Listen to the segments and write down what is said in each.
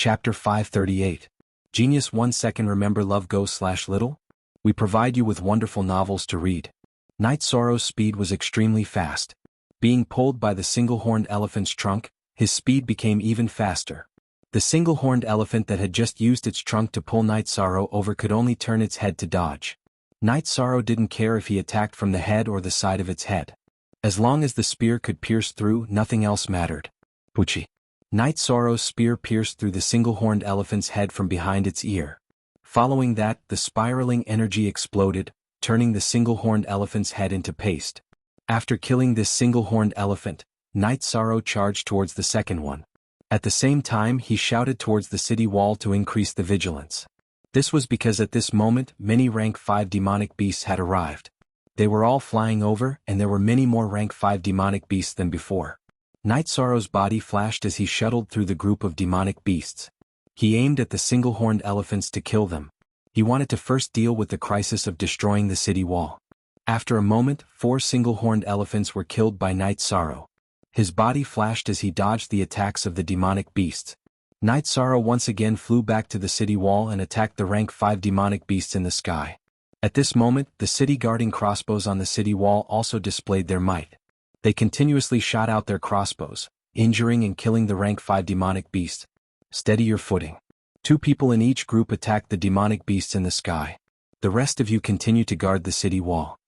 Chapter 538. Genius 1 second. Remember love go/little? We provide you with wonderful novels to read. Night Sorrow's speed was extremely fast. Being pulled by the single-horned elephant's trunk, his speed became even faster. The single-horned elephant that had just used its trunk to pull Night Sorrow over could only turn its head to dodge. Night Sorrow didn't care if he attacked from the head or the side of its head. As long as the spear could pierce through, nothing else mattered. Wuxia. Night Sorrow's spear pierced through the single-horned elephant's head from behind its ear. Following that, the spiraling energy exploded, turning the single-horned elephant's head into paste. After killing this single-horned elephant, Night Sorrow charged towards the second one. At the same time, he shouted towards the city wall to increase the vigilance. This was because at this moment, many rank 5 demonic beasts had arrived. They were all flying over, and there were many more rank 5 demonic beasts than before. Night Sorrow's body flashed as he shuttled through the group of demonic beasts. He aimed at the single-horned elephants to kill them. He wanted to first deal with the crisis of destroying the city wall. After a moment, 4 single-horned elephants were killed by Night Sorrow. His body flashed as he dodged the attacks of the demonic beasts. Night Sorrow once again flew back to the city wall and attacked the rank 5 demonic beasts in the sky. At this moment, the city guarding crossbows on the city wall also displayed their might. They continuously shot out their crossbows, injuring and killing the rank 5 demonic beasts. Steady your footing. 2 people in each group attacked the demonic beasts in the sky. The rest of you continue to guard the city wall.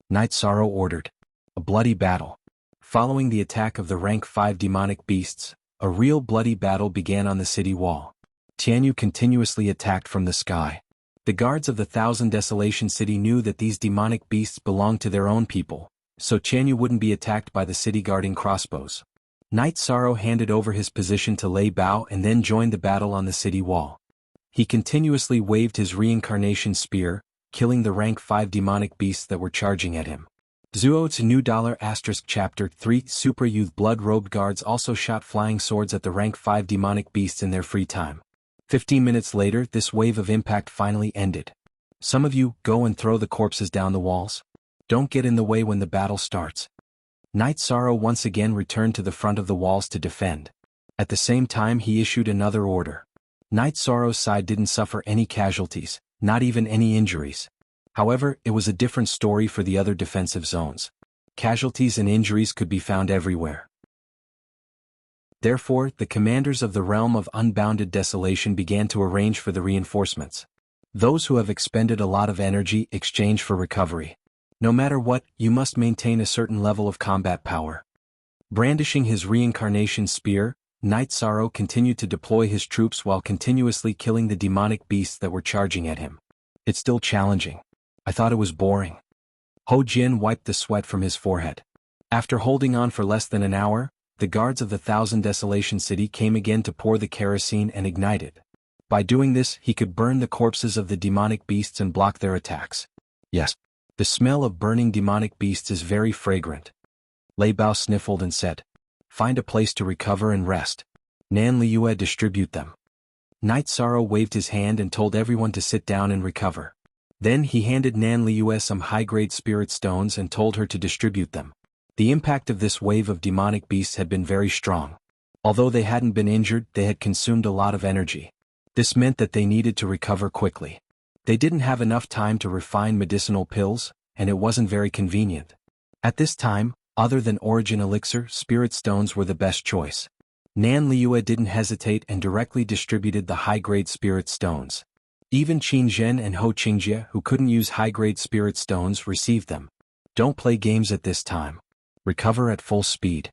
Night Sorrow ordered. A bloody battle. Following the attack of the rank 5 demonic beasts, a real bloody battle began on the city wall. Jianghu continuously attacked from the sky. The guards of the Thousand Desolation City knew that these demonic beasts belonged to their own people, so Jianghu wouldn't be attacked by the city guarding crossbows. Night Sorrow handed over his position to Lei Bao and then joined the battle on the city wall. He continuously waved his reincarnation spear, killing the rank 5 demonic beasts that were charging at him. Zuo's new $** Chapter 3 Super Youth blood-robed guards also shot flying swords at the rank 5 demonic beasts in their free time. 15 minutes later, this wave of impact finally ended. Some of you, go and throw the corpses down the walls. Don't get in the way when the battle starts. Night Sorrow once again returned to the front of the walls to defend. At the same time he issued another order. Night Sorrow's side didn't suffer any casualties, not even any injuries. However, it was a different story for the other defensive zones. Casualties and injuries could be found everywhere. Therefore, the commanders of the realm of unbounded desolation began to arrange for the reinforcements. Those who have expended a lot of energy exchange for recovery. No matter what, you must maintain a certain level of combat power. Brandishing his reincarnation spear, Night Sorrow continued to deploy his troops while continuously killing the demonic beasts that were charging at him. It's still challenging. I thought it was boring. Ho Jin wiped the sweat from his forehead. After holding on for less than an hour, the guards of the Thousand Desolation City came again to pour the kerosene and ignite it. By doing this, he could burn the corpses of the demonic beasts and block their attacks. Yes. The smell of burning demonic beasts is very fragrant. Lei Bao sniffled and said, "Find a place to recover and rest. Nan Liue distribute them." Night Sorrow waved his hand and told everyone to sit down and recover. Then he handed Nan Liue some high-grade spirit stones and told her to distribute them. The impact of this wave of demonic beasts had been very strong. Although they hadn't been injured, they had consumed a lot of energy. This meant that they needed to recover quickly. They didn't have enough time to refine medicinal pills, and it wasn't very convenient. At this time, other than origin elixir, spirit stones were the best choice. Nan Liue didn't hesitate and directly distributed the high-grade spirit stones. Even Qin Zhen and Ho Qingjie, who couldn't use high-grade spirit stones, received them. Don't play games at this time. Recover at full speed.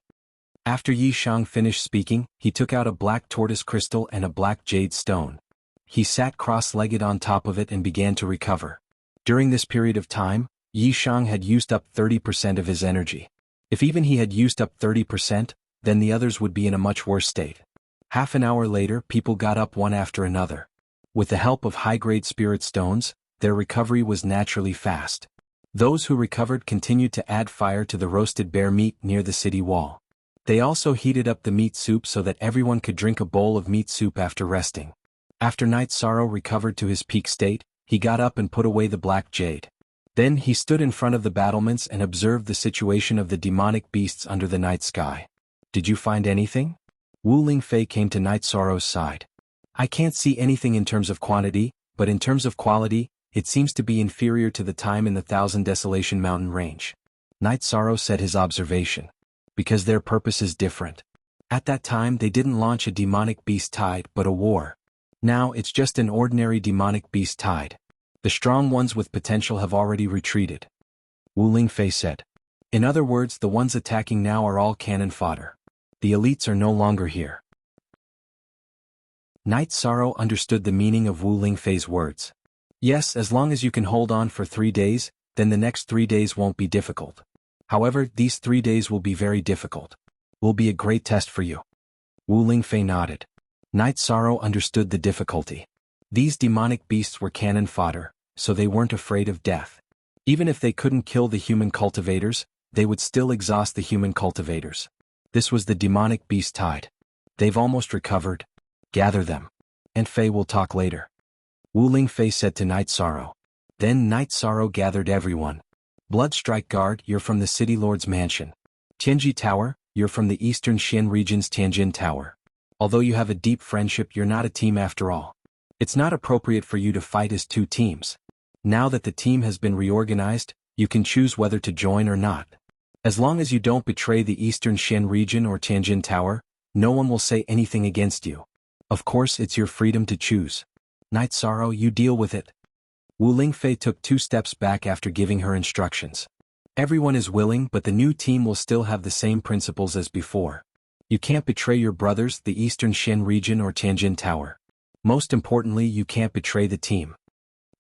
After Yi Shang finished speaking, he took out a black tortoise crystal and a black jade stone. He sat cross-legged on top of it and began to recover. During this period of time, Yi Shang had used up 30% of his energy. If even he had used up 30%, then the others would be in a much worse state. Half an hour later, people got up one after another. With the help of high-grade spirit stones, their recovery was naturally fast. Those who recovered continued to add fire to the roasted bear meat near the city wall. They also heated up the meat soup so that everyone could drink a bowl of meat soup after resting. After Night Sorrow recovered to his peak state, he got up and put away the black jade. Then he stood in front of the battlements and observed the situation of the demonic beasts under the night sky. Did you find anything? Wu Lingfei came to Night Sorrow's side. I can't see anything in terms of quantity, but in terms of quality, it seems to be inferior to the time in the Thousand Desolation Mountain range. Night Sorrow said his observation. Because their purpose is different. At that time they didn't launch a demonic beast tide but a war. Now it's just an ordinary demonic beast tide. The strong ones with potential have already retreated. Wu Lingfei said. In other words, the ones attacking now are all cannon fodder. The elites are no longer here. Night Sorrow understood the meaning of Wu Lingfei's words. Yes, as long as you can hold on for 3 days, then the next 3 days won't be difficult. However, these 3 days will be very difficult. Will be a great test for you. Wu Lingfei nodded. Night Sorrow understood the difficulty. These demonic beasts were cannon fodder, so they weren't afraid of death. Even if they couldn't kill the human cultivators, they would still exhaust the human cultivators. This was the demonic beast tide. They've almost recovered. Gather them. And Fei will talk later. Wu Lingfei said to Night Sorrow. Then Night Sorrow gathered everyone. Bloodstrike Guard, you're from the City Lord's Mansion. Tianji Tower, you're from the Eastern Xian region's Tianjin Tower. Although you have a deep friendship, you're not a team after all. It's not appropriate for you to fight as 2 teams. Now that the team has been reorganized, you can choose whether to join or not. As long as you don't betray the Eastern Xian region or Tianjin Tower, no one will say anything against you. Of course, it's your freedom to choose. Night Sorrow, you deal with it. Wu Lingfei took 2 steps back after giving her instructions. Everyone is willing, but the new team will still have the same principles as before. You can't betray your brothers, the Eastern Xian region or Tianjin Tower. Most importantly, you can't betray the team.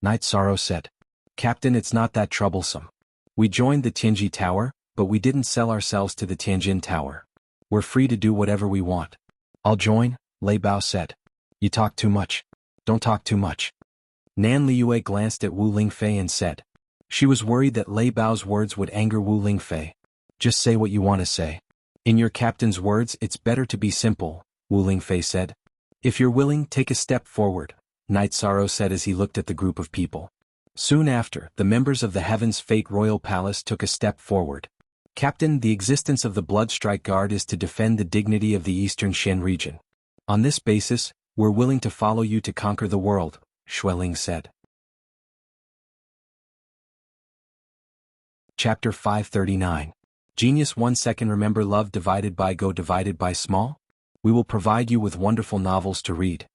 Night Sorrow said. Captain, it's not that troublesome. We joined the Tianji Tower, but we didn't sell ourselves to the Tianjin Tower. We're free to do whatever we want. I'll join, Lei Bao said. You talk too much. Don't talk too much. Nan Liyue glanced at Wu Lingfei and said. She was worried that Lei Bao's words would anger Wu Lingfei. Just say what you want to say. In your captain's words, it's better to be simple, Wu Lingfei said. If you're willing, take a step forward, Night Sorrow said as he looked at the group of people. Soon after, the members of the Heaven's Fate Royal Palace took a step forward. Captain, the existence of the Bloodstrike Guard is to defend the dignity of the Eastern Xian region. On this basis, we're willing to follow you to conquer the world, Xueling said. Chapter 539. Genius 1 second. Remember love divided by go divided by small? We will provide you with wonderful novels to read.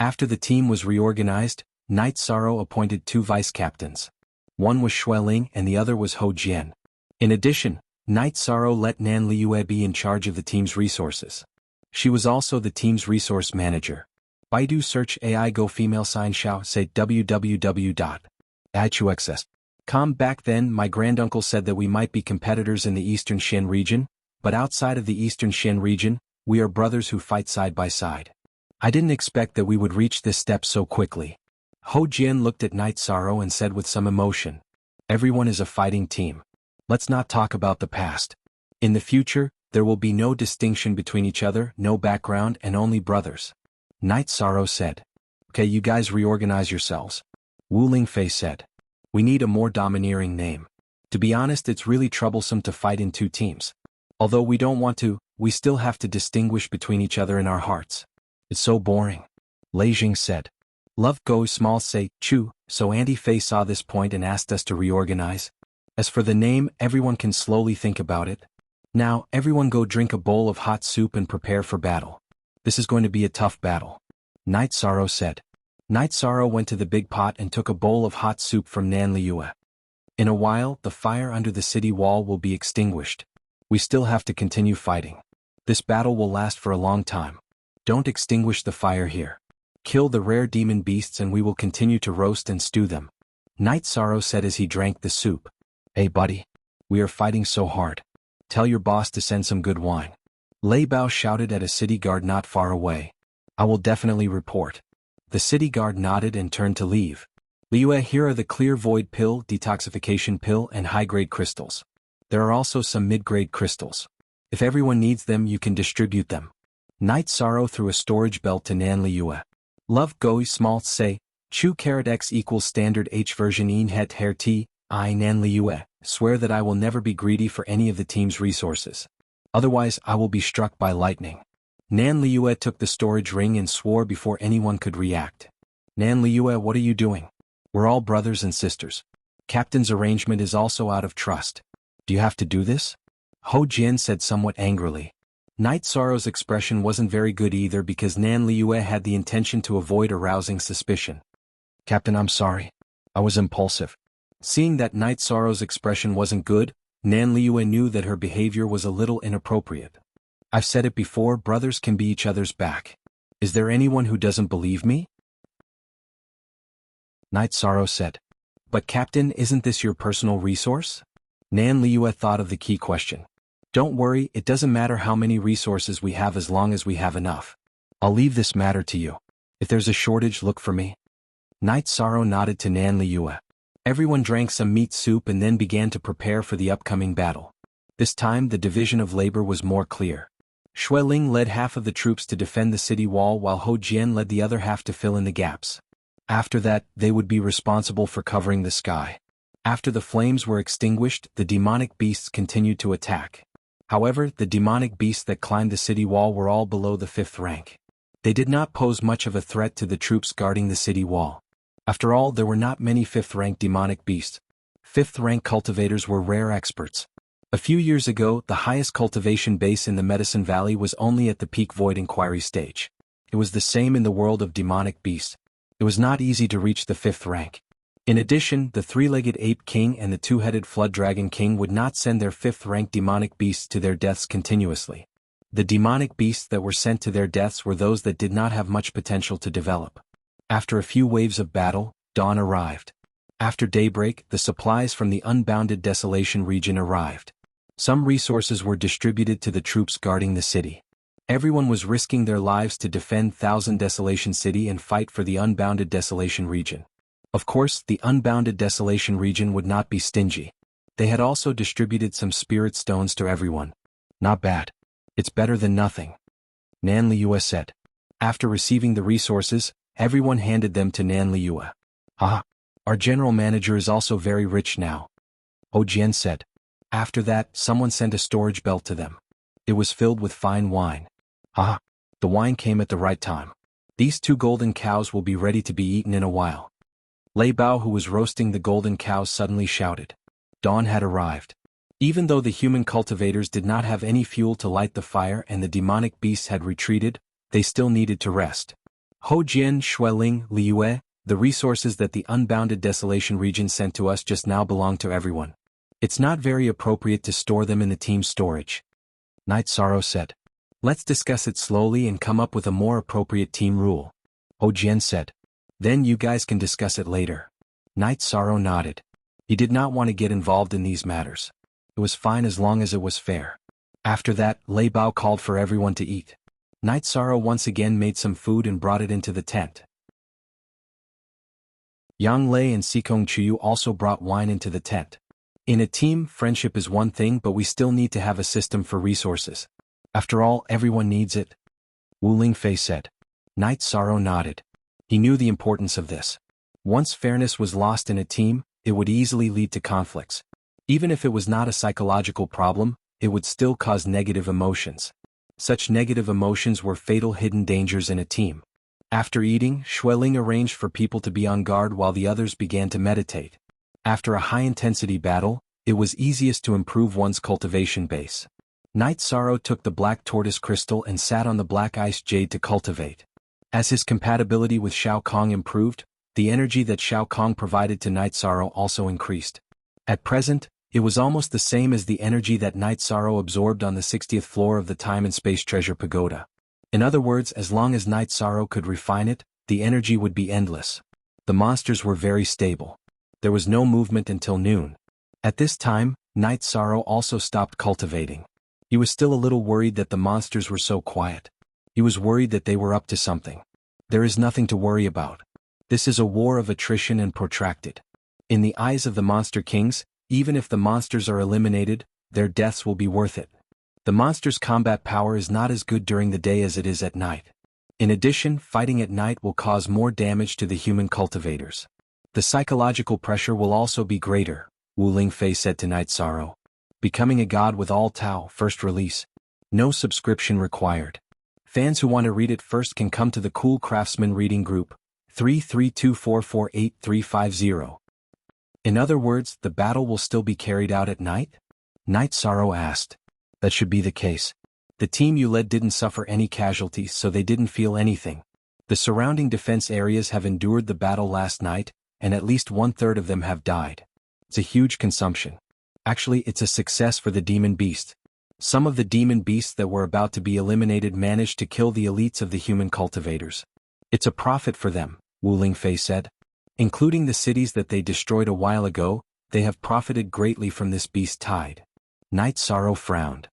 After the team was reorganized, Night Sorrow appointed 2 vice-captains. One was Xueling and the other was Ho Jian. In addition, Night Sorrow let Nan Liyue be in charge of the team's resources. She was also the team's resource manager. Baidu search AI go female sign xiao say www.ichuxs.com. Back then my granduncle said that we might be competitors in the Eastern Xian region, but outside of the Eastern Xian region, we are brothers who fight side by side. I didn't expect that we would reach this step so quickly. Ho Jian looked at Night Sorrow and said with some emotion. Everyone is a fighting team. Let's not talk about the past. In the future, there will be no distinction between each other, no background, and only brothers. Night Sorrow said. Okay, you guys reorganize yourselves. Wu Lingfei said. We need a more domineering name. To be honest, it's really troublesome to fight in 2 teams. Although we don't want to, we still have to distinguish between each other in our hearts. It's so boring. Lei Jing said. Love goes small say, Chu, so Auntie Fei saw this point and asked us to reorganize. As for the name, everyone can slowly think about it. Now, everyone go drink a bowl of hot soup and prepare for battle. This is going to be a tough battle. Night Sorrow said. Night Sorrow went to the big pot and took a bowl of hot soup from Nan Liyue. In a while, the fire under the city wall will be extinguished. We still have to continue fighting. This battle will last for a long time. Don't extinguish the fire here. Kill the rare demon beasts and we will continue to roast and stew them. Night Sorrow said as he drank the soup. Hey buddy. We are fighting so hard. Tell your boss to send some good wine. Lei Bao shouted at a city guard not far away. I will definitely report. The city guard nodded and turned to leave. Liyue, here are the clear void pill, detoxification pill, and high-grade crystals. There are also some mid-grade crystals. If everyone needs them, you can distribute them. Night Sorrow threw a storage belt to Nan Liyue. Love go small say, Chu caret x equals standard H version in het hair t, I Nan Liyue, swear that I will never be greedy for any of the team's resources. Otherwise I will be struck by lightning. Nan Liue took the storage ring and swore before anyone could react. Nan Liue, what are you doing? We're all brothers and sisters. Captain's arrangement is also out of trust. Do you have to do this? Ho Jian said somewhat angrily. Knight Sorrow's expression wasn't very good either because Nan Liue had the intention to avoid arousing suspicion. Captain, I'm sorry. I was impulsive. Seeing that Knight Sorrow's expression wasn't good, Nan Liue knew that her behavior was a little inappropriate. I've said it before, brothers can be each other's back. Is there anyone who doesn't believe me? Knight Sorrow said. But Captain, isn't this your personal resource? Nan Liue thought of the key question. Don't worry, it doesn't matter how many resources we have as long as we have enough. I'll leave this matter to you. If there's a shortage, look for me. Knight Sorrow nodded to Nan Liue. Everyone drank some meat soup and then began to prepare for the upcoming battle. This time the division of labor was more clear. Xue Ling led half of the troops to defend the city wall while Ho Jian led the other half to fill in the gaps. After that, they would be responsible for covering the sky. After the flames were extinguished, the demonic beasts continued to attack. However, the demonic beasts that climbed the city wall were all below the 5th rank. They did not pose much of a threat to the troops guarding the city wall. After all, there were not many 5th-rank demonic beasts. 5th-rank cultivators were rare experts. A few years ago, the highest cultivation base in the Medicine Valley was only at the peak void inquiry stage. It was the same in the world of demonic beasts. It was not easy to reach the 5th rank. In addition, the 3-legged ape king and the 2-headed flood dragon king would not send their 5th-rank demonic beasts to their deaths continuously. The demonic beasts that were sent to their deaths were those that did not have much potential to develop. After a few waves of battle, dawn arrived. After daybreak, the supplies from the unbounded desolation region arrived. Some resources were distributed to the troops guarding the city. Everyone was risking their lives to defend Thousand Desolation City and fight for the unbounded desolation region. Of course, the unbounded desolation region would not be stingy. They had also distributed some spirit stones to everyone. Not bad. It's better than nothing. Nan Liue said. After receiving the resources, everyone handed them to Nan Liue. Ah, our general manager is also very rich now. Ho Jian said. After that, someone sent a storage belt to them. It was filled with fine wine. Ah, the wine came at the right time. These 2 golden cows will be ready to be eaten in a while. Lei Bao, who was roasting the golden cows, suddenly shouted. Dawn had arrived. Even though the human cultivators did not have any fuel to light the fire and the demonic beasts had retreated, they still needed to rest. Ho Jian, Xue Ling, Liue, the resources that the unbounded desolation region sent to us just now belong to everyone. It's not very appropriate to store them in the team's storage. Knight Sorrow said. Let's discuss it slowly and come up with a more appropriate team rule. Ho Jian said. Then you guys can discuss it later. Knight Sorrow nodded. He did not want to get involved in these matters. It was fine as long as it was fair. After that, Lei Bao called for everyone to eat. Knight Sorrow once again made some food and brought it into the tent. Yang Lei and Sikong Chuyu also brought wine into the tent. In a team, friendship is one thing, but we still need to have a system for resources. After all, everyone needs it. Wu Lingfei said. Knight Sorrow nodded. He knew the importance of this. Once fairness was lost in a team, it would easily lead to conflicts. Even if it was not a psychological problem, it would still cause negative emotions. Such negative emotions were fatal hidden dangers in a team. After eating, Xue Ling arranged for people to be on guard while the others began to meditate. After a high-intensity battle, it was easiest to improve one's cultivation base. Knight Sorrow took the black tortoise crystal and sat on the black ice jade to cultivate. As his compatibility with Shao Kong improved, the energy that Shao Kong provided to Knight Sorrow also increased. At present, it was almost the same as the energy that Knight Sorrow absorbed on the 60th floor of the Time and Space Treasure Pagoda. In other words, as long as Knight Sorrow could refine it, the energy would be endless. The monsters were very stable. There was no movement until noon. At this time, Knight Sorrow also stopped cultivating. He was still a little worried that the monsters were so quiet. He was worried that they were up to something. There is nothing to worry about. This is a war of attrition and protracted. In the eyes of the Monster Kings, even if the monsters are eliminated, their deaths will be worth it. The monster's combat power is not as good during the day as it is at night. In addition, fighting at night will cause more damage to the human cultivators. The psychological pressure will also be greater, Wu Lingfei said to Knight Sorrow. Becoming a god with all Tao, first release. No subscription required. Fans who want to read it first can come to the Cool Craftsman Reading Group, 332448350. In other words, the battle will still be carried out at night? Night Sorrow asked. That should be the case. The team you led didn't suffer any casualties, so they didn't feel anything. The surrounding defense areas have endured the battle last night, and at least 1/3 of them have died. It's a huge consumption. Actually, it's a success for the demon beast. Some of the demon beasts that were about to be eliminated managed to kill the elites of the human cultivators. It's a profit for them, Wu Lingfei said. Including the cities that they destroyed a while ago, they have profited greatly from this beast tide. Night Sorrow frowned.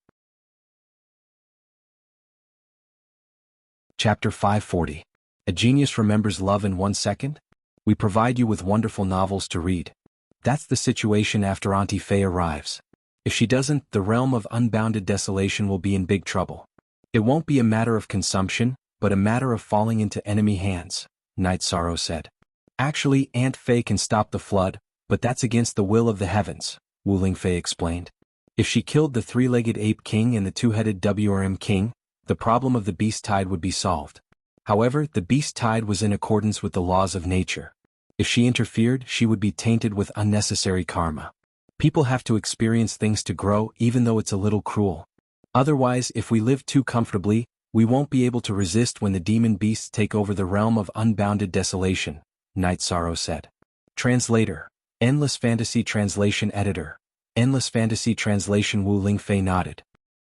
Chapter 540. A Genius Remembers Love in 1 Second? We provide you with wonderful novels to read. That's the situation after Auntie Faye arrives. If she doesn't, the realm of unbounded desolation will be in big trouble. It won't be a matter of consumption, but a matter of falling into enemy hands, Night Sorrow said. Actually, Aunt Faye can stop the flood, but that's against the will of the heavens, Wu Lingfei explained. If she killed the 3-legged ape king and the 2-headed WRM king, the problem of the beast tide would be solved. However, the beast tide was in accordance with the laws of nature. If she interfered, she would be tainted with unnecessary karma. People have to experience things to grow, even though it's a little cruel. Otherwise, if we live too comfortably, we won't be able to resist when the demon beasts take over the realm of unbounded desolation, Night Sorrow said. Translator. Endless Fantasy Translation Editor. Endless Fantasy Translation. Wu Lingfei nodded.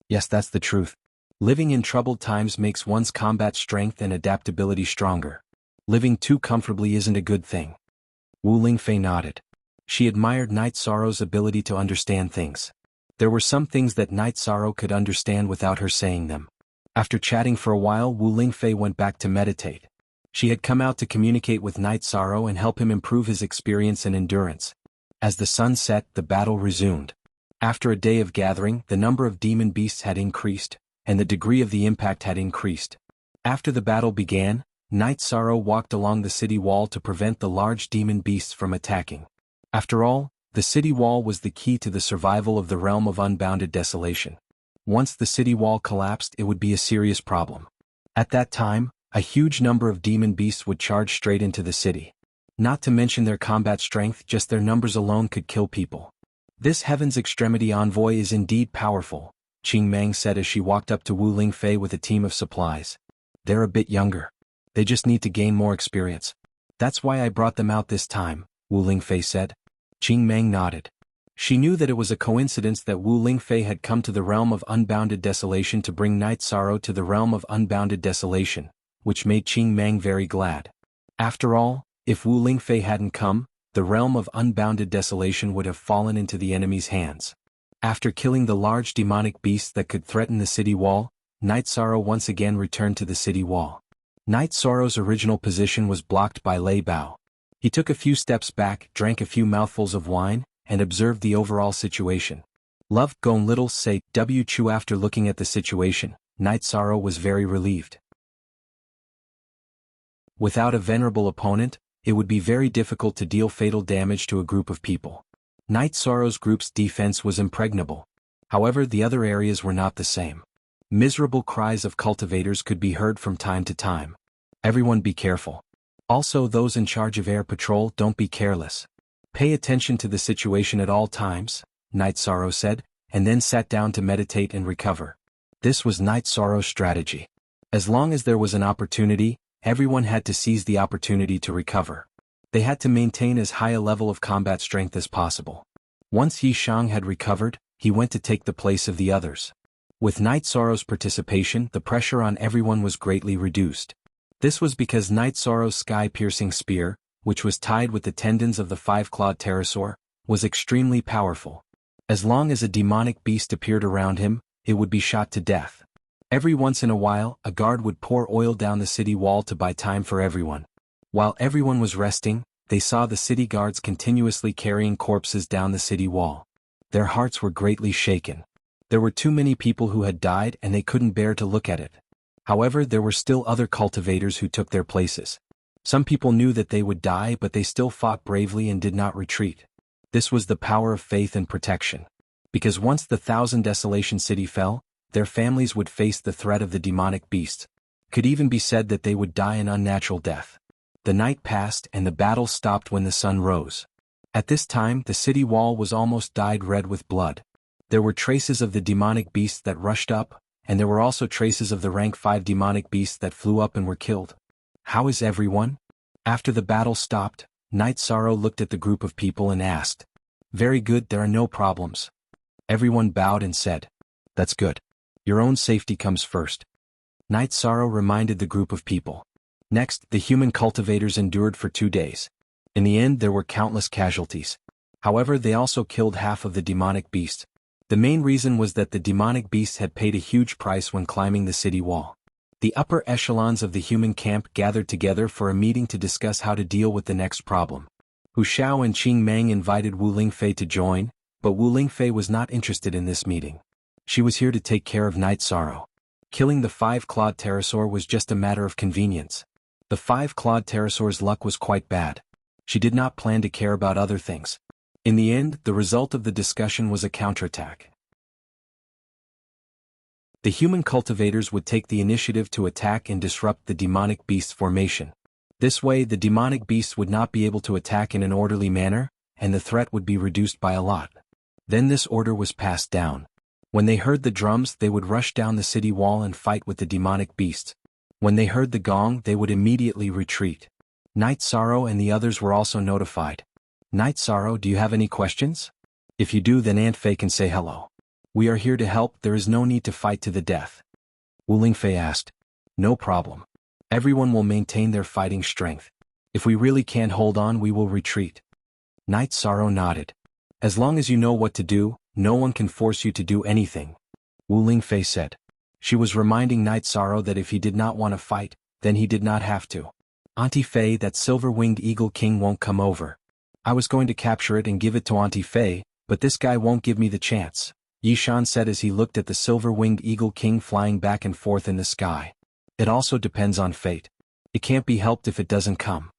Yes, that's the truth. Living in troubled times makes one's combat strength and adaptability stronger. Living too comfortably isn't a good thing. Wu Lingfei nodded. She admired Night Sorrow's ability to understand things. There were some things that Night Sorrow could understand without her saying them. After chatting for a while, Wu Lingfei went back to meditate. She had come out to communicate with Night Sorrow and help him improve his experience and endurance. As the sun set, the battle resumed. After a day of gathering, the number of demon beasts had increased, and the degree of the impact had increased. After the battle began, Night Sorrow walked along the city wall to prevent the large demon beasts from attacking. After all, the city wall was the key to the survival of the realm of unbounded desolation. Once the city wall collapsed, it would be a serious problem. At that time, a huge number of demon beasts would charge straight into the city. Not to mention their combat strength, just their numbers alone could kill people. This Heaven's Extremity envoy is indeed powerful, Qing Meng said as she walked up to Wu Lingfei with a team of supplies. They're a bit younger. They just need to gain more experience. That's why I brought them out this time, Wu Lingfei said. Qing Meng nodded. She knew that it was a coincidence that Wu Lingfei had come to the realm of unbounded desolation to bring Night Sorrow to the realm of unbounded desolation, which made Qing Meng very glad. After all, if Wu Lingfei hadn't come, the realm of unbounded desolation would have fallen into the enemy's hands. After killing the large demonic beasts that could threaten the city wall, Night Sorrow once again returned to the city wall. Night Sorrow's original position was blocked by Lei Bao. He took a few steps back, drank a few mouthfuls of wine, and observed the overall situation. Love Gone Little Say W Chu. After looking at the situation, Night Sorrow was very relieved. Without a venerable opponent, it would be very difficult to deal fatal damage to a group of people. Night Sorrow's group's defense was impregnable. However, the other areas were not the same. Miserable cries of cultivators could be heard from time to time. Everyone be careful. Also, those in charge of air patrol, don't be careless. Pay attention to the situation at all times, Night Sorrow said, and then sat down to meditate and recover. This was Night Sorrow's strategy. As long as there was an opportunity, everyone had to seize the opportunity to recover. They had to maintain as high a level of combat strength as possible. Once Yi Shang had recovered, he went to take the place of the others. With Night Sorrow's participation, the pressure on everyone was greatly reduced. This was because Night Sorrow's sky-piercing spear, which was tied with the tendons of the 5-clawed pterosaur, was extremely powerful. As long as a demonic beast appeared around him, it would be shot to death. Every once in a while, a guard would pour oil down the city wall to buy time for everyone. While everyone was resting, they saw the city guards continuously carrying corpses down the city wall. Their hearts were greatly shaken. There were too many people who had died and they couldn't bear to look at it. However, there were still other cultivators who took their places. Some people knew that they would die, but they still fought bravely and did not retreat. This was the power of faith and protection. Because once the 1,000 Desolation City fell, their families would face the threat of the demonic beasts. Could even be said that they would die an unnatural death. The night passed and the battle stopped when the sun rose. At this time the city wall was almost dyed red with blood. There were traces of the demonic beasts that rushed up, and there were also traces of the rank 5 demonic beasts that flew up and were killed. "How is everyone?" After the battle stopped, Night Sorrow looked at the group of people and asked. "Very good, there are no problems." Everyone bowed and said, "That's good. Your own safety comes first." Night Sorrow reminded the group of people. Next, the human cultivators endured for 2 days. In the end there were countless casualties. However, they also killed half of the demonic beasts. The main reason was that the demonic beasts had paid a huge price when climbing the city wall. The upper echelons of the human camp gathered together for a meeting to discuss how to deal with the next problem. Hu Xiao and Qing Meng invited Wu Lingfei to join, but Wu Lingfei was not interested in this meeting. She was here to take care of Night Sorrow. Killing the 5-clawed pterosaur was just a matter of convenience. The 5-clawed pterosaur's luck was quite bad. She did not plan to care about other things. In the end, the result of the discussion was a counterattack. The human cultivators would take the initiative to attack and disrupt the demonic beast's formation. This way the demonic beasts would not be able to attack in an orderly manner, and the threat would be reduced by a lot. Then this order was passed down. When they heard the drums they would rush down the city wall and fight with the demonic beasts. When they heard the gong they would immediately retreat. Night Sorrow and the others were also notified. "Night Sorrow, do you have any questions? If you do, then Aunt Fei can say hello. We are here to help, there is no need to fight to the death." Wu Lingfei asked. "No problem. Everyone will maintain their fighting strength. If we really can't hold on, we will retreat." Night Sorrow nodded. "As long as you know what to do, no one can force you to do anything," Wu Lingfei said. She was reminding Night Sorrow that if he did not want to fight, then he did not have to. "Auntie Fei, that silver-winged eagle king won't come over. I was going to capture it and give it to Auntie Fei, but this guy won't give me the chance," Yishan said as he looked at the silver-winged eagle king flying back and forth in the sky. "It also depends on fate. It can't be helped if it doesn't come,"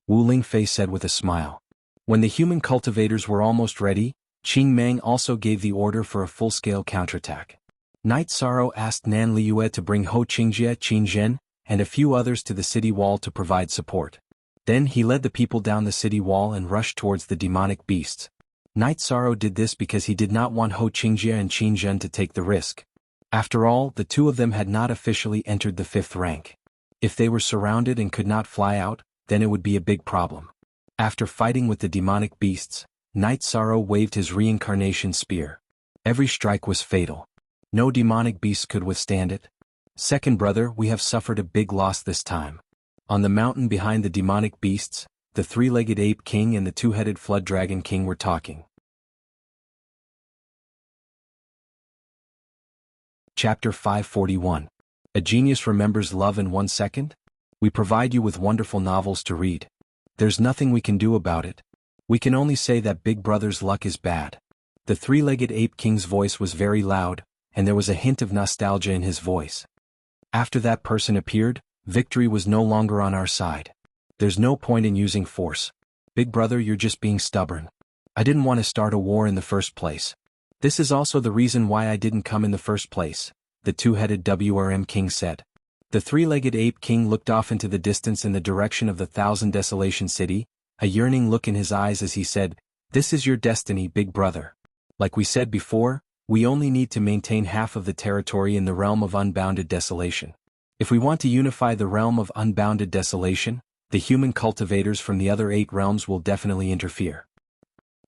Wu Lingfei said with a smile. When the human cultivators were almost ready, Qing Meng also gave the order for a full-scale counterattack. Night Sorrow asked Nan Liyue to bring Ho Qingjie, Qin Zhen, and a few others to the city wall to provide support. Then he led the people down the city wall and rushed towards the demonic beasts. Night Sorrow did this because he did not want Ho Qingjie and Qin Zhen to take the risk. After all, the two of them had not officially entered the 5th rank. If they were surrounded and could not fly out, then it would be a big problem. After fighting with the demonic beasts, Night Sorrow waved his reincarnation spear. Every strike was fatal. No demonic beast could withstand it. "Second brother, we have suffered a big loss this time." On the mountain behind the demonic beasts, the 3-legged ape king and the 2-headed flood dragon king were talking. Chapter 541. A Genius Remembers Love in 1 Second? We provide you with wonderful novels to read. There's nothing we can do about it. We can only say that Big Brother's luck is bad. The 3-legged ape king's voice was very loud, and there was a hint of nostalgia in his voice. After that person appeared, victory was no longer on our side. There's no point in using force. Big Brother, you're just being stubborn. I didn't want to start a war in the first place. This is also the reason why I didn't come in the first place, the 2-headed WRM king said. The 3-legged ape king looked off into the distance in the direction of the 1,000 Desolation City, a yearning look in his eyes as he said, "This is your destiny, Big Brother. Like we said before, we only need to maintain half of the territory in the realm of unbounded desolation. If we want to unify the realm of unbounded desolation, the human cultivators from the other 8 realms will definitely interfere."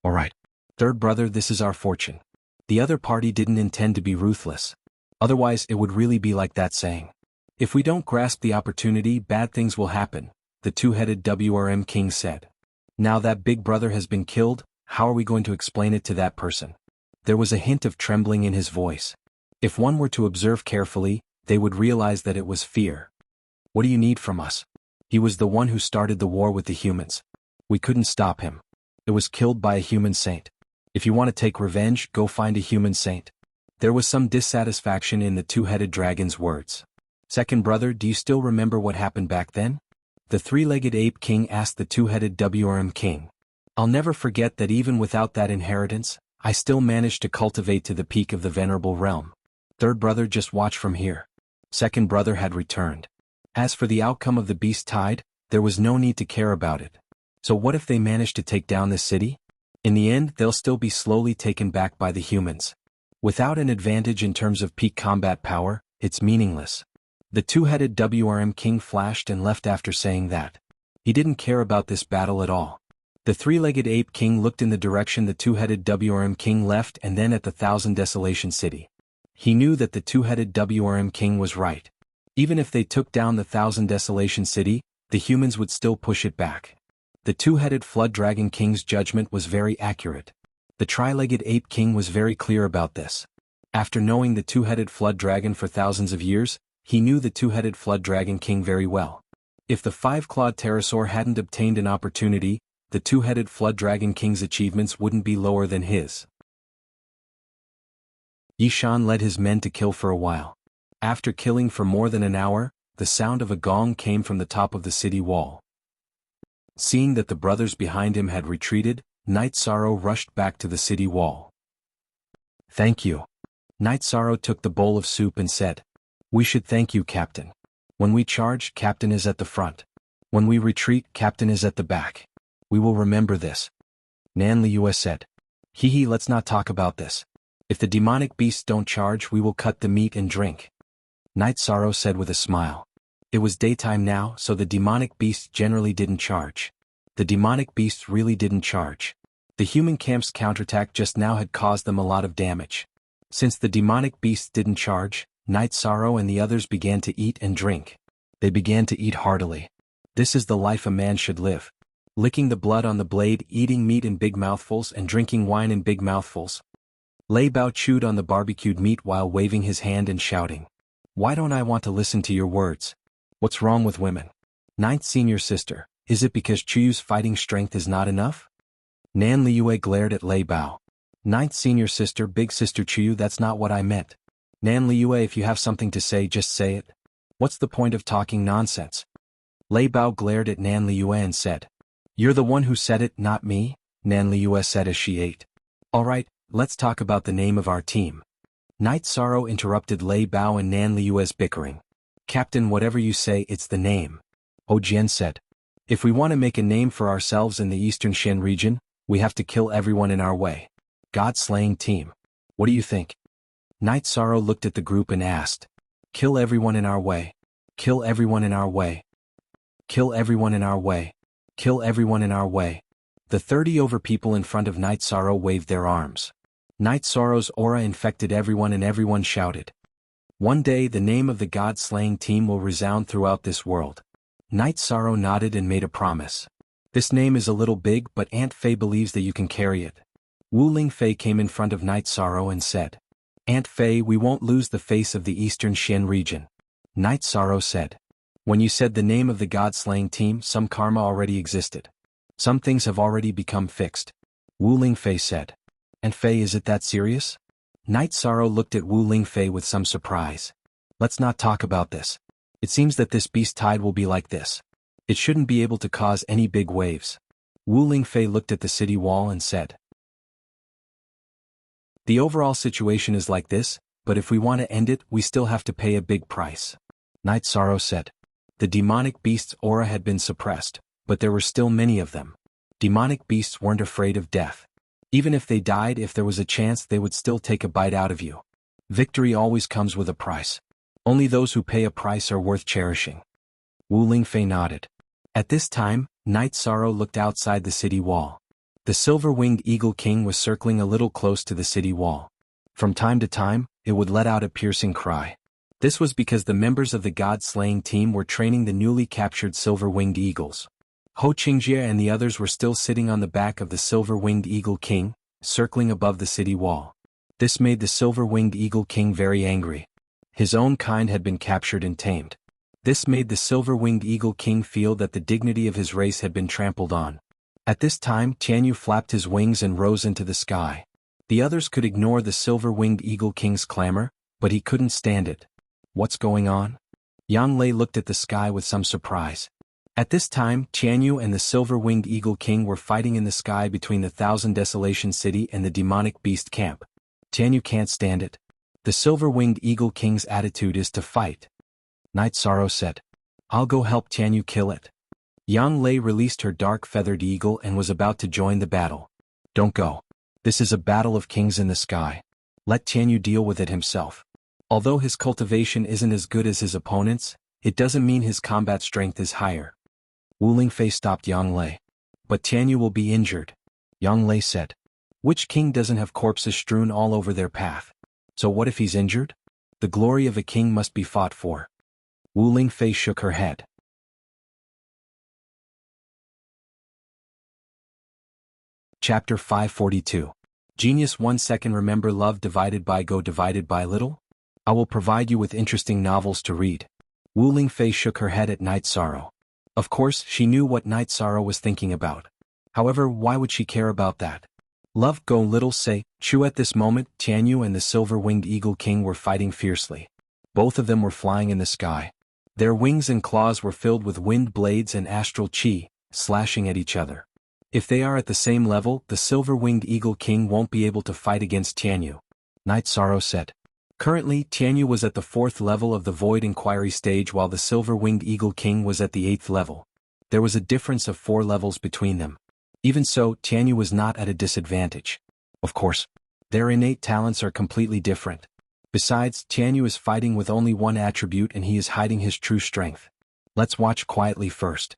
"Alright. Third brother, this is our fortune." The other party didn't intend to be ruthless. Otherwise it would really be like that saying. "If we don't grasp the opportunity, bad things will happen," the 2-headed WRM king said. "Now that Big Brother has been killed, how are we going to explain it to that person?" There was a hint of trembling in his voice. If one were to observe carefully, they would realize that it was fear. "What do you need from us? He was the one who started the war with the humans. We couldn't stop him. It was killed by a human saint. If you want to take revenge, go find a human saint." There was some dissatisfaction in the 2-headed dragon's words. "Second brother, do you still remember what happened back then?" The 3-legged ape king asked the 2-headed WRM king. "I'll never forget that even without that inheritance, I still managed to cultivate to the peak of the venerable realm. Third brother, just watch from here. Second brother had returned. As for the outcome of the beast tide, there was no need to care about it. So what if they managed to take down this city? In the end, they'll still be slowly taken back by the humans. Without an advantage in terms of peak combat power, it's meaningless. The two-headed WRM king flashed and left after saying that. He didn't care about this battle at all. The three-legged ape king looked in the direction the two-headed WRM king left and then at the Thousand Desolation City. He knew that the two-headed WRM king was right. Even if they took down the Thousand Desolation City, the humans would still push it back. The two-headed Flood Dragon King's judgment was very accurate. The tri-legged ape king was very clear about this. After knowing the two-headed Flood Dragon for thousands of years, he knew the two-headed Flood Dragon King very well. If the five-clawed pterosaur hadn't obtained an opportunity, the two-headed Flood Dragon King's achievements wouldn't be lower than his. Yishan led his men to kill for a while. After killing for more than an hour, the sound of a gong came from the top of the city wall. Seeing that the brothers behind him had retreated, Night Sorrow rushed back to the city wall. "Thank you." Night Sorrow took the bowl of soup and said, "We should thank you, Captain. When we charge, Captain is at the front. When we retreat, Captain is at the back. We will remember this." Nan Liu said, "Hee, let's not talk about this. If the demonic beasts don't charge, we will cut the meat and drink." Night Sorrow said with a smile. It was daytime now, so the demonic beasts generally didn't charge. The demonic beasts really didn't charge. The human camp's counterattack just now had caused them a lot of damage. Since the demonic beasts didn't charge, Night Sorrow and the others began to eat and drink. They began to eat heartily. This is the life a man should live. Licking the blood on the blade, eating meat in big mouthfuls and drinking wine in big mouthfuls. Lei Bao chewed on the barbecued meat while waving his hand and shouting, "Why don't I want to listen to your words? What's wrong with women? Ninth senior sister, is it because Chuyu's fighting strength is not enough?" Nan Liu glared at Lei Bao. "Ninth senior sister, big sister Chuyu, that's not what I meant. Nan Liu, if you have something to say, just say it. What's the point of talking nonsense?" Lei Bao glared at Nan Liu and said, "You're the one who said it, not me," Nan Liu said as she ate. "Alright, let's talk about the name of our team." Night Sorrow interrupted Lei Bao and Nan Liu's bickering. "Captain, whatever you say, it's the name." Ho Jian said, "If we want to make a name for ourselves in the Eastern Shen region, we have to kill everyone in our way. God-slaying team. What do you think?" Night Sorrow looked at the group and asked, "Kill everyone in our way. Kill everyone in our way. Kill everyone in our way. Kill everyone in our way." The 30 over people in front of Night Sorrow waved their arms. Night Sorrow's aura infected everyone and everyone shouted. "One day the name of the God-slaying team will resound throughout this world." Night Sorrow nodded and made a promise. "This name is a little big, but Aunt Fei believes that you can carry it." Wu Lingfei came in front of Night Sorrow and said, "Aunt Fei, we won't lose the face of the Eastern Shen region." Night Sorrow said, "When you said the name of the God-slaying team, some karma already existed. Some things have already become fixed." Wu Lingfei said, "Aunt Fei, is it that serious?" Night Sorrow looked at Wu Lingfei with some surprise. "Let's not talk about this. It seems that this beast tide will be like this. It shouldn't be able to cause any big waves." Wu Lingfei looked at the city wall and said, "The overall situation is like this, but if we want to end it, we still have to pay a big price." Night Sorrow said. The demonic beast's aura had been suppressed, but there were still many of them. Demonic beasts weren't afraid of death. Even if they died, if there was a chance, they would still take a bite out of you. Victory always comes with a price. Only those who pay a price are worth cherishing. Wu Lingfei nodded. At this time, Night Sorrow looked outside the city wall. The silver-winged eagle king was circling a little close to the city wall. From time to time, it would let out a piercing cry. This was because the members of the God-slaying team were training the newly captured silver-winged eagles. Ho Qingjie and the others were still sitting on the back of the silver-winged eagle king, circling above the city wall. This made the silver-winged eagle king very angry. His own kind had been captured and tamed. This made the silver-winged eagle king feel that the dignity of his race had been trampled on. At this time, Tianyu flapped his wings and rose into the sky. The others could ignore the silver-winged eagle king's clamor, but he couldn't stand it. What's going on? Yang Lei looked at the sky with some surprise. At this time, Tianyu and the silver-winged eagle king were fighting in the sky between the Thousand Desolation City and the demonic beast camp. Tianyu can't stand it. The Silver-Winged Eagle King's attitude is to fight. Night Sorrow said. I'll go help Tianyu kill it. Yang Lei released her dark feathered eagle and was about to join the battle. Don't go. This is a battle of kings in the sky. Let Tianyu deal with it himself. Although his cultivation isn't as good as his opponent's, it doesn't mean his combat strength is higher. Wu Lingfei stopped Yang Lei. But Tianyu will be injured. Yang Lei said. Which king doesn't have corpses strewn all over their path? So what if he's injured? The glory of a king must be fought for. Wu Lingfei shook her head. Chapter 542. Genius 1 second. Remember love divided by go divided by little? I will provide you with interesting novels to read. Wu Lingfei shook her head at Night Sorrow. Of course, she knew what Night Sorrow was thinking about. However, why would she care about that? Love go little say, Chu. At this moment, Tianyu and the Silver-Winged Eagle King were fighting fiercely. Both of them were flying in the sky. Their wings and claws were filled with wind blades and astral chi, slashing at each other. If they are at the same level, the Silver-Winged Eagle King won't be able to fight against Tianyu. Night Sorrow said. Currently, Tianyu was at the 4th level of the Void Inquiry stage while the Silver-Winged Eagle King was at the 8th level. There was a difference of 4 levels between them. Even so, Tianyu was not at a disadvantage. Of course, their innate talents are completely different. Besides, Tianyu is fighting with only one attribute and he is hiding his true strength. Let's watch quietly first.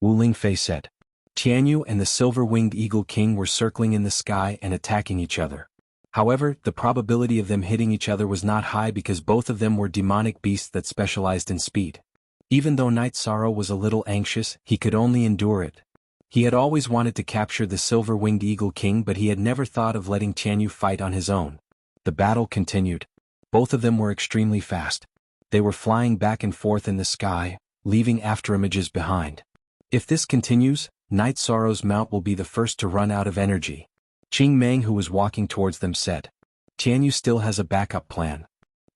Wu Lingfei said. Tianyu and the Silver-Winged Eagle King were circling in the sky and attacking each other. However, the probability of them hitting each other was not high because both of them were demonic beasts that specialized in speed. Even though Night Sorrow was a little anxious, he could only endure it. He had always wanted to capture the Silver-Winged Eagle King, but he had never thought of letting Tianyu fight on his own. The battle continued. Both of them were extremely fast. They were flying back and forth in the sky, leaving afterimages behind. If this continues, Night Sorrow's mount will be the first to run out of energy. Qing Meng, who was walking towards them, said. Tianyu still has a backup plan.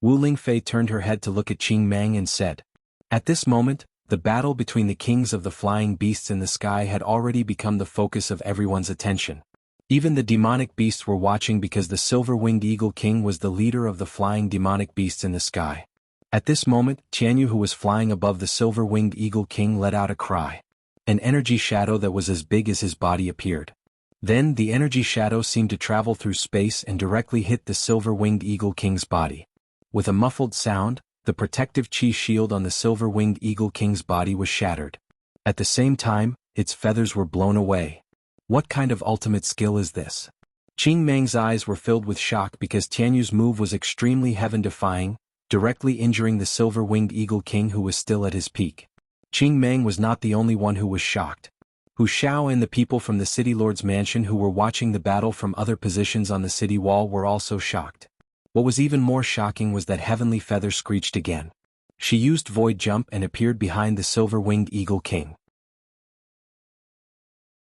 Wu Lingfei turned her head to look at Qing Meng and said. At this moment, the battle between the kings of the flying beasts in the sky had already become the focus of everyone's attention. Even the demonic beasts were watching because the Silver-Winged Eagle King was the leader of the flying demonic beasts in the sky. At this moment, Tianyu, who was flying above the Silver-Winged Eagle King, let out a cry. An energy shadow that was as big as his body appeared. Then the energy shadow seemed to travel through space and directly hit the Silver-Winged Eagle King's body. With a muffled sound, the protective chi shield on the Silver-Winged Eagle King's body was shattered. At the same time, its feathers were blown away. What kind of ultimate skill is this? Qing Meng's eyes were filled with shock because Tianyu's move was extremely heaven-defying, directly injuring the Silver-Winged Eagle King, who was still at his peak. Qing Meng was not the only one who was shocked. Hu Xiao and the people from the City Lord's mansion who were watching the battle from other positions on the city wall were also shocked. What was even more shocking was that Heavenly Feather screeched again. She used Void Jump and appeared behind the Silver-Winged Eagle King.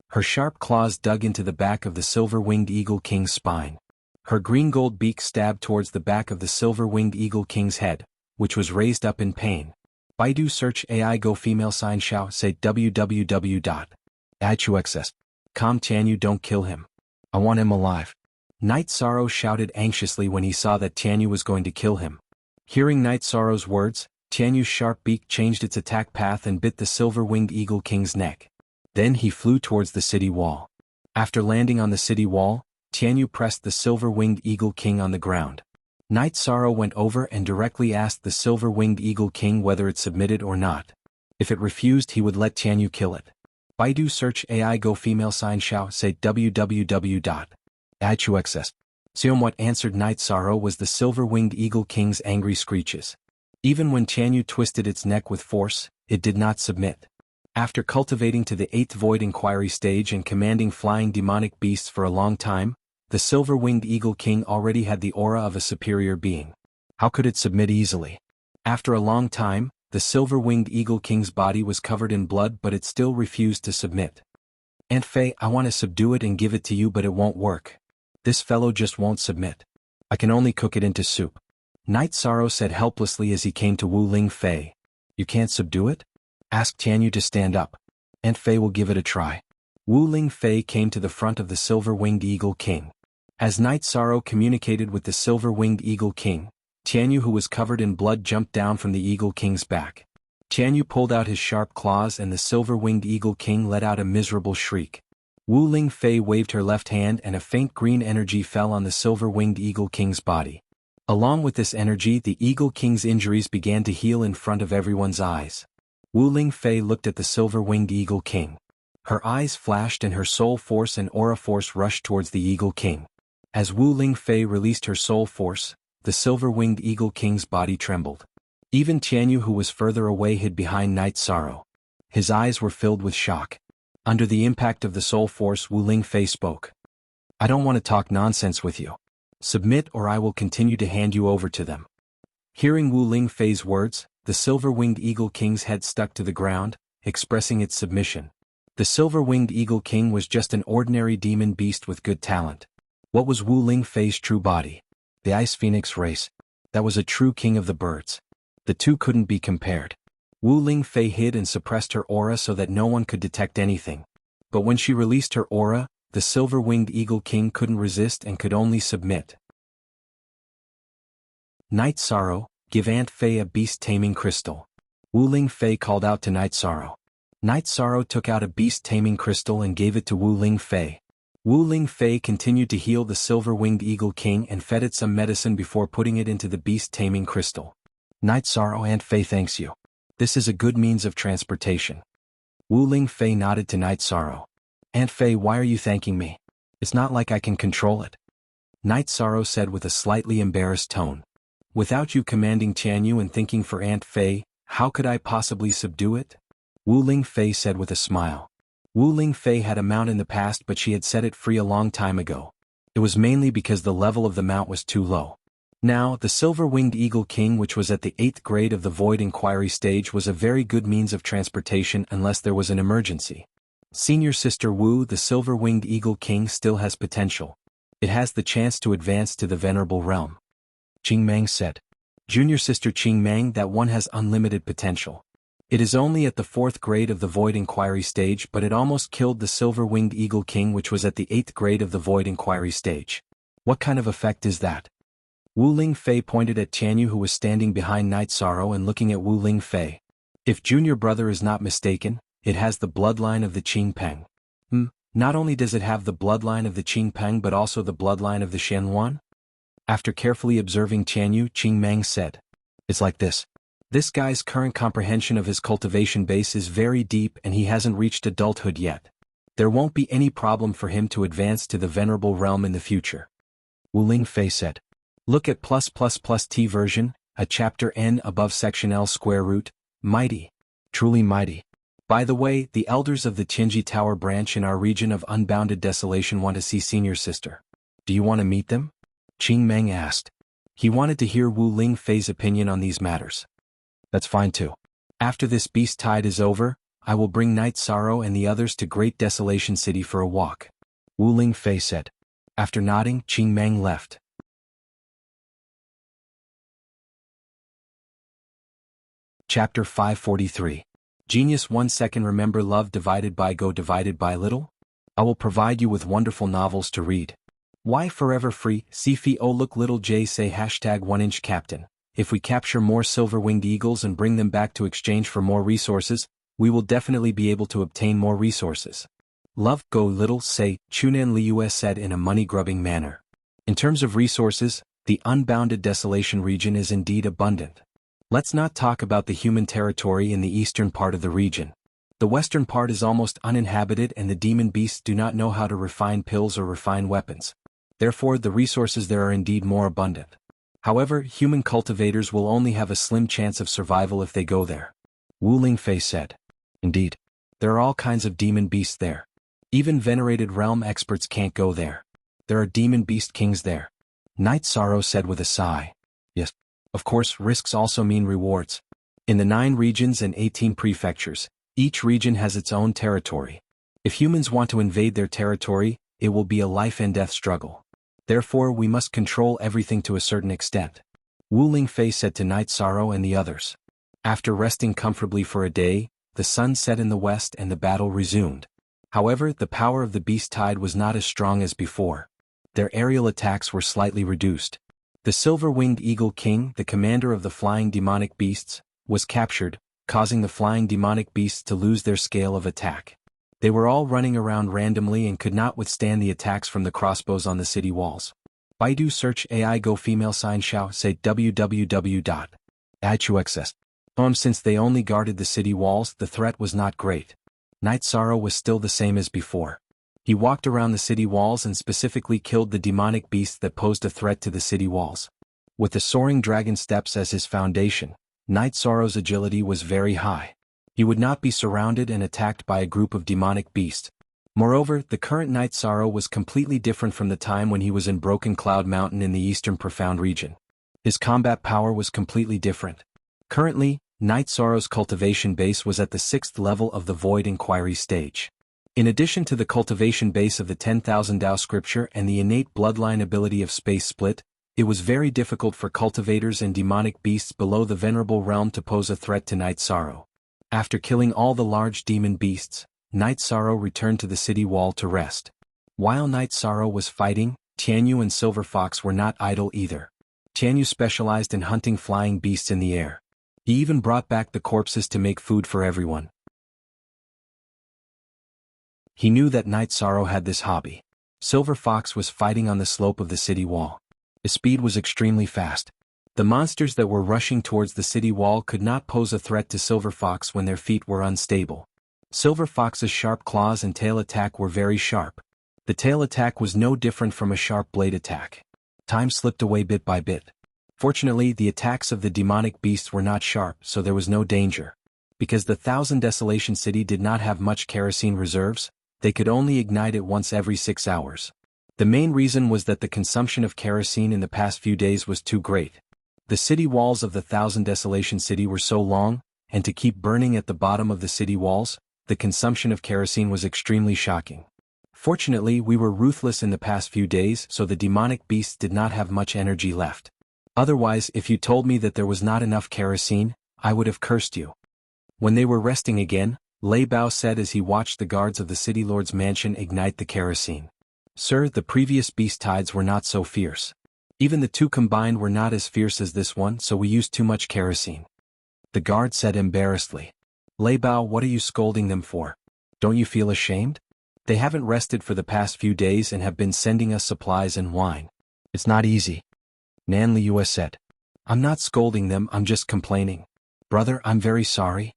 Her sharp claws dug into the back of the Silver-Winged Eagle King's spine. Her green-gold beak stabbed towards the back of the Silver-Winged Eagle King's head, which was raised up in pain. Baidu search AI go female sign Xiao say www.ichuxs.com. Tianyu, don't kill him. I want him alive. Night Sorrow shouted anxiously when he saw that Tianyu was going to kill him. Hearing Night Sorrow's words, Tianyu's sharp beak changed its attack path and bit the Silver-Winged Eagle King's neck. Then he flew towards the city wall. After landing on the city wall, Tianyu pressed the Silver-Winged Eagle King on the ground. Night Sorrow went over and directly asked the Silver-Winged Eagle King whether it submitted or not. If it refused, he would let Tianyu kill it. Baidu search AI go female sign Xiao say www.ichuxs.com. What answered Night Sorrow was the Silver-Winged Eagle King's angry screeches. Even when Tianyu twisted its neck with force, it did not submit. After cultivating to the 8th Void Inquiry stage and commanding flying demonic beasts for a long time, the Silver-Winged Eagle King already had the aura of a superior being. How could it submit easily? After a long time, the Silver-Winged Eagle King's body was covered in blood, but it still refused to submit. Aunt Fei, I want to subdue it and give it to you, but it won't work. This fellow just won't submit. I can only cook it into soup. Night Sorrow said helplessly as he came to Wu Lingfei. You can't subdue it? Ask Tianyu to stand up. Aunt Fei will give it a try. Wu Lingfei came to the front of the Silver-Winged Eagle King. As Night Sorrow communicated with the Silver-Winged Eagle King, Jianghu, who was covered in blood, jumped down from the Eagle King's back. Jianghu pulled out his sharp claws and the silver-winged Eagle King let out a miserable shriek. Wu Lingfei waved her left hand and a faint green energy fell on the silver-winged Eagle King's body. Along with this energy, the Eagle King's injuries began to heal in front of everyone's eyes. Wu Lingfei looked at the silver-winged Eagle King. Her eyes flashed and her soul force and aura force rushed towards the Eagle King. As Wu Lingfei released her soul force, the silver-winged Eagle King's body trembled. Even Jianghu, who was further away, hid behind Night Sorrow. His eyes were filled with shock. Under the impact of the soul force, Wu Lingfei spoke. I don't want to talk nonsense with you. Submit or I will continue to hand you over to them. Hearing Wu Lingfei's words, the silver-winged Eagle King's head stuck to the ground, expressing its submission. The silver-winged Eagle King was just an ordinary demon beast with good talent. What was Wu Lingfei's true body? The Ice Phoenix race. That was a true king of the birds. The two couldn't be compared. Wu Lingfei hid and suppressed her aura so that no one could detect anything. But when she released her aura, the silver-winged Eagle King couldn't resist and could only submit. Night Sorrow, give Aunt Fei a beast-taming crystal. Wu Lingfei called out to Night Sorrow. Night Sorrow took out a beast-taming crystal and gave it to Wu Lingfei. Wu Lingfei continued to heal the silver-winged Eagle King and fed it some medicine before putting it into the beast-taming crystal. Night Sorrow, Aunt Fei thanks you. This is a good means of transportation. Wu Lingfei nodded to Night Sorrow. Aunt Fei, why are you thanking me? It's not like I can control it. Night Sorrow said with a slightly embarrassed tone. Without you commanding Jianghu and thinking for Aunt Fei, how could I possibly subdue it? Wu Lingfei said with a smile. Wu Lingfei had a mount in the past, but she had set it free a long time ago. It was mainly because the level of the mount was too low. Now, the silver-winged Eagle King, which was at the 8th grade of the Void Inquiry stage, was a very good means of transportation unless there was an emergency. Senior Sister Wu, the silver-winged Eagle King, still has potential. It has the chance to advance to the Venerable Realm. Qingmang said. Junior Sister Qingmang, that one has unlimited potential. It is only at the 4th grade of the Void Inquiry stage, but it almost killed the silver-winged Eagle King, which was at the 8th grade of the Void Inquiry stage. What kind of effect is that? Wu Lingfei pointed at Jianghu, who was standing behind Night Sorrow and looking at Wu Lingfei. If Junior Brother is not mistaken, it has the bloodline of the Qingpeng. Not only does it have the bloodline of the Qingpeng but also the bloodline of the Xianyuan? After carefully observing Jianghu, Qingmang said. It's like this. This guy's current comprehension of his cultivation base is very deep and he hasn't reached adulthood yet. There won't be any problem for him to advance to the Venerable Realm in the future. Wu Lingfei said. Look at +++T version, a chapter N above section L square root, mighty. Truly mighty. By the way, the elders of the Tianji Tower branch in our region of unbounded desolation want to see Senior Sister. Do you want to meet them? Qingmang asked. He wanted to hear Wu Lingfei's opinion on these matters. That's fine too. After this beast tide is over, I will bring Night Sorrow and the others to Great Desolation City for a walk. Wu Lingfei said. After nodding, Qingmang left. Chapter 543. Genius 1 second. Remember love divided by go divided by little? I will provide you with wonderful novels to read. Why forever free? Sifi oh look little J say #1inch captain. If we capture more silver-winged eagles and bring them back to exchange for more resources, we will definitely be able to obtain more resources. Love go little say, Chunan Liu said in a money-grubbing manner. In terms of resources, the unbounded desolation region is indeed abundant. Let's not talk about the human territory in the eastern part of the region. The western part is almost uninhabited and the demon beasts do not know how to refine pills or refine weapons. Therefore, the resources there are indeed more abundant. However, human cultivators will only have a slim chance of survival if they go there. Wu Lingfei said. Indeed. There are all kinds of demon beasts there. Even venerated realm experts can't go there. There are demon beast kings there. Night Sorrow said with a sigh. Yes. Of course, risks also mean rewards. In the 9 regions and 18 prefectures, each region has its own territory. If humans want to invade their territory, it will be a life and death struggle. Therefore, we must control everything to a certain extent. Wu Lingfei said to Night Sorrow and the others. After resting comfortably for a day, the sun set in the west and the battle resumed. However, the power of the beast tide was not as strong as before. Their aerial attacks were slightly reduced. The silver-winged eagle king, the commander of the flying demonic beasts, was captured, causing the flying demonic beasts to lose their scale of attack. They were all running around randomly and could not withstand the attacks from the crossbows on the city walls. Baidu search AI go female sign Xiao say www.ichuxs. Since they only guarded the city walls, the threat was not great. Night Sorrow was still the same as before. He walked around the city walls and specifically killed the demonic beasts that posed a threat to the city walls. With the soaring dragon steps as his foundation, Night Sorrow's agility was very high. He would not be surrounded and attacked by a group of demonic beasts. Moreover, the current Night Sorrow was completely different from the time when he was in Broken Cloud Mountain in the eastern profound region. His combat power was completely different. Currently, Night Sorrow's cultivation base was at the 6th level of the Void Inquiry stage. In addition to the cultivation base of the 10,000 Dao scripture and the innate bloodline ability of Space Split, it was very difficult for cultivators and demonic beasts below the Venerable Realm to pose a threat to Night Sorrow. After killing all the large demon beasts, Night Sorrow returned to the city wall to rest. While Night Sorrow was fighting, Tianyu and Silver Fox were not idle either. Tianyu specialized in hunting flying beasts in the air. He even brought back the corpses to make food for everyone. He knew that Night Sorrow had this hobby. Silver Fox was fighting on the slope of the city wall. His speed was extremely fast. The monsters that were rushing towards the city wall could not pose a threat to Silver Fox when their feet were unstable. Silver Fox's sharp claws and tail attack were very sharp. The tail attack was no different from a sharp blade attack. Time slipped away bit by bit. Fortunately, the attacks of the demonic beasts were not sharp, so there was no danger. Because the 1000 Desolation City did not have much kerosene reserves, they could only ignite it once every 6 hours. The main reason was that the consumption of kerosene in the past few days was too great. The city walls of the 1000 Desolation City were so long, and to keep burning at the bottom of the city walls, the consumption of kerosene was extremely shocking. Fortunately, we were ruthless in the past few days, so the demonic beasts did not have much energy left. Otherwise, if you told me that there was not enough kerosene, I would have cursed you. When they were resting again, Lei Bao said as he watched the guards of the city lord's mansion ignite the kerosene. Sir, the previous beast tides were not so fierce. Even the two combined were not as fierce as this one, so we used too much kerosene. The guard said embarrassedly. Lei Bao, what are you scolding them for? Don't you feel ashamed? They haven't rested for the past few days and have been sending us supplies and wine. It's not easy. Nan Liu said. I'm not scolding them, I'm just complaining. Brother, I'm very sorry.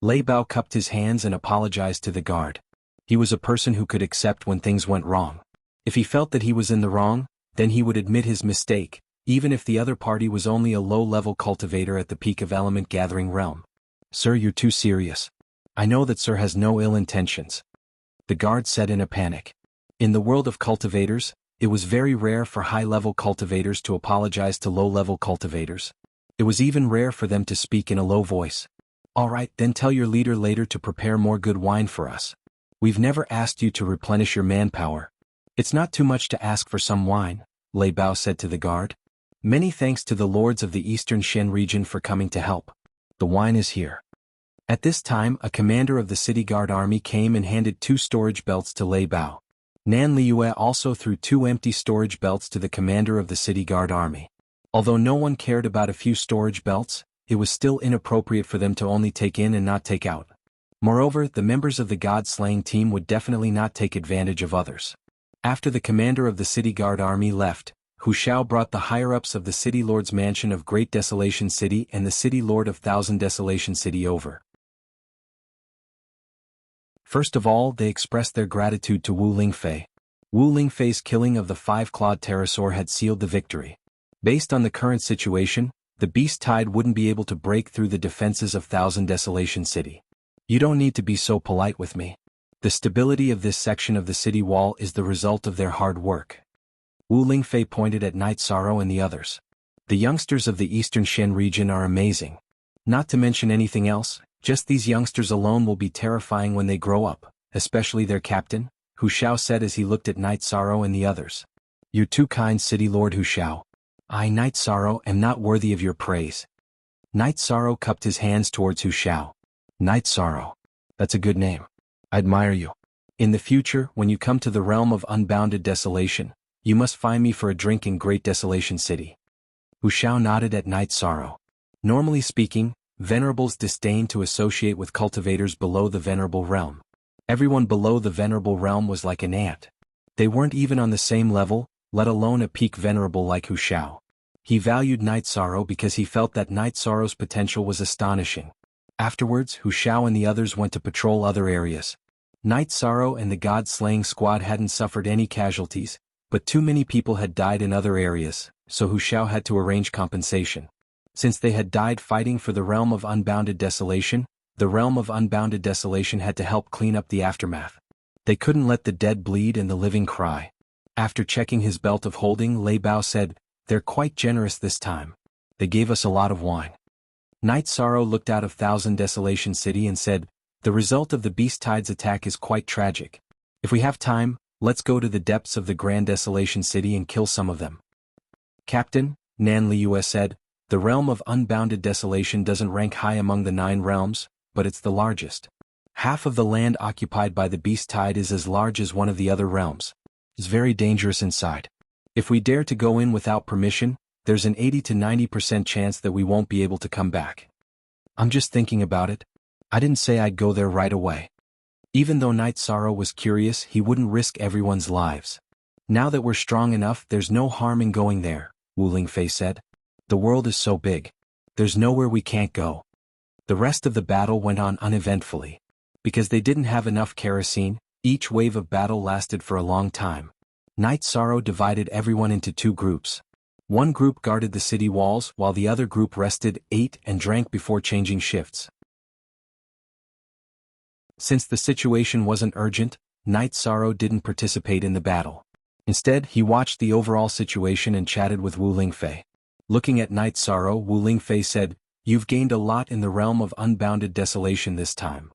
Lei Bao cupped his hands and apologized to the guard. He was a person who could accept when things went wrong. If he felt that he was in the wrong, then he would admit his mistake, even if the other party was only a low-level cultivator at the peak of element gathering realm. Sir, you're too serious. I know that Sir has no ill intentions. The guard said in a panic. In the world of cultivators, it was very rare for high-level cultivators to apologize to low-level cultivators. It was even rare for them to speak in a low voice. All right, then tell your leader later to prepare more good wine for us. We've never asked you to replenish your manpower. It's not too much to ask for some wine, Lei Bao said to the guard. Many thanks to the lords of the Eastern Shen region for coming to help. The wine is here. At this time, a commander of the city guard army came and handed 2 storage belts to Lei Bao. Nan Liu also threw 2 empty storage belts to the commander of the city guard army. Although no one cared about a few storage belts, it was still inappropriate for them to only take in and not take out. Moreover, the members of the god-slaying team would definitely not take advantage of others. After the commander of the city guard army left, Hu Xiao brought the higher-ups of the city lord's mansion of Great Desolation City and the city lord of 1000 Desolation City over. First of all, they expressed their gratitude to Wu Lingfei. Wu Lingfei's killing of the 5-clawed pterosaur had sealed the victory. Based on the current situation, the beast tide wouldn't be able to break through the defenses of 1000 Desolation City. You don't need to be so polite with me. The stability of this section of the city wall is the result of their hard work. Wu Lingfei pointed at Night Sorrow and the others. The youngsters of the Eastern Shen region are amazing. Not to mention anything else, just these youngsters alone will be terrifying when they grow up, especially their captain, Hu Xiao said as he looked at Night Sorrow and the others. You're too kind, City Lord Hu Xiao. I, Night Sorrow, am not worthy of your praise. Night Sorrow cupped his hands towards Hu Xiao. Night Sorrow. That's a good name. I admire you. In the future, when you come to the realm of unbounded desolation, you must find me for a drink in Great Desolation City. Hu Shao nodded at Night Sorrow. Normally speaking, venerables disdain to associate with cultivators below the venerable realm. Everyone below the venerable realm was like an ant. They weren't even on the same level, let alone a peak venerable like Hu Shao. He valued Night Sorrow because he felt that Night Sorrow's potential was astonishing. Afterwards, Hu Shao and the others went to patrol other areas. Night Sorrow and the God-slaying squad hadn't suffered any casualties, but too many people had died in other areas, so Hu Shao had to arrange compensation. Since they had died fighting for the realm of unbounded desolation, the realm of unbounded desolation had to help clean up the aftermath. They couldn't let the dead bleed and the living cry. After checking his belt of holding, Lei Bao said, "They're quite generous this time. They gave us a lot of wine." Night Sorrow looked out of Thousand Desolation City and said, "The result of the Beast Tide's attack is quite tragic. If we have time, let's go to the depths of the Grand Desolation City and kill some of them." "Captain," Nan Liu said, "the realm of unbounded desolation doesn't rank high among the 9 realms, but it's the largest. Half of the land occupied by the Beast Tide is as large as one of the other realms. It's very dangerous inside. If we dare to go in without permission, there's an 80 to 90% chance that we won't be able to come back. I'm just thinking about it. I didn't say I'd go there right away." Even though Night Sorrow was curious, he wouldn't risk everyone's lives. "Now that we're strong enough, there's no harm in going there," Wu Lingfei said. "The world is so big. There's nowhere we can't go." The rest of the battle went on uneventfully. Because they didn't have enough kerosene, each wave of battle lasted for a long time. Night Sorrow divided everyone into 2 groups. One group guarded the city walls while the other group rested, ate and drank before changing shifts. Since the situation wasn't urgent, Night Sorrow didn't participate in the battle. Instead, he watched the overall situation and chatted with Wu Lingfei. Looking at Night Sorrow, Wu Lingfei said, "You've gained a lot in the realm of unbounded desolation this time."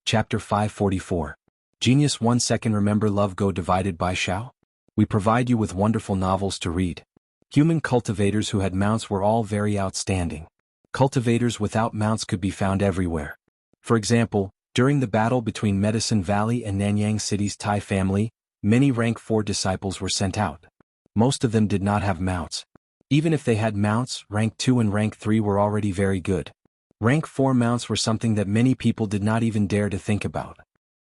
Chapter 544. Genius 1 second. Remember love go divided by Shao? We provide you with wonderful novels to read. Human cultivators who had mounts were all very outstanding. Cultivators without mounts could be found everywhere. For example, during the battle between Medicine Valley and Nanyang City's Tai family, many rank 4 disciples were sent out. Most of them did not have mounts. Even if they had mounts, rank 2 and rank 3 were already very good. Rank 4 mounts were something that many people did not even dare to think about.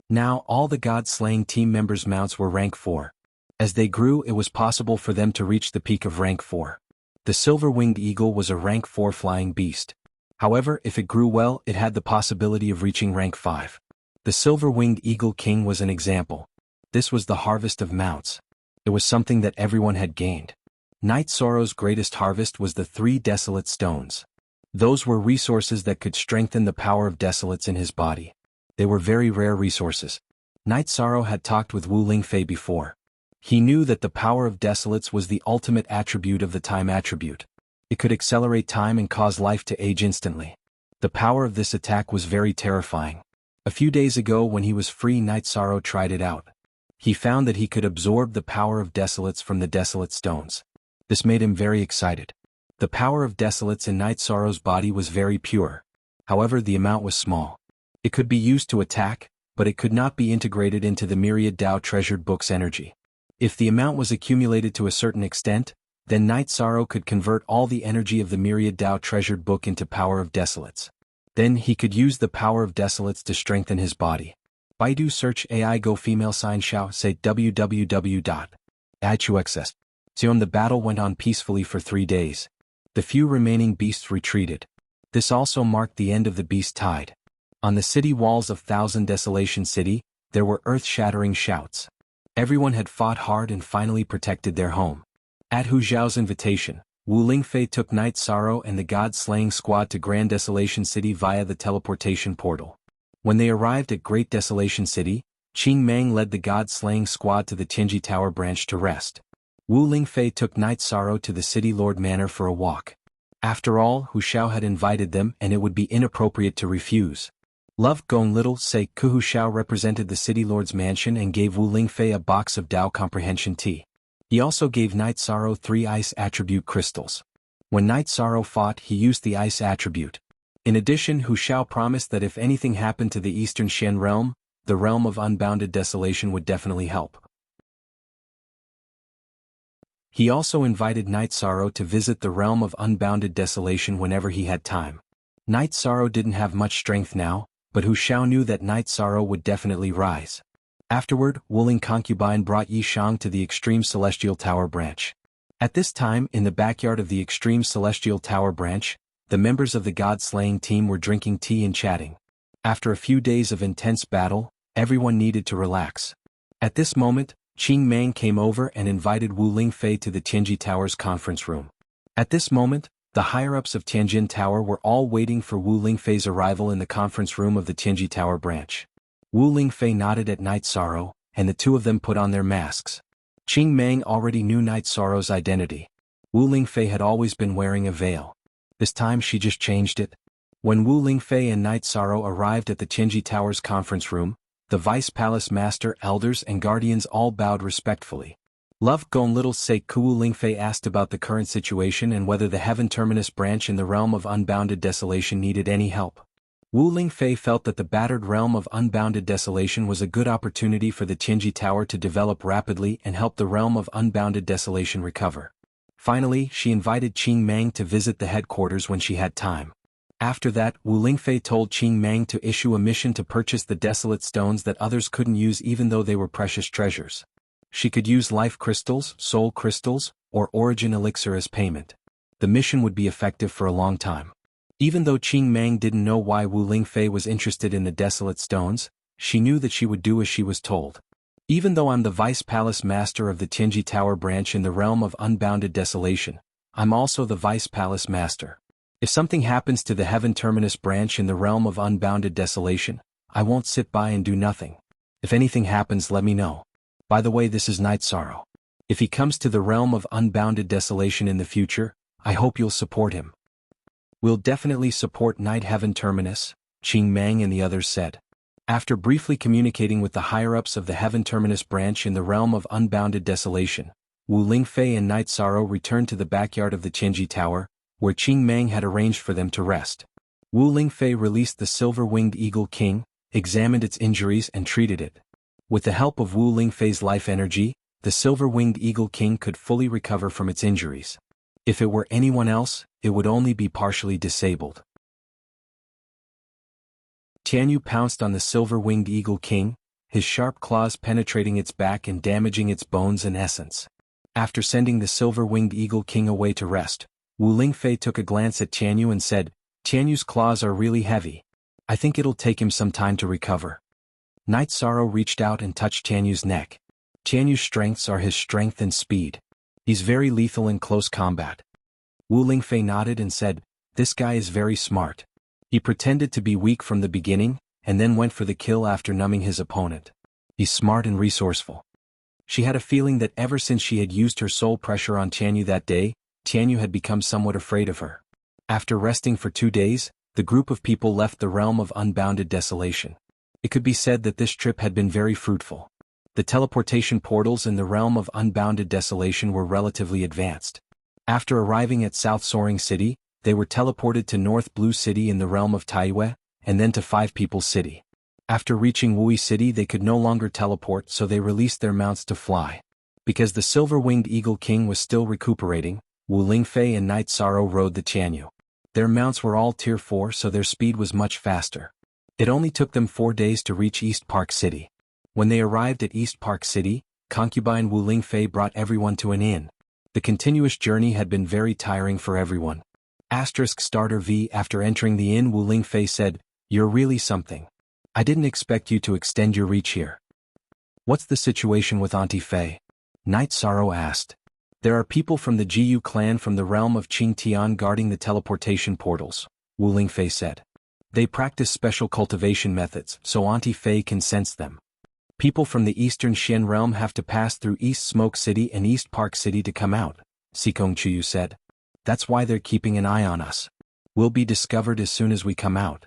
Now all the God-slaying team members' mounts were rank 4. As they grew, it was possible for them to reach the peak of rank 4. The silver-winged eagle was a rank 4 flying beast. However, if it grew well, it had the possibility of reaching rank 5. The silver-winged eagle king was an example. This was the harvest of mounts. It was something that everyone had gained. Night Sorrow's greatest harvest was the 3 desolate stones. Those were resources that could strengthen the power of desolates in his body. They were very rare resources. Night Sorrow had talked with Wu Lingfei before. He knew that the power of desolates was the ultimate attribute of the time attribute. It could accelerate time and cause life to age instantly. The power of this attack was very terrifying. A few days ago when he was free, Night Sorrow tried it out. He found that he could absorb the power of desolates from the desolate stones. This made him very excited. The power of desolates in Night Sorrow's body was very pure. However, the amount was small. It could be used to attack, but it could not be integrated into the myriad Tao treasured book's energy. If the amount was accumulated to a certain extent, then Night Sorrow could convert all the energy of the myriad Tao treasured book into power of desolates. Then he could use the power of desolates to strengthen his body. Baidu search AI Go female sign Shao say www.ichuxs. The battle went on peacefully for 3 days. The few remaining beasts retreated. This also marked the end of the Beast Tide. On the city walls of Thousand Desolation City, there were earth-shattering shouts. Everyone had fought hard and finally protected their home. At Hu Zhao's invitation, Wu Lingfei took Night Sorrow and the God-slaying squad to Grand Desolation City via the teleportation portal. When they arrived at Great Desolation City, Qing Mang led the God-slaying squad to the Tianji Tower branch to rest. Wu Lingfei took Night Sorrow to the City Lord Manor for a walk. After all, Hu Xiao had invited them and it would be inappropriate to refuse. Love Gong Little Sei Hu Xiao represented the City Lord's mansion and gave Wu Lingfei a box of Tao Comprehension tea. He also gave Night Sorrow 3 ice attribute crystals. When Night Sorrow fought, he used the ice attribute. In addition, Hu Xiao promised that if anything happened to the Eastern Shen realm, the realm of unbounded desolation would definitely help. He also invited Night Sorrow to visit the realm of unbounded desolation whenever he had time. Night Sorrow didn't have much strength now, but Hu Xiao knew that Night Sorrow would definitely rise. Afterward, Wuling Concubine brought Yi Shang to the Extreme Celestial Tower branch. At this time, in the backyard of the Extreme Celestial Tower branch, the members of the God-slaying team were drinking tea and chatting. After a few days of intense battle, everyone needed to relax. At this moment, Qing Mang came over and invited Wu Lingfei to the Tianji Tower's conference room. At this moment, the higher-ups of Tianjin Tower were all waiting for Wu Lingfei's arrival in the conference room of the Tianji Tower branch. Wu Lingfei nodded at Night Sorrow, and the two of them put on their masks. Qing Mang already knew Night Sorrow's identity. Wu Lingfei had always been wearing a veil. This time she just changed it. When Wu Lingfei and Night Sorrow arrived at the Tianji Tower's conference room, the Vice Palace Master, Elders and Guardians all bowed respectfully. Love Gong Little Sake Wu Lingfei asked about the current situation and whether the Heaven Terminus branch in the realm of unbounded desolation needed any help. Wu Lingfei felt that the battered realm of unbounded desolation was a good opportunity for the Tianji Tower to develop rapidly and help the realm of unbounded desolation recover. Finally, she invited Qing Mang to visit the headquarters when she had time. After that, Wu Lingfei told Qing Mang to issue a mission to purchase the desolate stones that others couldn't use even though they were precious treasures. She could use life crystals, soul crystals, or origin elixir as payment. The mission would be effective for a long time. Even though Qing Mang didn't know why Wu Lingfei was interested in the desolate stones, she knew that she would do as she was told. Even though I'm the Vice Palace Master of the Tianji Tower branch in the realm of unbounded desolation, I'm also the Vice Palace Master. If something happens to the Heaven Terminus branch in the realm of unbounded desolation, I won't sit by and do nothing. If anything happens, let me know. By the way, this is Night Sorrow. If he comes to the realm of unbounded desolation in the future, I hope you'll support him. We'll definitely support Night Heaven Terminus, Qing Mang and the others said. After briefly communicating with the higher-ups of the Heaven Terminus branch in the realm of unbounded desolation, Wu Lingfei and Night Sorrow returned to the backyard of the Tianji Tower, where Qing Mang had arranged for them to rest. Wu Lingfei released the silver-winged eagle king, examined its injuries and treated it. With the help of Wu Lingfei's life energy, the silver-winged eagle king could fully recover from its injuries. If it were anyone else, it would only be partially disabled. Tianyu pounced on the silver-winged eagle king, his sharp claws penetrating its back and damaging its bones and essence. After sending the silver-winged eagle king away to rest, Wu Lingfei took a glance at Tianyu and said, "Tianyu's claws are really heavy. I think it'll take him some time to recover." Night Sorrow reached out and touched Tianyu's neck. Tianyu's strengths are his strength and speed. He's very lethal in close combat. Wu Lingfei nodded and said, "This guy is very smart. He pretended to be weak from the beginning, and then went for the kill after numbing his opponent. He's smart and resourceful." She had a feeling that ever since she had used her soul pressure on Tianyu that day, Tianyu had become somewhat afraid of her. After resting for 2 days, the group of people left the realm of unbounded desolation. It could be said that this trip had been very fruitful. The teleportation portals in the realm of unbounded desolation were relatively advanced. After arriving at South Soaring City, they were teleported to North Blue City in the realm of Taiyue, and then to Five People's City. After reaching Wui City they could no longer teleport, so they released their mounts to fly. Because the silver-winged eagle king was still recuperating, Wu Lingfei and Night Sorrow rode the Tianyu. Their mounts were all tier 4, so their speed was much faster. It only took them 4 days to reach East Park City. When they arrived at East Park City, concubine Wu Lingfei brought everyone to an inn. The continuous journey had been very tiring for everyone. Starter V. After entering the inn, Wu Lingfei said, "You're really something. I didn't expect you to extend your reach here." "What's the situation with Auntie Fei?" Night Sorrow asked. "There are people from the Jiyu clan from the realm of Qingtian guarding the teleportation portals," Wu Lingfei said. "They practice special cultivation methods, so Auntie Fei can sense them. People from the eastern Xian realm have to pass through East Smoke City and East Park City to come out," Sikong Chuyu said. "That's why they're keeping an eye on us. We'll be discovered as soon as we come out."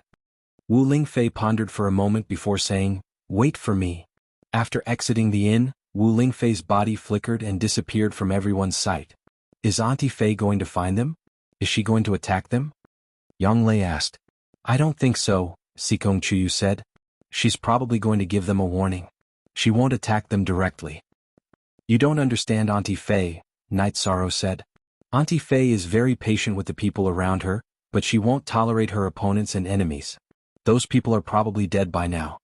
Wu Lingfei pondered for a moment before saying, "Wait for me." After exiting the inn, Wu Lingfei's body flickered and disappeared from everyone's sight. "Is Auntie Fei going to find them? Is she going to attack them?" Yang Lei asked. "I don't think so," Sikong Chuyu said. "She's probably going to give them a warning. She won't attack them directly." "You don't understand Auntie Fei," Night Sorrow said. Auntie Faye is very patient with the people around her, but she won't tolerate her opponents and enemies. Those people are probably dead by now.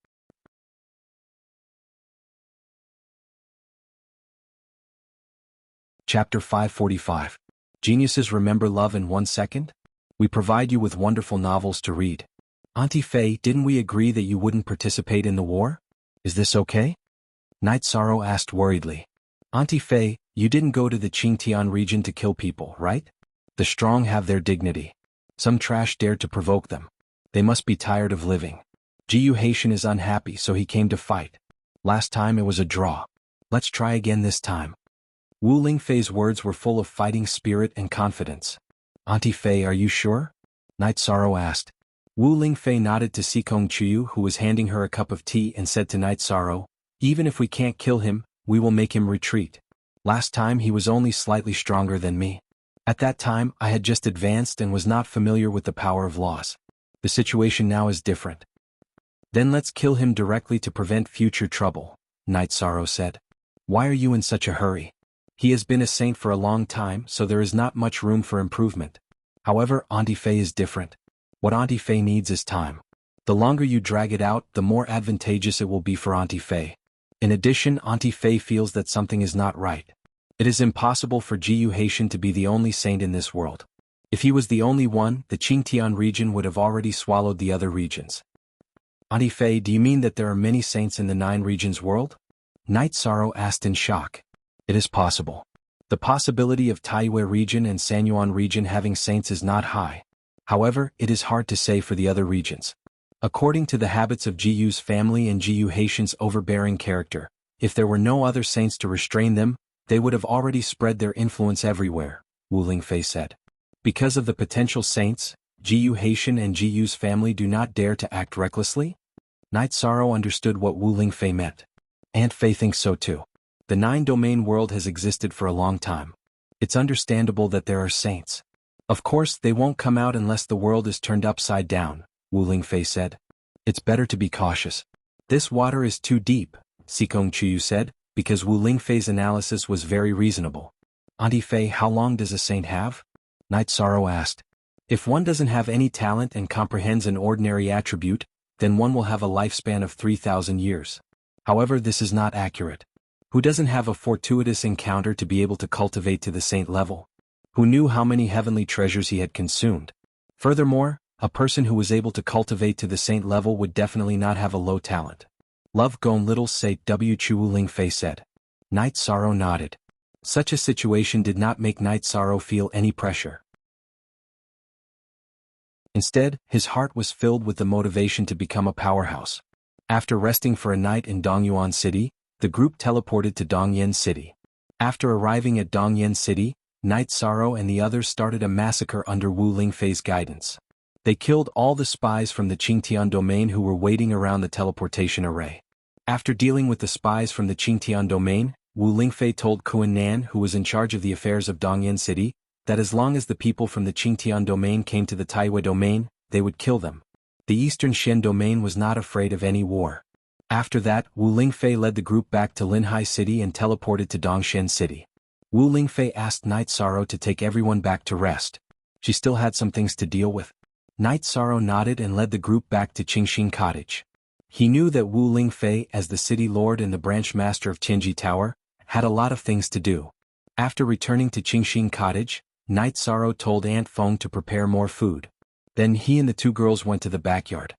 Chapter 545. Geniuses Remember Love in 1 Second? We provide you with wonderful novels to read. Auntie Faye, didn't we agree that you wouldn't participate in the war? Is this okay? Night Sorrow asked worriedly. Auntie Faye, you didn't go to the Qingtian region to kill people, right? The strong have their dignity. Some trash dared to provoke them. They must be tired of living. Jianghu Haitian is unhappy, so he came to fight. Last time it was a draw. Let's try again this time. Wu Lingfei's words were full of fighting spirit and confidence. Auntie Faye, are you sure? Night Sorrow asked. Wu Lingfei nodded to Sikong Chuyu, who was handing her a cup of tea, and said to Night Sorrow, even if we can't kill him, we will make him retreat. Last time he was only slightly stronger than me. At that time, I had just advanced and was not familiar with the power of loss. The situation now is different. Then let's kill him directly to prevent future trouble, Night Sorrow said. Why are you in such a hurry? He has been a saint for a long time, so there is not much room for improvement. However, Auntie Faye is different. What Auntie Faye needs is time. The longer you drag it out, the more advantageous it will be for Auntie Faye. In addition, Auntie Faye feels that something is not right. It is impossible for Jianghu Haitian to be the only saint in this world. If he was the only one, the Qingtian region would have already swallowed the other regions. Auntie Faye, do you mean that there are many saints in the 9 regions world? Night Sorrow asked in shock. It is possible. The possibility of Taiyue region and Sanyuan region having saints is not high. However, it is hard to say for the other regions. According to the habits of Jianghu's family and Jianghu Haitian's overbearing character, if there were no other saints to restrain them, they would have already spread their influence everywhere, Wu Lingfei said. Because of the potential saints, Jianghu Haitian and Jianghu's family do not dare to act recklessly? Night Sorrow understood what Wu Lingfei meant. Aunt Faye thinks so too. The 9-domain world has existed for a long time. It's understandable that there are saints. Of course, they won't come out unless the world is turned upside down, Wu Lingfei said. It's better to be cautious. This water is too deep, Sikong Chuyu said, because Wu Lingfei's analysis was very reasonable. Auntie Faye, how long does a saint have? Night Sorrow asked. If one doesn't have any talent and comprehends an ordinary attribute, then one will have a lifespan of 3,000 years. However, this is not accurate. Who doesn't have a fortuitous encounter to be able to cultivate to the saint level? Who knew how many heavenly treasures he had consumed? Furthermore, a person who was able to cultivate to the saint level would definitely not have a low talent. Love gone little say W. Chu Wu Lingfei said. Night Sorrow nodded. Such a situation did not make Night Sorrow feel any pressure. Instead, his heart was filled with the motivation to become a powerhouse. After resting for a night in Dongyuan City, the group teleported to Dongyan City. After arriving at Dongyan City, Night Sorrow and the others started a massacre under Wu Lingfei's guidance. They killed all the spies from the Qingtian domain who were waiting around the teleportation array. After dealing with the spies from the Qingtian domain, Wu Lingfei told Kuan Nan, who was in charge of the affairs of Dongyan City, that as long as the people from the Qingtian domain came to the Taiyue domain, they would kill them. The Eastern Shen domain was not afraid of any war. After that, Wu Lingfei led the group back to Linhai City and teleported to Dongshen City. Wu Lingfei asked Night Sorrow to take everyone back to rest. She still had some things to deal with. Night Sorrow nodded and led the group back to Qingxin Cottage. He knew that Wu Lingfei, as the city lord and the branch master of Tianji Tower, had a lot of things to do. After returning to Qingxin Cottage, Night Sorrow told Aunt Feng to prepare more food. Then he and the 2 girls went to the backyard.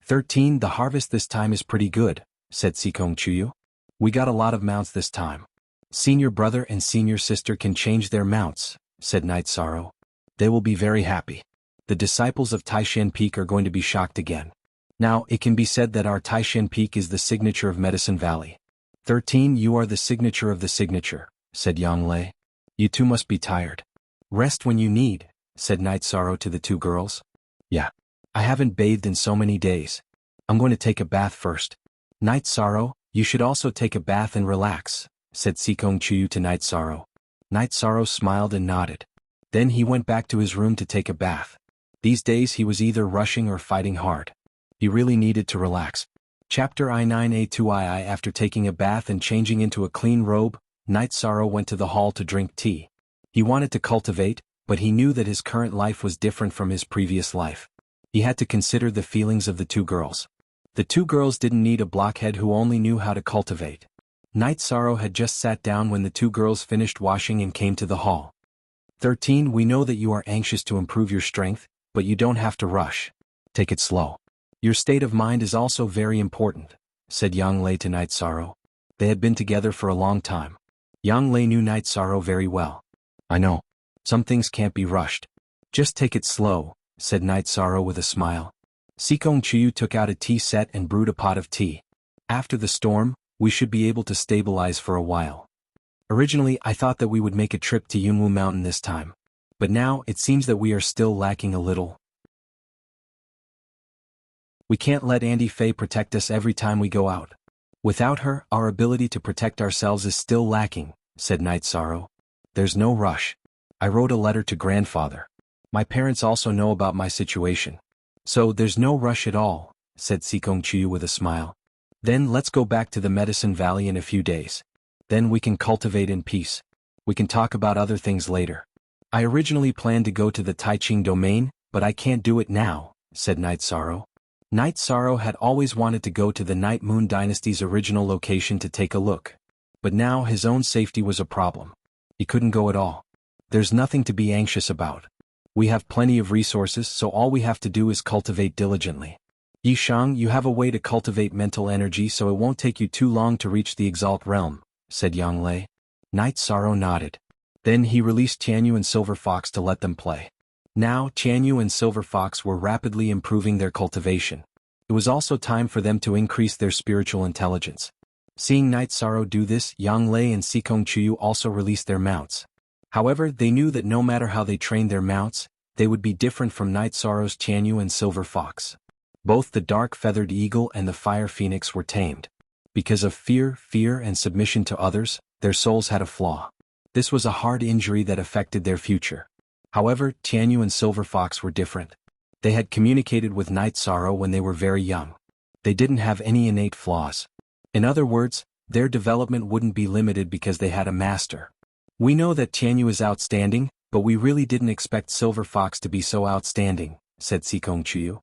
13. The harvest this time is pretty good, said Sikong Chuyu. We got a lot of mounts this time. Senior brother and senior sister can change their mounts, said Night Sorrow. They will be very happy. The disciples of Taishan Peak are going to be shocked again. Now, it can be said that our Taishan Peak is the signature of Medicine Valley. 13. You are the signature of the signature, said Yang Lei. You two must be tired. Rest when you need, said Night Sorrow to the 2 girls. Yeah. I haven't bathed in so many days. I'm going to take a bath first. Night Sorrow, you should also take a bath and relax, said Sikong Chuyu to Night Sorrow. Night Sorrow smiled and nodded. Then he went back to his room to take a bath. These days he was either rushing or fighting hard. He really needed to relax. Chapter I9A2II. After taking a bath and changing into a clean robe, Night Sorrow went to the hall to drink tea. He wanted to cultivate, but he knew that his current life was different from his previous life. He had to consider the feelings of the two girls. The two girls didn't need a blockhead who only knew how to cultivate. Night Sorrow had just sat down when the two girls finished washing and came to the hall. 13. We know that you are anxious to improve your strength, but you don't have to rush. Take it slow. Your state of mind is also very important, said Yang Lei to Night Sorrow. They had been together for a long time. Yang Lei knew Night Sorrow very well. I know. Some things can't be rushed. Just take it slow, said Night Sorrow with a smile. Sikong Chiyu took out a tea set and brewed a pot of tea. After the storm, we should be able to stabilize for a while. Originally I thought that we would make a trip to Yunwu Mountain this time. But now it seems that we are still lacking a little. We can't let Auntie Faye protect us every time we go out. Without her, our ability to protect ourselves is still lacking, said Night Sorrow. There's no rush. I wrote a letter to grandfather. My parents also know about my situation. So there's no rush at all, said Sikong Chiyu with a smile. Then let's go back to the Medicine Valley in a few days. Then we can cultivate in peace. We can talk about other things later. I originally planned to go to the Taiching domain, but I can't do it now, said Night Sorrow. Night Sorrow had always wanted to go to the Night Moon Dynasty's original location to take a look. But now his own safety was a problem. He couldn't go at all. There's nothing to be anxious about. We have plenty of resources, so all we have to do is cultivate diligently. Yishang, you have a way to cultivate mental energy so it won't take you too long to reach the Exalt Realm, said Yang Lei. Night Sorrow nodded. Then he released Tianyu and Silver Fox to let them play. Now Tianyu and Silver Fox were rapidly improving their cultivation. It was also time for them to increase their spiritual intelligence. Seeing Night Sorrow do this, Yang Lei and Sikong Chiyu also released their mounts. However, they knew that no matter how they trained their mounts, they would be different from Night Sorrow's Tianyu and Silver Fox. Both the Dark Feathered Eagle and the Fire Phoenix were tamed. Because of fear, and submission to others, their souls had a flaw. This was a hard injury that affected their future. However, Tianyu and Silver Fox were different. They had communicated with Night Sorrow when they were very young. They didn't have any innate flaws. In other words, their development wouldn't be limited because they had a master. We know that Tianyu is outstanding, but we really didn't expect Silver Fox to be so outstanding, said Sikong Chiyu.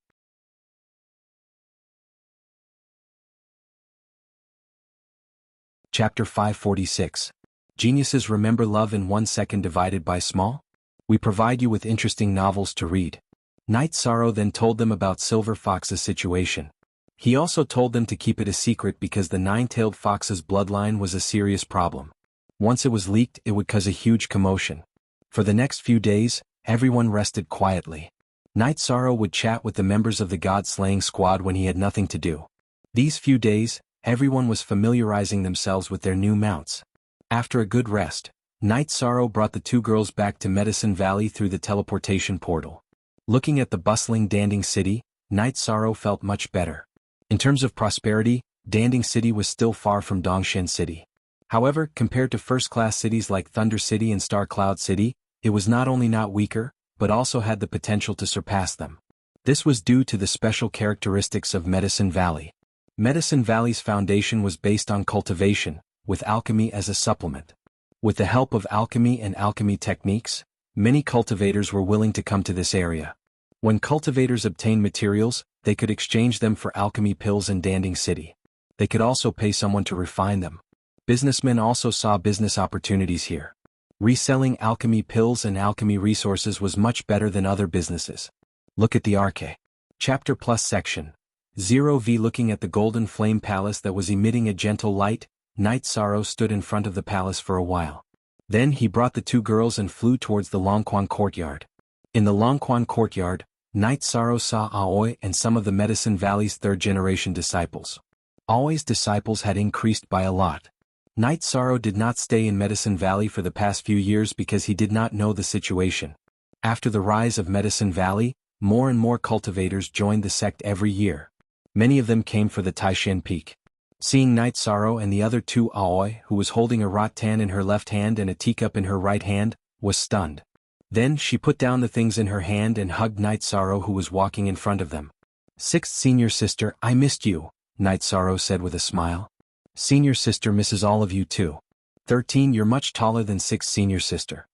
Chapter 546. Geniuses remember love in 1 second divided by small? We provide you with interesting novels to read. Night Sorrow then told them about Silver Fox's situation. He also told them to keep it a secret because the nine-tailed fox's bloodline was a serious problem. Once it was leaked, it would cause a huge commotion. For the next few days, everyone rested quietly. Night Sorrow would chat with the members of the God-slaying squad when he had nothing to do. These few days, everyone was familiarizing themselves with their new mounts. After a good rest, Night Sorrow brought the two girls back to Medicine Valley through the teleportation portal. Looking at the bustling Danding City, Night Sorrow felt much better. In terms of prosperity, Danding City was still far from Dongshen City. However, compared to first-class cities like Thunder City and Star Cloud City, it was not only not weaker, but also had the potential to surpass them. This was due to the special characteristics of Medicine Valley. Medicine Valley's foundation was based on cultivation, with alchemy as a supplement. With the help of alchemy and alchemy techniques, many cultivators were willing to come to this area. When cultivators obtained materials, they could exchange them for alchemy pills in Danding City. They could also pay someone to refine them. Businessmen also saw business opportunities here. Reselling alchemy pills and alchemy resources was much better than other businesses. Look at the Arche. Chapter Plus section. 0v. Looking at the golden flame palace that was emitting a gentle light, Night Sorrow stood in front of the palace for a while. Then he brought the two girls and flew towards the Longquan courtyard. In the Longquan courtyard, Night Sorrow saw Aoi and some of the Medicine Valley's third-generation disciples. Aoi's disciples had increased by a lot. Night Sorrow did not stay in Medicine Valley for the past few years because he did not know the situation. After the rise of Medicine Valley, more and more cultivators joined the sect every year. Many of them came for the Taishan Peak. Seeing Night Sorrow and the other two, Aoi, who was holding a rattan in her left hand and a teacup in her right hand, was stunned. Then she put down the things in her hand and hugged Night Sorrow, who was walking in front of them. Sixth senior sister, I missed you, Night Sorrow said with a smile. Senior sister misses all of you too. 13. You're much taller than sixth senior sister.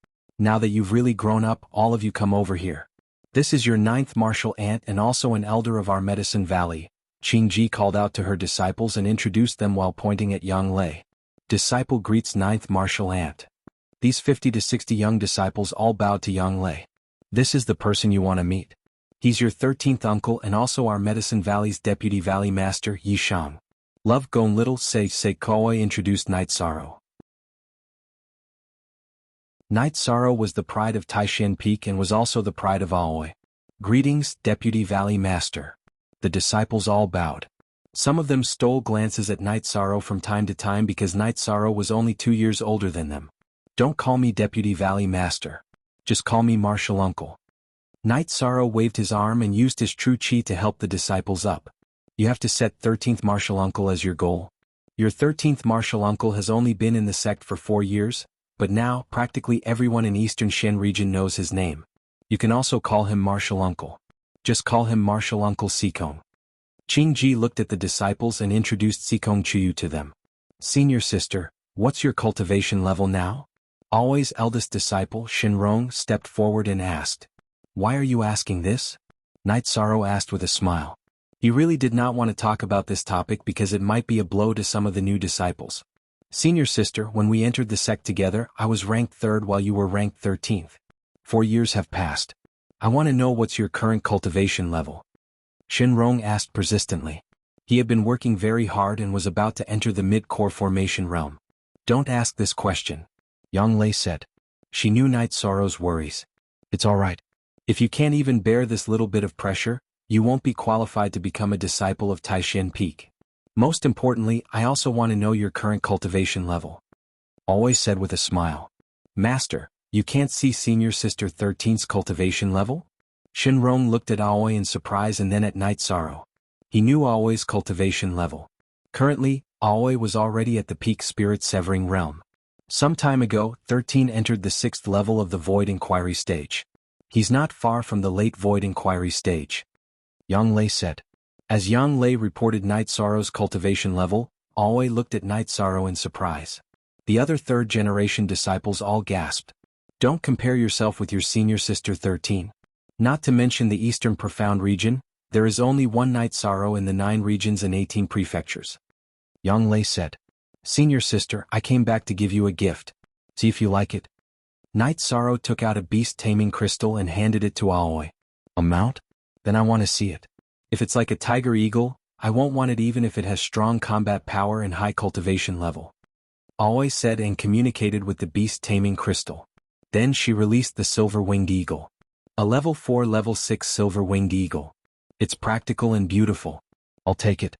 Now that you've really grown up, all of you come over here. This is your 9th martial aunt and also an elder of our Medicine Valley. Qingji called out to her disciples and introduced them while pointing at Yang Lei. Disciple greets 9th martial aunt. These 50 to 60 young disciples all bowed to Yang Lei. This is the person you want to meet. He's your 13th uncle and also our Medicine Valley's deputy valley master, Yishang. Love Gone Little Sei Koei introduced Night Sorrow. Night Sorrow was the pride of Taishan Peak and was also the pride of Aoi. Greetings, deputy valley master. The disciples all bowed. Some of them stole glances at Night Sorrow from time to time because Night Sorrow was only 2 years older than them. Don't call me deputy valley master. Just call me martial uncle. Night Sorrow waved his arm and used his true chi to help the disciples up. You have to set 13th martial uncle as your goal. Your 13th martial uncle has only been in the sect for 4 years, but now practically everyone in Eastern Shen region knows his name. You can also call him martial uncle. Just call him martial uncle Sikong. Qingji looked at the disciples and introduced Sikong Chuyu to them. Senior sister, what's your cultivation level now? Always eldest disciple Shinrong stepped forward and asked. Why are you asking this? Night Sorrow asked with a smile. He really did not want to talk about this topic because it might be a blow to some of the new disciples. Senior sister, when we entered the sect together, I was ranked 3rd while you were ranked 13th. 4 years have passed. I want to know what's your current cultivation level. Shinrong asked persistently. He had been working very hard and was about to enter the mid-core formation realm. Don't ask this question. Yang Lei said. She knew Night Sorrow's worries. It's alright. If you can't even bear this little bit of pressure, you won't be qualified to become a disciple of Taishan Peak. Most importantly, I also want to know your current cultivation level. Always said with a smile. Master, you can't see senior sister 13's cultivation level? Shinrong looked at Aoi in surprise and then at Night Sorrow. He knew Aoi's cultivation level. Currently, Aoi was already at the peak spirit severing realm. Some time ago, 13 entered the 6th level of the Void Inquiry stage. He's not far from the late Void Inquiry stage. Yang Lei said. As Yang Lei reported Night Sorrow's cultivation level, Aoi looked at Night Sorrow in surprise. The other 3rd generation disciples all gasped. Don't compare yourself with your senior sister 13. Not to mention the Eastern Profound region, there is only one Night Sorrow in the 9 regions and 18 prefectures. Yang Lei said. Senior sister, I came back to give you a gift. See if you like it. Night Sorrow took out a beast-taming crystal and handed it to Aoi. A mount? Then I want to see it. If it's like a tiger eagle, I won't want it even if it has strong combat power and high cultivation level. Aoi said and communicated with the beast-taming crystal. Then she released the silver-winged eagle. A level 4 level 6 silver-winged eagle. It's practical and beautiful. I'll take it.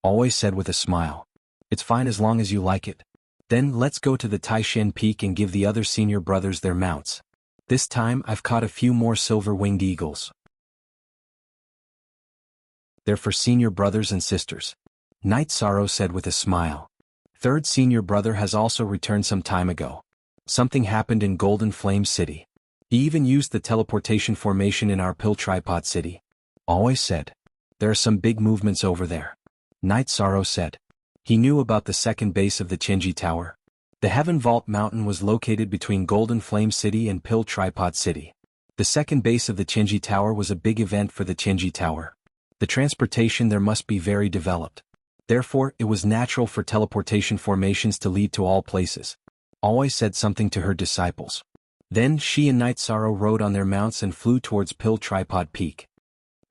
Aoi said with a smile. It's fine as long as you like it. Then let's go to the Taishan Peak and give the other senior brothers their mounts. This time I've caught a few more silver-winged eagles. They're for senior brothers and sisters. Night Sorrow said with a smile. 3rd senior brother has also returned some time ago. Something happened in Golden Flame City. He even used the teleportation formation in our Pill Tripod City. Always said. There are some big movements over there. Night Sorrow said. He knew about the 2nd base of the Chenji Tower. The Heaven Vault Mountain was located between Golden Flame City and Pill Tripod City. The 2nd base of the Chenji Tower was a big event for the Chenji Tower. The transportation there must be very developed. Therefore, it was natural for teleportation formations to lead to all places. Always said something to her disciples. Then she and Night Sorrow rode on their mounts and flew towards Pill Tripod Peak.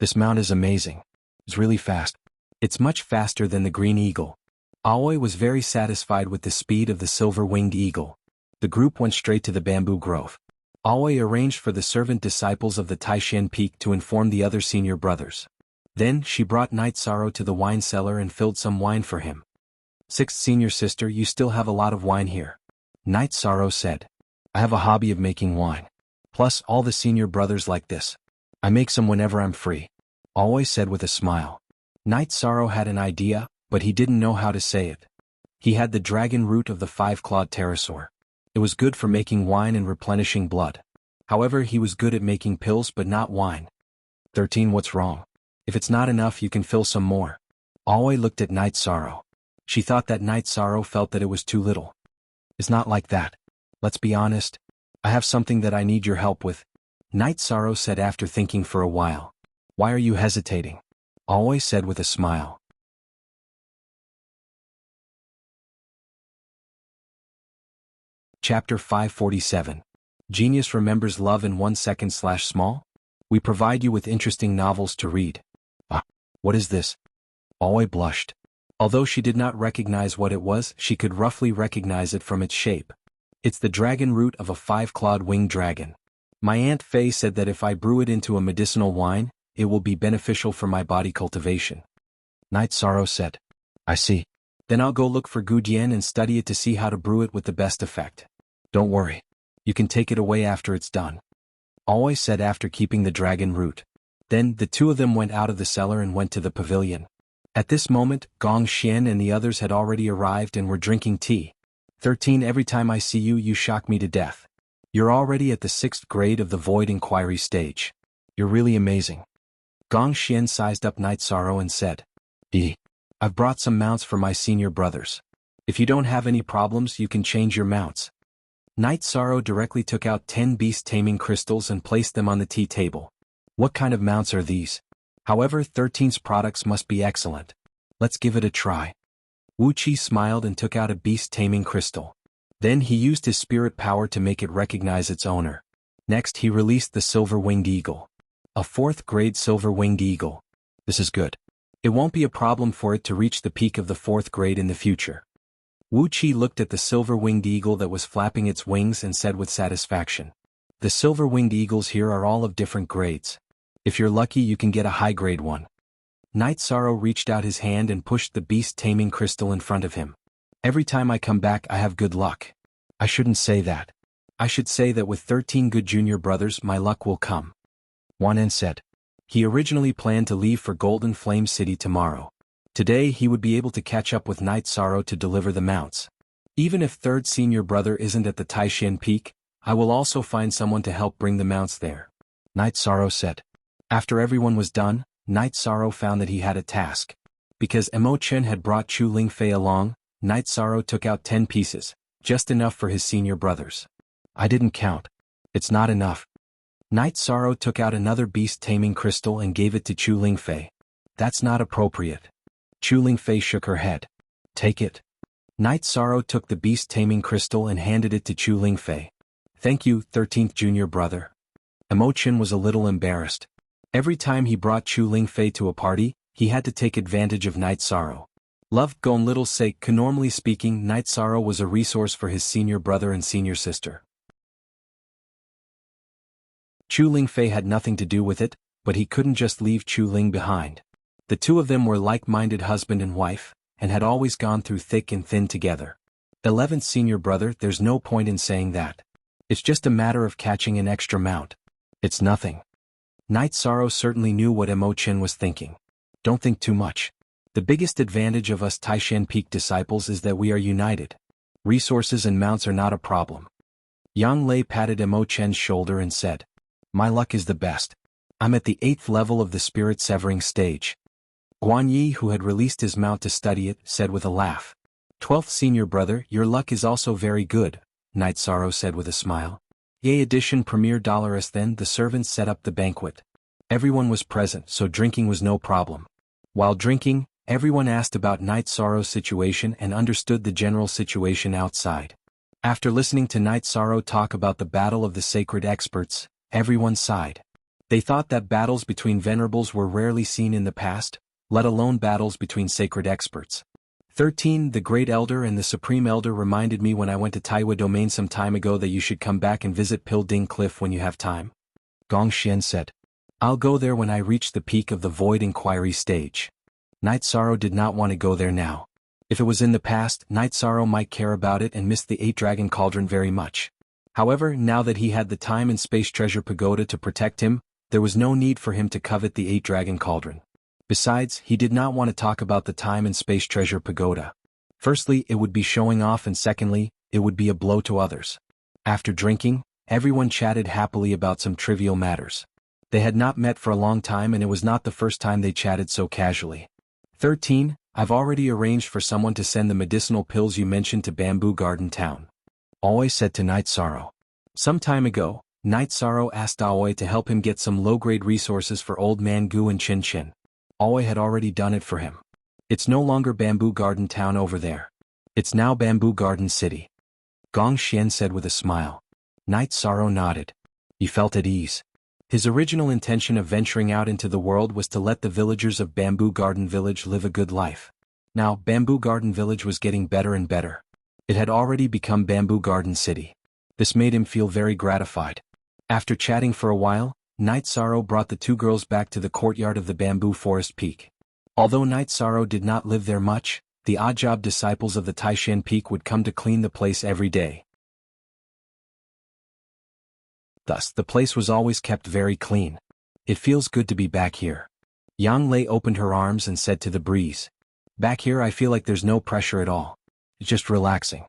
This mount is amazing. It's really fast. It's much faster than the Green Eagle. Aoi was very satisfied with the speed of the silver-winged eagle. The group went straight to the bamboo grove. Aoi arranged for the servant disciples of the Taishan Peak to inform the other senior brothers. Then she brought Night Sorrow to the wine cellar and filled some wine for him. 6th senior sister, you still have a lot of wine here. Night Sorrow said. I have a hobby of making wine. Plus all the senior brothers like this. I make some whenever I'm free. Aoi said with a smile. Night Sorrow had an idea, but he didn't know how to say it. He had the dragon root of the 5-clawed pterosaur. It was good for making wine and replenishing blood. However, he was good at making pills but not wine. 13 What's wrong? If it's not enough you can fill some more. Aoi looked at Night Sorrow. She thought that Night Sorrow felt that it was too little. It's not like that. Let's be honest. I have something that I need your help with. Night Sorrow said after thinking for a while. Why are you hesitating? Always said with a smile. Chapter 547. Genius Remembers Love in 1 second/small? We provide you with interesting novels to read. What is this? Always blushed. Although she did not recognize what it was, she could roughly recognize it from its shape. It's the dragon root of a 5-clawed winged dragon. My Aunt Faye said that if I brew it into a medicinal wine, it will be beneficial for my body cultivation. Night Sorrow said. I see. Then I'll go look for Gudian and study it to see how to brew it with the best effect. Don't worry. You can take it away after it's done. Always said after keeping the dragon root. Then the two of them went out of the cellar and went to the pavilion. At this moment, Gong Xian and the others had already arrived and were drinking tea. 13 Every time I see you, you shock me to death. You're already at the 6th grade of the Void Inquiry stage. You're really amazing. Gong Xian sized up Night Sorrow and said. I've brought some mounts for my senior brothers. If you don't have any problems, you can change your mounts. Night Sorrow directly took out 10 beast taming crystals and placed them on the tea table. What kind of mounts are these? However, 13's products must be excellent. Let's give it a try. Wuxia smiled and took out a beast taming crystal. Then he used his spirit power to make it recognize its owner. Next he released the silver-winged eagle. A 4th grade silver-winged eagle. This is good. It won't be a problem for it to reach the peak of the 4th grade in the future. Wuxia looked at the silver-winged eagle that was flapping its wings and said with satisfaction. The silver-winged eagles here are all of different grades. If you're lucky, you can get a high-grade one. Night Sorrow reached out his hand and pushed the beast-taming crystal in front of him. Every time I come back, I have good luck. I shouldn't say that. I should say that with 13 good junior brothers, my luck will come. Wanen said. He originally planned to leave for Golden Flame City tomorrow. Today he would be able to catch up with Night Sorrow to deliver the mounts. Even if 3rd senior brother isn't at the Taishan Peak, I will also find someone to help bring the mounts there. Night Sorrow said. After everyone was done, Night Sorrow found that he had a task. Because Emo Chen had brought Chu Lingfei along, Night Sorrow took out 10 pieces, just enough for his senior brothers. I didn't count. It's not enough. Night Sorrow took out another beast-taming crystal and gave it to Chu Lingfei. That's not appropriate. Chu Lingfei shook her head. Take it. Night Sorrow took the beast-taming crystal and handed it to Chu Lingfei. Thank you, 13th junior brother. Emo Chen was a little embarrassed. Every time he brought Chu Lingfei to a party, he had to take advantage of Night Sorrow. Loved Gon Little's sake, normally speaking, Night Sorrow was a resource for his senior brother and senior sister. Chu Lingfei had nothing to do with it, but he couldn't just leave Chu Ling behind. The two of them were like-minded husband and wife, and had always gone through thick and thin together. 11th senior brother, there's no point in saying that. It's just a matter of catching an extra mount. It's nothing. Night Sorrow certainly knew what Emo Chen was thinking. Don't think too much. The biggest advantage of us Taishan Peak disciples is that we are united. Resources and mounts are not a problem. Yang Lei patted Emo Chen's shoulder and said, My luck is the best. I'm at the 8th level of the spirit severing stage. Guan Yi, who had released his mount to study it, said with a laugh. 12th senior brother, your luck is also very good, Night Sorrow said with a smile. Yay edition premier $. Then the servants set up the banquet. Everyone was present, so drinking was no problem. While drinking, everyone asked about Night Sorrow's situation and understood the general situation outside. After listening to Night Sorrow talk about the battle of the sacred experts, everyone sighed. They thought that battles between venerables were rarely seen in the past, let alone battles between sacred experts. 13 The Great Elder and the Supreme Elder reminded me when I went to Taiwa Domain some time ago that you should come back and visit Pil Ding Cliff when you have time. Gong Xian said. I'll go there when I reach the peak of the Void Inquiry stage. Night Sorrow did not want to go there now. If it was in the past, Night Sorrow might care about it and miss the 8-Dragon Cauldron very much. However, now that he had the Time and Space Treasure Pagoda to protect him, there was no need for him to covet the 8-Dragon Cauldron. Besides, he did not want to talk about the Time and Space Treasure Pagoda. Firstly, it would be showing off, and secondly, it would be a blow to others. After drinking, everyone chatted happily about some trivial matters. They had not met for a long time and it was not the first time they chatted so casually. 13 I've already arranged for someone to send the medicinal pills you mentioned to Bamboo Garden Town. Always said to Night Sorrow. Some time ago, Night Sorrow asked Aoi to help him get some low-grade resources for Old Man Gu and Chin Chin. Aoi had already done it for him. It's no longer Bamboo Garden Town over there. It's now Bamboo Garden City. Gong Xian said with a smile. Night Sorrow nodded. He felt at ease. His original intention of venturing out into the world was to let the villagers of Bamboo Garden Village live a good life. Now, Bamboo Garden Village was getting better and better. It had already become Bamboo Garden City. This made him feel very gratified. After chatting for a while, Night Sorrow brought the two girls back to the courtyard of the Bamboo Forest Peak. Although Night Sorrow did not live there much, the odd-job disciples of the Taishan Peak would come to clean the place every day. Thus, the place was always kept very clean. It feels good to be back here. Yang Lei opened her arms and said to the breeze. Back here I feel like there's no pressure at all. It's just relaxing.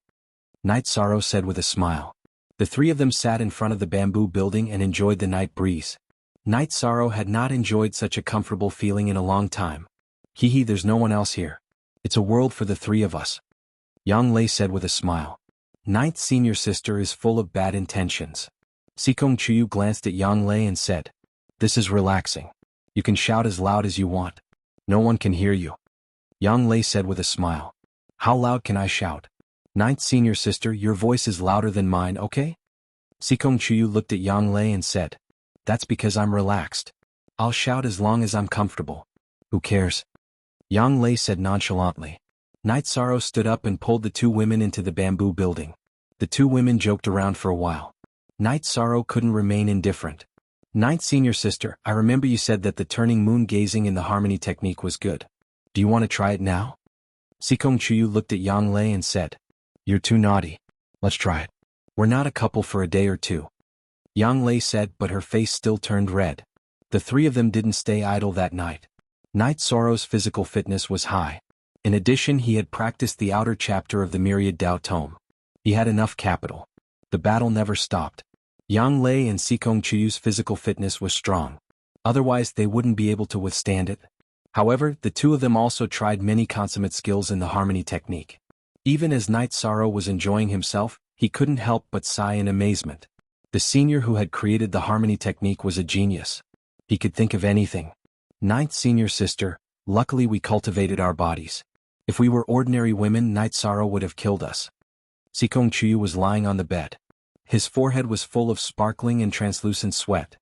Night Sorrow said with a smile. The three of them sat in front of the bamboo building and enjoyed the night breeze. Night Sorrow had not enjoyed such a comfortable feeling in a long time. Hee, there's no one else here. It's a world for the three of us. Yang Lei said with a smile. Ninth senior sister is full of bad intentions. Sikong Chuyu glanced at Yang Lei and said, This is relaxing. You can shout as loud as you want. No one can hear you. Yang Lei said with a smile. How loud can I shout? Ninth senior sister, your voice is louder than mine, okay? Sikong Chuyu looked at Yang Lei and said, That's because I'm relaxed. I'll shout as long as I'm comfortable. Who cares? Yang Lei said nonchalantly. Night Sorrow stood up and pulled the two women into the bamboo building. The two women joked around for a while. Night Sorrow couldn't remain indifferent. Ninth senior sister, I remember you said that the turning moon gazing in the harmony technique was good. Do you want to try it now? Sikong Chuyu looked at Yang Lei and said, You're too naughty. Let's try it. We're not a couple for a day or two. Yang Lei said, but her face still turned red. The three of them didn't stay idle that night. Night Sorrow's physical fitness was high. In addition, he had practiced the outer chapter of the Myriad Dao Tome. He had enough capital. The battle never stopped. Yang Lei and Sikong Chuyu's physical fitness was strong. Otherwise, they wouldn't be able to withstand it. However, the two of them also tried many consummate skills in the harmony technique. Even as Night Sorrow was enjoying himself, he couldn't help but sigh in amazement. The senior who had created the harmony technique was a genius. He could think of anything. Ninth senior sister, luckily we cultivated our bodies. If we were ordinary women, Night Sorrow would have killed us. Sikong Chuyu was lying on the bed. His forehead was full of sparkling and translucent sweat.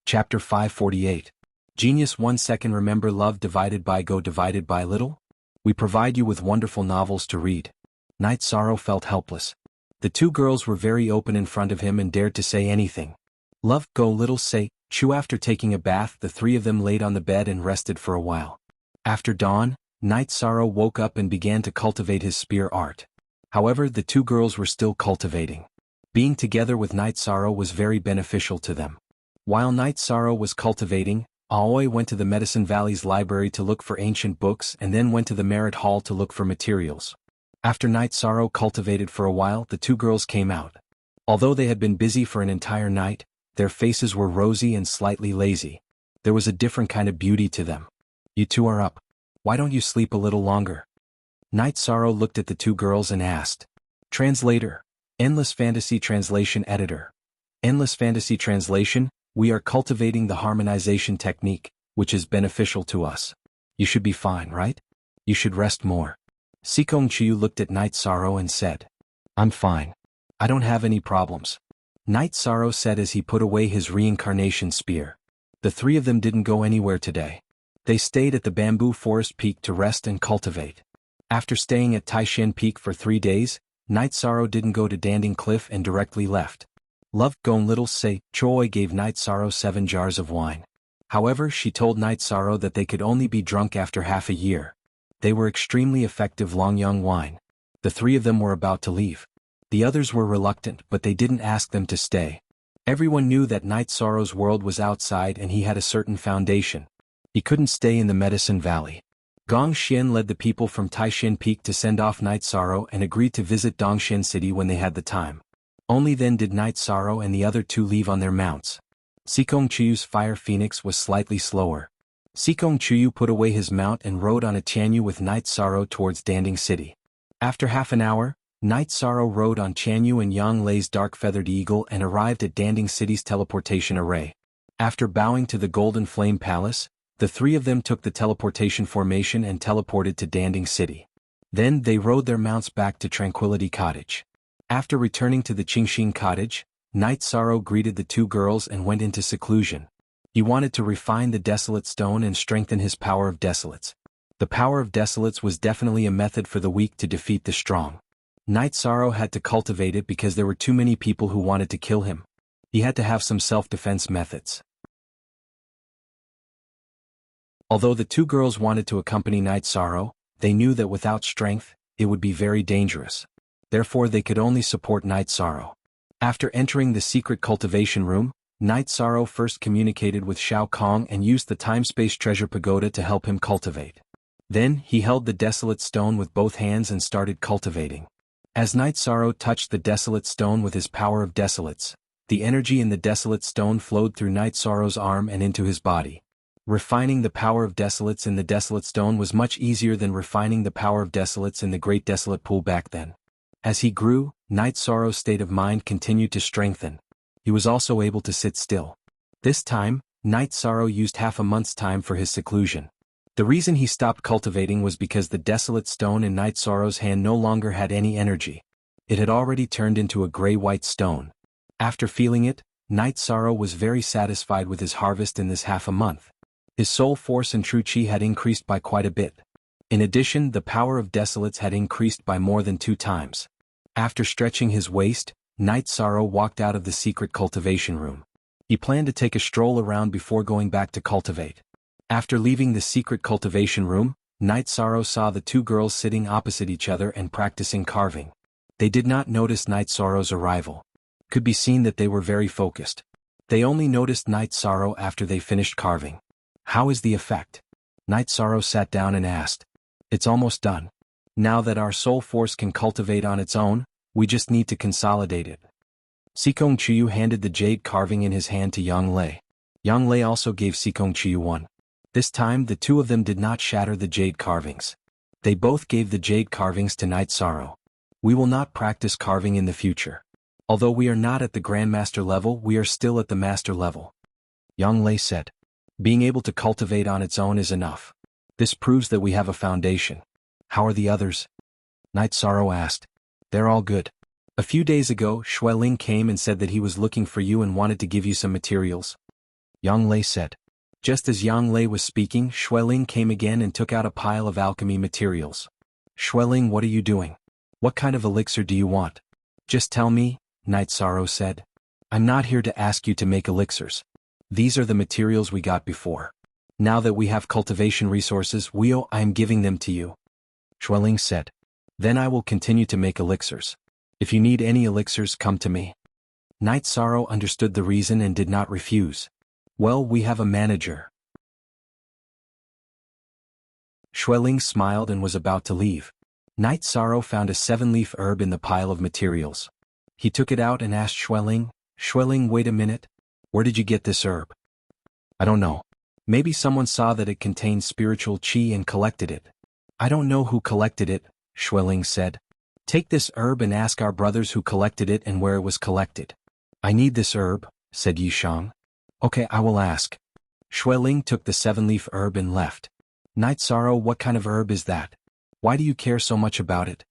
Chapter 548. Genius 1 second. Remember love divided by go divided by little? We provide you with wonderful novels to read. Night Sorrow felt helpless. The two girls were very open in front of him and dared to say anything. Love, go little say, chew. After taking a bath, the three of them laid on the bed and rested for a while. After dawn, Night Sorrow woke up and began to cultivate his spear art. However, the two girls were still cultivating. Being together with Night Sorrow was very beneficial to them. While Night Sorrow was cultivating, Aoi went to the Medicine Valley's library to look for ancient books and then went to the Merit Hall to look for materials. After Night Sorrow cultivated for a while, the two girls came out. Although they had been busy for an entire night, their faces were rosy and slightly lazy. There was a different kind of beauty to them. You two are up. Why don't you sleep a little longer? Night Sorrow looked at the two girls and asked. Translator. Endless Fantasy Translation Editor. Endless Fantasy Translation, we are cultivating the harmonization technique, which is beneficial to us. You should be fine, right? You should rest more. Sikong Chuyu looked at Night Sorrow and said. I'm fine. I don't have any problems. Night Sorrow said as he put away his reincarnation spear. The three of them didn't go anywhere today. They stayed at the Bamboo Forest Peak to rest and cultivate. After staying at Taishan Peak for 3 days, Night Sorrow didn't go to Danding Cliff and directly left. Love, Gon Little Say, Choi gave Night Sorrow 7 jars of wine. However, she told Night Sorrow that they could only be drunk after half a year. They were extremely effective Longyang wine. The three of them were about to leave. The others were reluctant, but they didn't ask them to stay. Everyone knew that Night Sorrow's world was outside and he had a certain foundation. He couldn't stay in the Medicine Valley. Gong Xian led the people from Taishan Peak to send off Night Sorrow and agreed to visit Dongshan City when they had the time. Only then did Night Sorrow and the other two leave on their mounts. Sikong Chuyu's Fire Phoenix was slightly slower. Sikong Chuyu put away his mount and rode on a Chanyu with Night Sorrow towards Danding City. After half an hour, Night Sorrow rode on Chanyu and Yang Lei's dark-feathered eagle and arrived at Danding City's teleportation array. After bowing to the Golden Flame Palace, the three of them took the teleportation formation and teleported to Danding City. Then they rode their mounts back to Tranquility Cottage. After returning to the Qingxing Cottage, Night Sorrow greeted the two girls and went into seclusion. He wanted to refine the Desolate Stone and strengthen his power of Desolates. The power of Desolates was definitely a method for the weak to defeat the strong. Night Sorrow had to cultivate it because there were too many people who wanted to kill him. He had to have some self-defense methods. Although the two girls wanted to accompany Night Sorrow, they knew that without strength, it would be very dangerous. Therefore they could only support Night Sorrow. After entering the secret cultivation room, Night Sorrow first communicated with Shao Kong and used the time-space treasure pagoda to help him cultivate. Then, he held the Desolate Stone with both hands and started cultivating. As Night Sorrow touched the Desolate Stone with his power of Desolates, the energy in the Desolate Stone flowed through Night Sorrow's arm and into his body. Refining the power of Desolates in the Desolate Stone was much easier than refining the power of Desolates in the Great Desolate Pool back then. As he grew, Night Sorrow's state of mind continued to strengthen. He was also able to sit still. This time, Night Sorrow used half a month's time for his seclusion. The reason he stopped cultivating was because the Desolate Stone in Night Sorrow's hand no longer had any energy. It had already turned into a gray-white stone. After feeling it, Night Sorrow was very satisfied with his harvest in this half a month. His soul force and true chi had increased by quite a bit. In addition, the power of Desolates had increased by more than 2 times. After stretching his waist, Night Sorrow walked out of the secret cultivation room. He planned to take a stroll around before going back to cultivate. After leaving the secret cultivation room, Night Sorrow saw the two girls sitting opposite each other and practicing carving. They did not notice Night Sorrow's arrival. It could be seen that they were very focused. They only noticed Night Sorrow after they finished carving. How is the effect? Night Sorrow sat down and asked. It's almost done. Now that our soul force can cultivate on its own, we just need to consolidate it. Sikong Chuyu handed the jade carving in his hand to Yang Lei. Yang Lei also gave Sikong Chuyu one. This time the two of them did not shatter the jade carvings. They both gave the jade carvings to Night Sorrow. We will not practice carving in the future. Although we are not at the Grandmaster level, we are still at the Master level. Yang Lei said. Being able to cultivate on its own is enough. This proves that we have a foundation. How are the others? Night Sorrow asked. They're all good. A few days ago, Xueling came and said that he was looking for you and wanted to give you some materials. Yang Lei said. Just as Yang Lei was speaking, Xueling came again and took out a pile of alchemy materials. Xueling, what are you doing? What kind of elixir do you want? Just tell me, Night Sorrow said. I'm not here to ask you to make elixirs. These are the materials we got before. Now that we have cultivation resources, I am giving them to you. Xueling said. Then I will continue to make elixirs. If you need any elixirs, come to me. Night Sorrow understood the reason and did not refuse. Well, we have a manager. Xueling smiled and was about to leave. Night Sorrow found a 7-leaf herb in the pile of materials. He took it out and asked Xueling, wait a minute. Where did you get this herb? I don't know. Maybe someone saw that it contained spiritual chi and collected it. I don't know who collected it, Xueling said. Take this herb and ask our brothers who collected it and where it was collected. I need this herb, said Yishang. Okay, I will ask. Xueling took the 7-leaf herb and left. Night Sorrow, what kind of herb is that? Why do you care so much about it?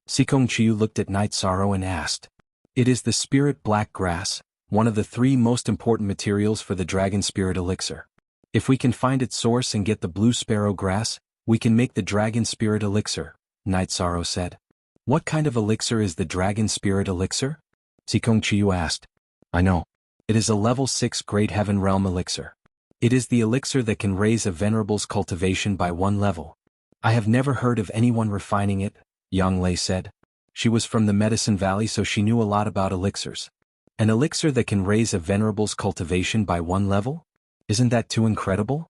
Sikong Chuyu looked at Night Sorrow and asked. It is the spirit black grass, one of the 3 most important materials for the dragon spirit elixir. If we can find its source and get the blue sparrow grass, we can make the dragon spirit elixir, Night Sorrow said. What kind of elixir is the dragon spirit elixir? Sikong Chuyu asked. I know. It is a level 6 Great Heaven Realm elixir. It is the elixir that can raise a venerable's cultivation by 1 level. I have never heard of anyone refining it, Yang Lei said. She was from the Medicine Valley, so she knew a lot about elixirs. An elixir that can raise a venerable's cultivation by 1 level? Isn't that too incredible?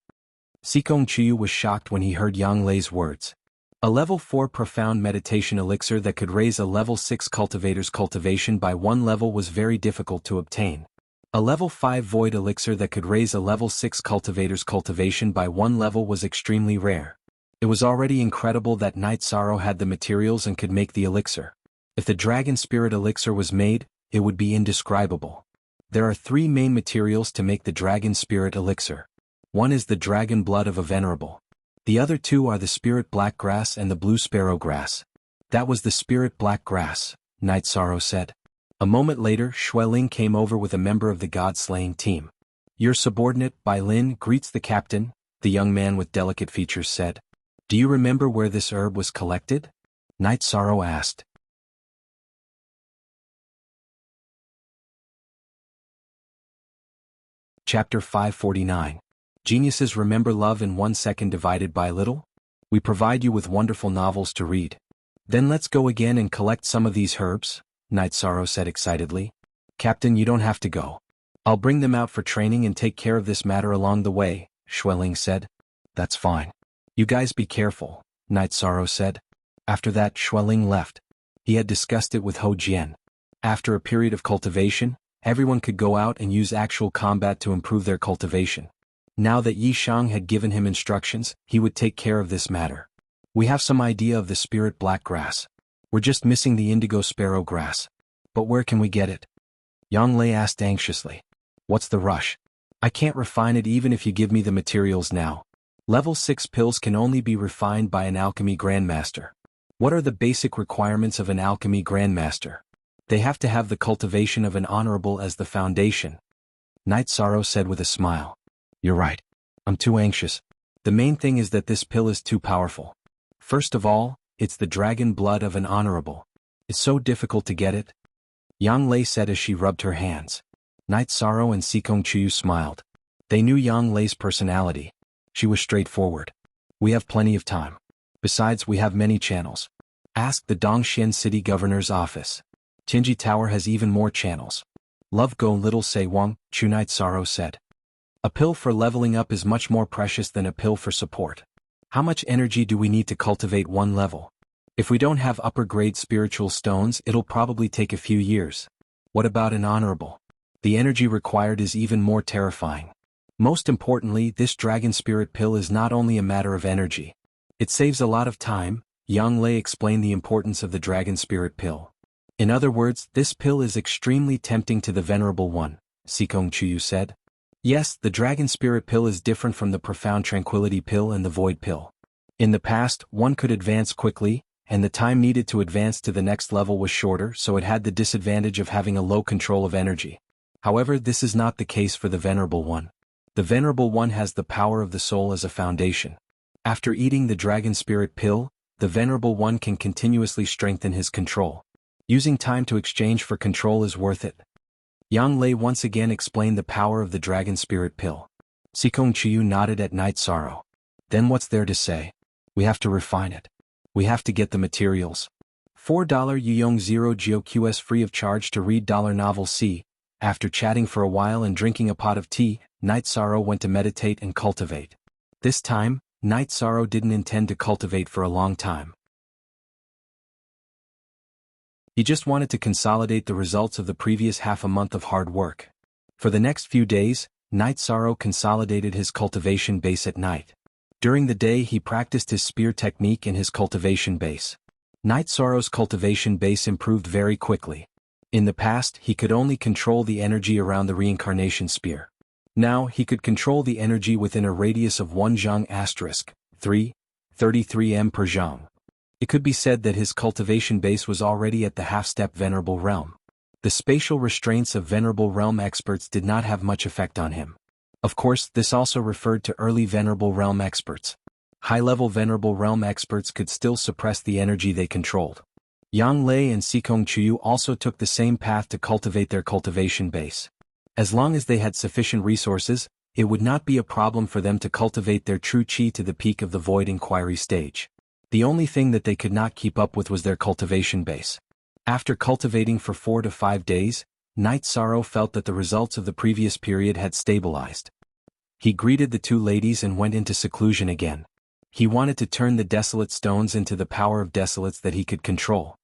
Sikong Chuyu was shocked when he heard Yang Lei's words. A level 4 profound meditation elixir that could raise a level 6 cultivator's cultivation by 1 level was very difficult to obtain. A level 5 void elixir that could raise a level 6 cultivator's cultivation by 1 level was extremely rare. It was already incredible that Night Sorrow had the materials and could make the elixir. If the Dragon Spirit elixir was made, it would be indescribable. There are 3 main materials to make the Dragon Spirit elixir. One is the dragon blood of a venerable. The other 2 are the spirit black grass and the blue sparrow grass. That was the spirit black grass, Night Sorrow said. A moment later, Xueling came over with a member of the god-slaying team. Your subordinate, Bai Lin, greets the captain, the young man with delicate features said. Do you remember where this herb was collected? Night Sorrow asked. Chapter 549. Geniuses remember love in 1 second divided by little? We provide you with wonderful novels to read. Then let's go again and collect some of these herbs, Night Sorrow said excitedly. Captain, you don't have to go. I'll bring them out for training and take care of this matter along the way, Xueling said. That's fine. You guys be careful, Night Sorrow said. After that, Xueling left. He had discussed it with Ho Jian. After a period of cultivation, everyone could go out and use actual combat to improve their cultivation. Now that Yi Shang had given him instructions, he would take care of this matter. We have some idea of the spirit black grass. We're just missing the indigo sparrow grass. But where can we get it? Yang Lei asked anxiously. What's the rush? I can't refine it even if you give me the materials now. Level 6 pills can only be refined by an alchemy grandmaster. What are the basic requirements of an alchemy grandmaster? They have to have the cultivation of an honorable as the foundation. Night Sorrow said with a smile. You're right. I'm too anxious. The main thing is that this pill is too powerful. First of all, it's the dragon blood of an honorable. It's so difficult to get it. Yang Lei said as she rubbed her hands. Night Sorrow and Sikong Chiyu smiled. They knew Yang Lei's personality. She was straightforward. We have plenty of time. Besides, we have many channels. Ask the Dongxian city governor's office. Tianji Tower has even more channels. Love go little say Wang, Chu Night Sorrow said. A pill for leveling up is much more precious than a pill for support. How much energy do we need to cultivate 1 level? If we don't have upper-grade spiritual stones, it'll probably take a few years. What about an honorable? The energy required is even more terrifying. Most importantly, this dragon spirit pill is not only a matter of energy. It saves a lot of time. Yang Lei explained the importance of the dragon spirit pill. In other words, this pill is extremely tempting to the Venerable One, Sikong Chiyu said. Yes, the Dragon Spirit pill is different from the Profound Tranquility pill and the Void pill. In the past, one could advance quickly, and the time needed to advance to the next level was shorter, so it had the disadvantage of having a low control of energy. However, this is not the case for the Venerable One. The Venerable One has the power of the soul as a foundation. After eating the Dragon Spirit pill, the Venerable One can continuously strengthen his control. Using time to exchange for control is worth it. Yang Lei once again explained the power of the Dragon Spirit pill. Sikong Chiyu nodded at Night Sorrow. Then what's there to say? We have to refine it. We have to get the materials. $4 Yuyong 0 GOQS free of charge to read novel C. After chatting for a while and drinking a pot of tea, Night Sorrow went to meditate and cultivate. This time, Night Sorrow didn't intend to cultivate for a long time. He just wanted to consolidate the results of the previous half a month of hard work. For the next few days, Night Sorrow consolidated his cultivation base at night. During the day he practiced his spear technique in his cultivation base. Night Sorrow's cultivation base improved very quickly. In the past he could only control the energy around the reincarnation spear. Now he could control the energy within a radius of 1 zhang *3, 33 m per zhang. It could be said that his cultivation base was already at the half-step Venerable Realm. The spatial restraints of Venerable Realm experts did not have much effect on him. Of course, this also referred to early Venerable Realm experts. High-level Venerable Realm experts could still suppress the energy they controlled. Yang Lei and Sikong Chiyu also took the same path to cultivate their cultivation base. As long as they had sufficient resources, it would not be a problem for them to cultivate their true qi to the peak of the Void Inquiry stage. The only thing that they could not keep up with was their cultivation base. After cultivating for 4 to 5 days, Night Sorrow felt that the results of the previous period had stabilized. He greeted the 2 ladies and went into seclusion again. He wanted to turn the desolate stones into the power of desolates that he could control.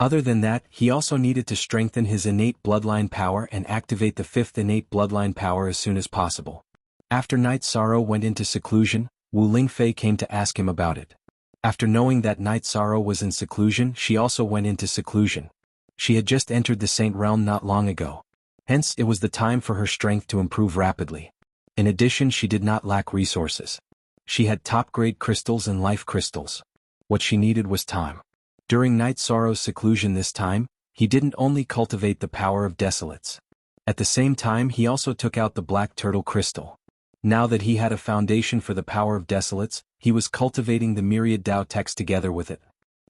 Other than that, he also needed to strengthen his innate bloodline power and activate the 5th innate bloodline power as soon as possible. After Night Sorrow went into seclusion, Wu Lingfei came to ask him about it. After knowing that Night Sorrow was in seclusion, she also went into seclusion. She had just entered the Saint Realm not long ago. Hence, it was the time for her strength to improve rapidly. In addition, she did not lack resources. She had top-grade crystals and life crystals. What she needed was time. During Night Sorrow's seclusion this time, he didn't only cultivate the power of Desolates. At the same time, he also took out the Black Turtle Crystal. Now that he had a foundation for the power of Desolates, he was cultivating the myriad Tao text together with it.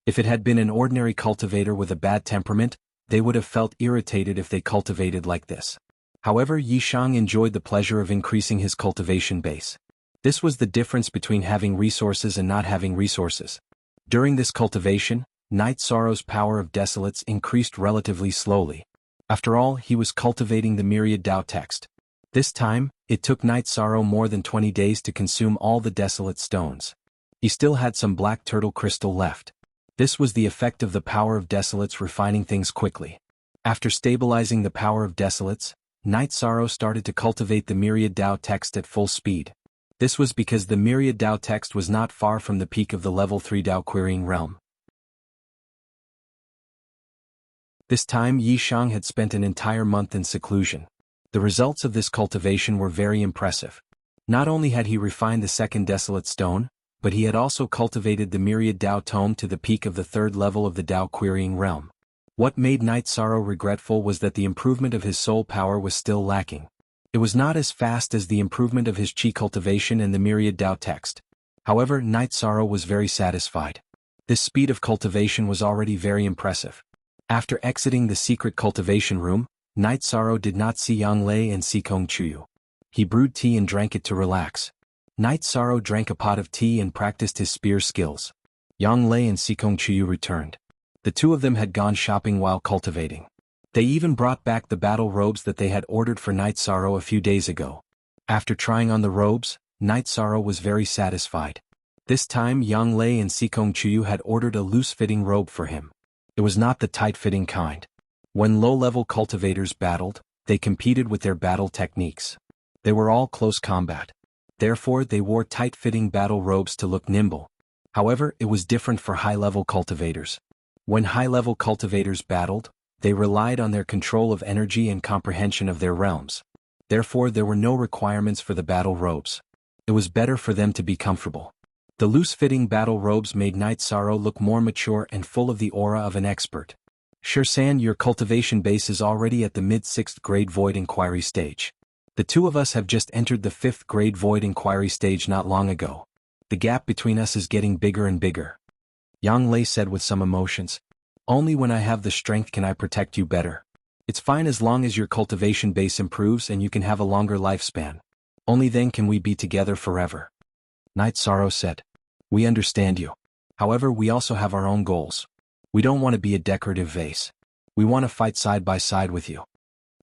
If it had been an ordinary cultivator with a bad temperament, they would have felt irritated if they cultivated like this. However, Yishang enjoyed the pleasure of increasing his cultivation base. This was the difference between having resources and not having resources. During this cultivation, Night Sorrow's power of Desolates increased relatively slowly. After all, he was cultivating the myriad Tao text. This time, it took Night Sorrow more than 20 days to consume all the Desolate stones. He still had some Black Turtle Crystal left. This was the effect of the power of Desolates refining things quickly. After stabilizing the power of Desolates, Night Sorrow started to cultivate the myriad Tao text at full speed. This was because the myriad Tao text was not far from the peak of the level 3 Tao querying realm. This time Yishang had spent an entire month in seclusion. The results of this cultivation were very impressive. Not only had he refined the second Desolate Stone, but he had also cultivated the myriad Tao tome to the peak of the 3rd level of the Tao querying realm. What made Night Sorrow regretful was that the improvement of his soul power was still lacking. It was not as fast as the improvement of his chi cultivation and the myriad Tao text. However, Night Sorrow was very satisfied. This speed of cultivation was already very impressive. After exiting the secret cultivation room, Night Sorrow did not see Yang Lei and Sikong Chuyu. He brewed tea and drank it to relax. Night Sorrow drank a pot of tea and practiced his spear skills. Yang Lei and Sikong Chuyu returned. The two of them had gone shopping while cultivating. They even brought back the battle robes that they had ordered for Night Sorrow a few days ago. After trying on the robes, Night Sorrow was very satisfied. This time Yang Lei and Sikong Chuyu had ordered a loose-fitting robe for him. It was not the tight-fitting kind. When low-level cultivators battled, they competed with their battle techniques. They were all close combat. Therefore, they wore tight-fitting battle robes to look nimble. However, it was different for high-level cultivators. When high-level cultivators battled, they relied on their control of energy and comprehension of their realms. Therefore, there were no requirements for the battle robes. It was better for them to be comfortable. The loose-fitting battle robes made Night Sorrow look more mature and full of the aura of an expert. Shirsan, your cultivation base is already at the mid-6th grade Void Inquiry stage. The two of us have just entered the 5th grade Void Inquiry stage not long ago. The gap between us is getting bigger and bigger. Yang Lei said with some emotions. Only when I have the strength can I protect you better. It's fine as long as your cultivation base improves and you can have a longer lifespan. Only then can we be together forever. Night Sorrow said. We understand you. However, we also have our own goals. We don't want to be a decorative vase. We want to fight side by side with you.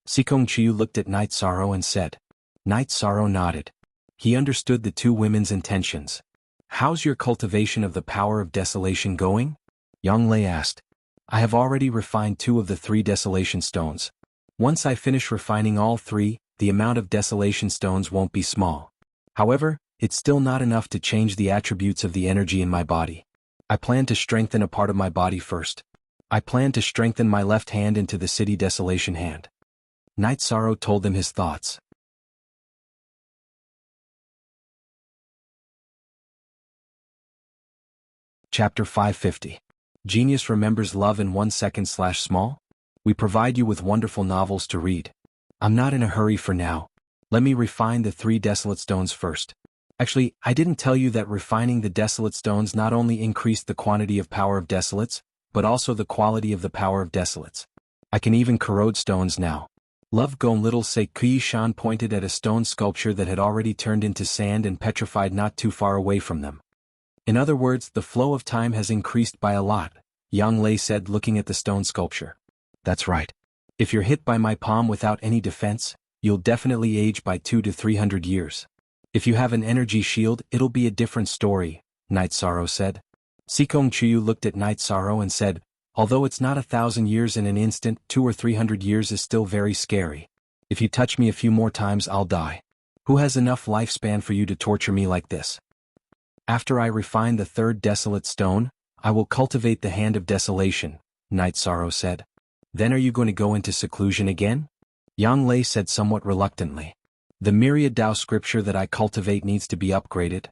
Sikong Chuyu looked at Night Sorrow and said. Night Sorrow nodded. He understood the two women's intentions. How's your cultivation of the power of desolation going? Yang Lei asked. I have already refined 2 of the 3 desolation stones. Once I finish refining all 3, the amount of desolation stones won't be small. However, it's still not enough to change the attributes of the energy in my body. I plan to strengthen a part of my body first. I plan to strengthen my left hand into the city desolation hand. Night Sorrow told them his thoughts. Chapter 550. Genius remembers love in 1 second/small? We provide you with wonderful novels to read. I'm not in a hurry for now. Let me refine the 3 desolate stones first. Actually, I didn't tell you that refining the desolate stones not only increased the quantity of power of desolates, but also the quality of the power of desolates. I can even corrode stones now. Love Gong Little Sei Shan pointed at a stone sculpture that had already turned into sand and petrified not too far away from them. In other words, the flow of time has increased by a lot, Yang Lei said looking at the stone sculpture. That's right. If you're hit by my palm without any defense, you'll definitely age by 200 to 300 years. If you have an energy shield, it'll be a different story, Night Sorrow said. Sikong Chuyu looked at Night Sorrow and said, Although it's not 1,000 years in an instant, 200 or 300 years is still very scary. If you touch me a few more times I'll die. Who has enough lifespan for you to torture me like this? After I refine the third desolate stone, I will cultivate the hand of desolation, Night Sorrow said. Then are you going to go into seclusion again? Yang Lei said somewhat reluctantly. The myriad Tao scripture that I cultivate needs to be upgraded.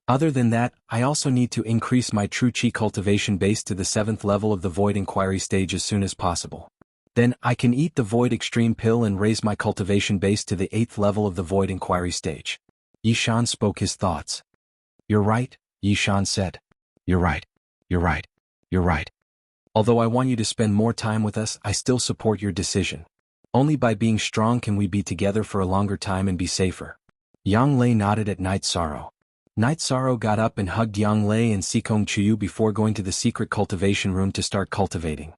Other than that, I also need to increase my true Qi cultivation base to the 7th level of the Void Inquiry stage as soon as possible. Then, I can eat the Void Extreme Pill and raise my cultivation base to the 8th level of the Void Inquiry stage. Yishan spoke his thoughts. You're right, Yishan said. You're right. You're right. You're right. Although I want you to spend more time with us, I still support your decision. Only by being strong can we be together for a longer time and be safer. Yang Lei nodded at Night Sorrow. Night Sorrow got up and hugged Yang Lei and Sikong Chuyu before going to the secret cultivation room to start cultivating.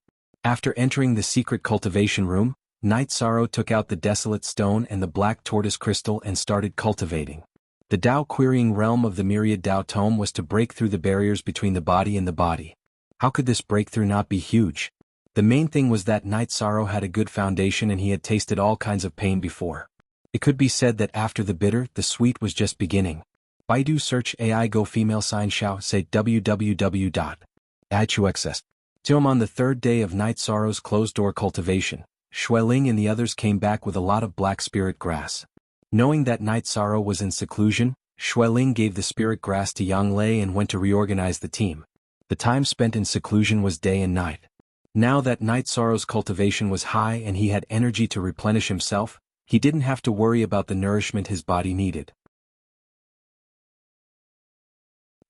After entering the secret cultivation room, Night Sorrow took out the desolate stone and the black tortoise crystal and started cultivating. The Tao querying realm of the myriad Tao tome was to break through the barriers between the body and the body. How could this breakthrough not be huge? The main thing was that Night Sorrow had a good foundation and he had tasted all kinds of pain before. It could be said that after the bitter, the sweet was just beginning. Baidu search AI go female sign Xiao say www.ichuxs. On the third day of Night Sorrow's closed-door cultivation, Xueling and the others came back with a lot of black spirit grass. Knowing that Night Sorrow was in seclusion, Xueling gave the spirit grass to Yang Lei and went to reorganize the team. The time spent in seclusion was day and night. Now that Night Sorrow's cultivation was high and he had energy to replenish himself, he didn't have to worry about the nourishment his body needed.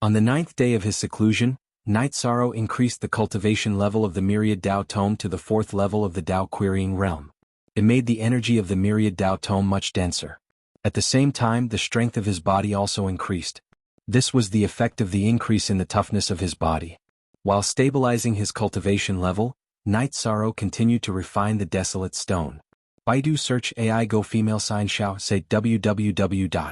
On the 9th day of his seclusion, Night Sorrow increased the cultivation level of the myriad Tao tome to the 4th level of the Tao querying realm. It made the energy of the myriad Tao tome much denser. At the same time, the strength of his body also increased. This was the effect of the increase in the toughness of his body. While stabilizing his cultivation level, Night Sorrow continued to refine the desolate stone. Baidu search AI go female sign Xiao say www.ichuxs.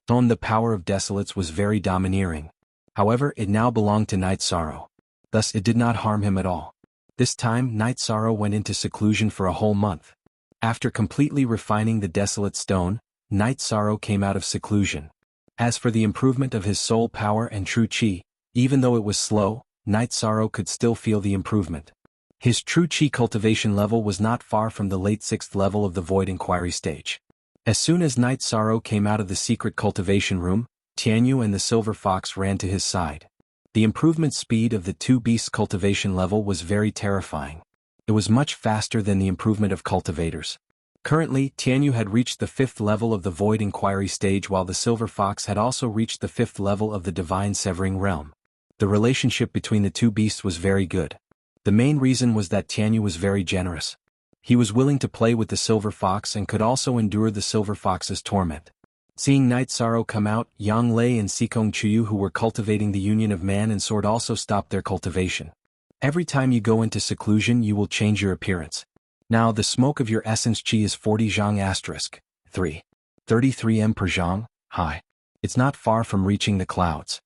The power of desolates was very domineering. However, it now belonged to Night Sorrow. Thus it did not harm him at all. This time Night Sorrow went into seclusion for a whole month. After completely refining the desolate stone, Night Sorrow came out of seclusion. As for the improvement of his soul power and true Qi, even though it was slow, Night Sorrow could still feel the improvement. His true Qi cultivation level was not far from the late 6th level of the Void Inquiry stage. As soon as Night Sorrow came out of the secret cultivation room, Tianyu and the Silver Fox ran to his side. The improvement speed of the two beasts' cultivation level was very terrifying. It was much faster than the improvement of cultivators. Currently, Tianyu had reached the 5th level of the Void Inquiry stage while the Silver Fox had also reached the 5th level of the Divine Severing realm. The relationship between the two beasts was very good. The main reason was that Tianyu was very generous. He was willing to play with the Silver Fox and could also endure the Silver Fox's torment. Seeing Night Sorrow come out, Yang Lei and Sikong Chuyu who were cultivating the union of man and sword also stopped their cultivation. Every time you go into seclusion you will change your appearance. Now the smoke of your essence Qi is 40 zhang asterisk, 3. 33 m per zhang, high. It's not far from reaching the clouds.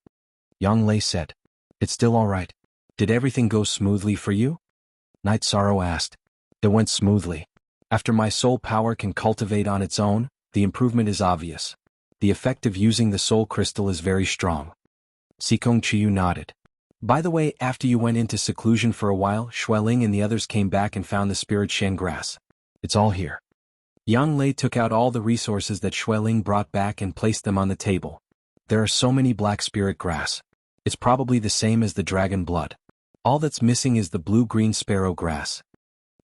Yang Lei said. It's still alright. Did everything go smoothly for you? Night Sorrow asked. It went smoothly. After my soul power can cultivate on its own, the improvement is obvious. The effect of using the soul crystal is very strong. Sikong Chuyu nodded. By the way, after you went into seclusion for a while, Xueling and the others came back and found the spirit shen grass. It's all here. Yang Lei took out all the resources that Xueling brought back and placed them on the table. There are so many black spirit grass. It's probably the same as the dragon blood. All that's missing is the blue-green sparrow grass.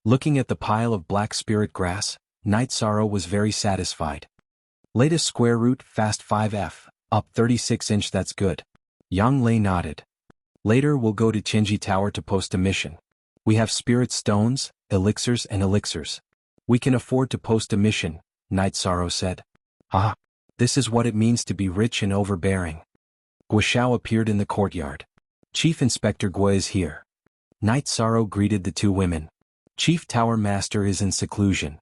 Looking at the pile of black spirit grass, Night Sorrow was very satisfied. Latest square root fast 5f, up 36 inch that's good. Yang Lei nodded. Later we'll go to Qinji Tower to post a mission. We have spirit stones, elixirs and elixirs. We can afford to post a mission, Night Sorrow said. Ah, this is what it means to be rich and overbearing. Guo appeared in the courtyard. Chief Inspector Guo is here. Night Sorrow greeted the two women. Chief Tower Master is in seclusion.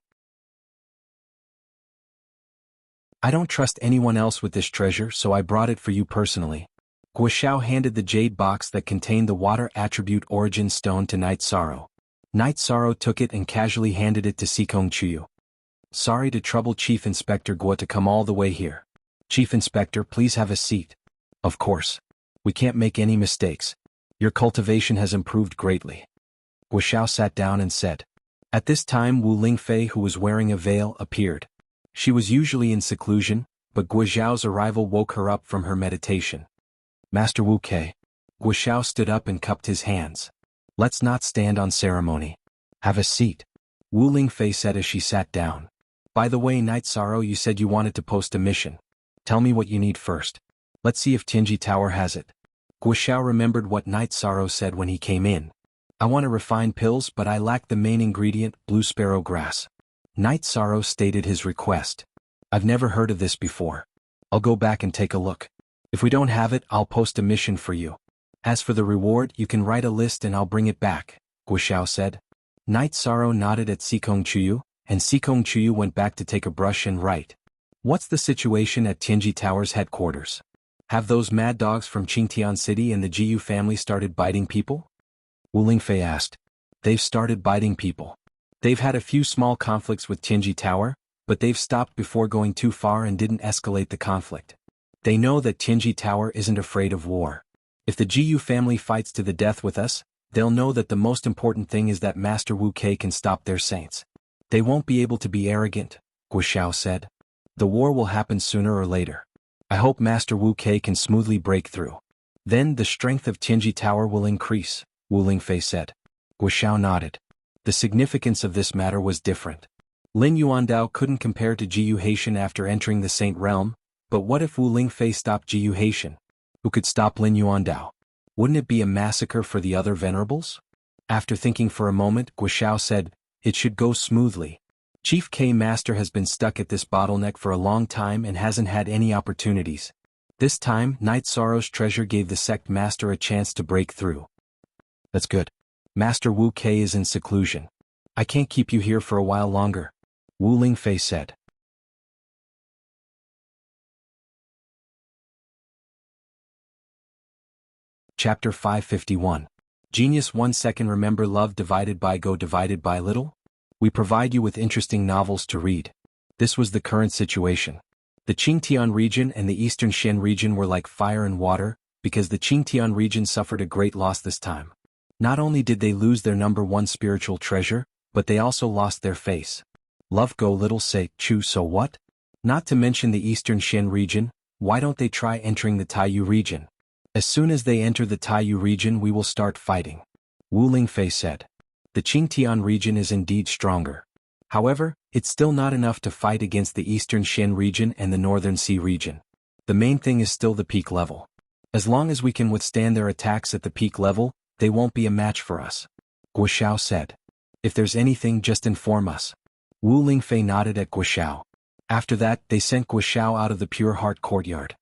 I don't trust anyone else with this treasure, so I brought it for you personally. Guo handed the jade box that contained the water attribute origin stone to Night Sorrow. Night Sorrow took it and casually handed it to Sikong Chuyu. Sorry to trouble Chief Inspector Guo to come all the way here. Chief Inspector, please have a seat. Of course. We can't make any mistakes. Your cultivation has improved greatly. Guo sat down and said. At this time Wu Lingfei, who was wearing a veil, appeared. She was usually in seclusion, but Guo arrival woke her up from her meditation. Master Wu Kei. Guo stood up and cupped his hands. Let's not stand on ceremony. Have a seat. Wu Lingfei said as she sat down. By the way, Night Sorrow, you said you wanted to post a mission. Tell me what you need first. Let's see if Tianji Tower has it. Guo remembered what Night Sorrow said when he came in. I want to refine pills, but I lack the main ingredient, blue sparrow grass. Night Sorrow stated his request. I've never heard of this before. I'll go back and take a look. If we don't have it, I'll post a mission for you. As for the reward, you can write a list and I'll bring it back, Guo said. Night Sorrow nodded at Sikong Chuyu, and Sikong Chuyu went back to take a brush and write. What's the situation at Tianji Tower's headquarters? Have those mad dogs from Qingtian City and the Jiyu family started biting people? Wu Lingfei asked. They've started biting people. They've had a few small conflicts with Tianji Tower, but they've stopped before going too far and didn't escalate the conflict. They know that Tianji Tower isn't afraid of war. If the Jiyu family fights to the death with us, they'll know that the most important thing is that Master Wu Kei can stop their saints. They won't be able to be arrogant, Guo said. The war will happen sooner or later. I hope Master Wu Kei can smoothly break through. Then the strength of Tianji Tower will increase, Wu Lingfei said. Guo nodded. The significance of this matter was different. Lin Yuandao couldn't compare to Jiyu Haitian after entering the Saint Realm, but what if Wu Lingfei stopped Jiyu Haitian? Who could stop Lin Yuandao? Wouldn't it be a massacre for the other venerables? After thinking for a moment, Guo said, it should go smoothly. Chief K Master has been stuck at this bottleneck for a long time and hasn't had any opportunities. This time, Night Sorrow's treasure gave the sect master a chance to break through. That's good. Master Wu Kei is in seclusion. I can't keep you here for a while longer, Wu Lingfei said. Chapter 551. Genius 1 second. Remember love divided by go divided by little? We provide you with interesting novels to read. This was the current situation. The Qingtian region and the Eastern Shen region were like fire and water, because the Qingtian region suffered a great loss this time. Not only did they lose their number one spiritual treasure, but they also lost their face. Love go little say, Chu so what? Not to mention the Eastern Shen region, why don't they try entering the Taiyu region? As soon as they enter the Taiyu region we will start fighting. Wu Lingfei said. The Qingtian region is indeed stronger. However, it's still not enough to fight against the Eastern Shen region and the Northern Sea region. The main thing is still the peak level. As long as we can withstand their attacks at the peak level, they won't be a match for us. Guo said. If there's anything, just inform us. Wu Lingfei nodded at Guo. After that, they sent Guo out of the Pure Heart courtyard.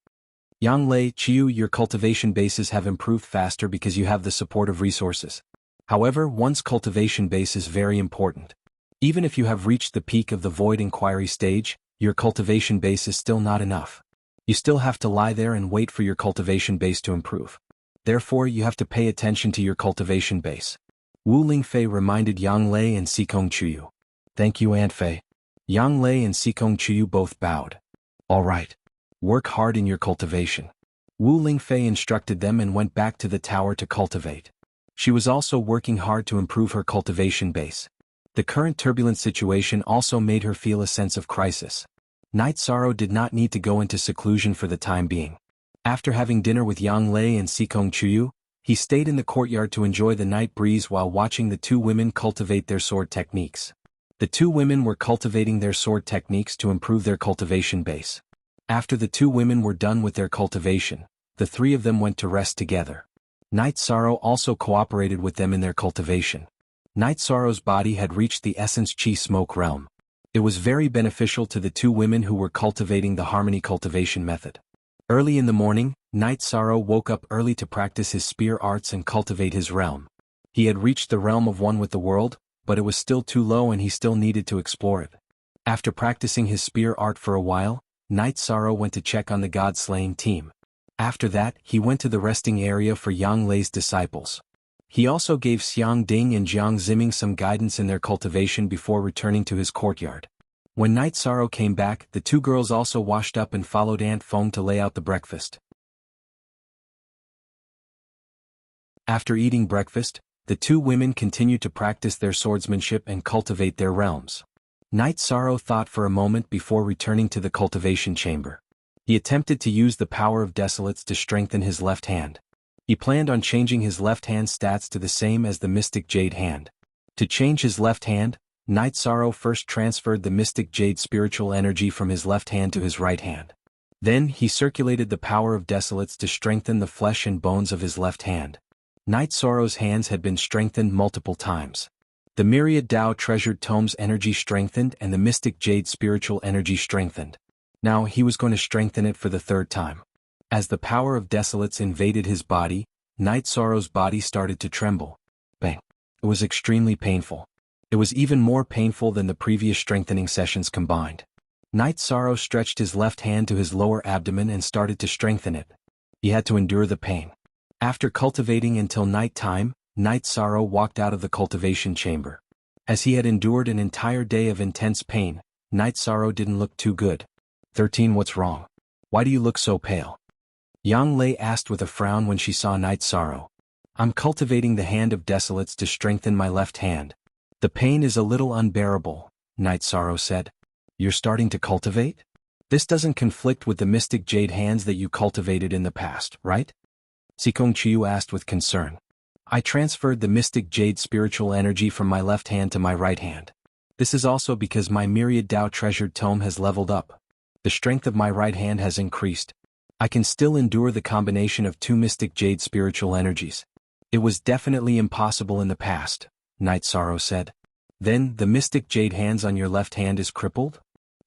Yang Lei, Chiu, your cultivation bases have improved faster because you have the support of resources. However, one's cultivation base is very important. Even if you have reached the peak of the Void Inquiry stage, your cultivation base is still not enough. You still have to lie there and wait for your cultivation base to improve. Therefore, you have to pay attention to your cultivation base. Wu Lingfei reminded Yang Lei and Sikong Chuyu. Thank you, Aunt Fei. Yang Lei and Sikong Chuyu both bowed. All right. Work hard in your cultivation. Wu Lingfei instructed them and went back to the tower to cultivate. She was also working hard to improve her cultivation base. The current turbulent situation also made her feel a sense of crisis. Night Sorrow did not need to go into seclusion for the time being. After having dinner with Yang Lei and Sikong Chuyu, he stayed in the courtyard to enjoy the night breeze while watching the two women cultivate their sword techniques. The two women were cultivating their sword techniques to improve their cultivation base. After the two women were done with their cultivation, the three of them went to rest together. Night Sorrow also cooperated with them in their cultivation. Night Sorrow's body had reached the Essence Chi Smoke realm. It was very beneficial to the two women who were cultivating the Harmony cultivation method. Early in the morning, Night Sorrow woke up early to practice his spear arts and cultivate his realm. He had reached the realm of one with the world, but it was still too low and he still needed to explore it. After practicing his spear art for a while, Night Sorrow went to check on the God-slaying team. After that, he went to the resting area for Yang Lei's disciples. He also gave Xiang Ding and Jiang Ziming some guidance in their cultivation before returning to his courtyard. When Night Sorrow came back, the two girls also washed up and followed Aunt Feng to lay out the breakfast. After eating breakfast, the two women continued to practice their swordsmanship and cultivate their realms. Night Sorrow thought for a moment before returning to the cultivation chamber. He attempted to use the power of Desolates to strengthen his left hand. He planned on changing his left hand stats to the same as the Mystic Jade hand. To change his left hand, Night Sorrow first transferred the Mystic Jade spiritual energy from his left hand to his right hand. Then he circulated the power of Desolates to strengthen the flesh and bones of his left hand. Night Sorrow's hands had been strengthened multiple times. The Myriad Tao Treasured Tomes energy strengthened and the Mystic Jade spiritual energy strengthened. Now he was going to strengthen it for the third time. As the power of Desolates invaded his body, Night Sorrow's body started to tremble. Bang! It was extremely painful. It was even more painful than the previous strengthening sessions combined. Night Sorrow stretched his left hand to his lower abdomen and started to strengthen it. He had to endure the pain. After cultivating until night time, Night Sorrow walked out of the cultivation chamber. As he had endured an entire day of intense pain, Night Sorrow didn't look too good. 13 What's wrong? Why do you look so pale? Yang Lei asked with a frown when she saw Night Sorrow. I'm cultivating the hand of Desolates to strengthen my left hand. The pain is a little unbearable, Night Sorrow said. You're starting to cultivate? This doesn't conflict with the Mystic Jade hands that you cultivated in the past, right? Sikong Chiu asked with concern. I transferred the Mystic Jade spiritual energy from my left hand to my right hand. This is also because my Myriad Tao Treasured Tome has leveled up. The strength of my right hand has increased. I can still endure the combination of two Mystic Jade spiritual energies. It was definitely impossible in the past, Night Sorrow said. Then, the Mystic Jade hands on your left hand is crippled?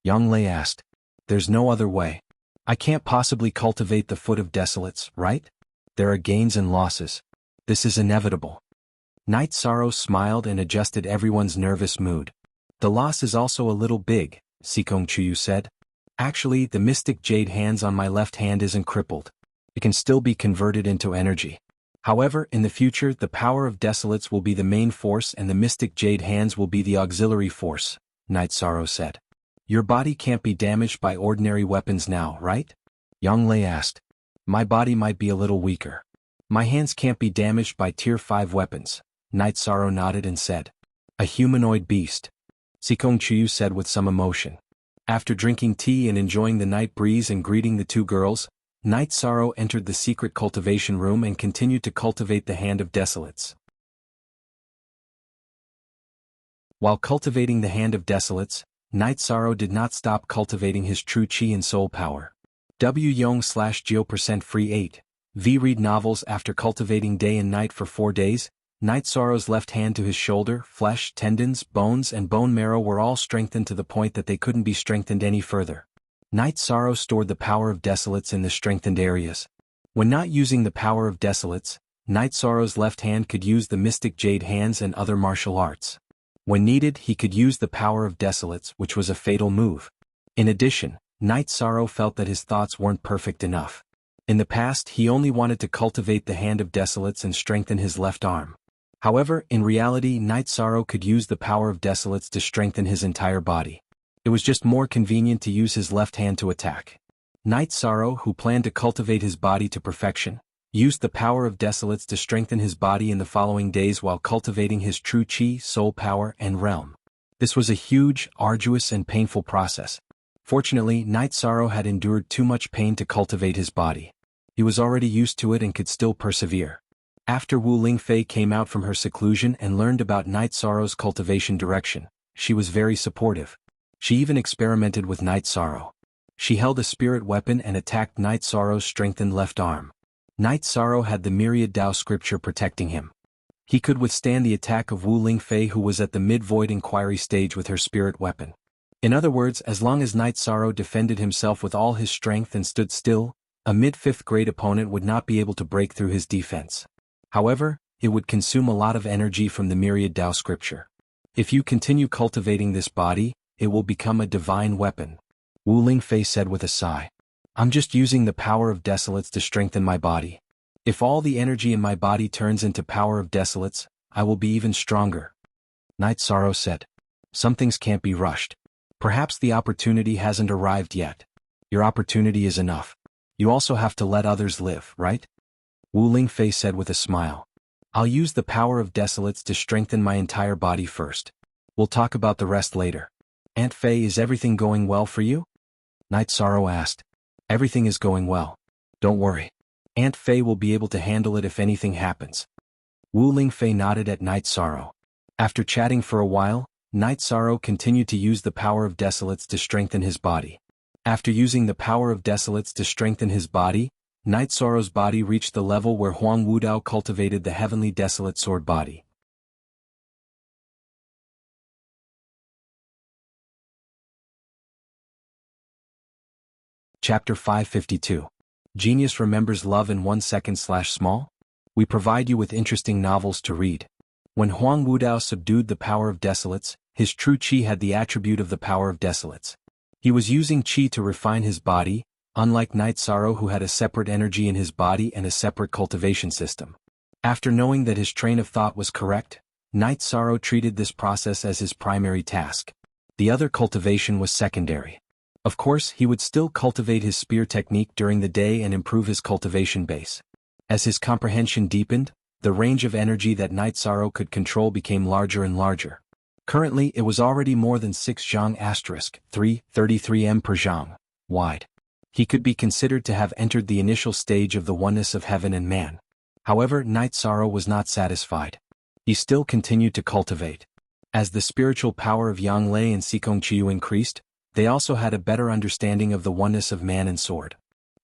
Yang Lei asked. There's no other way. I can't possibly cultivate the foot of Desolates, right? There are gains and losses. This is inevitable. Night Sorrow smiled and adjusted everyone's nervous mood. The loss is also a little big, Sikong Chiu said. Actually, the Mystic Jade hands on my left hand isn't crippled. It can still be converted into energy. However, in the future, the power of Desolates will be the main force and the Mystic Jade hands will be the auxiliary force, Night Sorrow said. Your body can't be damaged by ordinary weapons now, right? Yang Lei asked. My body might be a little weaker. My hands can't be damaged by Tier 5 weapons, Night Sorrow nodded and said. A humanoid beast, Sikong Chiu said with some emotion. After drinking tea and enjoying the night breeze and greeting the two girls, Night Sorrow entered the secret cultivation room and continued to cultivate the hand of Desolates. While cultivating the hand of Desolates, Night Sorrow did not stop cultivating his true chi and soul power. W/Geo% free 8. V read novels after cultivating day and night for 4 days. Night Sorrow's left hand to his shoulder, flesh, tendons, bones and bone marrow were all strengthened to the point that they couldn't be strengthened any further. Night Sorrow stored the power of Desolates in the strengthened areas. When not using the power of Desolates, Night Sorrow's left hand could use the Mystic Jade hands and other martial arts. When needed, he could use the power of Desolates, which was a fatal move. In addition, Night Sorrow felt that his thoughts weren't perfect enough. In the past, he only wanted to cultivate the hand of Desolates and strengthen his left arm. However, in reality, Night Sorrow could use the power of Desolates to strengthen his entire body. It was just more convenient to use his left hand to attack. Night Sorrow, who planned to cultivate his body to perfection, used the power of Desolates to strengthen his body in the following days while cultivating his true chi, soul power, and realm. This was a huge, arduous, and painful process. Fortunately, Night Sorrow had endured too much pain to cultivate his body. He was already used to it and could still persevere. After Wu Lingfei came out from her seclusion and learned about Night Sorrow's cultivation direction, she was very supportive. She even experimented with Night Sorrow. She held a spirit weapon and attacked Night Sorrow's strengthened left arm. Night Sorrow had the Myriad Tao scripture protecting him. He could withstand the attack of Wu Lingfei, who was at the mid-void inquiry stage with her spirit weapon. In other words, as long as Night Sorrow defended himself with all his strength and stood still, a mid-5th grade opponent would not be able to break through his defense. However, it would consume a lot of energy from the Myriad Tao scripture. If you continue cultivating this body, it will become a divine weapon, Wu Lingfei said with a sigh. I'm just using the power of desolates to strengthen my body. If all the energy in my body turns into power of desolates, I will be even stronger. Night Sorrow said. Some things can't be rushed. Perhaps the opportunity hasn't arrived yet. Your opportunity is enough. You also have to let others live, right? Wu Lingfei said with a smile. I'll use the power of desolates to strengthen my entire body first. We'll talk about the rest later. Aunt Fei, is everything going well for you? Night Sorrow asked. Everything is going well. Don't worry. Aunt Fei will be able to handle it if anything happens. Wu Lingfei nodded at Night Sorrow. After chatting for a while, Night Sorrow continued to use the power of desolates to strengthen his body. After using the power of desolates to strengthen his body, Night Sorrow's body reached the level where Huang Wudao cultivated the heavenly desolate sword body. Chapter 552. Genius remembers love in 1 second/small? We provide you with interesting novels to read. When Huang Wudao subdued the power of desolates, his true qi had the attribute of the power of desolates. He was using qi to refine his body, unlike Night Sorrow who had a separate energy in his body and a separate cultivation system. After knowing that his train of thought was correct, Night Sorrow treated this process as his primary task. The other cultivation was secondary. Of course, he would still cultivate his spear technique during the day and improve his cultivation base. As his comprehension deepened, the range of energy that Night Sorrow could control became larger and larger. Currently it was already more than 6 zhang *333 m per zhang wide. He could be considered to have entered the initial stage of the oneness of heaven and man. However, Night Sorrow was not satisfied. He still continued to cultivate. As the spiritual power of Yang Lei and Sikong Chiyu increased, they also had a better understanding of the oneness of man and sword.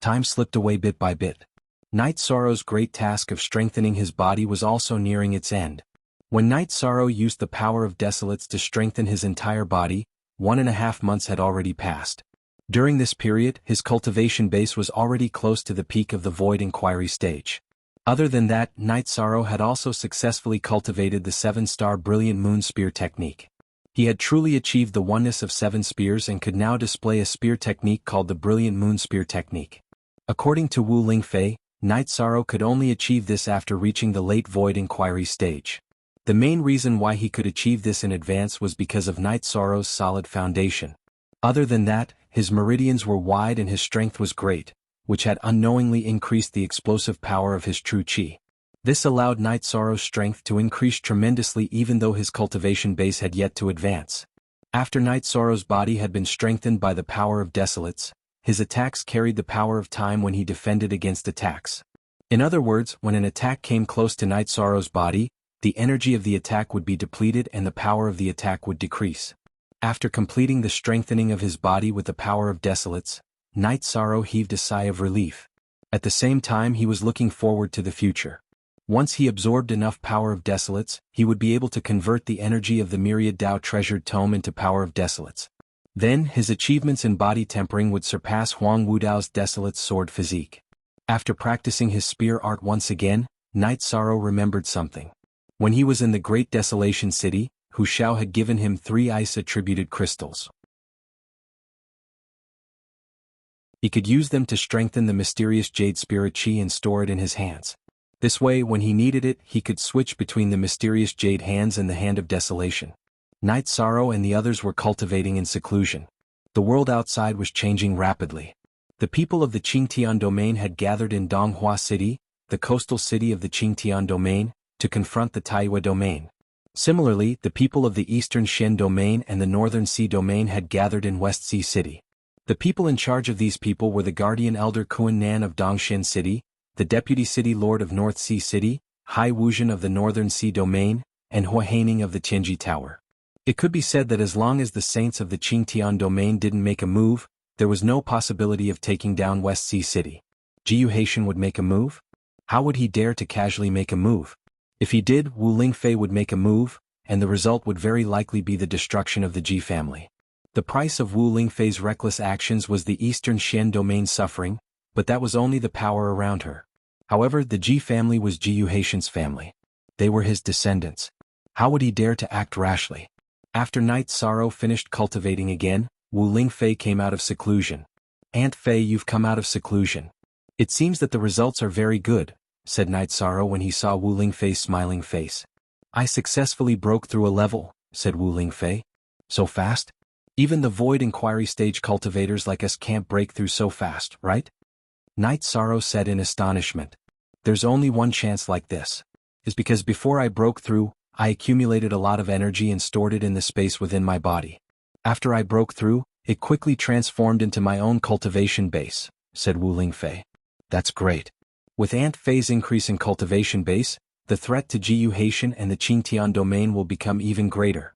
Time slipped away bit by bit. Night Sorrow's great task of strengthening his body was also nearing its end. When Night Sorrow used the power of desolates to strengthen his entire body, 1.5 months had already passed. During this period, his cultivation base was already close to the peak of the void inquiry stage. Other than that, Night Sorrow had also successfully cultivated the 7-star brilliant moon spear technique. He had truly achieved the oneness of 7 spears and could now display a spear technique called the brilliant moon spear technique. According to Wu Lingfei, Night Sorrow could only achieve this after reaching the late void inquiry stage. The main reason why he could achieve this in advance was because of Night Sorrow's solid foundation. Other than that, his meridians were wide and his strength was great, which had unknowingly increased the explosive power of his true qi. This allowed Night Sorrow's strength to increase tremendously even though his cultivation base had yet to advance. After Night Sorrow's body had been strengthened by the power of desolates, his attacks carried the power of time when he defended against attacks. In other words, when an attack came close to Night Sorrow's body, the energy of the attack would be depleted and the power of the attack would decrease. After completing the strengthening of his body with the power of desolates, Night Sorrow heaved a sigh of relief. At the same time he was looking forward to the future. Once he absorbed enough power of desolates, he would be able to convert the energy of the myriad Tao treasured tome into power of desolates. Then, his achievements in body tempering would surpass Huang Wudao's desolate sword physique. After practicing his spear art once again, Night Sorrow remembered something. When he was in the Great Desolation City, Hu Xiao had given him 3 ice-attributed crystals. He could use them to strengthen the mysterious jade spirit qi and store it in his hands. This way, when he needed it, he could switch between the mysterious jade hands and the hand of desolation. Night Sorrow and the others were cultivating in seclusion. The world outside was changing rapidly. The people of the Qingtian domain had gathered in Donghua City, the coastal city of the Qingtian domain, to confront the Taiyue domain. Similarly, the people of the Eastern Shen domain and the Northern Sea domain had gathered in West Sea City. The people in charge of these people were the Guardian Elder Kuan Nan of Dongshen City, the Deputy City Lord of North Sea City, Hai Wuzhen of the Northern Sea domain, and Hua Haining of the Tianji Tower. It could be said that as long as the saints of the Qingtian domain didn't make a move, there was no possibility of taking down West Sea City. Jiyu Haitian would make a move? How would he dare to casually make a move? If he did, Wu Lingfei would make a move, and the result would very likely be the destruction of the Ji family. The price of Wu Lingfei's reckless actions was the Eastern Shen domain suffering, but that was only the power around her. However, the Ji family was Jiyu Haitian's family. They were his descendants. How would he dare to act rashly? After Night Sorrow finished cultivating again, Wu Lingfei came out of seclusion. Aunt Fei, you've come out of seclusion. It seems that the results are very good, said Night Sorrow when he saw Wu Lingfei's smiling face. I successfully broke through a level, said Wu Lingfei. So fast? Even the Void Inquiry stage cultivators like us can't break through so fast, right? Night Sorrow said in astonishment. There's only one chance like this. Is because before I broke through, I accumulated a lot of energy and stored it in the space within my body. After I broke through, it quickly transformed into my own cultivation base, said Wu Lingfei. That's great. With Aunt Fei's increase in cultivation base, the threat to Jianghu Haitian and the Qingtian domain will become even greater.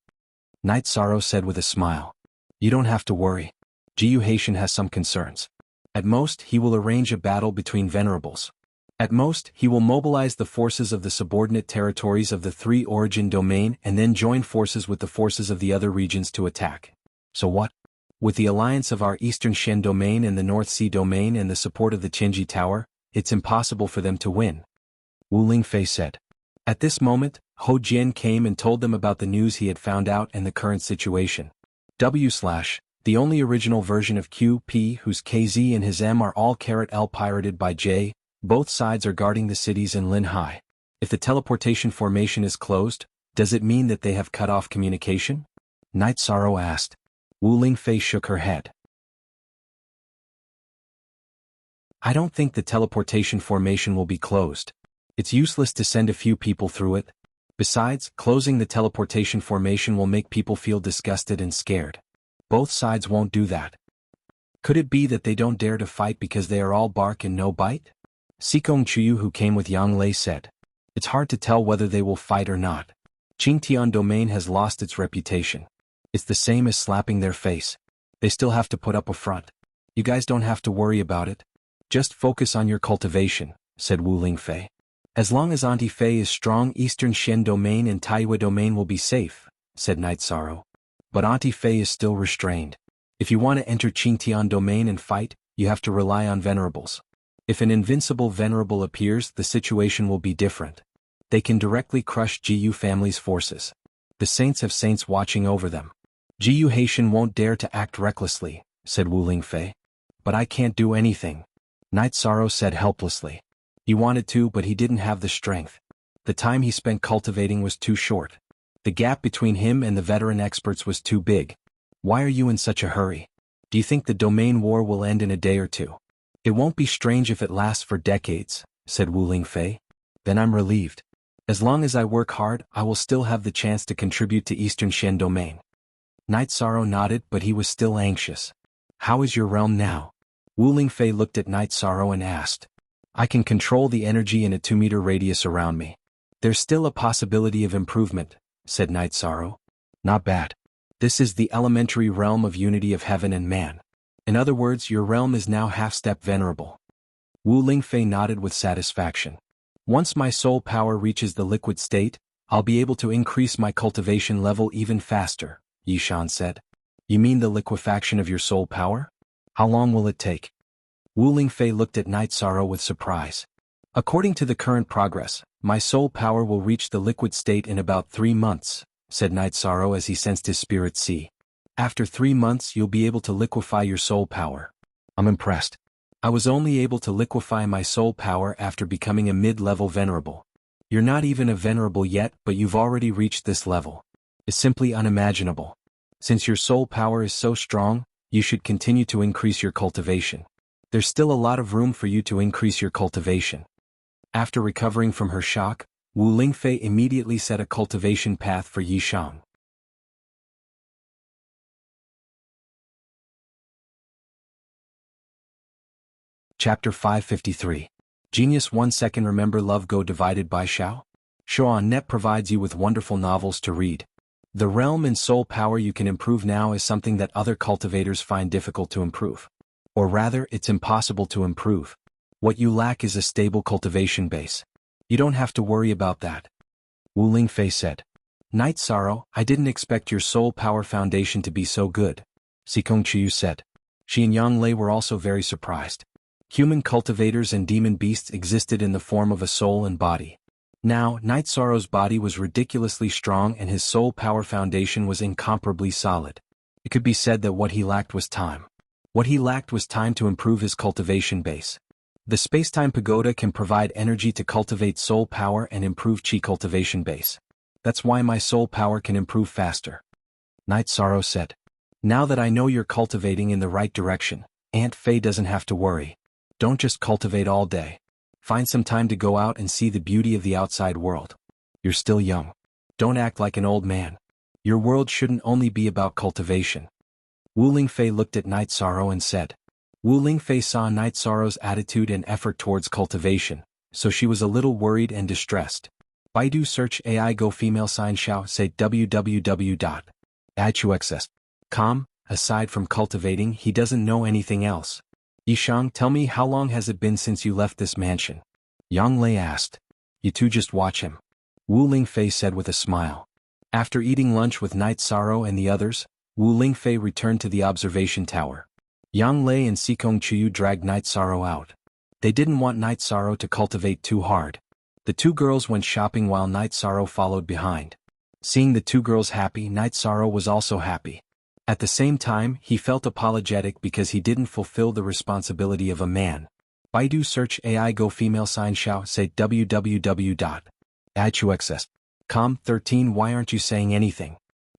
Night Sorrow said with a smile. You don't have to worry. Jianghu Haitian has some concerns. At most, he will arrange a battle between venerables. At most, he will mobilize the forces of the subordinate territories of the three origin domain and then join forces with the forces of the other regions to attack. So what? With the alliance of our Eastern Shen domain and the North Sea domain and the support of the Qingji Tower, it's impossible for them to win. Wu Lingfei said. At this moment, Ho Jian came and told them about the news he had found out and the current situation. The only original version of QP whose KZ and his M are all L pirated by J, both sides are guarding the cities in Linhai. If the teleportation formation is closed, does it mean that they have cut off communication? Night Sorrow asked. Wu Lingfei shook her head. I don't think the teleportation formation will be closed. It's useless to send a few people through it. Besides, closing the teleportation formation will make people feel disgusted and scared. Both sides won't do that. Could it be that they don't dare to fight because they are all bark and no bite? Sikong Chuyu, who came with Yang Lei, said. It's hard to tell whether they will fight or not. Qingtian domain has lost its reputation. It's the same as slapping their face. They still have to put up a front. You guys don't have to worry about it. Just focus on your cultivation, said Wu Lingfei. As long as Auntie Fei is strong, Eastern Shen domain and Taiyue domain will be safe, said Night Sorrow. But Auntie Fei is still restrained. If you want to enter Qingtian domain and fight, you have to rely on venerables. If an invincible venerable appears, the situation will be different. They can directly crush Jianghu family's forces. The saints have saints watching over them. Jianghu Haitian won't dare to act recklessly, said Wu Lingfei. But I can't do anything. Night Sorrow said helplessly. He wanted to, but he didn't have the strength. The time he spent cultivating was too short. The gap between him and the veteran experts was too big. Why are you in such a hurry? Do you think the domain war will end in a day or two? It won't be strange if it lasts for decades, said Wu Lingfei. Then I'm relieved. As long as I work hard, I will still have the chance to contribute to Eastern Shen domain. Night Sorrow nodded, but he was still anxious. How is your realm now? Wu Lingfei looked at Night Sorrow and asked. I can control the energy in a 2-meter radius around me. There's still a possibility of improvement, said Night Sorrow. Not bad. This is the elementary realm of unity of heaven and man. In other words, your realm is now half-step venerable. Wu Lingfei nodded with satisfaction. Once my soul power reaches the liquid state, I'll be able to increase my cultivation level even faster, Yishan said. You mean the liquefaction of your soul power? How long will it take? Wu Lingfei looked at Night Sorrow with surprise. According to the current progress, my soul power will reach the liquid state in about 3 months, said Night Sorrow as he sensed his spirit see. After 3 months you'll be able to liquefy your soul power. I'm impressed. I was only able to liquefy my soul power after becoming a mid-level venerable. You're not even a venerable yet, but you've already reached this level. It's simply unimaginable. Since your soul power is so strong, you should continue to increase your cultivation. There's still a lot of room for you to increase your cultivation. After recovering from her shock, Wu Lingfei immediately set a cultivation path for Yishang. Chapter 553. Genius 1 second. Remember Love Go divided by Xiao? Net provides you with wonderful novels to read. The realm and soul power you can improve now is something that other cultivators find difficult to improve. Or rather, it's impossible to improve. What you lack is a stable cultivation base. You don't have to worry about that. Wu Lingfei said. Night Sorrow, I didn't expect your soul power foundation to be so good, Sikong Chiyu said. She and Yang Lei were also very surprised. Human cultivators and demon beasts existed in the form of a soul and body. Now, Night Sorrow's body was ridiculously strong and his soul power foundation was incomparably solid. It could be said that what he lacked was time. What he lacked was time to improve his cultivation base. The Spacetime Pagoda can provide energy to cultivate soul power and improve chi cultivation base. That's why my soul power can improve faster. Night Sorrow said. Now that I know you're cultivating in the right direction, Aunt Faye doesn't have to worry. Don't just cultivate all day. Find some time to go out and see the beauty of the outside world. You're still young. Don't act like an old man. Your world shouldn't only be about cultivation. Wu Lingfei looked at Night Sorrow and said. Wu Lingfei saw Night Sorrow's attitude and effort towards cultivation, so she was a little worried and distressed. Baidu search AI Go female sign Xiao say www.ichuxs.com. Aside from cultivating, he doesn't know anything else. Yishang, tell me, how long has it been since you left this mansion? Yang Lei asked. You two just watch him. Wu Lingfei said with a smile. After eating lunch with Night Sorrow and the others, Wu Lingfei returned to the observation tower. Yang Lei and Sikong Chuyu dragged Night Sorrow out. They didn't want Night Sorrow to cultivate too hard. The two girls went shopping while Night Sorrow followed behind. Seeing the two girls happy, Night Sorrow was also happy. At the same time, he felt apologetic because he didn't fulfill the responsibility of a man. Baidu search AI Go female sign Xiao say www.ichuxs.com. 13 Why aren't you saying anything?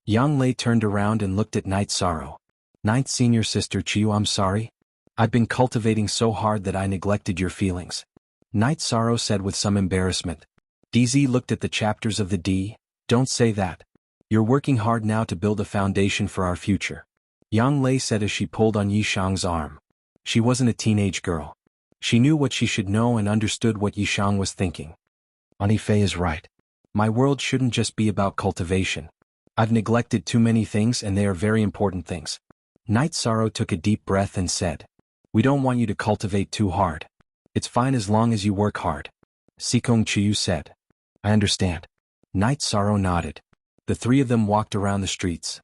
Yang Lei turned around and looked at Night Sorrow. Ninth senior sister Chiyu, I'm sorry. I've been cultivating so hard that I neglected your feelings. Night Sorrow said with some embarrassment. DZ looked at the chapters of the D. Don't say that. You're working hard now to build a foundation for our future. Yang Lei said as she pulled on Yishang's arm. She wasn't a teenage girl. She knew what she should know and understood what Yishang was thinking. Auntie Fei is right. My world shouldn't just be about cultivation. I've neglected too many things, and they are very important things. Night Sorrow took a deep breath and said. We don't want you to cultivate too hard. It's fine as long as you work hard. Sikong Chiyu said. I understand. Night Sorrow nodded. The three of them walked around the streets.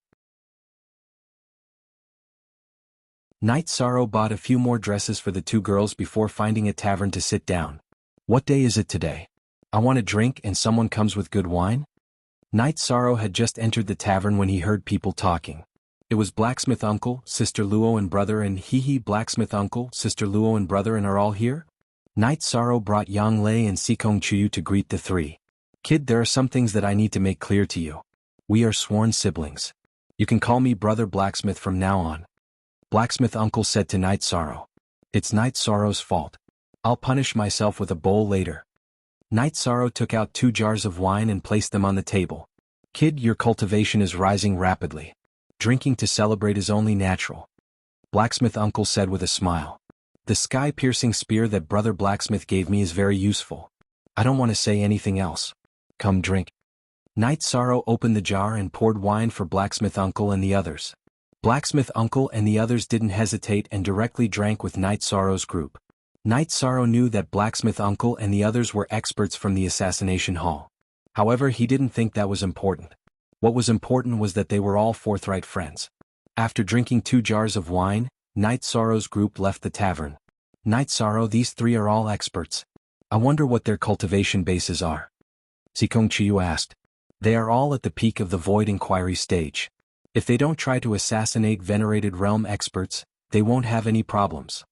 Night Sorrow bought a few more dresses for the two girls before finding a tavern to sit down. What day is it today? I want a drink and someone comes with good wine? Night Sorrow had just entered the tavern when he heard people talking. It was Blacksmith Uncle, Sister Luo and brother, and Hee Blacksmith Uncle, Sister Luo and brother, and are all here? Night Sorrow brought Yang Lei and Sikong Chuyu to greet the three. Kid, there are some things that I need to make clear to you. We are sworn siblings. You can call me Brother Blacksmith from now on. Blacksmith Uncle said to Night Sorrow. It's Night Sorrow's fault. I'll punish myself with a bowl later. Night Sorrow took out 2 jars of wine and placed them on the table. Kid, your cultivation is rising rapidly. Drinking to celebrate is only natural. Blacksmith Uncle said with a smile. The sky-piercing spear that Brother Blacksmith gave me is very useful. I don't want to say anything else. Come drink. Night Sorrow opened the jar and poured wine for Blacksmith Uncle and the others. Blacksmith Uncle and the others didn't hesitate and directly drank with Night Sorrow's group. Night Sorrow knew that Blacksmith Uncle and the others were experts from the assassination hall. However, he didn't think that was important. What was important was that they were all forthright friends. After drinking 2 jars of wine, Night Sorrow's group left the tavern. Night Sorrow, these three are all experts. I wonder what their cultivation bases are. Sikong Chiyu asked. They are all at the peak of the Void Inquiry stage. If they don't try to assassinate venerated realm experts, they won't have any problems.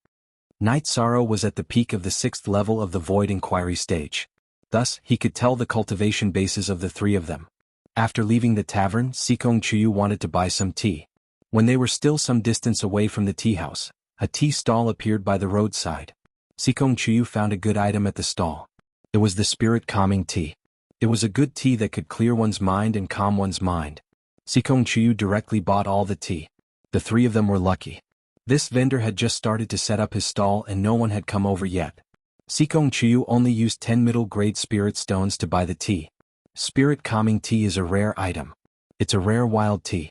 Night Sorrow was at the peak of the 6th level of the Void Inquiry stage. Thus, he could tell the cultivation bases of the three of them. After leaving the tavern, Sikong Chuyu wanted to buy some tea. When they were still some distance away from the tea house, a tea stall appeared by the roadside. Sikong Chuyu found a good item at the stall. It was the spirit calming tea. It was a good tea that could clear one's mind and calm one's mind. Sikong Chuyu directly bought all the tea. The three of them were lucky. This vendor had just started to set up his stall and no one had come over yet. Sikong Chuyu only used 10 middle-grade spirit stones to buy the tea. Spirit calming tea is a rare item. It's a rare wild tea.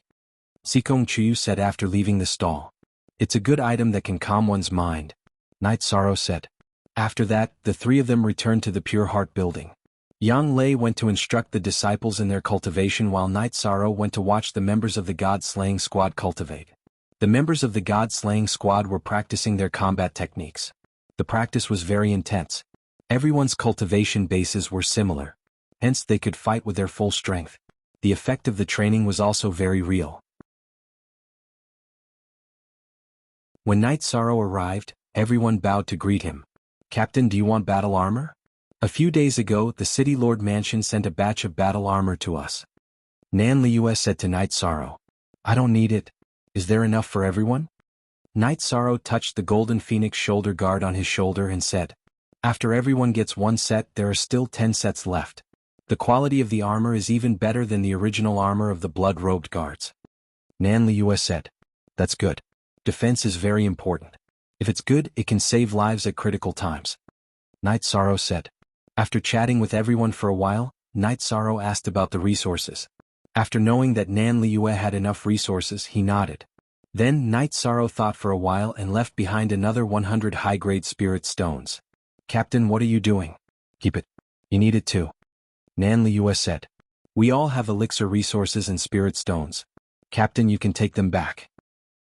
Sikong Chuyu said after leaving the stall. It's a good item that can calm one's mind. Night Sorrow said. After that, the three of them returned to the Pure Heart building. Yang Lei went to instruct the disciples in their cultivation while Night Sorrow went to watch the members of the God-slaying squad cultivate. The members of the God-slaying squad were practicing their combat techniques. The practice was very intense. Everyone's cultivation bases were similar. Hence they could fight with their full strength. The effect of the training was also very real. When Night Sorrow arrived, everyone bowed to greet him. "Captain, do you want battle armor? A few days ago, the City Lord Mansion sent a batch of battle armor to us." Nan Liu said to Night Sorrow, "I don't need it. Is there enough for everyone?" Night Sorrow touched the golden phoenix shoulder guard on his shoulder and said, "After everyone gets one set, there are still 10 sets left. The quality of the armor is even better than the original armor of the blood-robed guards." Nan Liu said, "That's good. Defense is very important. If it's good, it can save lives at critical times." Night Sorrow said. After chatting with everyone for a while, Night Sorrow asked about the resources. After knowing that Nan Liu had enough resources, he nodded. Then Night Sorrow thought for a while and left behind another 100 high-grade spirit stones. "Captain, what are you doing?" "Keep it. You need it too." Nan Liu said. "We all have elixir resources and spirit stones. Captain, you can take them back."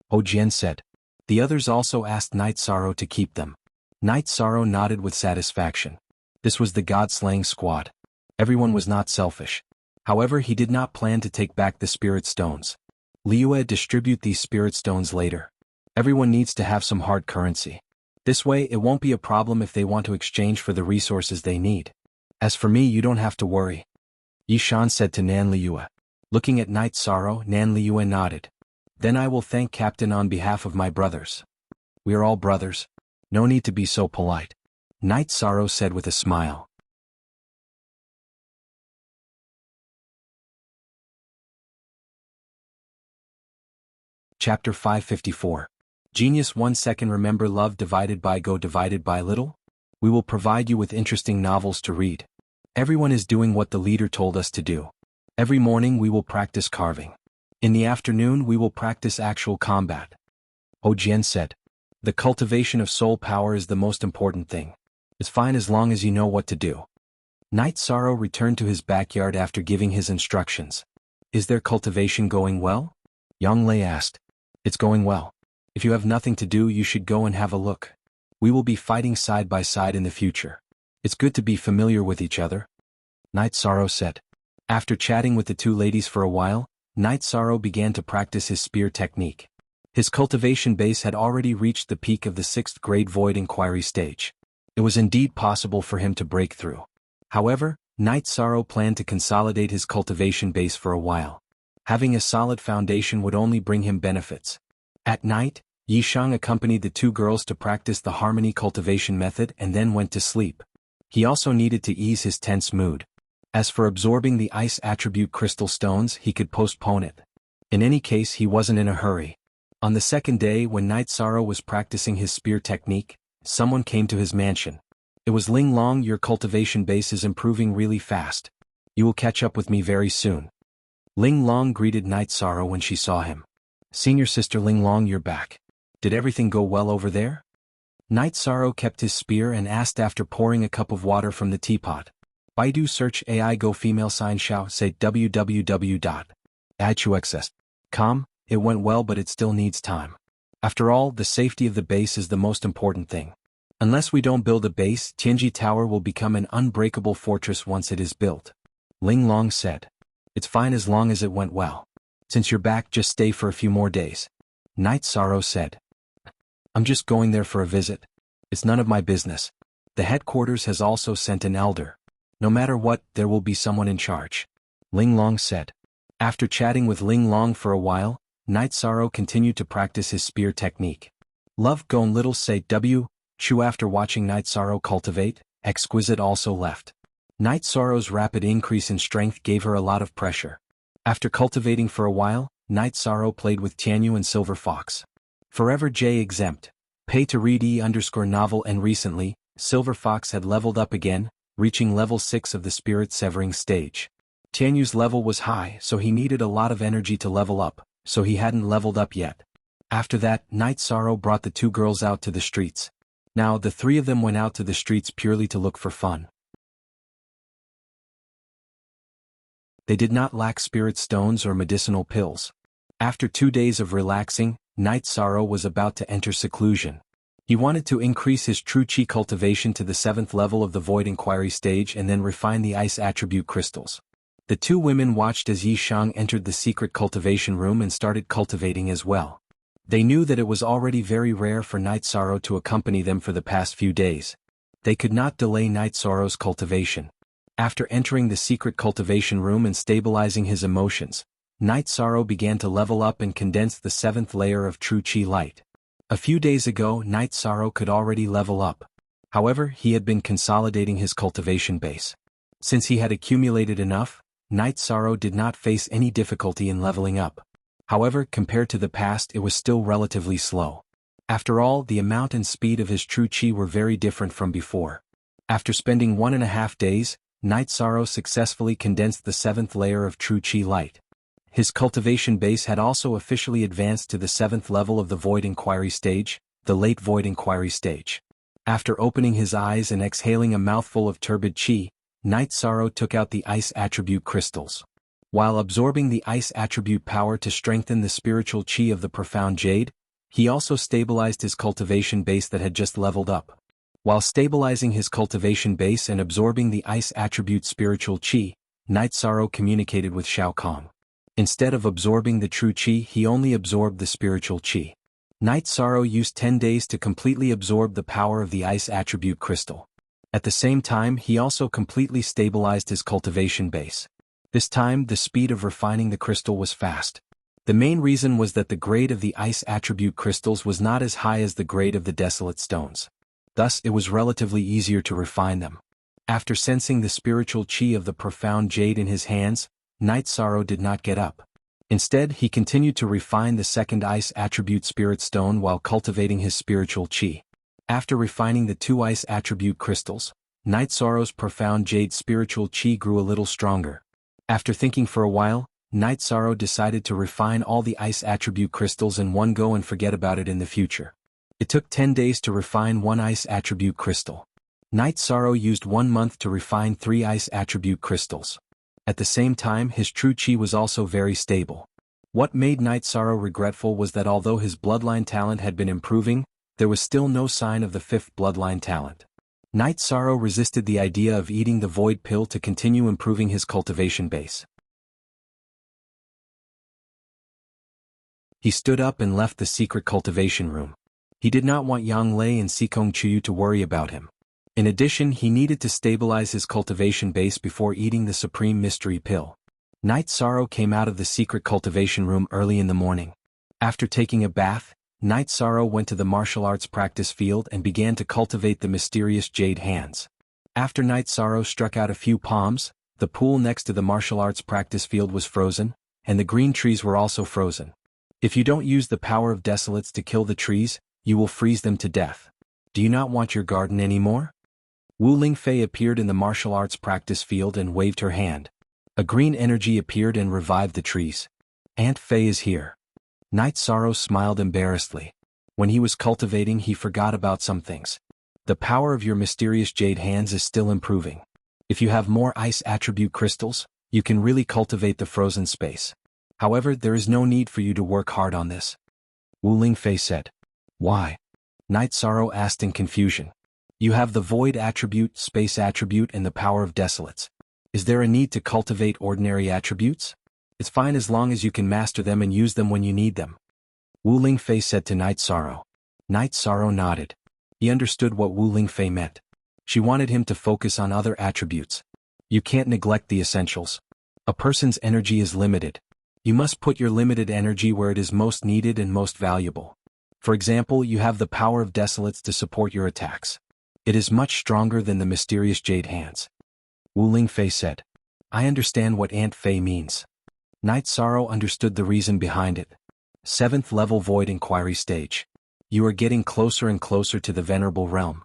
Ho Jian said. The others also asked Night Sorrow to keep them. Night Sorrow nodded with satisfaction. This was the god-slaying squad. Everyone was not selfish. However, he did not plan to take back the spirit stones. Liu distribute these spirit stones later. Everyone needs to have some hard currency. This way, it won't be a problem if they want to exchange for the resources they need. As for me, you don't have to worry." Yi Shan said to Nan Liu. Looking at Night Sorrow, Nan Liu nodded. "Then I will thank Captain on behalf of my brothers." "We are all brothers. No need to be so polite," Night Sorrow said with a smile. Chapter 554. Genius 1 second. Remember love divided by go divided by little? We will provide you with interesting novels to read. Everyone is doing what the leader told us to do. Every morning we will practice carving. In the afternoon we will practice actual combat. Ho Jian said. The cultivation of soul power is the most important thing. It's fine as long as you know what to do. Night Sorrow returned to his backyard after giving his instructions. Is their cultivation going well? Yang Lei asked. It's going well. If you have nothing to do, you should go and have a look. We will be fighting side by side in the future. It's good to be familiar with each other. Night Sorrow said. After chatting with the two ladies for a while, Night Sorrow began to practice his spear technique. His cultivation base had already reached the peak of the 6th grade void inquiry stage. It was indeed possible for him to break through. However, Night Sorrow planned to consolidate his cultivation base for a while. Having a solid foundation would only bring him benefits. At night, Yi Shang accompanied the two girls to practice the harmony cultivation method and then went to sleep. He also needed to ease his tense mood. As for absorbing the ice attribute crystal stones, he could postpone it. In any case, he wasn't in a hurry. On the second day, when Night Sorrow was practicing his spear technique, someone came to his mansion. It was Ling Long. Your cultivation base is improving really fast. You will catch up with me very soon. Ling Long greeted Night Sorrow when she saw him. Senior sister Ling Long, you're back. Did everything go well over there? Night Sorrow kept his spear and asked after pouring a cup of water from the teapot. Baidu search AI go female sign Xiao say www.ichuxs.com. It went well, but it still needs time. After all, the safety of the base is the most important thing. Unless we don't build a base, Tianji Tower will become an unbreakable fortress once it is built. Ling Long said. It's fine as long as it went well. Since you're back, just stay for a few more days. Night Sorrow said. I'm just going there for a visit. It's none of my business. The headquarters has also sent an elder. No matter what, there will be someone in charge. Ling Long said. After chatting with Ling Long for a while, Night Sorrow continued to practice his spear technique. Love Gone Little say W. Chu. After watching Night Sorrow cultivate, Exquisite also left. Night Sorrow's rapid increase in strength gave her a lot of pressure. After cultivating for a while, Night Sorrow played with Tianyu and Silver Fox. Forever J exempt. Pay to read E_novel and recently, Silver Fox had leveled up again, reaching level 6 of the spirit severing stage. Tianyu's level was high, so he needed a lot of energy to level up, so he hadn't leveled up yet. After that, Night Sorrow brought the two girls out to the streets. Now the three of them went out to the streets purely to look for fun. They did not lack spirit stones or medicinal pills. After 2 days of relaxing, Night Sorrow was about to enter seclusion. He wanted to increase his true chi cultivation to the 7th level of the void inquiry stage and then refine the ice attribute crystals. The two women watched as Yi Shang entered the secret cultivation room and started cultivating as well. They knew that it was already very rare for Night Sorrow to accompany them for the past few days. They could not delay Night Sorrow's cultivation. After entering the secret cultivation room and stabilizing his emotions, Night Sorrow began to level up and condense the 7th layer of true Qi light. A few days ago, Night Sorrow could already level up. However, he had been consolidating his cultivation base. Since he had accumulated enough, Night Sorrow did not face any difficulty in leveling up. However, compared to the past, it was still relatively slow. After all, the amount and speed of his true Qi were very different from before. After spending 1.5 days, Night Sorrow successfully condensed the 7th layer of true Qi light. His cultivation base had also officially advanced to the 7th level of the Void Inquiry stage, the Late Void Inquiry stage. After opening his eyes and exhaling a mouthful of turbid Qi, Night Sorrow took out the Ice Attribute crystals. While absorbing the Ice Attribute power to strengthen the spiritual Qi of the Profound Jade, he also stabilized his cultivation base that had just leveled up. While stabilizing his cultivation base and absorbing the Ice Attribute spiritual Qi, Night Sorrow communicated with Shao Kong. Instead of absorbing the true Qi, he only absorbed the spiritual Qi. Night Sorrow used 10 days to completely absorb the power of the Ice Attribute crystal. At the same time, he also completely stabilized his cultivation base. This time, the speed of refining the crystal was fast. The main reason was that the grade of the Ice Attribute crystals was not as high as the grade of the Desolate stones. Thus, it was relatively easier to refine them. After sensing the spiritual Qi of the Profound Jade in his hands, Night Sorrow did not get up. Instead, he continued to refine the 2nd Ice Attribute Spirit Stone while cultivating his spiritual Qi. After refining the 2 Ice Attribute crystals, Night Sorrow's Profound Jade spiritual Qi grew a little stronger. After thinking for a while, Night Sorrow decided to refine all the Ice Attribute crystals in one go and forget about it in the future. It took 10 days to refine 1 Ice Attribute crystal. Night Sorrow used 1 month to refine 3 Ice Attribute crystals. At the same time, his true Qi was also very stable. What made Night Sorrow regretful was that although his bloodline talent had been improving, there was still no sign of the 5th bloodline talent. Night Sorrow resisted the idea of eating the Void Pill to continue improving his cultivation base. He stood up and left the secret cultivation room. He did not want Yang Lei and Sikong Chuyu to worry about him. In addition, he needed to stabilize his cultivation base before eating the Supreme Mystery Pill. Night Sorrow came out of the secret cultivation room early in the morning. After taking a bath, Night Sorrow went to the martial arts practice field and began to cultivate the mysterious jade hands. After Night Sorrow struck out a few palms, the pool next to the martial arts practice field was frozen, and the green trees were also frozen. If you don't use the power of desolates to kill the trees, you will freeze them to death. Do you not want your garden anymore? Wu Lingfei appeared in the martial arts practice field and waved her hand. A green energy appeared and revived the trees. Aunt Fei is here. Night Sorrow smiled embarrassedly. When he was cultivating, he forgot about some things. The power of your mysterious jade hands is still improving. If you have more Ice Attribute crystals, you can really cultivate the frozen space. However, there is no need for you to work hard on this. Wu Lingfei said. Why? Night Sorrow asked in confusion. You have the Void Attribute, Space Attribute, and the power of Desolates. Is there a need to cultivate ordinary attributes? It's fine as long as you can master them and use them when you need them. Wu Lingfei said to Night Sorrow. Night Sorrow nodded. He understood what Wu Lingfei meant. She wanted him to focus on other attributes. You can't neglect the essentials. A person's energy is limited. You must put your limited energy where it is most needed and most valuable. For example, you have the power of Desolates to support your attacks. It is much stronger than the mysterious jade hands. Wu Lingfei said. I understand what Aunt Fei means. Night Sorrow understood the reason behind it. 7th level Void Inquiry stage. You are getting closer and closer to the Venerable Realm.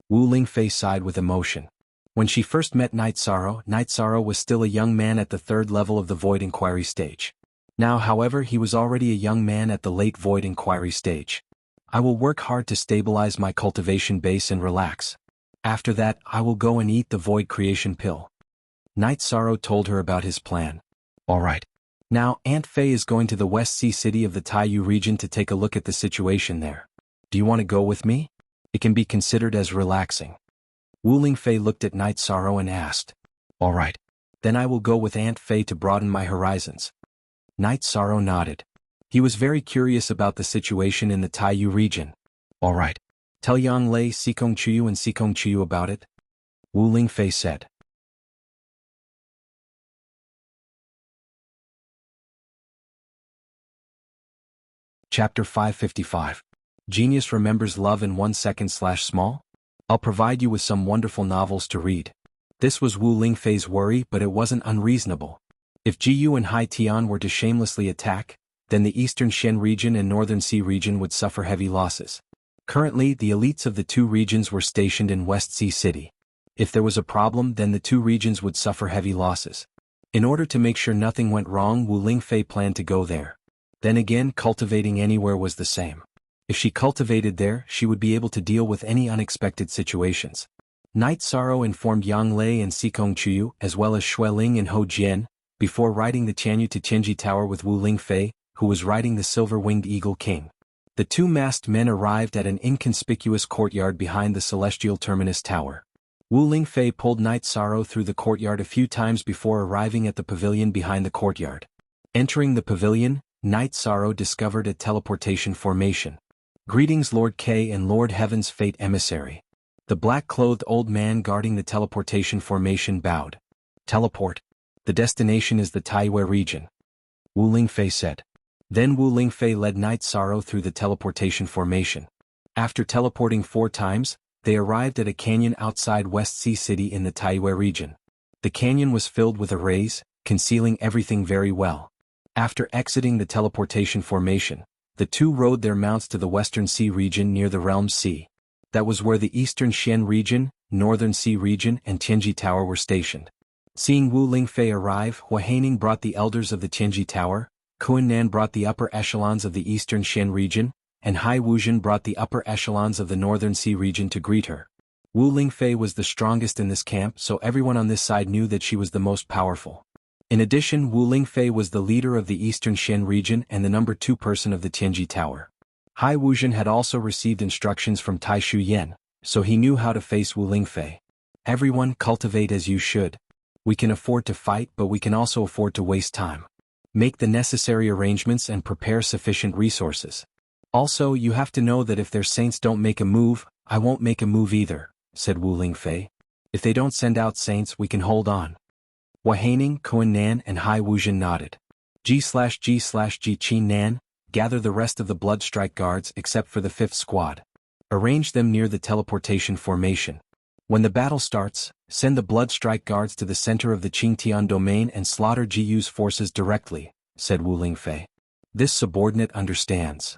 Wu Lingfei sighed with emotion. When she first met Night Sorrow was still a young man at the 3rd level of the Void Inquiry stage. Now, however, he was already a young man at the late Void Inquiry stage. I will work hard to stabilize my cultivation base and relax. After that, I will go and eat the Void Creation Pill. Night Sorrow told her about his plan. Alright. Now, Aunt Fei is going to the West Sea city of the Taiyu region to take a look at the situation there. Do you want to go with me? It can be considered as relaxing. Wu Lingfei looked at Night Sorrow and asked. Alright. Then I will go with Aunt Fei to broaden my horizons. Night Sorrow nodded. He was very curious about the situation in the Taiyu region. Alright. Tell Yang Lei, Sikong Chuyu and Sikong Chuyu about it, Wu Lingfei said. Chapter 555. Genius Remembers Love in 1 Second/Small? I'll provide you with some wonderful novels to read. This was Wu Lingfei's worry, but it wasn't unreasonable. If Jiyu and Haitian were to shamelessly attack, then the Eastern Shen region and Northern Sea region would suffer heavy losses. Currently, the elites of the two regions were stationed in West Sea City. If there was a problem, then the two regions would suffer heavy losses. In order to make sure nothing went wrong, Wu Lingfei planned to go there. Then again, cultivating anywhere was the same. If she cultivated there, she would be able to deal with any unexpected situations. Night Sorrow informed Yang Lei and Sikong Chuyu, as well as Xueling and Ho Jian, before riding the Tianyu to Tianji Tower with Wu Lingfei, who was riding the silver-winged Eagle King. The two masked men arrived at an inconspicuous courtyard behind the Celestial Terminus Tower. Wu Lingfei pulled Night Sorrow through the courtyard a few times before arriving at the pavilion behind the courtyard. Entering the pavilion, Night Sorrow discovered a teleportation formation. Greetings Lord K and Lord Heaven's Fate Emissary. The black-clothed old man guarding the teleportation formation bowed. Teleport. The destination is the Taiyue region, Wu Lingfei said. Then Wu Lingfei led Night Sorrow through the teleportation formation. After teleporting 4 times, they arrived at a canyon outside West Sea City in the Taiyue region. The canyon was filled with arrays, concealing everything very well. After exiting the teleportation formation, the two rode their mounts to the Western Sea region near the Realm Sea. That was where the Eastern Shen region, Northern Sea region and Tianji Tower were stationed. Seeing Wu Lingfei arrive, Hua Haining brought the elders of the Tianji Tower, Kuan-Nan brought the upper echelons of the Eastern Shen region, and Hai Wuzhen brought the upper echelons of the Northern Sea region to greet her. Wu Lingfei was the strongest in this camp, so everyone on this side knew that she was the most powerful. In addition, Wu Lingfei was the leader of the Eastern Shen region and the number 2 person of the Tianji Tower. Hai Wuzhen had also received instructions from Tai Shu Yen, so he knew how to face Wu Lingfei. Everyone cultivate as you should. We can afford to fight, but we can also afford to waste time. Make the necessary arrangements and prepare sufficient resources. Also, you have to know that if their saints don't make a move, I won't make a move either, said Wu Lingfei. If they don't send out saints, we can hold on. Hua Haining, Kuan-Nan and Hai Wuzhen nodded. G/G/G Qin Nan, gather the rest of the Blood Strike Guards except for the 5th squad. Arrange them near the teleportation formation. When the battle starts, send the Blood Strike Guards to the center of the Qingtian domain and slaughter Jiyu's forces directly, said Wu Lingfei. This subordinate understands.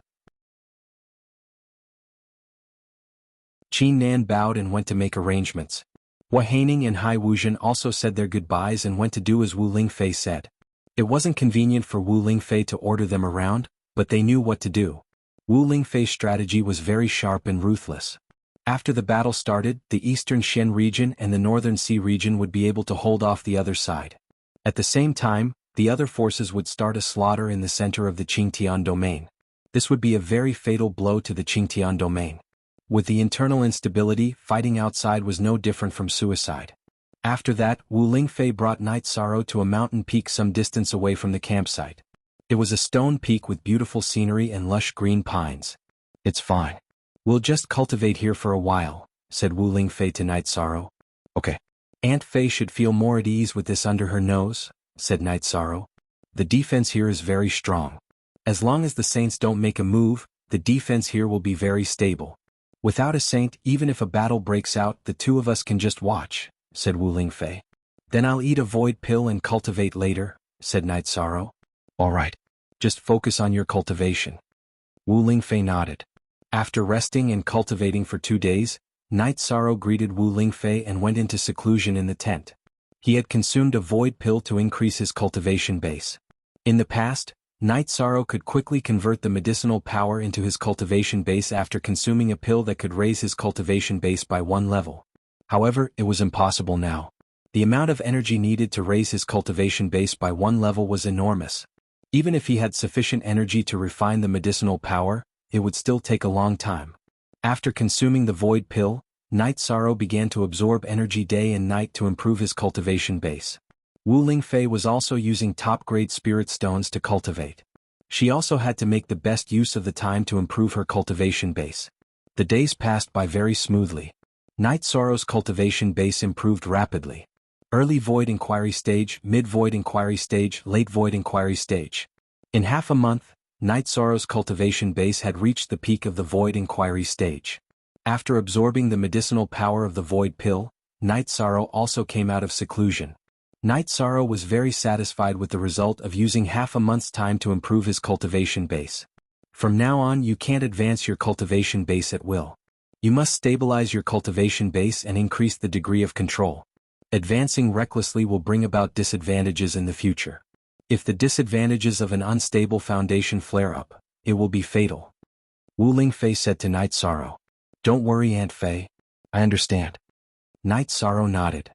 Qin Nan bowed and went to make arrangements. Hua Haining and Hai Wuzhen also said their goodbyes and went to do as Wu Lingfei said. It wasn't convenient for Wu Lingfei to order them around, but they knew what to do. Wu Lingfei's strategy was very sharp and ruthless. After the battle started, the Eastern Shen region and the Northern Sea region would be able to hold off the other side. At the same time, the other forces would start a slaughter in the center of the Qingtian domain. This would be a very fatal blow to the Qingtian domain. With the internal instability, fighting outside was no different from suicide. After that, Wu Lingfei brought Night Sorrow to a mountain peak some distance away from the campsite. It was a stone peak with beautiful scenery and lush green pines. It's fine. We'll just cultivate here for a while, said Wu Lingfei to Night Sorrow. Okay. Aunt Fei should feel more at ease with this under her nose, said Night Sorrow. The defense here is very strong. As long as the saints don't make a move, the defense here will be very stable. Without a saint, even if a battle breaks out, the two of us can just watch, said Wu Lingfei. Then I'll eat a void pill and cultivate later, said Night Sorrow. All right. Just focus on your cultivation. Wu Lingfei nodded. After resting and cultivating for 2 days, Night Sorrow greeted Wu Lingfei and went into seclusion in the tent. He had consumed a void pill to increase his cultivation base. In the past, Night Sorrow could quickly convert the medicinal power into his cultivation base after consuming a pill that could raise his cultivation base by 1 level. However, it was impossible now. The amount of energy needed to raise his cultivation base by 1 level was enormous. Even if he had sufficient energy to refine the medicinal power, it would still take a long time. After consuming the void pill, Night Sorrow began to absorb energy day and night to improve his cultivation base. Wu Lingfei was also using top-grade spirit stones to cultivate. She also had to make the best use of the time to improve her cultivation base. The days passed by very smoothly. Night Sorrow's cultivation base improved rapidly. Early void inquiry stage, mid-void inquiry stage, late void inquiry stage. In half a month, Night Sorrow's cultivation base had reached the peak of the void inquiry stage. After absorbing the medicinal power of the void pill, Night Sorrow also came out of seclusion. Night Sorrow was very satisfied with the result of using half a month's time to improve his cultivation base. From now on, you can't advance your cultivation base at will. You must stabilize your cultivation base and increase the degree of control. Advancing recklessly will bring about disadvantages in the future. If the disadvantages of an unstable foundation flare up, it will be fatal. Wu Lingfei said to Night Sorrow. Don't worry, Aunt Fei. I understand. Night Sorrow nodded.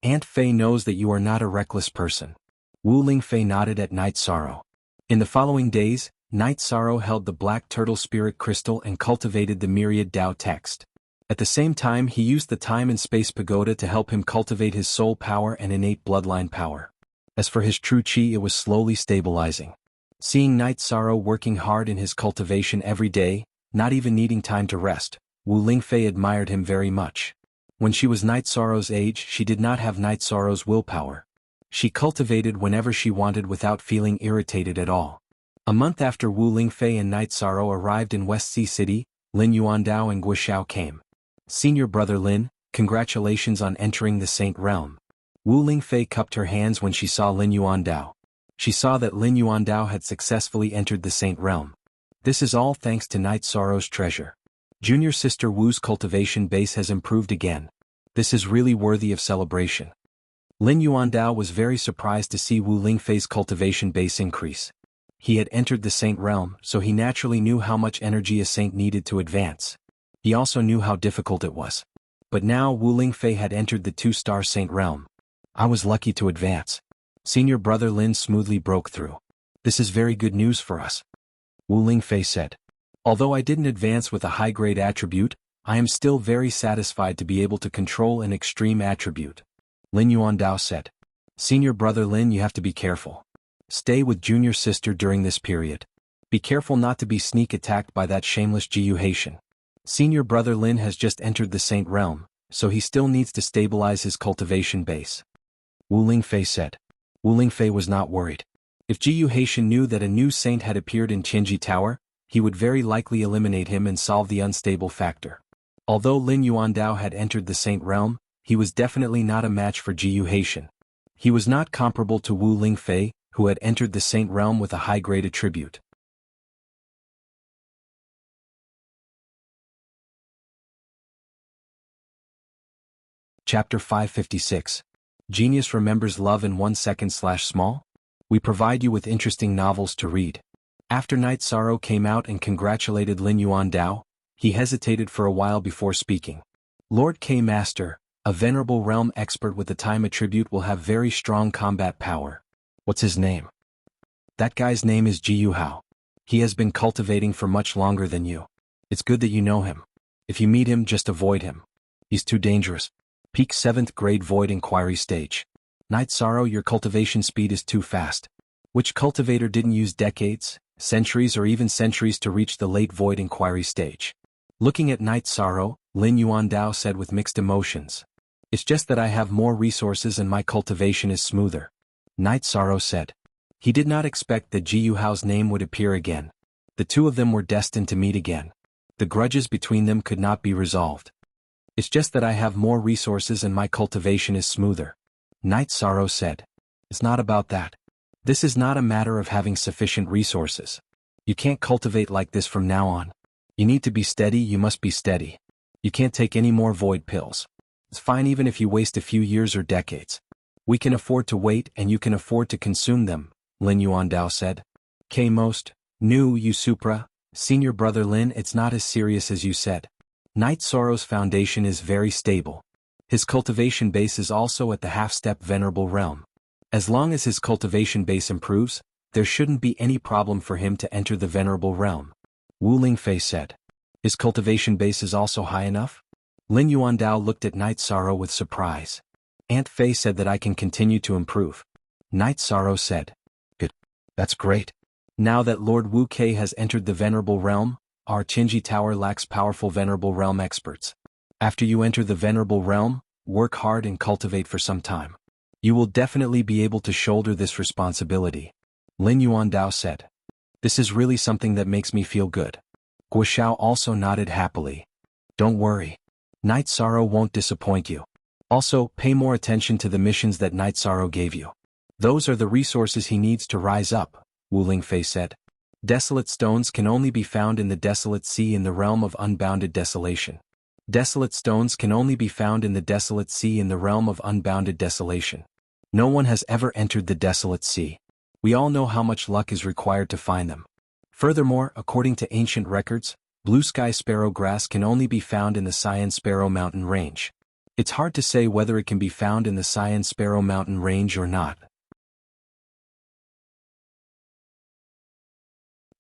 Aunt Fei knows that you are not a reckless person. Wu Lingfei nodded at Night Sorrow. In the following days, Night Sorrow held the Black Turtle Spirit Crystal and cultivated the Myriad Tao text. At the same time, he used the Time and Space Pagoda to help him cultivate his soul power and innate bloodline power. As for his true chi, it was slowly stabilizing. Seeing Night Sorrow working hard in his cultivation every day, not even needing time to rest, Wu Lingfei admired him very much. When she was Night Sorrow's age, she did not have Night Sorrow's willpower. She cultivated whenever she wanted without feeling irritated at all. A month after Wu Lingfei and Night Sorrow arrived in West Sea City, Lin Yuandao and Guoxiao came. Senior brother Lin, congratulations on entering the Saint Realm. Wu Lingfei cupped her hands when she saw Lin Yuandao. She saw that Lin Yuandao had successfully entered the Saint Realm. This is all thanks to Night Sorrow's treasure. Junior sister Wu's cultivation base has improved again. This is really worthy of celebration. Lin Yuandao was very surprised to see Wu Lingfei's cultivation base increase. He had entered the Saint Realm, so he naturally knew how much energy a saint needed to advance. He also knew how difficult it was. But now Wu Lingfei had entered the 2-star Saint Realm. I was lucky to advance. Senior brother Lin smoothly broke through. This is very good news for us. Wu Lingfei said. Although I didn't advance with a high-grade attribute, I am still very satisfied to be able to control an extreme attribute. Lin Yuandao said. Senior brother Lin, you have to be careful. Stay with junior sister during this period. Be careful not to be sneak attacked by that shameless Jiu Haitian. Senior brother Lin has just entered the Saint Realm, so he still needs to stabilize his cultivation base. Wu Lingfei said. Wu Lingfei was not worried. If Jiu Haitian knew that a new saint had appeared in Tianji Tower, he would very likely eliminate him and solve the unstable factor. Although Lin Yuandao had entered the Saint Realm, he was definitely not a match for Jiu Haitian. He was not comparable to Wu Lingfei, who had entered the Saint Realm with a high-grade attribute. Chapter 556. Genius remembers love in 1 second/small? We provide you with interesting novels to read. After Night Sorrow came out and congratulated Lin Yuandao, he hesitated for a while before speaking. Lord K. Master, a venerable realm expert with the time attribute, will have very strong combat power. What's his name? That guy's name is Jiu Hao. He has been cultivating for much longer than you. It's good that you know him. If you meet him, just avoid him. He's too dangerous. Peak 7th grade void inquiry stage. Night Sorrow, your cultivation speed is too fast. Which cultivator didn't use decades, centuries or even centuries to reach the late void inquiry stage? Looking at Night Sorrow, Lin Yuandao said with mixed emotions. It's just that I have more resources and my cultivation is smoother. Night Sorrow said. He did not expect that Jiu Hao's name would appear again. The two of them were destined to meet again. The grudges between them could not be resolved. It's just that I have more resources and my cultivation is smoother. Night Sorrow said. It's not about that. This is not a matter of having sufficient resources. You can't cultivate like this from now on. You need to be steady, you must be steady. You can't take any more void pills. It's fine even if you waste a few years or decades. We can afford to wait and you can afford to consume them, Lin Yuandao said. K. Most, Nu You Supra, senior brother Lin, it's not as serious as you said. Night Sorrow's foundation is very stable. His cultivation base is also at the half-step venerable realm. As long as his cultivation base improves, there shouldn't be any problem for him to enter the venerable realm. Wu Lingfei said. His cultivation base is also high enough? Lin Yuandao looked at Night Sorrow with surprise. Aunt Fei said that I can continue to improve. Knight Sorrow said. Good. That's great. Now that Lord Wuxia has entered the Venerable Realm, our Qinji Tower lacks powerful Venerable Realm experts. After you enter the Venerable Realm, work hard and cultivate for some time. You will definitely be able to shoulder this responsibility. Lin Yuandao said. This is really something that makes me feel good. Guo Xiao also nodded happily. Don't worry. Knight Sorrow won't disappoint you. Also, pay more attention to the missions that Knight Sorrow gave you. Those are the resources he needs to rise up, Wu Lingfei said. Desolate stones can only be found in the desolate sea in the realm of unbounded desolation. Desolate stones can only be found in the desolate sea in the realm of unbounded desolation. No one has ever entered the desolate sea. We all know how much luck is required to find them. Furthermore, according to ancient records, blue sky sparrow grass can only be found in the Cyan Sparrow Mountain Range. It's hard to say whether it can be found in the Cyan Sparrow Mountain Range or not.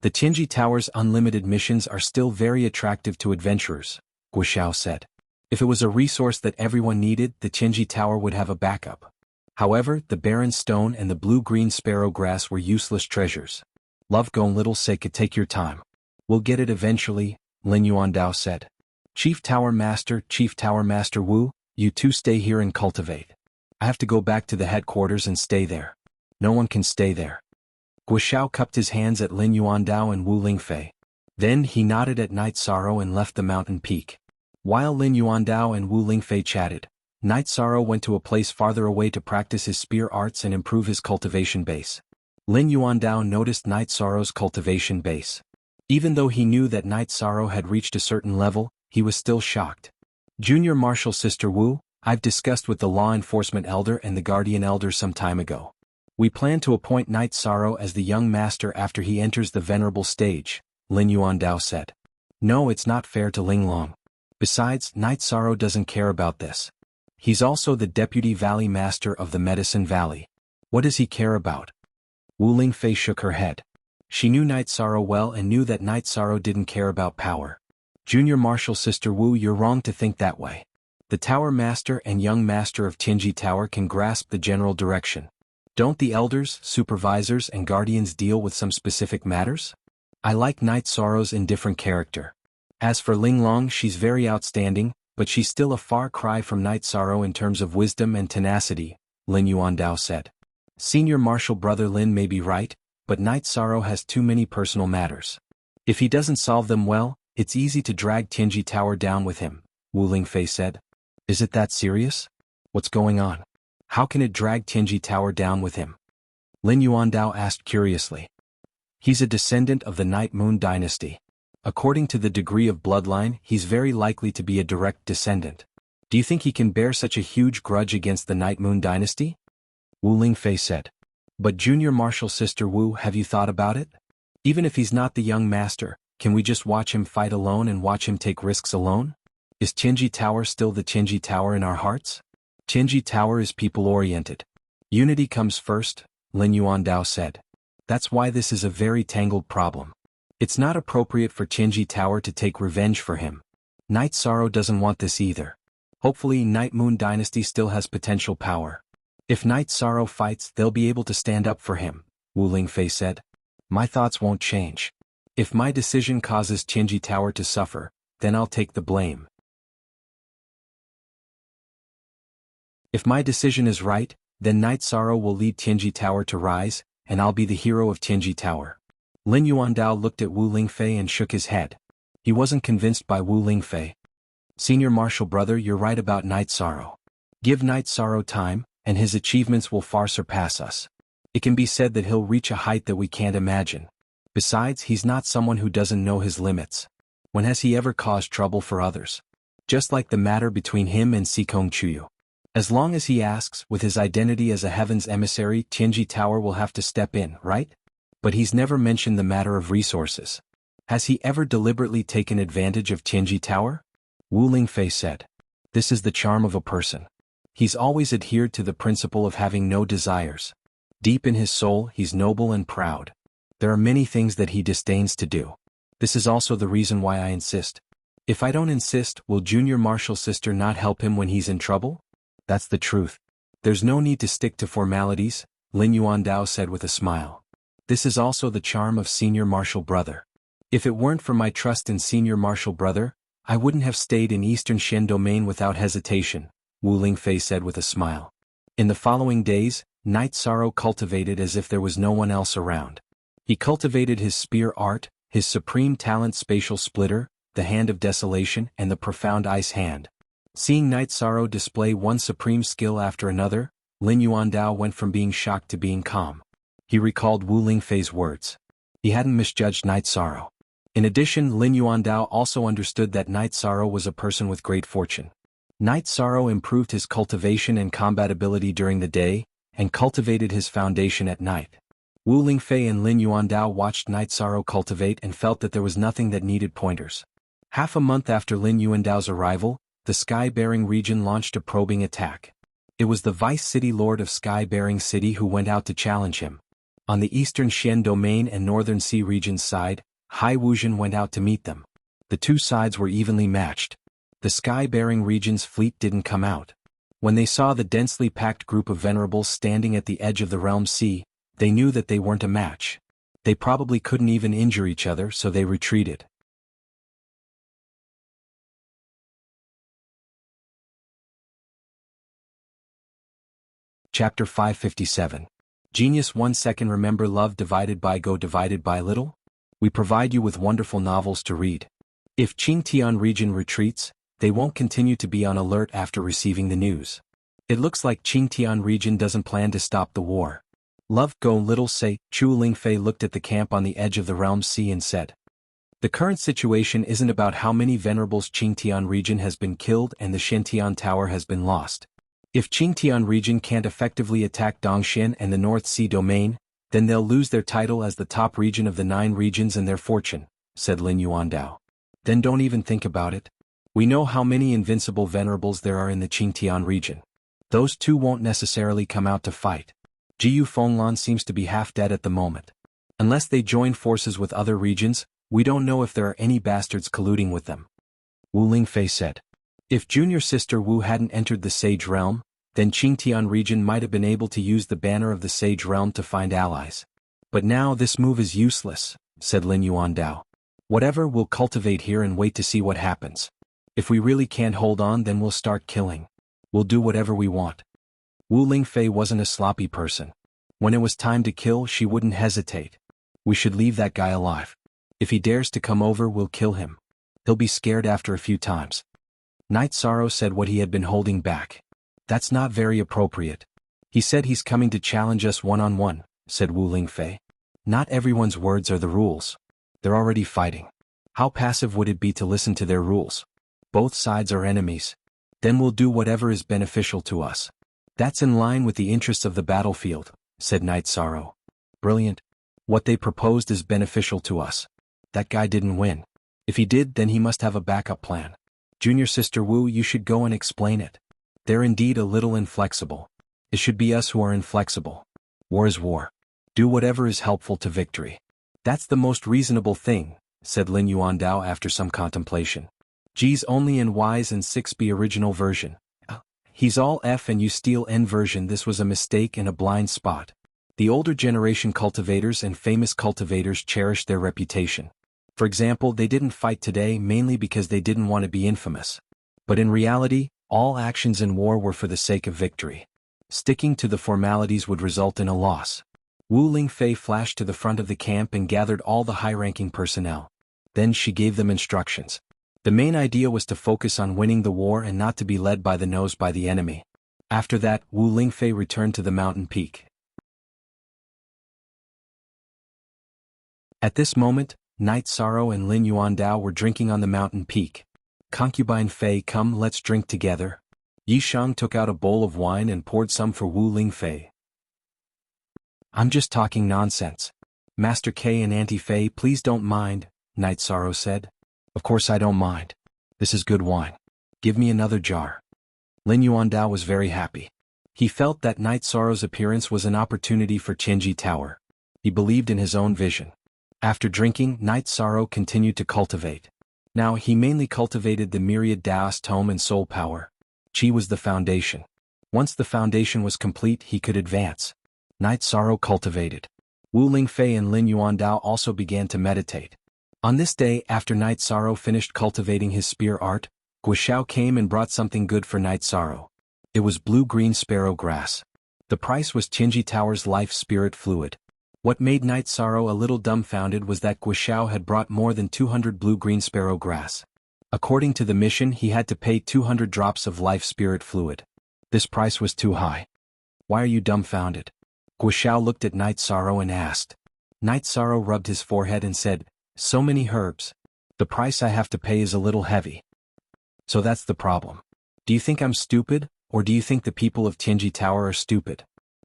The Qinji Tower's unlimited missions are still very attractive to adventurers, Guo Xiao said. If it was a resource that everyone needed, the Qinji Tower would have a backup. However, the barren stone and the blue-green sparrow grass were useless treasures. Love Gong Little say could take your time. We'll get it eventually, Lin Yuandao said. Chief Tower Master Wu, you two stay here and cultivate. I have to go back to the headquarters and stay there. No one can stay there. Guo Xiao cupped his hands at Lin Yuandao and Wu Lingfei. Then he nodded at Knight Sorrow and left the mountain peak. While Lin Yuandao and Wu Lingfei chatted, Knight Sorrow went to a place farther away to practice his spear arts and improve his cultivation base. Lin Yuandao noticed Knight Sorrow's cultivation base. Even though he knew that Knight Sorrow had reached a certain level, he was still shocked. Junior Marshal Sister Wu, I've discussed with the Law Enforcement Elder and the Guardian Elder some time ago. We plan to appoint Knight Sorrow as the young master after he enters the venerable stage, Lin Yuandao said. No, it's not fair to Linglong. Besides, Knight Sorrow doesn't care about this. He's also the Deputy Valley Master of the Medicine Valley. What does he care about? Wu Lingfei shook her head. She knew Knight Sorrow well and knew that Knight Sorrow didn't care about power. Junior Marshal Sister Wu, you're wrong to think that way. The Tower Master and Young Master of Qinji Tower can grasp the general direction. Don't the elders, supervisors and guardians deal with some specific matters? I like Knight Sorrow's indifferent character. As for Linglong, she's very outstanding, but she's still a far cry from Knight Sorrow in terms of wisdom and tenacity, Lin Yuandao said. Senior Marshal Brother Lin may be right, but Knight Sorrow has too many personal matters. If he doesn't solve them well, it's easy to drag Qinji Tower down with him, Wu Lingfei said. Is it that serious? What's going on? How can it drag Qinji Tower down with him? Lin Yuandao asked curiously. He's a descendant of the Night Moon dynasty. According to the degree of bloodline, he's very likely to be a direct descendant. Do you think he can bear such a huge grudge against the Night Moon dynasty? Wu Lingfei said. But Junior Marshal Sister Wu, have you thought about it? Even if he's not the young master, can we just watch him fight alone and watch him take risks alone? Is Qinji Tower still the Qinji Tower in our hearts? Qinji Tower is people-oriented. Unity comes first, Lin Yuandao said. That's why this is a very tangled problem. It's not appropriate for Qinji Tower to take revenge for him. Knight Sorrow doesn't want this either. Hopefully Night Moon Dynasty still has potential power. If Knight Sorrow fights, they'll be able to stand up for him, Wu Lingfei said. My thoughts won't change. If my decision causes Qinji Tower to suffer, then I'll take the blame. If my decision is right, then Knight Sorrow will lead Qinji Tower to rise, and I'll be the hero of Qinji Tower. Lin Yuandao looked at Wu Lingfei and shook his head. He wasn't convinced by Wu Lingfei. Senior Marshal Brother, you're right about Knight Sorrow. Give Knight Sorrow time, and his achievements will far surpass us. It can be said that he'll reach a height that we can't imagine. Besides, he's not someone who doesn't know his limits. When has he ever caused trouble for others? Just like the matter between him and Sikong Chuyu. As long as he asks, with his identity as a heaven's emissary, Qinji Tower will have to step in, right? But he's never mentioned the matter of resources. Has he ever deliberately taken advantage of Qinji Tower? Wu Lingfei said. This is the charm of a person. He's always adhered to the principle of having no desires. Deep in his soul, he's noble and proud. There are many things that he disdains to do. This is also the reason why I insist. If I don't insist, will Junior Marshal Sister not help him when he's in trouble? That's the truth. There's no need to stick to formalities, Lin Yuandao said with a smile. This is also the charm of Senior Martial Brother. If it weren't for my trust in Senior Martial Brother, I wouldn't have stayed in Eastern Xian Domain without hesitation, Wu Lingfei said with a smile. In the following days, Night Sorrow cultivated as if there was no one else around. He cultivated his spear art, his supreme talent Spatial Splitter, the Hand of Desolation and the Profound Ice Hand. Seeing Night Sorrow display one supreme skill after another, Lin Yuandao went from being shocked to being calm. He recalled Wu Lingfei's words. He hadn't misjudged Night Sorrow. In addition, Lin Yuandao also understood that Night Sorrow was a person with great fortune. Night Sorrow improved his cultivation and combat ability during the day, and cultivated his foundation at night. Wu Lingfei and Lin Yuandao watched Night Sorrow cultivate and felt that there was nothing that needed pointers. Half a month after Lin Yuandao's arrival, the Sky-Bearing region launched a probing attack. It was the Vice City Lord of Sky-Bearing City who went out to challenge him. On the Eastern Xian Domain and Northern Sea region's side, Hai Wuzhen went out to meet them. The two sides were evenly matched. The Sky-Bearing region's fleet didn't come out. When they saw the densely packed group of venerables standing at the edge of the realm sea, they knew that they weren't a match. They probably couldn't even injure each other, so they retreated. Chapter 557. Genius 1 second. Remember love divided by go divided by little? We provide you with wonderful novels to read. If Qingtian region retreats, they won't continue to be on alert after receiving the news. It looks like Qingtian region doesn't plan to stop the war. Love go little say. Chu Lingfei looked at the camp on the edge of the realm sea and said. The current situation isn't about how many venerables Qingtian region has been killed and the Shantian Tower has been lost. If Qingtian region can't effectively attack Dongxian and the North Sea Domain, then they'll lose their title as the top region of the 9 regions and their fortune, said Lin Yuandao. Then don't even think about it. We know how many invincible venerables there are in the Qingtian region. Those two won't necessarily come out to fight. Jiyu Fenglan seems to be half dead at the moment. Unless they join forces with other regions, we don't know if there are any bastards colluding with them. Wu Lingfei said. If junior sister Wu hadn't entered the Sage Realm, then Qingtian region might have been able to use the banner of the Sage Realm to find allies. But now this move is useless, said Lin Yuandao. Whatever, we'll cultivate here and wait to see what happens. If we really can't hold on, then we'll start killing. We'll do whatever we want. Wu Lingfei wasn't a sloppy person. When it was time to kill, she wouldn't hesitate. We should leave that guy alive. If he dares to come over, we'll kill him. He'll be scared after a few times. Night Sorrow said what he had been holding back. That's not very appropriate. He said he's coming to challenge us one-on-one, said Wu Lingfei. Not everyone's words are the rules. They're already fighting. How passive would it be to listen to their rules? Both sides are enemies. Then we'll do whatever is beneficial to us. That's in line with the interests of the battlefield, said Night Sorrow. Brilliant. What they proposed is beneficial to us. That guy didn't win. If he did, then he must have a backup plan. Junior Sister Wu, you should go and explain it. They're indeed a little inflexible. It should be us who are inflexible. War is war. Do whatever is helpful to victory. That's the most reasonable thing, said Lin Yuandao after some contemplation. G's only in Y's and 6B original version. He's all F and you steal N version. This was a mistake and a blind spot. The older generation cultivators and famous cultivators cherished their reputation. For example, they didn't fight today mainly because they didn't want to be infamous. But in reality, all actions in war were for the sake of victory. Sticking to the formalities would result in a loss. Wu Lingfei flashed to the front of the camp and gathered all the high-ranking personnel. Then she gave them instructions. The main idea was to focus on winning the war and not to be led by the nose by the enemy. After that, Wu Lingfei returned to the mountain peak. At this moment, Night Sorrow and Lin Yuandao were drinking on the mountain peak. Concubine Fei, come, let's drink together. Yishang took out a bowl of wine and poured some for Wu Lingfei. I'm just talking nonsense. Master K and Auntie Fei, please don't mind, Night Sorrow said. Of course I don't mind. This is good wine. Give me another jar. Lin Yuandao was very happy. He felt that Night Sorrow's appearance was an opportunity for Qianji Tower. He believed in his own vision. After drinking, Night Sorrow continued to cultivate. Now he mainly cultivated the myriad Daoist tome and soul power. Qi was the foundation. Once the foundation was complete, he could advance. Night Sorrow cultivated. Wu Lingfei and Lin Yuandao also began to meditate. On this day, after Night Sorrow finished cultivating his spear art, Guoxiao came and brought something good for Night Sorrow. It was blue-green sparrow grass. The price was Qinji Tower's life spirit fluid. What made Night Sorrow a little dumbfounded was that Guoxiao had brought more than 200 blue-green sparrow grass. According to the mission, he had to pay 200 drops of life spirit fluid. This price was too high. Why are you dumbfounded? Guoxiao looked at Night Sorrow and asked. Night Sorrow rubbed his forehead and said, so many herbs. The price I have to pay is a little heavy. So that's the problem. Do you think I'm stupid, or do you think the people of Tianji Tower are stupid?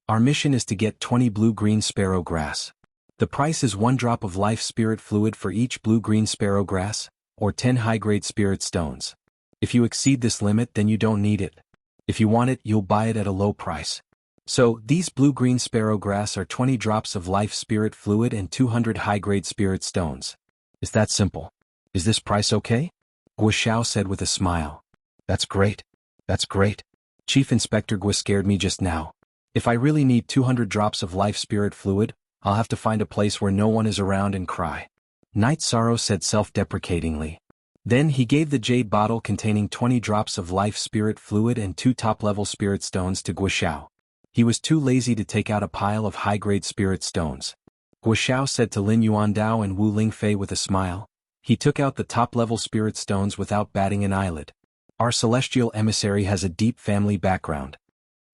Our mission is to get 20 blue-green sparrow grass. The price is 1 drop of life spirit fluid for each blue-green sparrow grass, or 10 high-grade spirit stones. If you exceed this limit, then you don't need it. If you want it, you'll buy it at a low price. So, these blue-green sparrow grass are 20 drops of life spirit fluid and 200 high-grade spirit stones. It's that simple. Is this price okay? Guoxiao said with a smile. That's great. That's great. Chief Inspector Guo scared me just now. If I really need 200 drops of life spirit fluid, I'll have to find a place where no one is around and cry. Night Sorrow said self-deprecatingly. Then he gave the jade bottle containing 20 drops of life spirit fluid and 2 top-level spirit stones to Guoxiao. He was too lazy to take out a pile of high-grade spirit stones. Guoxiao said to Lin Yuandao and Wu Lingfei with a smile. He took out the top-level spirit stones without batting an eyelid. Our celestial emissary has a deep family background.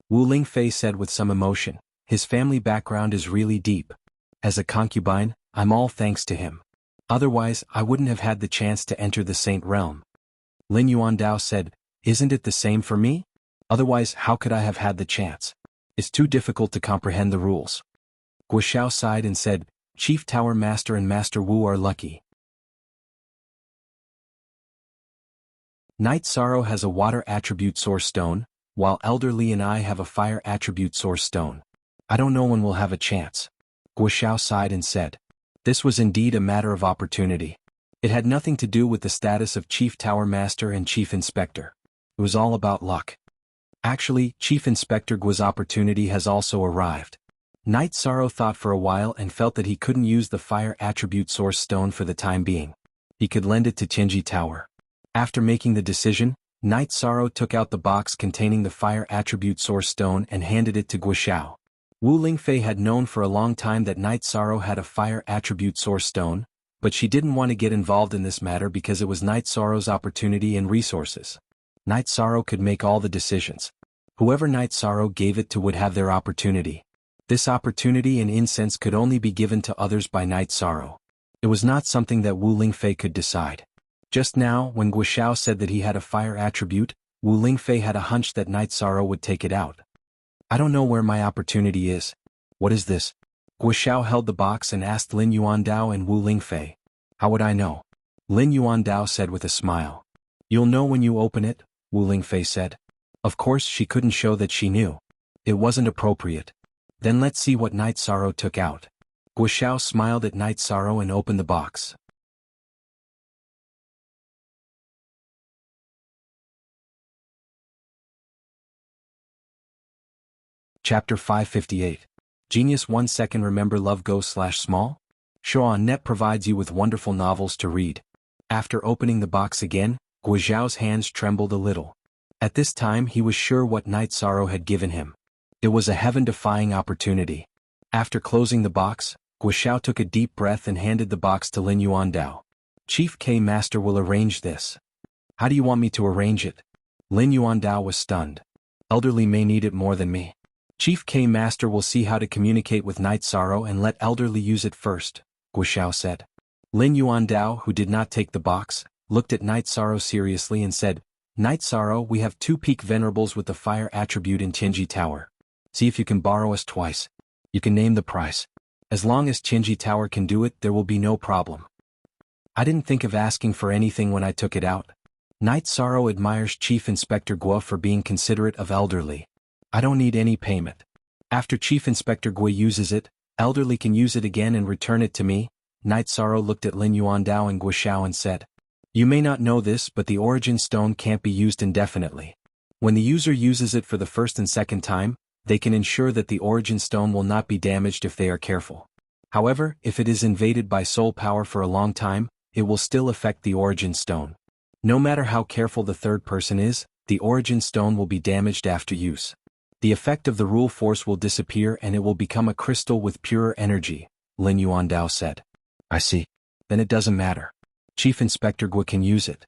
Wu Lingfei said with some emotion. His family background is really deep. As a concubine, I'm all thanks to him. Otherwise, I wouldn't have had the chance to enter the Saint Realm. Lin Yuandao said, isn't it the same for me? Otherwise, how could I have had the chance? It's too difficult to comprehend the rules. Guoxiao sighed and said, Chief Tower Master and Master Wu are lucky. Night Sorrow has a water attribute source stone, while Elder Li and I have a fire attribute source stone. I don't know when we'll have a chance. Guoxiao sighed and said. This was indeed a matter of opportunity. It had nothing to do with the status of Chief Tower Master and Chief Inspector. It was all about luck. Actually, Chief Inspector Guo's opportunity has also arrived. Night Sorrow thought for a while and felt that he couldn't use the fire attribute source stone for the time being. He could lend it to Tianji Tower. After making the decision, Night Sorrow took out the box containing the fire attribute source stone and handed it to Guoxiao. Wu Lingfei had known for a long time that Night Sorrow had a fire attribute source stone, but she didn't want to get involved in this matter because it was Night Sorrow's opportunity and resources. Night Sorrow could make all the decisions. Whoever Night Sorrow gave it to would have their opportunity. This opportunity and incense could only be given to others by Night Sorrow. It was not something that Wu Lingfei could decide. Just now, when Guoxiao said that he had a fire attribute, Wu Lingfei had a hunch that Night Sorrow would take it out. I don't know where my opportunity is. What is this? Guoxiao held the box and asked Lin Yuandao and Wu Lingfei. How would I know? Lin Yuandao said with a smile. You'll know when you open it, Wu Lingfei said. Of course she couldn't show that she knew. It wasn't appropriate. Then let's see what Night Sorrow took out. Guoxiao smiled at Night Sorrow and opened the box. Chapter 558. Genius 1 second remember love go/small? Show.net provides you with wonderful novels to read. After opening the box again, Guoxiao's hands trembled a little. At this time he was sure what Night Sorrow had given him. It was a heaven-defying opportunity. After closing the box, Guoxiao took a deep breath and handed the box to Lin Yuandao. Chief K Master will arrange this. How do you want me to arrange it? Lin Yuandao was stunned. Elderly may need it more than me. Chief K Master will see how to communicate with Night Sorrow and let Elderly use it first, Guoxiao said. Lin Yuandao, who did not take the box, looked at Night Sorrow seriously and said, Night Sorrow, we have 2 peak venerables with the fire attribute in Tianji Tower. See if you can borrow us twice. You can name the price. As long as Tianji Tower can do it, there will be no problem. I didn't think of asking for anything when I took it out. Night Sorrow admires Chief Inspector Guo for being considerate of Elderly. I don't need any payment. After Chief Inspector Guo uses it, Elderly can use it again and return it to me. Night Sorrow looked at Lin Yuandao and Guoxiao and said, You may not know this, but the origin stone can't be used indefinitely. When the user uses it for the first and second time, they can ensure that the origin stone will not be damaged if they are careful. However, if it is invaded by soul power for a long time, it will still affect the origin stone. No matter how careful the third person is, the origin stone will be damaged after use. The effect of the rule force will disappear and it will become a crystal with purer energy, Lin Yuandao said. I see. Then it doesn't matter. Chief Inspector Gua can use it.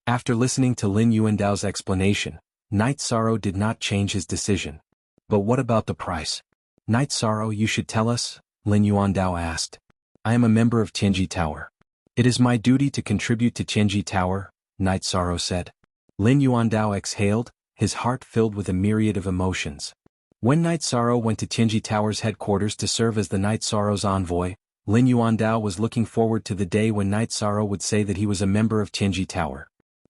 After listening to Lin Yuandao's explanation, Night Sorrow did not change his decision. But what about the price? Night Sorrow, you should tell us, Lin Yuandao asked. I am a member of Tianji Tower. It is my duty to contribute to Tianji Tower, Night Sorrow said. Lin Yuandao exhaled, his heart filled with a myriad of emotions. When Night Sorrow went to Tianji Tower's headquarters to serve as the Night Sorrow's envoy, Lin Yuandao was looking forward to the day when Night Sorrow would say that he was a member of Tianji Tower.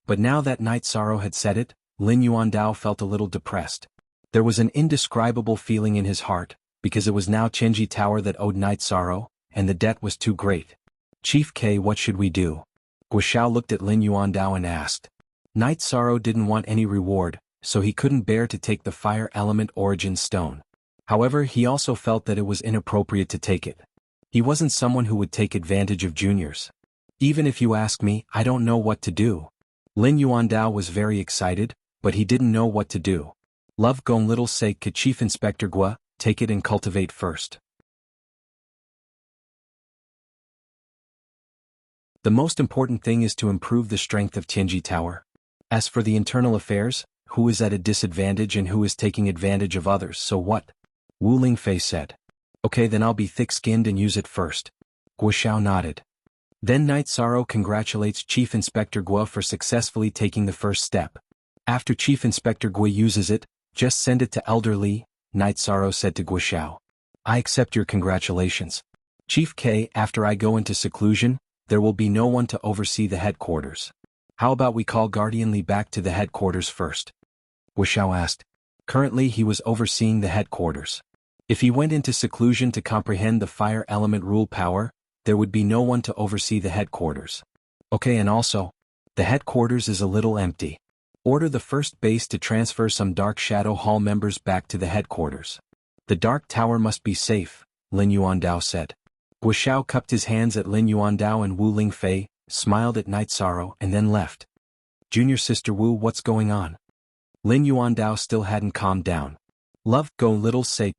But now that Night Sorrow had said it, Lin Yuandao felt a little depressed. There was an indescribable feeling in his heart, because it was now Tianji Tower that owed Night Sorrow, and the debt was too great. Chief K, what should we do? Guo looked at Lin Yuandao and asked. Night Sorrow didn't want any reward, so he couldn't bear to take the fire element origin stone. However, he also felt that it was inappropriate to take it. He wasn't someone who would take advantage of juniors. Even if you ask me, I don't know what to do. Lin Yuandao was very excited, but he didn't know what to do. Love Gong little say could Chief Inspector Gua take it and cultivate first. The most important thing is to improve the strength of Tianji Tower. As for the internal affairs, who is at a disadvantage and who is taking advantage of others, so what? Wu Lingfei said. Okay, then I'll be thick-skinned and use it first. Guo nodded. Then Night Sorrow congratulates Chief Inspector Gua for successfully taking the first step. After Chief Inspector Gua uses it, just send it to Elder Li, Night Sorrow said to Guo. I accept your congratulations. Chief K, after I go into seclusion, there will be no one to oversee the headquarters. How about we call Guardian Li back to the headquarters first? Guo asked. Currently he was overseeing the headquarters. If he went into seclusion to comprehend the fire element rule power, there would be no one to oversee the headquarters. Okay, and also, the headquarters is a little empty. Order the first base to transfer some Dark Shadow Hall members back to the headquarters. The Dark Tower must be safe, Lin Yuandao said. Guo cupped his hands at Lin Yuandao and Wu Lingfei, smiled at Night Sorrow and then left. Junior Sister Wu, what's going on? Lin Yuandao still hadn't calmed down. Love Go little say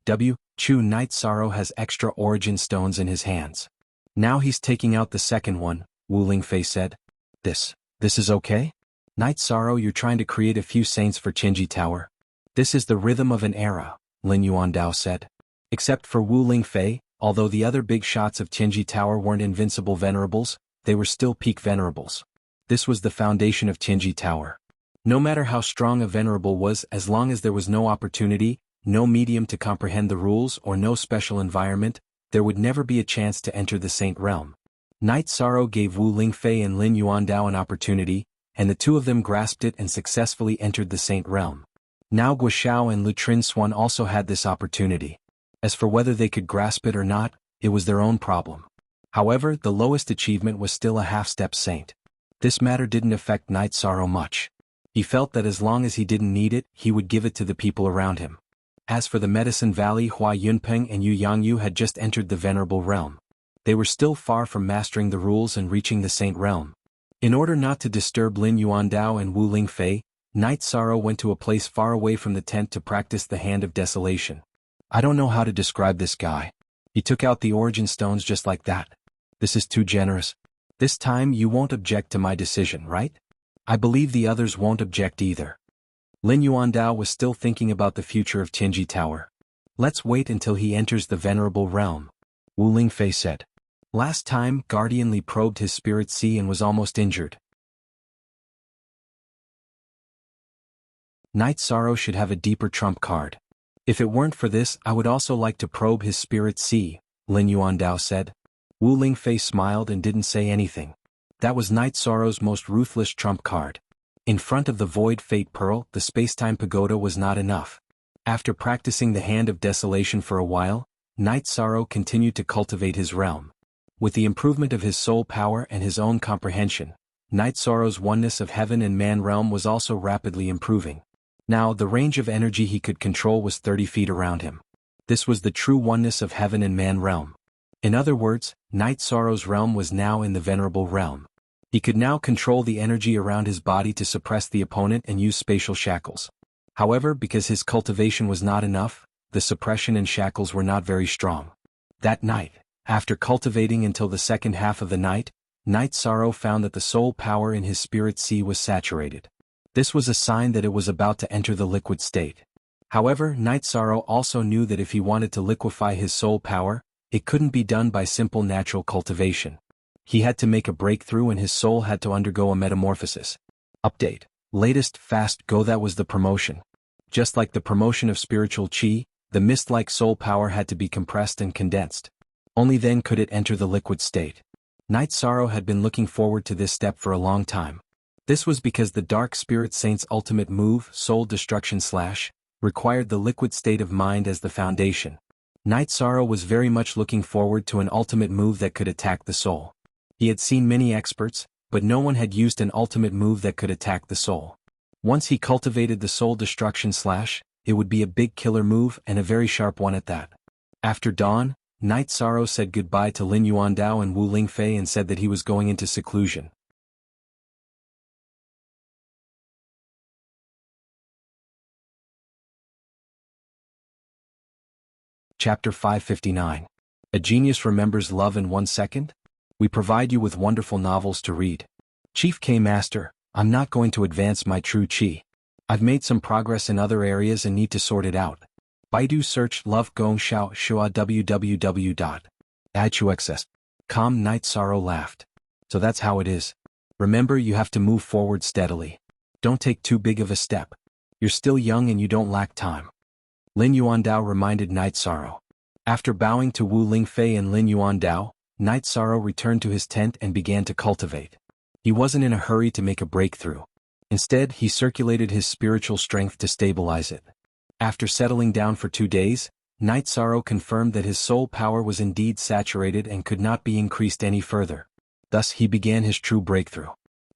Chu Night Sorrow has extra origin stones in his hands. Now he's taking out the second one, Wu Lingfei said. This is okay? Night Sorrow, you're trying to create a few saints for Tianji Tower. This is the rhythm of an era, Lin Yuandao said. Except for Wu Lingfei, although the other big shots of Tianji Tower weren't invincible venerables, they were still peak venerables. This was the foundation of Tianji Tower. No matter how strong a venerable was, as long as there was no opportunity, no medium to comprehend the rules or no special environment, there would never be a chance to enter the Saint Realm. Night Sorrow gave Wu Lingfei and Lin Yuandao an opportunity, and the two of them grasped it and successfully entered the Saint Realm. Now Guo and Lutrin Swan also had this opportunity. As for whether they could grasp it or not, it was their own problem. However, the lowest achievement was still a half-step saint. This matter didn't affect Night Sorrow much. He felt that as long as he didn't need it, he would give it to the people around him. As for the Medicine Valley, Hua Yunpeng and Yu Yangyu had just entered the Venerable Realm. They were still far from mastering the rules and reaching the Saint Realm. In order not to disturb Lin Yuandao and Wu Lingfei, Night Sorrow went to a place far away from the tent to practice the Hand of Desolation. I don't know how to describe this guy. He took out the origin stones just like that. This is too generous. This time you won't object to my decision, right? I believe the others won't object either. Lin Yuandao was still thinking about the future of Tianji Tower. Let's wait until he enters the Venerable Realm, Wu Lingfei said. Last time, Guardian Li probed his spirit sea and was almost injured. Night Sorrow should have a deeper trump card. If it weren't for this, I would also like to probe his spirit sea, Lin Yuandao said. Wu Lingfei smiled and didn't say anything. That was Night Sorrow's most ruthless trump card. In front of the Void Fate Pearl, the Spacetime Pagoda was not enough. After practicing the Hand of Desolation for a while, Night Sorrow continued to cultivate his realm. With the improvement of his soul power and his own comprehension, Night Sorrow's oneness of heaven and man realm was also rapidly improving. Now, the range of energy he could control was 30 feet around him. This was the true oneness of heaven and man realm. In other words, Night Sorrow's realm was now in the venerable realm. He could now control the energy around his body to suppress the opponent and use spatial shackles. However, because his cultivation was not enough, the suppression and shackles were not very strong. That night, after cultivating until the second half of the night, Night Sorrow found that the soul power in his spirit sea was saturated. This was a sign that it was about to enter the liquid state. However, Night Sorrow also knew that if he wanted to liquefy his soul power, it couldn't be done by simple natural cultivation. He had to make a breakthrough and his soul had to undergo a metamorphosis. Update. Latest Fast Go. That was the promotion. Just like the promotion of spiritual chi, the mist-like soul power had to be compressed and condensed. Only then could it enter the liquid state. Night Sorrow had been looking forward to this step for a long time. This was because the Dark Spirit Saint's ultimate move, Soul Destruction / required the liquid state of mind as the foundation. Night Sorrow was very much looking forward to an ultimate move that could attack the soul. He had seen many experts, but no one had used an ultimate move that could attack the soul. Once he cultivated the Soul Destruction / it would be a big killer move and a very sharp one at that. After dawn, Night Sorrow said goodbye to Lin Yuandao and Wu Lingfei and said that he was going into seclusion. Chapter 559. A Genius Remembers Love in 1 Second? We provide you with wonderful novels to read. Chief K Master, I'm not going to advance my true chi. I've made some progress in other areas and need to sort it out. Baidu search Love Gong Xiao Shua www.ichuxs.com. Night Sorrow laughed. So that's how it is. Remember, you have to move forward steadily. Don't take too big of a step. You're still young and you don't lack time. Lin Yuandao reminded Night Sorrow. After bowing to Wu Lingfei and Lin Yuandao, Night Sorrow returned to his tent and began to cultivate. He wasn't in a hurry to make a breakthrough. Instead, he circulated his spiritual strength to stabilize it. After settling down for 2 days, Night Sorrow confirmed that his soul power was indeed saturated and could not be increased any further. Thus he began his true breakthrough.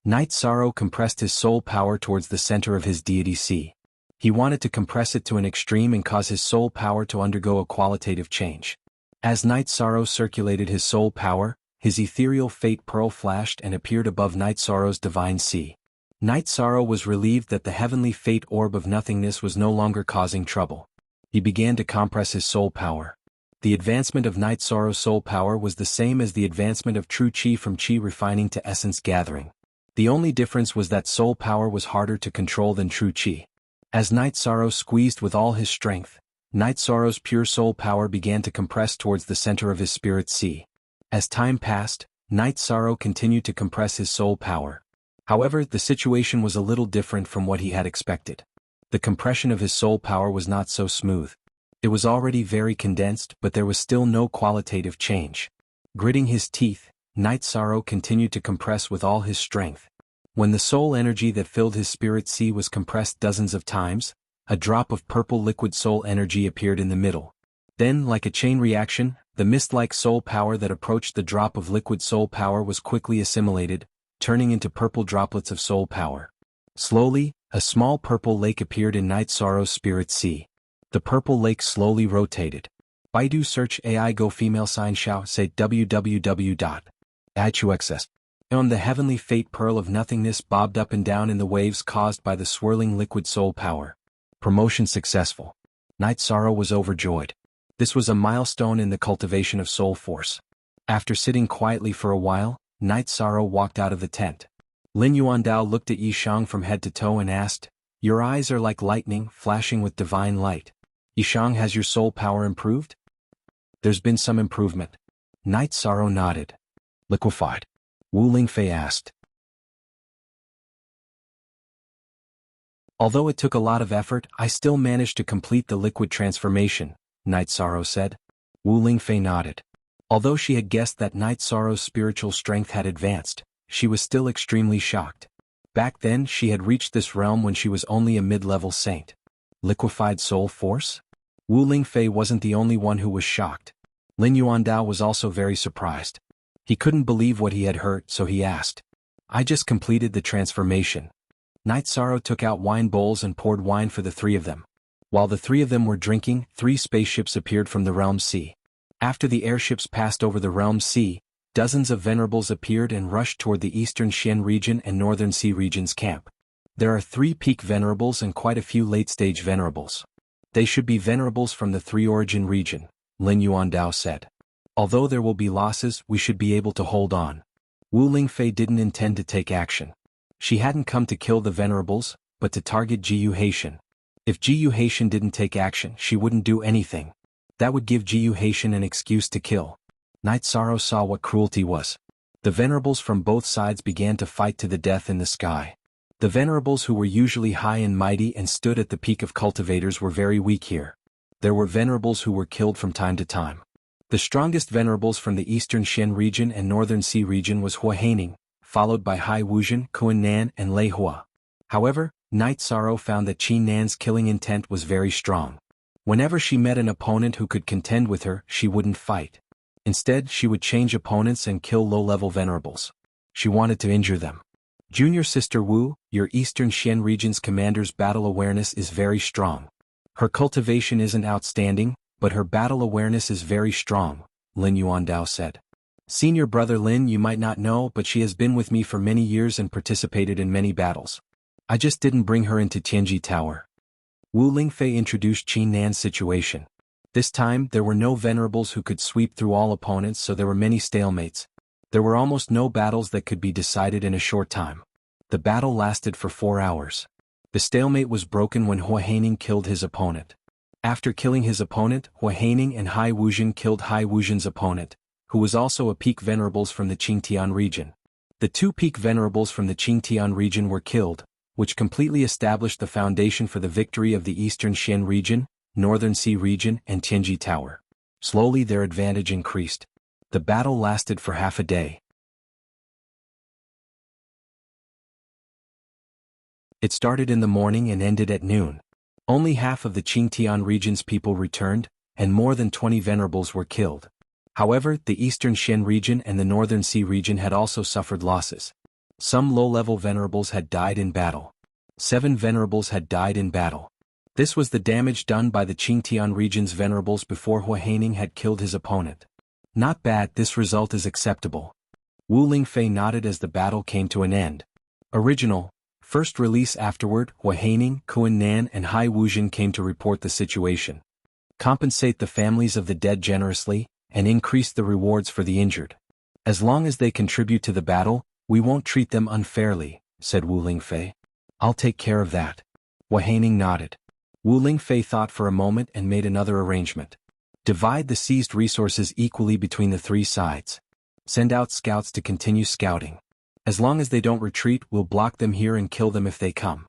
Night Sorrow compressed his soul power towards the center of his deity sea. He wanted to compress it to an extreme and cause his soul power to undergo a qualitative change. As Night Sorrow circulated his soul power, his ethereal fate pearl flashed and appeared above Night Sorrow's divine sea. Night Sorrow was relieved that the heavenly fate orb of nothingness was no longer causing trouble. He began to compress his soul power. The advancement of Night Sorrow's soul power was the same as the advancement of true chi from chi refining to essence gathering. The only difference was that soul power was harder to control than true chi. As Night Sorrow squeezed with all his strength, Night Sorrow's pure soul power began to compress towards the center of his spirit sea. As time passed, Night Sorrow continued to compress his soul power. However, the situation was a little different from what he had expected. The compression of his soul power was not so smooth. It was already very condensed, but there was still no qualitative change. Gritting his teeth, Night Sorrow continued to compress with all his strength. When the soul energy that filled his spirit sea was compressed dozens of times, a drop of purple liquid soul energy appeared in the middle. Then, like a chain reaction, the mist-like soul power that approached the drop of liquid soul power was quickly assimilated, turning into purple droplets of soul power. Slowly, a small purple lake appeared in Night Sorrow's spirit sea. The purple lake slowly rotated. Baidu search AI Go female sign Xiao say www.ichuxs. The heavenly fate pearl of nothingness bobbed up and down in the waves caused by the swirling liquid soul power. Promotion successful. Night Sorrow was overjoyed. This was a milestone in the cultivation of soul force. After sitting quietly for a while, Night Sorrow walked out of the tent. Lin Yuandao looked at Yishang from head to toe and asked, "Your eyes are like lightning, flashing with divine light. Yishang, has your soul power improved?" "There's been some improvement." Night Sorrow nodded. "Liquefied?" Wu Lingfei asked. "Although it took a lot of effort, I still managed to complete the liquid transformation," Night Sorrow said. Wu Lingfei nodded. Although she had guessed that Night Sorrow's spiritual strength had advanced, she was still extremely shocked. Back then she had reached this realm when she was only a mid-level saint. Liquefied soul force? Wu Lingfei wasn't the only one who was shocked. Lin Yuandao was also very surprised. He couldn't believe what he had heard, so he asked, "I just completed the transformation. Night Sorrow took out wine bowls and poured wine for the three of them. While the three of them were drinking, 3 spaceships appeared from the Realm Sea. After the airships passed over the Realm Sea, dozens of venerables appeared and rushed toward the Eastern Xian region and Northern Sea region's camp. There are 3 peak venerables and quite a few late-stage venerables. They should be venerables from the 3 origin region, Lin Yuandao said. Although there will be losses, we should be able to hold on. Wu Lingfei didn't intend to take action. She hadn't come to kill the venerables, but to target Jiyu Haitian. If Jiyu Haitian didn't take action, she wouldn't do anything. That would give Jiyu Haitian an excuse to kill. Night Sorrow saw what cruelty was. The venerables from both sides began to fight to the death in the sky. The venerables who were usually high and mighty and stood at the peak of cultivators were very weak here. There were venerables who were killed from time to time. The strongest venerables from the Eastern Xian region and Northern Sea region was Hua Haining, followed by Hai Wuzhen, Kuan Nan and Lei Hua. However, Night Sorrow found that Qin Nan's killing intent was very strong. Whenever she met an opponent who could contend with her, she wouldn't fight. Instead, she would change opponents and kill low-level venerables. She wanted to injure them. Junior Sister Wu, your Eastern Xian region's commander's battle awareness is very strong. Her cultivation isn't outstanding, but her battle awareness is very strong, Lin Yuandao said. Senior brother Lin, you might not know, but she has been with me for many years and participated in many battles. I just didn't bring her into Tianji Tower. Wu Lingfei introduced Qin Nan's situation. This time, there were no venerables who could sweep through all opponents, so there were many stalemates. There were almost no battles that could be decided in a short time. The battle lasted for 4 hours. The stalemate was broken when Hua Haining killed his opponent. After killing his opponent, Hua Haining and Hai Wuzhen killed Hai Wuzhen's opponent, who was also a peak venerables from the Qingtian region. The 2 peak venerables from the Qingtian region were killed, which completely established the foundation for the victory of the Eastern Xian region, Northern Sea region and Tianji Tower. Slowly their advantage increased. The battle lasted for half a day. It started in the morning and ended at noon. Only half of the Qingtian region's people returned, and more than 20 venerables were killed. However, the Eastern Xian region and the Northern Sea region had also suffered losses. Some low-level venerables had died in battle. 7 venerables had died in battle. This was the damage done by the Qingtian region's venerables before Hua Haining had killed his opponent. Not bad, this result is acceptable. Wu Lingfei nodded as the battle came to an end. Original, first release. Afterward, Hua Haining, Kuan Nan and Hai Wuzhen came to report the situation. Compensate the families of the dead generously, and increase the rewards for the injured. As long as they contribute to the battle, we won't treat them unfairly, said Wu Lingfei. I'll take care of that. Hua Haining nodded. Wu Lingfei thought for a moment and made another arrangement. Divide the seized resources equally between the 3 sides. Send out scouts to continue scouting. As long as they don't retreat, we'll block them here and kill them if they come.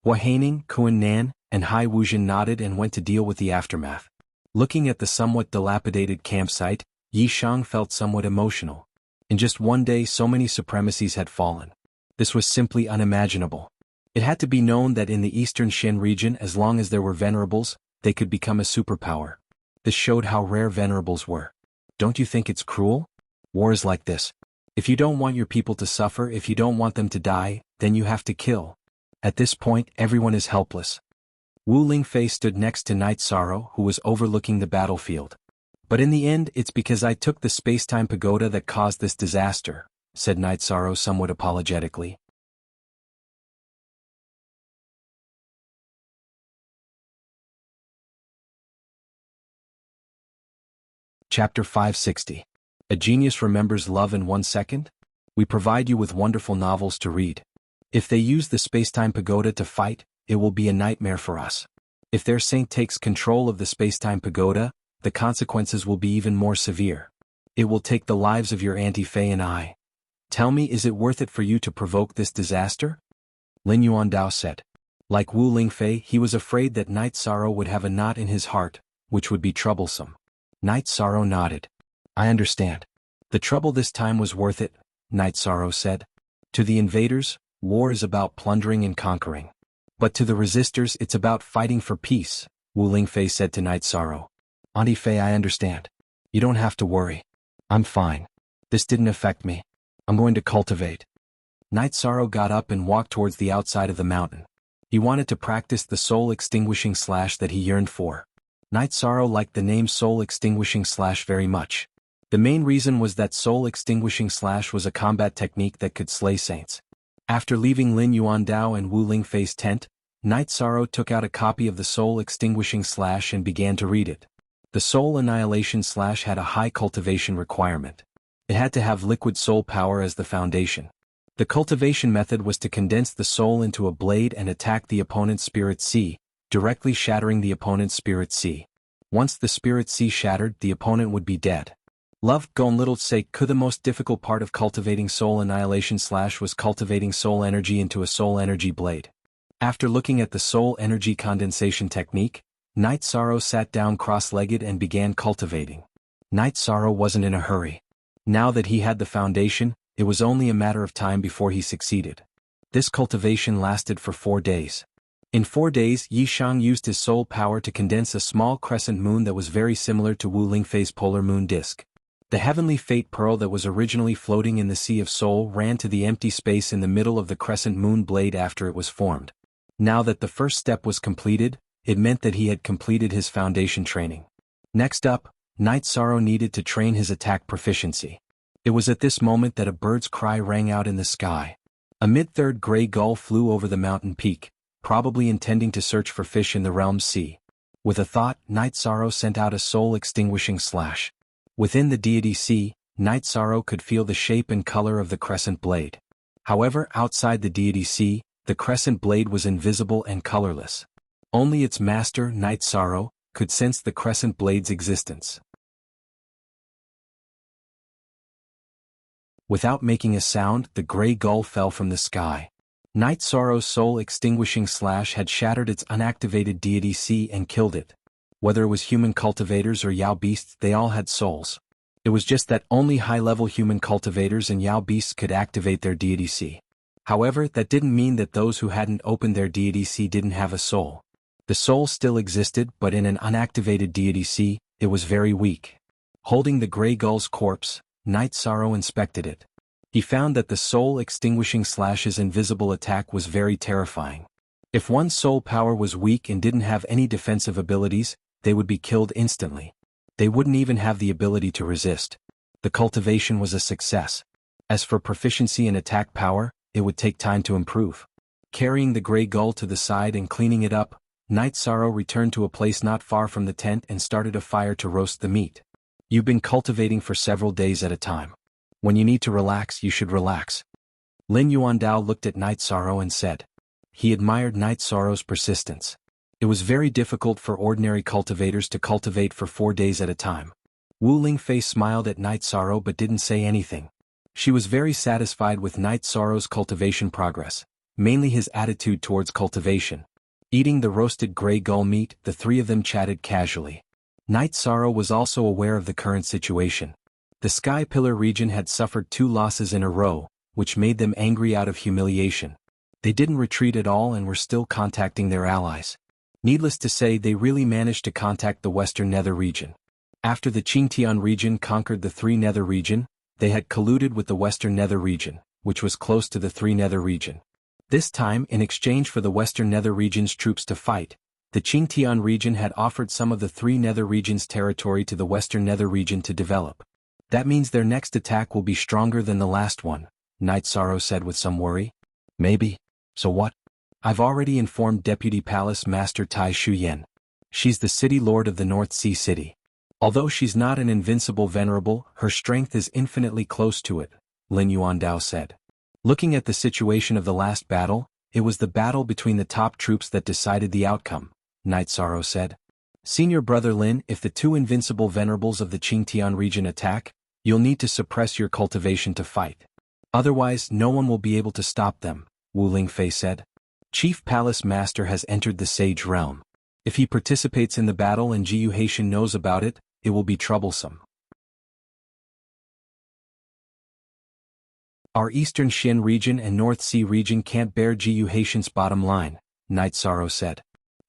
Hua Haining, Kuan Nan, and Hai Wuzhen nodded and went to deal with the aftermath. Looking at the somewhat dilapidated campsite, Yi Shang felt somewhat emotional. In just one day so many supremacies had fallen. This was simply unimaginable. It had to be known that in the Eastern Xian region, as long as there were venerables, they could become a superpower. This showed how rare venerables were. Don't you think it's cruel? War is like this. If you don't want your people to suffer, if you don't want them to die, then you have to kill. At this point, everyone is helpless. Wu Lingfei stood next to Night Sorrow, who was overlooking the battlefield. But in the end, it's because I took the space-time pagoda that caused this disaster, said Night Sorrow somewhat apologetically. Chapter 560. A Genius Remembers Love in 1 Second? We provide you with wonderful novels to read. If they use the space-time pagoda to fight, it will be a nightmare for us. If their saint takes control of the space-time pagoda, the consequences will be even more severe. It will take the lives of your Auntie Fei and I. Tell me, is it worth it for you to provoke this disaster? Lin Yuandao said. Like Wu Lingfei, he was afraid that Night Sorrow would have a knot in his heart, which would be troublesome. Night Sorrow nodded. I understand. The trouble this time was worth it, Night Sorrow said. To the invaders, war is about plundering and conquering. But to the resistors, it's about fighting for peace, Wu Lingfei said to Night Sorrow. Auntie Fei, I understand. You don't have to worry. I'm fine. This didn't affect me. I'm going to cultivate. Night Sorrow got up and walked towards the outside of the mountain. He wanted to practice the soul-extinguishing slash that he yearned for. Night Sorrow liked the name soul-extinguishing slash very much. The main reason was that soul-extinguishing slash was a combat technique that could slay saints. After leaving Lin Yuandao and Wu Lingfei's tent, Night Sorrow took out a copy of the soul-extinguishing slash and began to read it. The soul annihilation slash had a high cultivation requirement. It had to have liquid soul power as the foundation. The cultivation method was to condense the soul into a blade and attack the opponent's spirit C, directly shattering the opponent's spirit C. Once the spirit C shattered, the opponent would be dead. Love Gon Little Sake Ku. The most difficult part of cultivating soul annihilation slash was cultivating soul energy into a soul energy blade. After looking at the soul energy condensation technique, Night Sorrow sat down cross-legged and began cultivating. Night Sorrow wasn't in a hurry. Now that he had the foundation, it was only a matter of time before he succeeded. This cultivation lasted for 4 days. In 4 days, Yi Shang used his soul power to condense a small crescent moon that was very similar to Wu Lingfei's polar moon disk. The heavenly fate pearl that was originally floating in the Sea of Soul ran to the empty space in the middle of the crescent moon blade after it was formed. Now that the first step was completed, it meant that he had completed his foundation training. Next up, Night Sorrow needed to train his attack proficiency. It was at this moment that a bird's cry rang out in the sky. A mid-third gray gull flew over the mountain peak, probably intending to search for fish in the realm's sea. With a thought, Night Sorrow sent out a soul-extinguishing slash. Within the deity sea, Night Sorrow could feel the shape and color of the crescent blade. However, outside the deity sea, the crescent blade was invisible and colorless. Only its master, Night Sorrow, could sense the crescent blade's existence. Without making a sound, the gray gull fell from the sky. Night Sorrow's soul-extinguishing slash had shattered its unactivated deity sea and killed it. Whether it was human cultivators or Yao beasts, they all had souls. It was just that only high-level human cultivators and Yao beasts could activate their deity sea. However, that didn't mean that those who hadn't opened their deity sea didn't have a soul. The soul still existed, but in an unactivated deity sea, it was very weak. Holding the gray gull's corpse, Night Sorrow inspected it. He found that the soul-extinguishing slash's invisible attack was very terrifying. If one's soul power was weak and didn't have any defensive abilities, they would be killed instantly. They wouldn't even have the ability to resist. The cultivation was a success. As for proficiency and attack power, it would take time to improve. Carrying the gray gull to the side and cleaning it up, Night Sorrow returned to a place not far from the tent and started a fire to roast the meat. You've been cultivating for several days at a time. When you need to relax, you should relax. Lin Yuandao looked at Night Sorrow and said. He admired Night Sorrow's persistence. It was very difficult for ordinary cultivators to cultivate for 4 days at a time. Wu Lingfei smiled at Night Sorrow but didn't say anything. She was very satisfied with Night Sorrow's cultivation progress, mainly his attitude towards cultivation. Eating the roasted gray gull meat, the three of them chatted casually. Night Sorrow was also aware of the current situation. The Sky Pillar region had suffered 2 losses in a row, which made them angry out of humiliation. They didn't retreat at all and were still contacting their allies. Needless to say, they really managed to contact the Western Nether region. After the Qingtian region conquered the Three Nether region, they had colluded with the Western Nether region, which was close to the Three Nether region. This time, in exchange for the Western Nether region's troops to fight, the Qingtian region had offered some of the Three Nether region's territory to the Western Nether region to develop. That means their next attack will be stronger than the last one, Night Sorrow said with some worry. Maybe. So what? I've already informed Deputy Palace Master Tai Shuyen. She's the city lord of the North Sea City. Although she's not an invincible venerable, her strength is infinitely close to it, Lin Yuandao said. Looking at the situation of the last battle, it was the battle between the top troops that decided the outcome, Night Sorrow said. Senior Brother Lin, if the 2 invincible venerables of the Qingtian region attack, you'll need to suppress your cultivation to fight. Otherwise, no one will be able to stop them, Wu Lingfei said. Chief Palace Master has entered the Sage Realm. If he participates in the battle and Jiyu Haitian knows about it, it will be troublesome. Our Eastern Xin region and North Sea region can't bear Jiyu Haitian's bottom line, Night Sorrow said.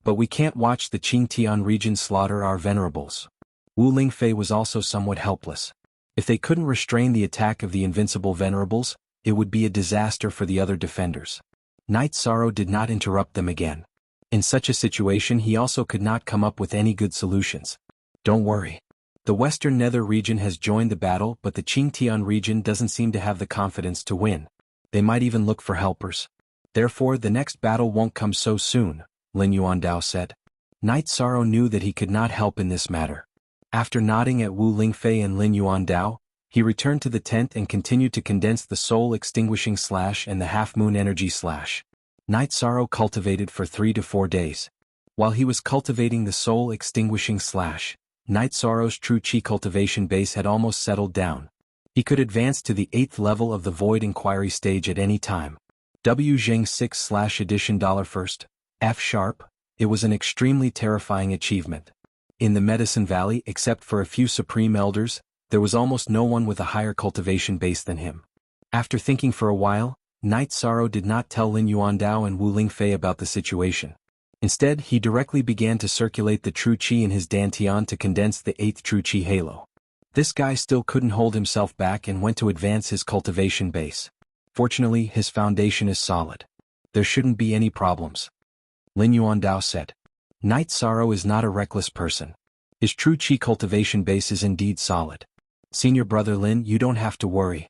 But we can't watch the Qingtian region slaughter our venerables. Wu Lingfei was also somewhat helpless. If they couldn't restrain the attack of the invincible venerables, it would be a disaster for the other defenders. Knight Sorrow did not interrupt them again. In such a situation he also could not come up with any good solutions. Don't worry. The Western Nether region has joined the battle, but the Qingtian region doesn't seem to have the confidence to win. They might even look for helpers. Therefore the next battle won't come so soon, Lin Yuandao said. Knight Sorrow knew that he could not help in this matter. After nodding at Wu Lingfei and Lin Yuandao, he returned to the tent and continued to condense the soul extinguishing slash and the half-moon energy slash. Knight Sorrow cultivated for 3 to 4 days. While he was cultivating the soul extinguishing slash, Knight Sorrow's true chi cultivation base had almost settled down. He could advance to the 8th level of the Void Inquiry stage at any time. W Zheng 6/edition $1 F#. It was an extremely terrifying achievement. In the Medicine Valley, except for a few Supreme Elders, there was almost no one with a higher cultivation base than him. After thinking for a while, Knight Sorrow did not tell Lin Yuandao and Wu Lingfei about the situation. Instead, he directly began to circulate the true chi in his dantian to condense the 8th true chi halo. This guy still couldn't hold himself back and went to advance his cultivation base. Fortunately, his foundation is solid. There shouldn't be any problems. Lin Yuandao said. Knight Sorrow is not a reckless person. His true chi cultivation base is indeed solid. Senior brother Lin, you don't have to worry.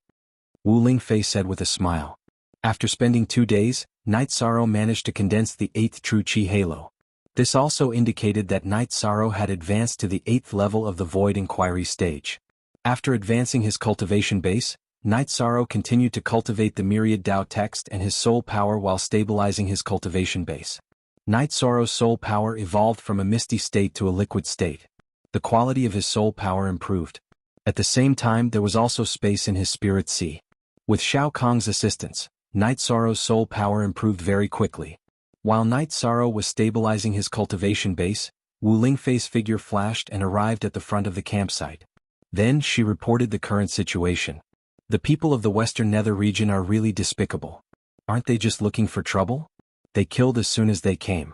Wu Lingfei said with a smile. After spending 2 days, Knight Sorrow managed to condense the 8th true chi halo. This also indicated that Knight Sorrow had advanced to the 8th level of the Void Inquiry stage. After advancing his cultivation base, Knight Sorrow continued to cultivate the myriad Dao text and his soul power while stabilizing his cultivation base. Knight Sorrow's soul power evolved from a misty state to a liquid state. The quality of his soul power improved. At the same time there was also space in his spirit sea. With Shao Kong's assistance, Knight Sorrow's soul power improved very quickly. While Knight Sorrow was stabilizing his cultivation base, Wu Lingfei's figure flashed and arrived at the front of the campsite. Then she reported the current situation. The people of the Western Nether region are really despicable. Aren't they just looking for trouble? They killed as soon as they came.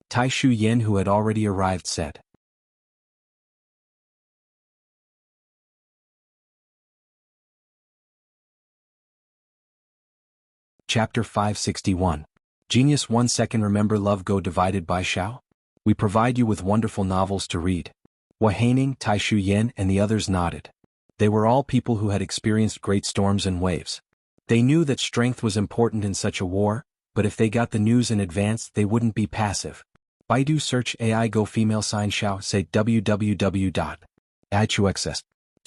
Tai Shu Yen, who had already arrived, said. Chapter 561. Genius 1 second. Remember Love Go divided by Shao? We provide you with wonderful novels to read. Hua Haining, Tai Shu Yen and the others nodded. They were all people who had experienced great storms and waves. They knew that strength was important in such a war, but if they got the news in advance they wouldn't be passive. Baidu search AI Go female sign Shao say www.ichuxs.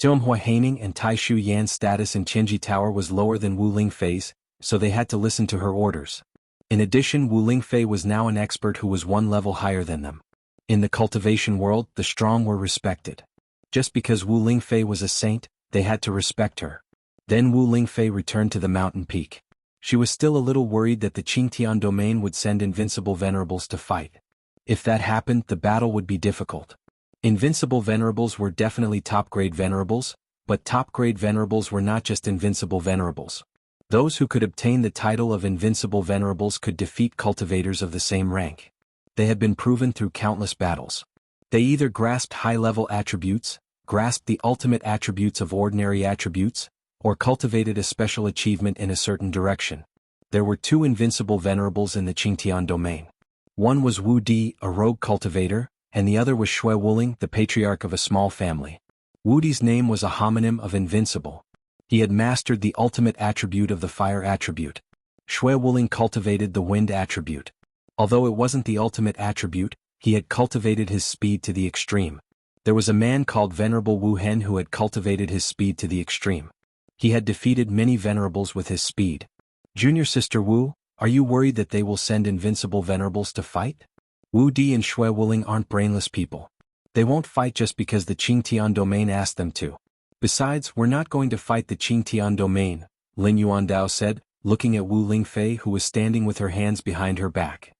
Hua Haining and Tai Shu Yan's status in Qianji Tower was lower than Wu Lingfei's, so they had to listen to her orders. In addition, Wu Lingfei was now an expert who was 1 level higher than them. In the cultivation world, the strong were respected. Just because Wu Lingfei was a saint, they had to respect her. Then Wu Lingfei returned to the mountain peak. She was still a little worried that the Qingtian domain would send invincible venerables to fight. If that happened, the battle would be difficult. Invincible venerables were definitely top-grade venerables, but top-grade venerables were not just invincible venerables. Those who could obtain the title of invincible venerables could defeat cultivators of the same rank. They had been proven through countless battles. They either grasped high-level attributes, grasped the ultimate attributes of ordinary attributes, or cultivated a special achievement in a certain direction. There were 2 invincible venerables in the Qingtian domain. One was Wu Di, a rogue cultivator, and the other was Shui Wuling, the patriarch of a small family. Wu Di's name was a homonym of invincible. He had mastered the ultimate attribute of the fire attribute. Shui Wuling cultivated the wind attribute. Although it wasn't the ultimate attribute, he had cultivated his speed to the extreme. There was a man called Venerable Wu Hen who had cultivated his speed to the extreme. He had defeated many venerables with his speed. Junior Sister Wu, are you worried that they will send invincible venerables to fight? Wu Di and Shui Wuling aren't brainless people. They won't fight just because the Qingtian domain asked them to. Besides, we're not going to fight the Qingtian domain, Lin Yuandao said, looking at Wu Lingfei who was standing with her hands behind her back.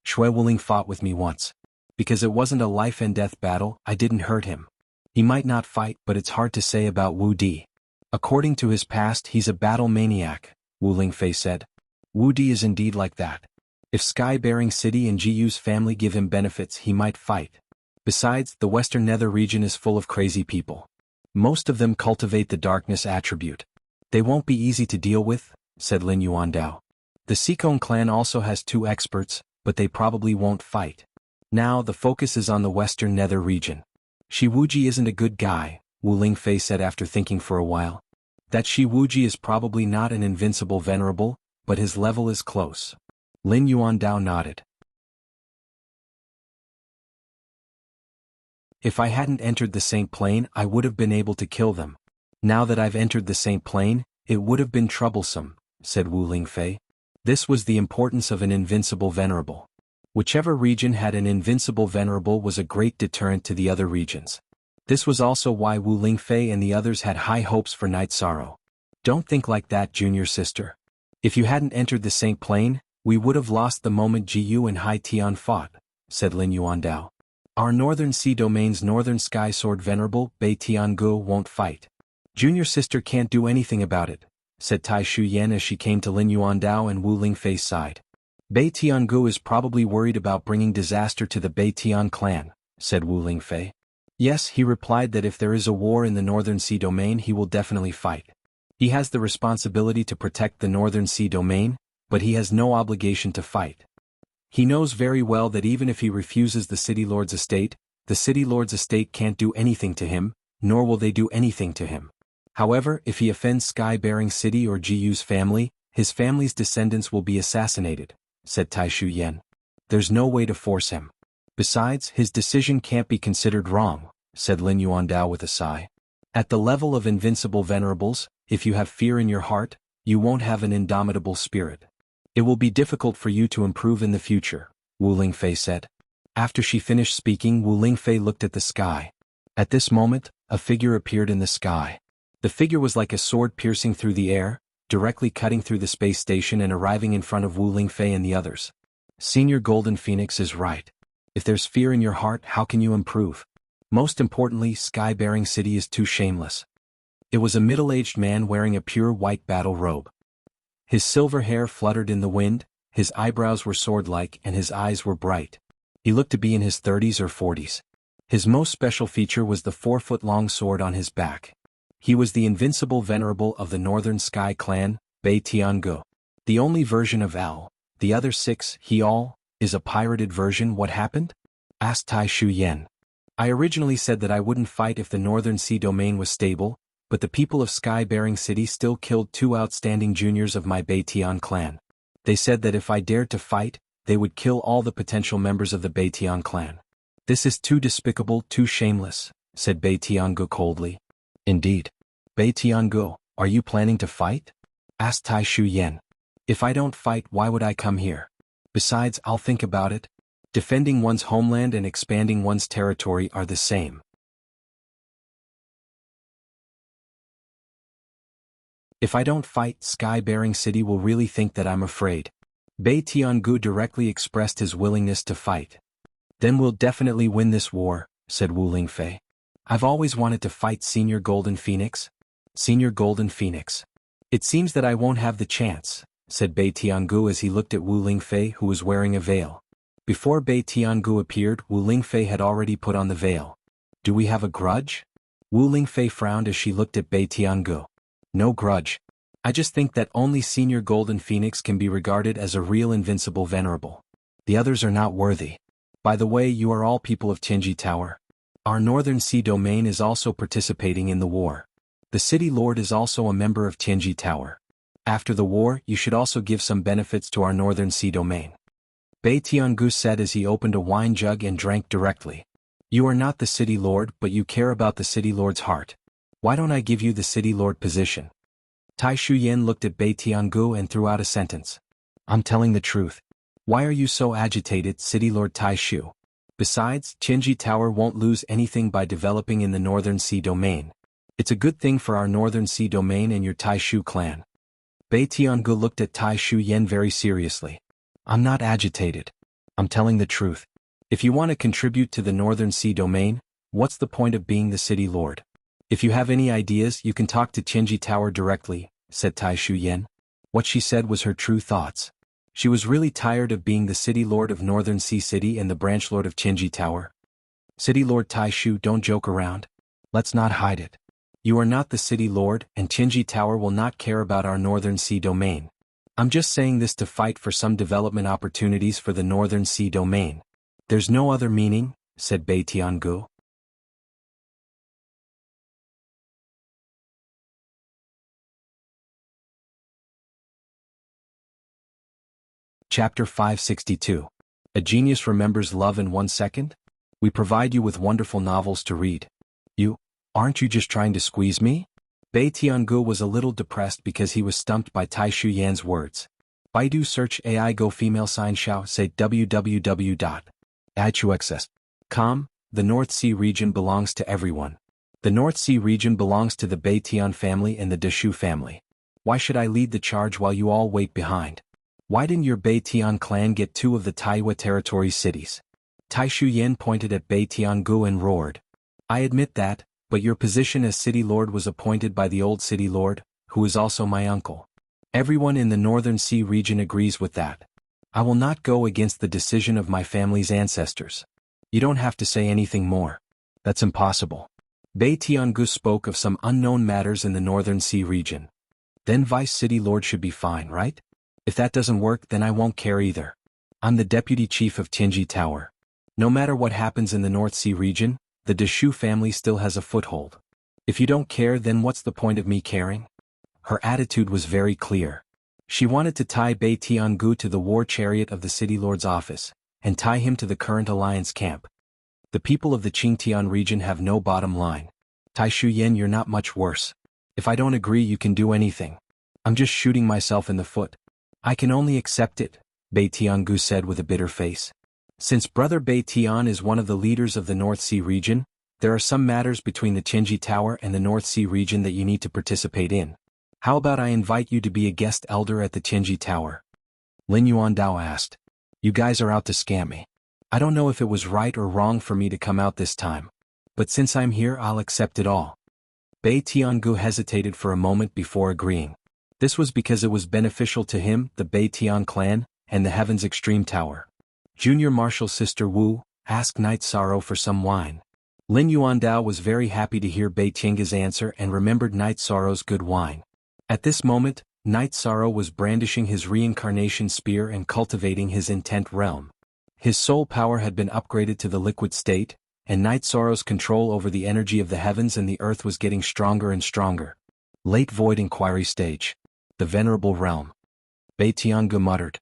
Shui Wuling fought with me once. Because it wasn't a life-and-death battle, I didn't hurt him. He might not fight, but it's hard to say about Wu Di. According to his past, he's a battle maniac, Wu Lingfei said. Wu Di is indeed like that. If Sky-bearing City and Jiyu's family give him benefits, he might fight. Besides, the Western Nether region is full of crazy people. Most of them cultivate the darkness attribute. They won't be easy to deal with, said Lin Yuandao. The Sikong clan also has 2 experts, but they probably won't fight. Now the focus is on the western nether region. Shi Wuji isn't a good guy, Wu Lingfei said after thinking for a while. That Shi Wuji is probably not an invincible venerable, but his level is close. Lin Yuandao nodded. If I hadn't entered the Saint Plane, I would have been able to kill them. Now that I've entered the Saint Plane, it would have been troublesome, said Wu Lingfei. This was the importance of an invincible venerable. Whichever region had an invincible venerable was a great deterrent to the other regions. This was also why Wu Lingfei and the others had high hopes for Night Sorrow. Don't think like that, junior sister. If you hadn't entered the Saint Plane, we would have lost the moment Jiyu and Hai Tian fought, said Lin Yuandao. Our Northern Sea Domain's Northern Sky Sword Venerable, Bei Tiangu, won't fight. Junior sister can't do anything about it, said Tai Shuyan as she came to Lin Yuandao and Wu Lingfei's side. Bei Tiangu is probably worried about bringing disaster to the Bei Tian clan, said Wu Lingfei. Yes, he replied that if there is a war in the Northern Sea Domain he will definitely fight. He has the responsibility to protect the Northern Sea Domain, but he has no obligation to fight. He knows very well that even if he refuses the City Lord's estate, the City Lord's estate can't do anything to him, nor will they do anything to him. However, if he offends Sky-bearing City or Jiyu's family, his family's descendants will be assassinated, said Tai Shuyan. There's no way to force him. Besides, his decision can't be considered wrong, said Lin Yuandao with a sigh. At the level of invincible venerables, if you have fear in your heart, you won't have an indomitable spirit. It will be difficult for you to improve in the future, Wu Lingfei said. After she finished speaking, Wu Lingfei looked at the sky. At this moment, a figure appeared in the sky. The figure was like a sword piercing through the air, directly cutting through the space station and arriving in front of Wu Lingfei and the others. Senior Golden Phoenix is right. If there's fear in your heart, how can you improve? Most importantly, Sky-bearing City is too shameless. It was a middle-aged man wearing a pure white battle robe. His silver hair fluttered in the wind, his eyebrows were sword-like and his eyes were bright. He looked to be in his 30s or 40s. His most special feature was the 4-foot-long sword on his back. He was the invincible venerable of the Northern Sky clan, Bei Tiangu. The only version of Al, the other 6, he all, is a pirated version. What happened? Asked Tai Shuyan. I originally said that I wouldn't fight if the Northern Sea Domain was stable, but the people of Sky-bearing City still killed 2 outstanding juniors of my Bei Tian clan. They said that if I dared to fight, they would kill all the potential members of the Bei Tian clan. This is too despicable, too shameless, said Bei Tiangu coldly. Indeed. Bei Tiangu, are you planning to fight? Asked Tai Shuyan. If I don't fight, why would I come here? Besides, I'll think about it. Defending one's homeland and expanding one's territory are the same. If I don't fight, Sky-bearing City will really think that I'm afraid. Bei Tiangu directly expressed his willingness to fight. Then we'll definitely win this war, said Wu Lingfei. I've always wanted to fight Senior Golden Phoenix. Senior Golden Phoenix. It seems that I won't have the chance, said Bei Tiangu as he looked at Wu Lingfei, who was wearing a veil. Before Bei Tiangu appeared, Wu Lingfei had already put on the veil. Do we have a grudge? Wu Lingfei frowned as she looked at Bei Tiangu. No grudge. I just think that only Senior Golden Phoenix can be regarded as a real invincible venerable. The others are not worthy. By the way, you are all people of Tianji Tower. Our Northern Sea Domain is also participating in the war. The City Lord is also a member of Tianji Tower. After the war, you should also give some benefits to our Northern Sea Domain. Bei Tiangu said as he opened a wine jug and drank directly. You are not the City Lord, but you care about the City Lord's heart. Why don't I give you the City Lord position? Tai Shuyan looked at Bei Tiangu and threw out a sentence. I'm telling the truth. Why are you so agitated, City Lord Tai Shu? Besides, Tianji Tower won't lose anything by developing in the Northern Sea Domain. It's a good thing for our Northern Sea Domain and your Tai Shu clan. Bei Tiangu looked at Tai Shuyan very seriously. I'm not agitated. I'm telling the truth. If you want to contribute to the Northern Sea Domain, what's the point of being the City Lord? If you have any ideas, you can talk to Tianji Tower directly, said Tai Shuyan. What she said was her true thoughts. She was really tired of being the City Lord of Northern Sea City and the Branch Lord of Tianji Tower. City Lord Tai Shu, don't joke around. Let's not hide it. You are not the city lord, and Qingji Tower will not care about our Northern Sea domain. I'm just saying this to fight for some development opportunities for the Northern Sea domain. There's no other meaning, said Bei Tiangu. Chapter 562. A Genius Remembers Love in 1 Second? We provide you with wonderful novels to read. Aren't you just trying to squeeze me? Bei Tiangu was a little depressed because he was stumped by Tai Shu Yan's words. Baidu search AI go female sign xiao say www.ichuxs.com. The North Sea region belongs to everyone. The North Sea region belongs to the Bei Tian family and the Deshu family. Why should I lead the charge while you all wait behind? Why didn't your Bei Tian clan get 2 of the Taiyue territory cities? Tai Shu Yan pointed at Bei Tiangu and roared. I admit that, but your position as city lord was appointed by the old city lord, who is also my uncle. Everyone in the Northern Sea region agrees with that. I will not go against the decision of my family's ancestors. You don't have to say anything more. That's impossible. Bei Tiangu spoke of some unknown matters in the Northern Sea region. Then Vice City Lord should be fine, right? If that doesn't work, then I won't care either. I'm the deputy chief of Qingji Tower. No matter what happens in the North Sea region, the Deshu family still has a foothold. If you don't care, then what's the point of me caring? Her attitude was very clear. She wanted to tie Bei Tiangu to the war chariot of the city lord's office, and tie him to the current alliance camp. The people of the Qingtian region have no bottom line. Tai Shu Yan, you're not much worse. If I don't agree, you can do anything. I'm just shooting myself in the foot. I can only accept it, Bei Tiangu said with a bitter face. Since Brother Bei Tian is one of the leaders of the North Sea region, there are some matters between the Qingji Tower and the North Sea region that you need to participate in. How about I invite you to be a guest elder at the Qingji Tower? Lin Yuandao asked. You guys are out to scam me. I don't know if it was right or wrong for me to come out this time. But since I'm here, I'll accept it all. Bei Tiangu hesitated for a moment before agreeing. This was because it was beneficial to him, the Bei Tian clan, and the Heaven's Extreme Tower. Junior Marshal Sister Wu, asked Night Sorrow for some wine. Lin Yuandao was very happy to hear Bei Tiangu's answer and remembered Night Sorrow's good wine. At this moment, Night Sorrow was brandishing his reincarnation spear and cultivating his intent realm. His soul power had been upgraded to the liquid state, and Night Sorrow's control over the energy of the heavens and the earth was getting stronger and stronger. Late Void Inquiry Stage. The Venerable Realm. Bei Tiangu muttered.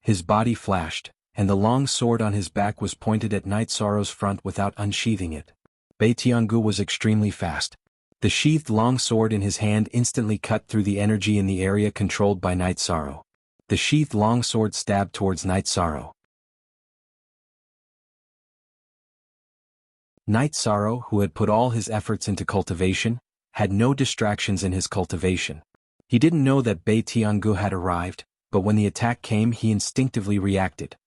His body flashed, and the long sword on his back was pointed at Night Sorrow's front without unsheathing it. Bei Tiangu was extremely fast. The sheathed long sword in his hand instantly cut through the energy in the area controlled by Night Sorrow. The sheathed long sword stabbed towards Night Sorrow. Night Sorrow, who had put all his efforts into cultivation, had no distractions in his cultivation. He didn't know that Bei Tiangu had arrived, but when the attack came he instinctively reacted.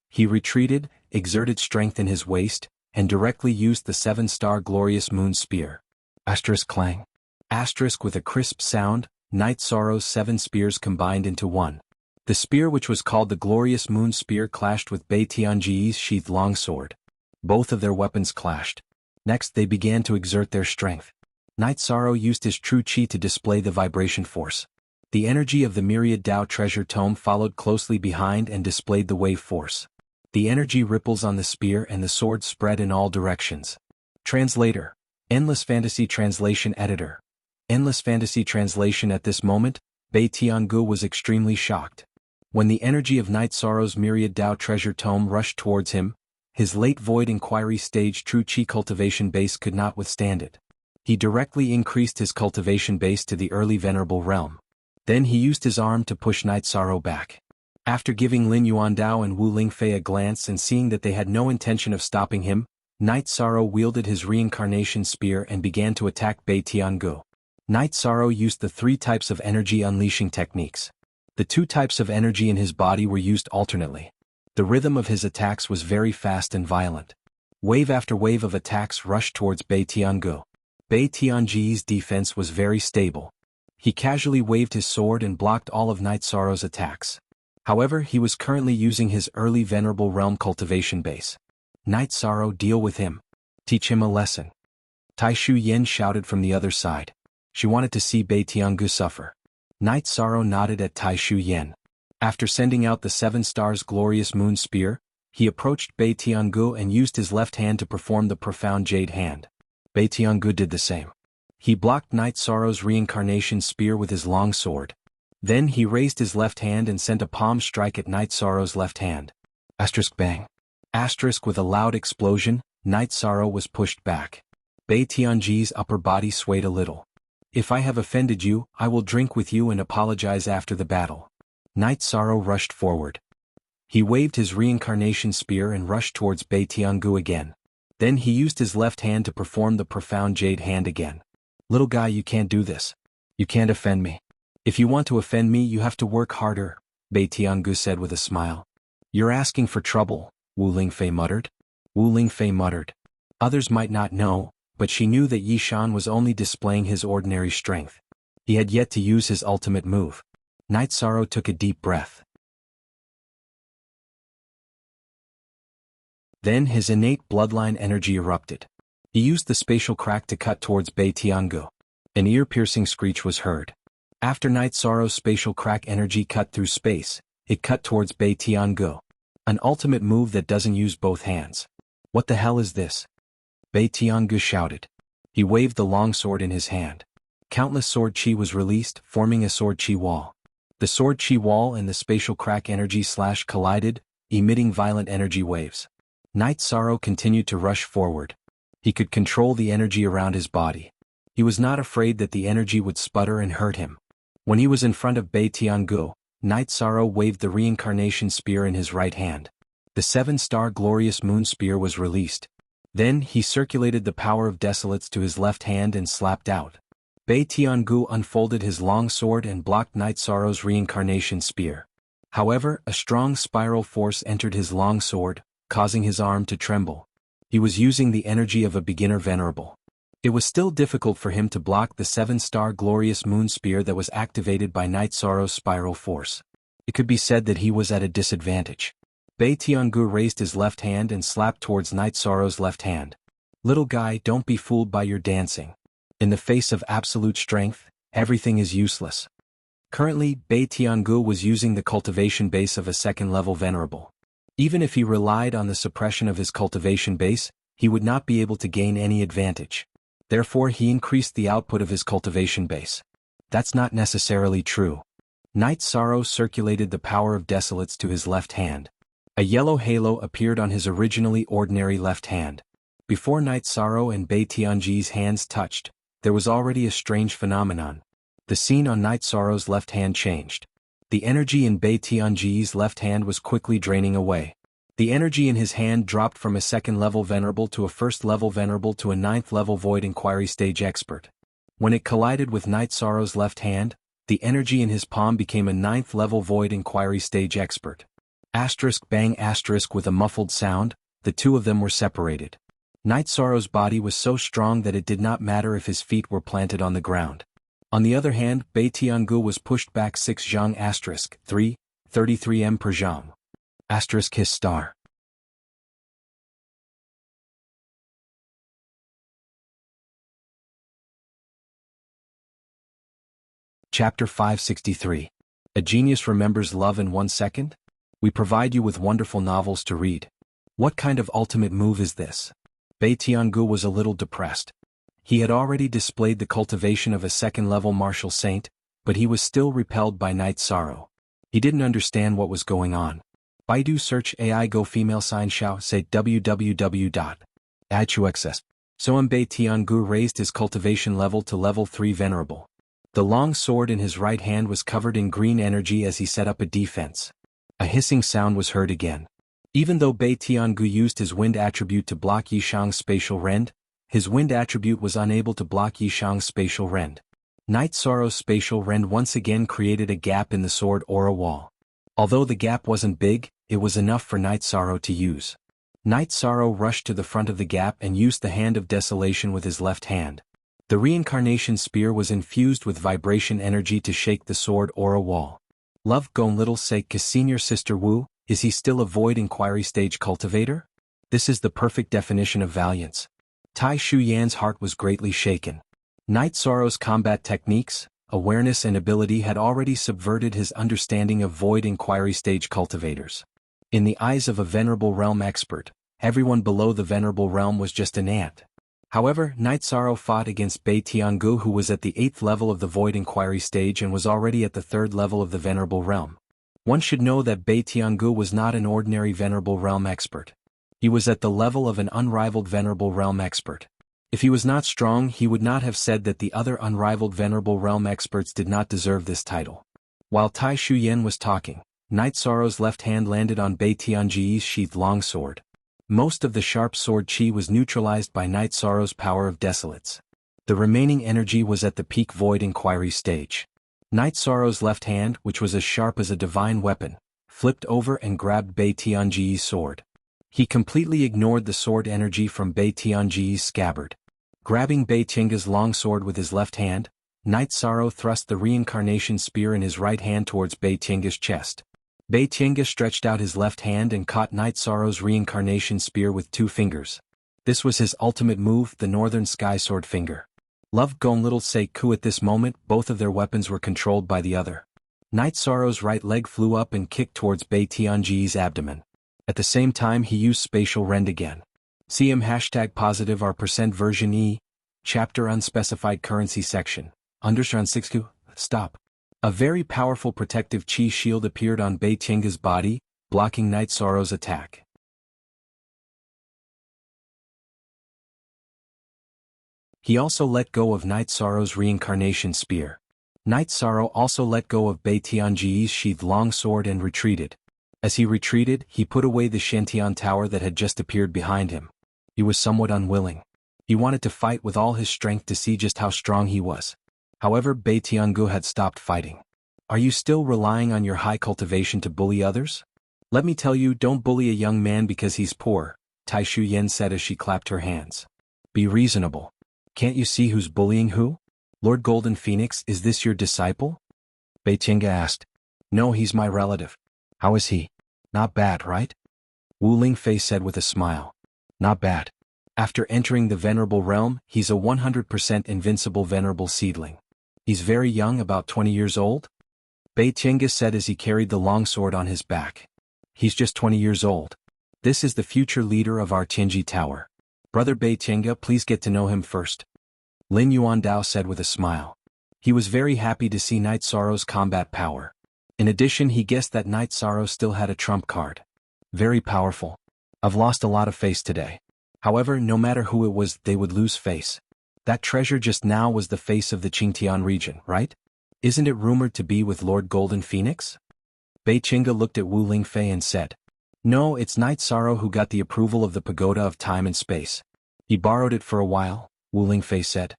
He retreated, exerted strength in his waist, and directly used the 7-star Glorious Moon Spear. Asterisk clang. Asterisk with a crisp sound, Night Sorrow's 7 spears combined into one. The spear which was called the Glorious Moon Spear clashed with Bei Tiangu's sheathed longsword. Both of their weapons clashed. Next they began to exert their strength. Night Sorrow used his true chi to display the vibration force. The energy of the Myriad Dao Treasure Tome followed closely behind and displayed the wave force. The energy ripples on the spear and the sword spread in all directions. Translator. Endless Fantasy Translation Editor. Endless Fantasy Translation. At this moment, Bei Tiangu was extremely shocked. When the energy of Night Sorrow's Myriad Dao Treasure Tome rushed towards him, his Late Void Inquiry Stage True Chi cultivation base could not withstand it. He directly increased his cultivation base to the early Venerable Realm. Then he used his arm to push Night Sorrow back. After giving Lin Yuandao and Wu Lingfei a glance and seeing that they had no intention of stopping him, Night Sorrow wielded his reincarnation spear and began to attack Bei Tiangu. Night Sorrow used the 3 types of energy unleashing techniques. The 2 types of energy in his body were used alternately. The rhythm of his attacks was very fast and violent. Wave after wave of attacks rushed towards Bei Tiangu. Bei Tiangu's defense was very stable. He casually waved his sword and blocked all of Night Sorrow's attacks. However, he was currently using his early Venerable Realm cultivation base. Night Sorrow, deal with him. Teach him a lesson. Tai Shu Yen shouted from the other side. She wanted to see Bei Tiangu suffer. Night Sorrow nodded at Tai Shu Yen. After sending out the 7 stars glorious moon spear, he approached Bei Tiangu and used his left hand to perform the profound jade hand. Bei Tiangu did the same. He blocked Night Sorrow's reincarnation spear with his long sword. Then he raised his left hand and sent a palm strike at Night Sorrow's left hand. Asterisk bang. Asterisk with a loud explosion, Night Sorrow was pushed back. Bei Tianji's upper body swayed a little. If I have offended you, I will drink with you and apologize after the battle. Night Sorrow rushed forward. He waved his reincarnation spear and rushed towards Bei Tiangu again. Then he used his left hand to perform the profound jade hand again. Little guy, you can't do this. You can't offend me. If you want to offend me, you have to work harder, Bei Tiangu said with a smile. You're asking for trouble, Wu Lingfei muttered. Wu Lingfei muttered. Others might not know, but she knew that Yishan was only displaying his ordinary strength. He had yet to use his ultimate move. Night Sorrow took a deep breath. Then his innate bloodline energy erupted. He used the spatial crack to cut towards Bei Tiangu. An ear-piercing screech was heard. After Night Sorrow's spatial crack energy cut through space, it cut towards Bei Tiangu. An ultimate move that doesn't use both hands. What the hell is this? Bei Tiangu shouted. He waved the long sword in his hand. Countless sword chi was released, forming a sword chi wall. The sword chi wall and the spatial crack energy collided, emitting violent energy waves. Night Sorrow continued to rush forward. He could control the energy around his body. He was not afraid that the energy would sputter and hurt him. When he was in front of Bei Tiangu, Night Sorrow waved the reincarnation spear in his right hand. The 7-star glorious moon spear was released. Then he circulated the power of desolates to his left hand and slapped out. Bei Tiangu unfolded his long sword and blocked Night Sorrow's reincarnation spear. However, a strong spiral force entered his long sword, causing his arm to tremble. He was using the energy of a beginner venerable. It was still difficult for him to block the 7-star glorious moon spear that was activated by Night Sorrow's spiral force. It could be said that he was at a disadvantage. Bei Tiangu raised his left hand and slapped towards Night Sorrow's left hand. Little guy, don't be fooled by your dancing. In the face of absolute strength, everything is useless. Currently, Bei Tiangu was using the cultivation base of a 2nd-level venerable. Even if he relied on the suppression of his cultivation base, he would not be able to gain any advantage. Therefore he increased the output of his cultivation base. That's not necessarily true. Night Sorrow circulated the power of desolates to his left hand. A yellow halo appeared on his originally ordinary left hand. Before Night Sorrow and Bei Tianji's hands touched, there was already a strange phenomenon. The scene on Night Sorrow's left hand changed. The energy in Bei Tianji's left hand was quickly draining away. The energy in his hand dropped from a 2nd-level venerable to a 1st-level venerable to a 9th-level void inquiry stage expert. When it collided with Night Sorrow's left hand, the energy in his palm became a 9th-level void inquiry stage expert. Asterisk bang asterisk with a muffled sound, the two of them were separated. Night Sorrow's body was so strong that it did not matter if his feet were planted on the ground. On the other hand, Bei Tiangu was pushed back 6 zhang asterisk 3, 33 m per zhang. Asterisk his star. Chapter 563. A Genius Remembers Love in 1 Second? We provide you with wonderful novels to read. What kind of ultimate move is this? Bei Tiangu was a little depressed. He had already displayed the cultivation of a 2nd-level martial saint, but he was still repelled by Night Sorrow. He didn't understand what was going on. Baidu search AI go female sign xiao say www.ichuxs. Soam Bei Tiangu raised his cultivation level to level 3 venerable. The long sword in his right hand was covered in green energy as he set up a defense. A hissing sound was heard again. Even though Bei Tiangu used his wind attribute to block Yishang's spatial rend, his wind attribute was unable to block Yishang's spatial rend. Night Sorrow's spatial rend once again created a gap in the sword aura wall. Although the gap wasn't big, it was enough for Night Sorrow to use. Night Sorrow rushed to the front of the gap and used the Hand of Desolation with his left hand. The reincarnation spear was infused with vibration energy to shake the sword aura wall. Love Gone Little Sake Senior Sister Wu, is he still a void inquiry stage cultivator? This is the perfect definition of valiance. Tai Shuyan's heart was greatly shaken. Night Sorrow's combat techniques, awareness and ability had already subverted his understanding of Void Inquiry stage cultivators. In the eyes of a Venerable Realm expert, everyone below the Venerable Realm was just an ant. However, Night Sorrow fought against Bei Tiangu, who was at the 8th level of the Void Inquiry stage and was already at the 3rd level of the Venerable Realm. One should know that Bei Tiangu was not an ordinary Venerable Realm expert. He was at the level of an unrivaled Venerable Realm expert. If he was not strong, he would not have said that the other unrivaled Venerable Realm experts did not deserve this title. While Tai Shuyan was talking, Night Sorrow's left hand landed on Bei Tianji's sheathed longsword. Most of the sharp sword chi was neutralized by Night Sorrow's power of Desolates. The remaining energy was at the peak Void Inquiry stage. Night Sorrow's left hand, which was as sharp as a divine weapon, flipped over and grabbed Bei Tianji's sword. He completely ignored the sword energy from Bei Tianji's scabbard. Grabbing Bei Tianga's longsword with his left hand, Night Sorrow thrust the reincarnation spear in his right hand towards Bei Tianga's chest. Bei Tianga stretched out his left hand and caught Night Sorrow's reincarnation spear with 2 fingers. This was his ultimate move, the Northern Sky Sword finger. Love Gong Little Sei Ku. At this moment, both of their weapons were controlled by the other. Night Sorrow's right leg flew up and kicked towards Bei Tianji's abdomen. At the same time, he used Spatial Rend again. CM #positive R% version E, chapter unspecified currency section, understand 6Q, stop. A very powerful protective chi shield appeared on Bei Tianga's body, blocking Night Sorrow's attack. He also let go of Night Sorrow's reincarnation spear. Night Sorrow also let go of Bei Tianji's sheathed longsword and retreated. As he retreated, he put away the Shantian tower that had just appeared behind him. He was somewhat unwilling. He wanted to fight with all his strength to see just how strong he was. However, Bei Tiangu had stopped fighting. Are you still relying on your high cultivation to bully others? Let me tell you, don't bully a young man because he's poor, Tai Shuyan said as she clapped her hands. Be reasonable. Can't you see who's bullying who? Lord Golden Phoenix, is this your disciple? Bei Tianga asked. No, he's my relative. How is he? Not bad, right? Wu Lingfei said with a smile. Not bad. After entering the Venerable Realm, he's a 100% invincible Venerable Seedling. He's very young, about 20 years old? Bei Tianga said as he carried the longsword on his back. He's just 20 years old. This is the future leader of our Tianji Tower. Brother Bei Tianga, please get to know him first. Lin Yuandao said with a smile. He was very happy to see Night Sorrow's combat power. In addition, he guessed that Night Sorrow still had a trump card. Very powerful. I've lost a lot of face today. However, no matter who it was, they would lose face. That treasure just now was the face of the Qingtian region, right? Isn't it rumored to be with Lord Golden Phoenix? Bei Tianga looked at Wu Lingfei and said. No, it's Night Sorrow who got the approval of the Pagoda of Time and Space. He borrowed it for a while, Wu Lingfei said.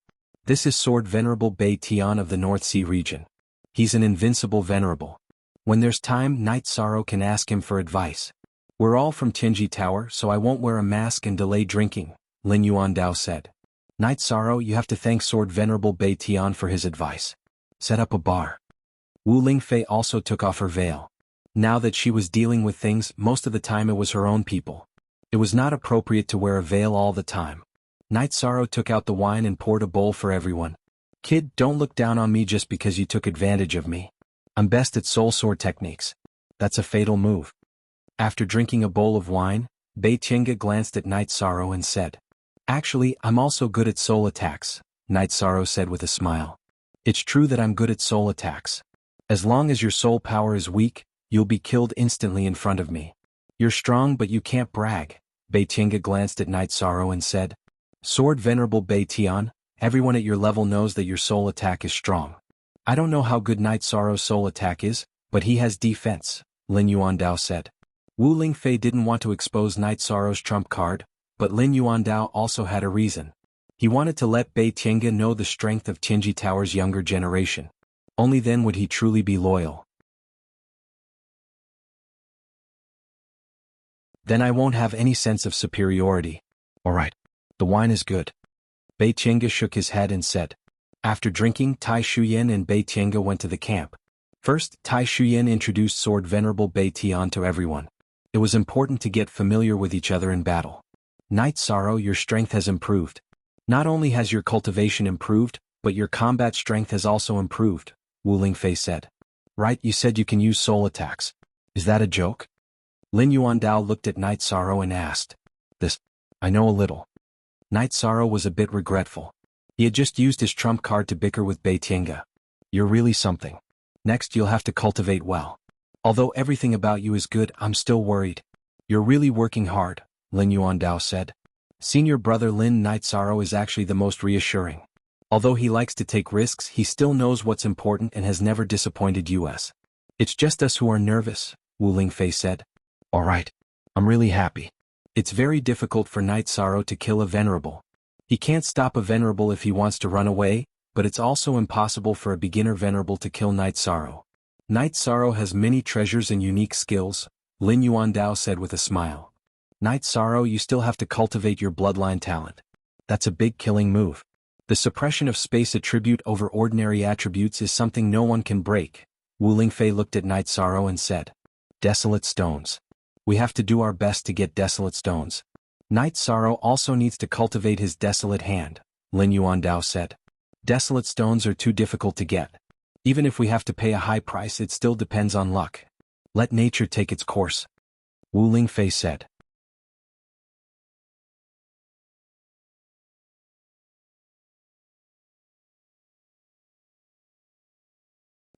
This is Sword Venerable Bei Tian of the North Sea region. He's an invincible venerable. When there's time, Night Sorrow can ask him for advice. We're all from Tianji Tower, so I won't wear a mask and delay drinking, Lin Yuandao said. Night Sorrow, you have to thank Sword Venerable Bei Tian for his advice. Set up a bar. Wu Lingfei also took off her veil. Now that she was dealing with things, most of the time it was her own people. It was not appropriate to wear a veil all the time. Night Sorrow took out the wine and poured a bowl for everyone. Kid, don't look down on me just because you took advantage of me. I'm best at soul sword techniques. That's a fatal move. After drinking a bowl of wine, Bei Tianga glanced at Night Sorrow and said. Actually, I'm also good at soul attacks, Night Sorrow said with a smile. It's true that I'm good at soul attacks. As long as your soul power is weak, you'll be killed instantly in front of me. You're strong but you can't brag, Bei Tianga glanced at Night Sorrow and said. Sword Venerable Bei Tian, everyone at your level knows that your soul attack is strong. I don't know how good Night Sorrow's soul attack is, but he has defense, Lin Yuandao said. Wu Lingfei didn't want to expose Night Sorrow's trump card, but Lin Yuandao also had a reason. He wanted to let Bei Tianga know the strength of Tianji Tower's younger generation. Only then would he truly be loyal. Then I won't have any sense of superiority. Alright. The wine is good. Bei Tianga shook his head and said. After drinking, Tai Shuyan and Bei Tianga went to the camp. First, Tai Shuyan introduced Sword Venerable Bei Tian to everyone. It was important to get familiar with each other in battle. Night Sorrow, your strength has improved. Not only has your cultivation improved, but your combat strength has also improved, Wu Lingfei said. Right, you said you can use soul attacks. Is that a joke? Lin Yuandao looked at Night Sorrow and asked. This, I know a little. Night Sorrow was a bit regretful. He had just used his trump card to bicker with Bei Tiange. You're really something. Next you'll have to cultivate well. Although everything about you is good, I'm still worried. You're really working hard, Lin Yuandao said. Senior brother Lin Night Sorrow is actually the most reassuring. Although he likes to take risks, he still knows what's important and has never disappointed us. It's just us who are nervous, Wu Lingfei said. Alright. I'm really happy. It's very difficult for Night Sorrow to kill a venerable. He can't stop a venerable if he wants to run away, but it's also impossible for a beginner venerable to kill Night Sorrow. Night Sorrow has many treasures and unique skills, Lin Yuandao said with a smile. Night Sorrow, you still have to cultivate your bloodline talent. That's a big killing move. The suppression of space attribute over ordinary attributes is something no one can break. Wu Lingfei looked at Night Sorrow and said. Desolate stones. We have to do our best to get desolate stones. Night Sorrow also needs to cultivate his desolate hand, Lin Yuandao said. Desolate stones are too difficult to get. Even if we have to pay a high price, it still depends on luck. Let nature take its course. Wu Lingfei said.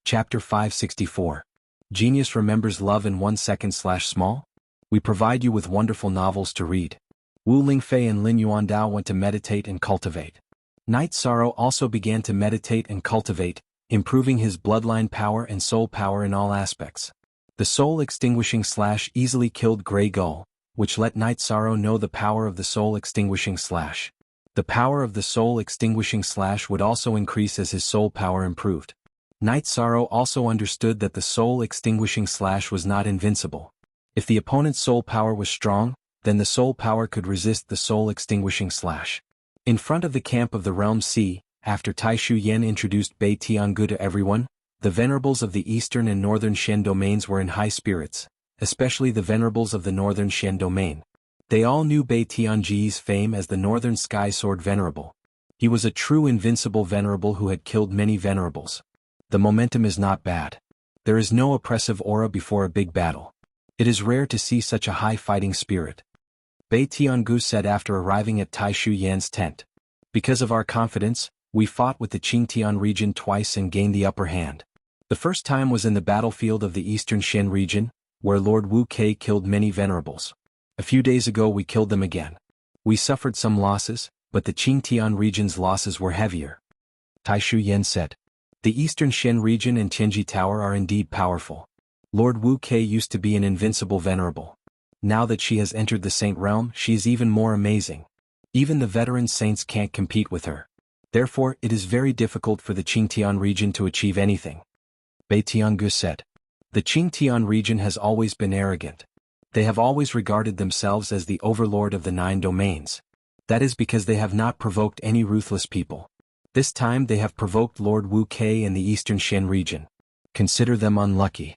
Chapter 564. Genius remembers love in 1 second/small? We provide you with wonderful novels to read. Wu Lingfei and Lin Yuandao went to meditate and cultivate. Night Sorrow also began to meditate and cultivate, improving his bloodline power and soul power in all aspects. The soul extinguishing slash easily killed Grey Gull, which let Night Sorrow know the power of the soul extinguishing slash. The power of the soul extinguishing slash would also increase as his soul power improved. Night Sorrow also understood that the soul extinguishing slash was not invincible. If the opponent's soul power was strong, then the soul power could resist the soul extinguishing slash. In front of the camp of the Realm Sea, after Taishu Yen introduced Bei Tiange to everyone, the venerables of the eastern and northern Shen domains were in high spirits, especially the venerables of the northern Shen domain. They all knew Bei Tiange's fame as the Northern Sky Sword Venerable. He was a true invincible venerable who had killed many venerables. The momentum is not bad. There is no oppressive aura before a big battle. It is rare to see such a high fighting spirit. Bei Tiange said after arriving at Taishu Yan's tent. Because of our confidence, we fought with the Qingtian region twice and gained the upper hand. The first time was in the battlefield of the eastern Shen region, where Lord Wu Kei killed many venerables. A few days ago we killed them again. We suffered some losses, but the Qingtian region's losses were heavier. Taishu Yan said. The eastern Shen region and Tianji Tower are indeed powerful. Lord Wu Kei used to be an invincible venerable. Now that she has entered the Saint Realm, she is even more amazing. Even the veteran saints can't compete with her. Therefore, it is very difficult for the Qingtian region to achieve anything. Bei Tiange said. The Qingtian region has always been arrogant. They have always regarded themselves as the overlord of the 9 domains. That is because they have not provoked any ruthless people. This time they have provoked Lord Wu Kei in the eastern Shen region. Consider them unlucky.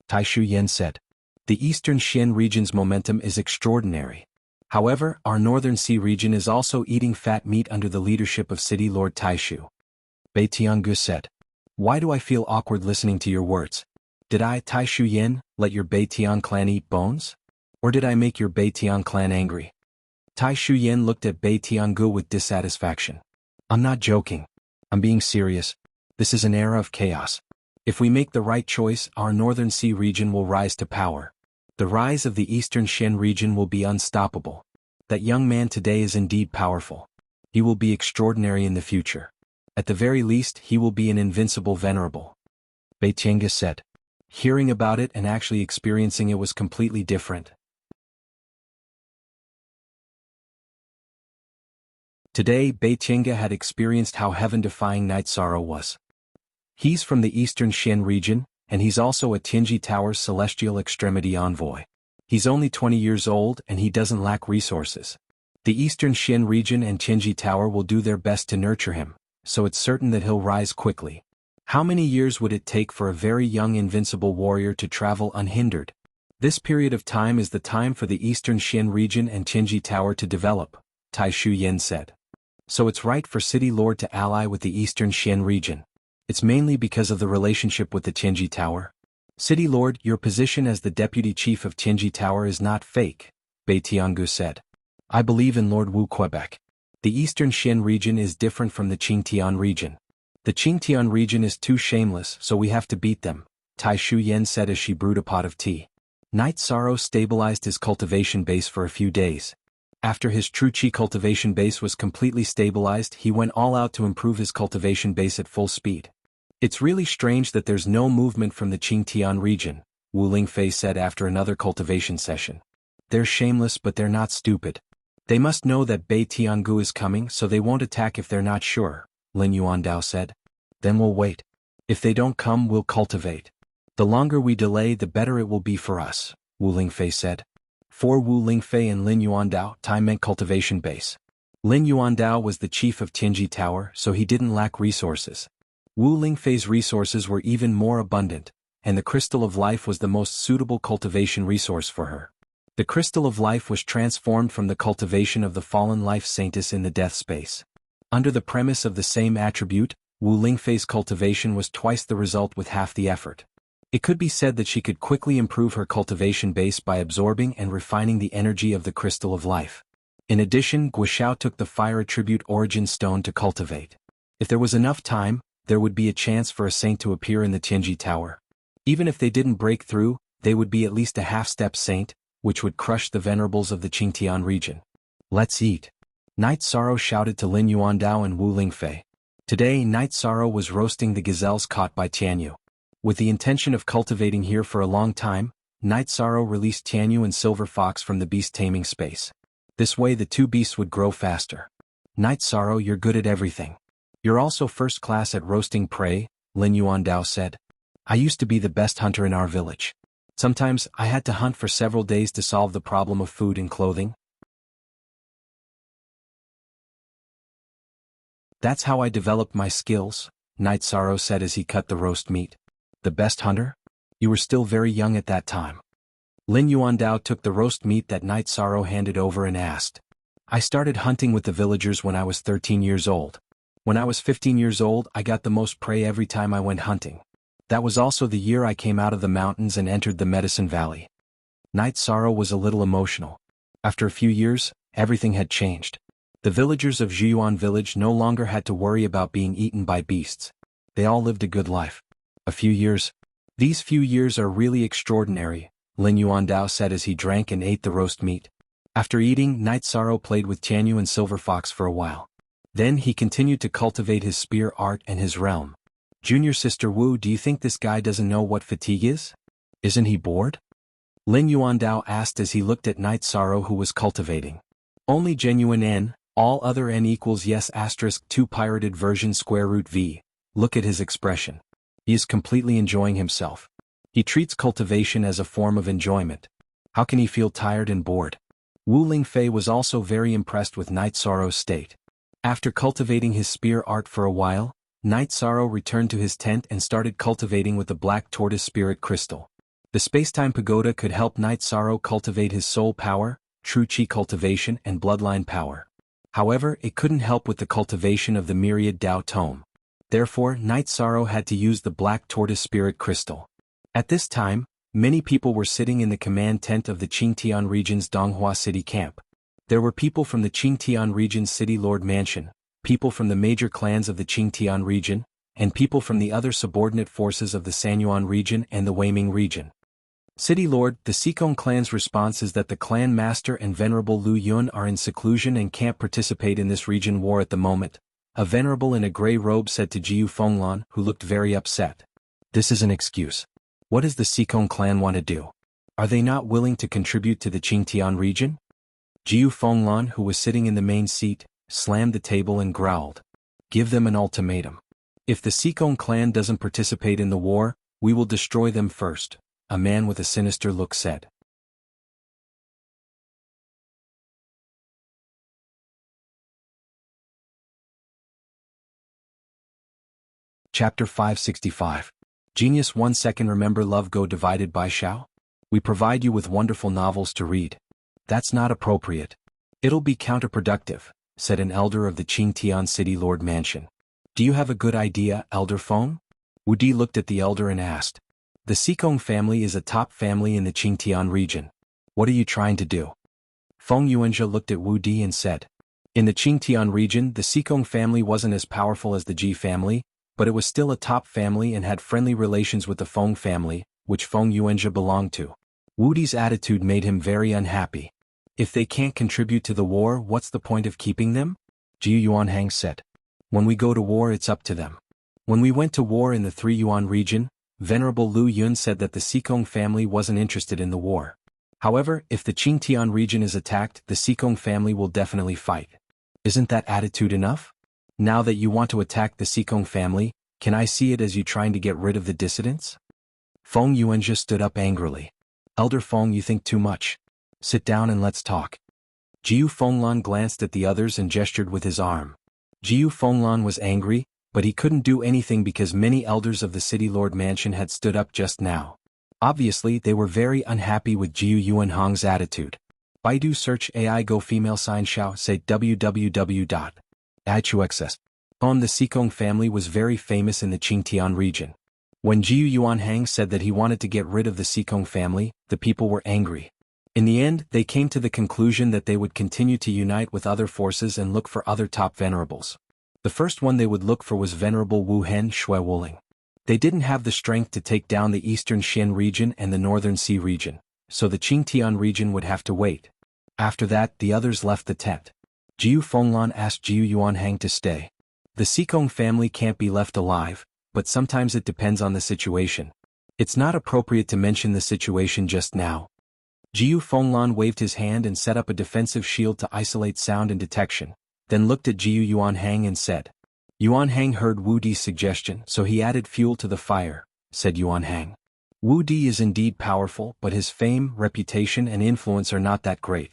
Taishu Yen said. The eastern Shen region's momentum is extraordinary. However, our northern sea region is also eating fat meat under the leadership of City Lord Taishu. Bei Tiange said. Why do I feel awkward listening to your words? Did I, Taishu Yen, let your Bei Tian clan eat bones? Or did I make your Bei Tian clan angry? Taishu Yen looked at Bei Tiange with dissatisfaction. I'm not joking. I'm being serious. This is an era of chaos. If we make the right choice, our northern sea region will rise to power. The rise of the eastern Shen region will be unstoppable. That young man today is indeed powerful. He will be extraordinary in the future. At the very least, he will be an invincible venerable. Bei Tiange said. Hearing about it and actually experiencing it was completely different. Today, Bei Tiange had experienced how heaven-defying Night Sorrow was. He's from the eastern Shen region, and he's also a Tianji Tower's celestial extremity envoy. He's only 20 years old and he doesn't lack resources. The eastern Shen region and Tianji Tower will do their best to nurture him, so it's certain that he'll rise quickly. How many years would it take for a very young invincible warrior to travel unhindered? This period of time is the time for the eastern Shen region and Tianji Tower to develop, Taishu Yen said. So it's right for City Lord to ally with the Eastern Xian region. It's mainly because of the relationship with the Tianji Tower. City Lord, your position as the deputy chief of Tianji Tower is not fake, Bei Tiangu said. I believe in Lord Wu Quebec. The Eastern Xian region is different from the Qingtian region. The Qingtian region is too shameless, so we have to beat them, Tai Shu Yen said as she brewed a pot of tea. Night Sorrow stabilized his cultivation base for a few days. After his true Qi cultivation base was completely stabilized, he went all out to improve his cultivation base at full speed. It's really strange that there's no movement from the Qingtian region, Wu Lingfei said after another cultivation session. They're shameless but they're not stupid. They must know that Bei Tiangu is coming, so they won't attack if they're not sure, Lin Yuandao said. Then we'll wait. If they don't come, we'll cultivate. The longer we delay, the better it will be for us, Wu Lingfei said. For Wu Lingfei and Lin Yuandao, time meant cultivation base. Lin Yuandao was the chief of Tianji Tower, so he didn't lack resources. Wu Lingfei's resources were even more abundant, and the Crystal of Life was the most suitable cultivation resource for her. The Crystal of Life was transformed from the cultivation of the fallen life saintess in the death space. Under the premise of the same attribute, Wu Lingfei's cultivation was twice the result with half the effort. It could be said that she could quickly improve her cultivation base by absorbing and refining the energy of the Crystal of Life. In addition, Guoxiao took the fire attribute Origin Stone to cultivate. If there was enough time, there would be a chance for a saint to appear in the Tianji Tower. Even if they didn't break through, they would be at least a half-step saint, which would crush the venerables of the Qingtian region. Let's eat. Night Sorrow shouted to Lin Yuandao and Wu Lingfei. Today Night Sorrow was roasting the gazelles caught by Tianyu. With the intention of cultivating here for a long time, Night Sorrow released Tianyu and Silver Fox from the beast taming space. This way the two beasts would grow faster. Night Sorrow, you're good at everything. You're also first class at roasting prey, Lin Yuandao said. I used to be the best hunter in our village. Sometimes I had to hunt for several days to solve the problem of food and clothing. That's how I developed my skills, Night Sorrow said as he cut the roast meat. The best hunter? You were still very young at that time. Lin Yuandao took the roast meat that Night Sorrow handed over and asked. I started hunting with the villagers when I was 13 years old. When I was 15 years old, I got the most prey every time I went hunting. That was also the year I came out of the mountains and entered the Medicine Valley. Night Sorrow was a little emotional. After a few years, everything had changed. The villagers of Zhiyuan village no longer had to worry about being eaten by beasts. They all lived a good life. A few years. These few years are really extraordinary, Lin Yuandao said as he drank and ate the roast meat. After eating, Night Sorrow played with Tianyu and Silver Fox for a while. Then he continued to cultivate his spear art and his realm. Junior Sister Wu, do you think this guy doesn't know what fatigue is? Isn't he bored? Lin Yuandao asked as he looked at Night Sorrow who was cultivating. Only genuine N, all other N equals yes asterisk 2 pirated version square root V. Look at his expression. He is completely enjoying himself. He treats cultivation as a form of enjoyment. How can he feel tired and bored? Wu Lingfei was also very impressed with Night Sorrow's state. After cultivating his spear art for a while, Night Sorrow returned to his tent and started cultivating with the Black Tortoise Spirit Crystal. The Spacetime Pagoda could help Night Sorrow cultivate his soul power, true Qi cultivation and bloodline power. However, it couldn't help with the cultivation of the Myriad Dao Tome. Therefore, Night Sorrow had to use the Black Tortoise Spirit Crystal. At this time, many people were sitting in the command tent of the Qingtian region's Donghua City camp. There were people from the Qingtian region's City Lord Mansion, people from the major clans of the Qingtian region, and people from the other subordinate forces of the Sanyuan region and the Weiming region. City Lord, the Sikong clan's response is that the clan master and Venerable Lu Yun are in seclusion and can't participate in this region war at the moment, a venerable in a gray robe said to Jiu Fenglan, who looked very upset. This is an excuse. What does the Sikong clan want to do? Are they not willing to contribute to the Qingtian region? Jiu Fenglan, who was sitting in the main seat, slammed the table and growled. Give them an ultimatum. If the Sikong clan doesn't participate in the war, we will destroy them first, a man with a sinister look said. Chapter 565. Genius 1 second. Remember love go divided by Shao? We provide you with wonderful novels to read. That's not appropriate. It'll be counterproductive, said an elder of the Qingtian City Lord Mansion. Do you have a good idea, Elder Feng? Wu Di looked at the elder and asked. The Xikong family is a top family in the Qingtian region. What are you trying to do? Feng Yuanjia looked at Wu Di and said. In the Qingtian region, the Xikong family wasn't as powerful as the Ji family, but it was still a top family and had friendly relations with the Feng family, which Feng Yuanjia belonged to. Wu Di's attitude made him very unhappy. If they can't contribute to the war, what's the point of keeping them? Jiu Yuanhang said. When we go to war, it's up to them. When we went to war in the 3 Yuan region, Venerable Lu Yun said that the Xikong family wasn't interested in the war. However, if the Qingtian region is attacked, the Xikong family will definitely fight. Isn't that attitude enough? Now that you want to attack the Xikong family, can I see it as you trying to get rid of the dissidents? Feng Yuanjia stood up angrily. Elder Feng, you think too much. Sit down and let's talk. Jiu Fenglan glanced at the others and gestured with his arm. Jiu Fenglan was angry, but he couldn't do anything because many elders of the City Lord Mansion had stood up just now. Obviously, they were very unhappy with Jiu Yuanhang's attitude. Baidu search AI Go female sign Xiao say www.aichuxs. The Xikong family was very famous in the Qingtian region. When Jiu Yuanhang said that he wanted to get rid of the Xikong family, the people were angry. In the end, they came to the conclusion that they would continue to unite with other forces and look for other top venerables. The first one they would look for was Venerable Wu Hen Shui Wuling. They didn't have the strength to take down the Eastern Xian region and the Northern Xi region, so the Qingtian region would have to wait. After that, the others left the tent. Jiu Fenglan asked Jiu Yuanhang to stay. The Xikong family can't be left alive, but sometimes it depends on the situation. It's not appropriate to mention the situation just now. Jiu Fenglan waved his hand and set up a defensive shield to isolate sound and detection, then looked at Jiu Yuanhang and said. Yuanhang heard Wu Di's suggestion, so he added fuel to the fire, said Yuanhang. Wu Di is indeed powerful, but his fame, reputation and influence are not that great.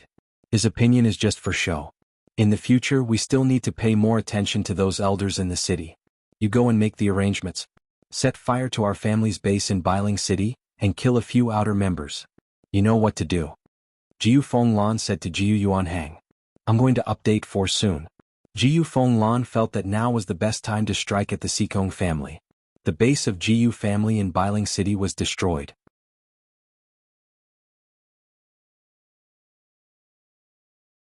His opinion is just for show. In the future, we still need to pay more attention to those elders in the city. You go and make the arrangements. Set fire to our family's base in Bailing City, and kill a few outer members. You know what to do. Jiu Fenglan said to Jiu Yuanhang. I'm going to update for soon. Jiu Fenglan felt that now was the best time to strike at the Xikong family. The base of Jiu family in Bailing City was destroyed.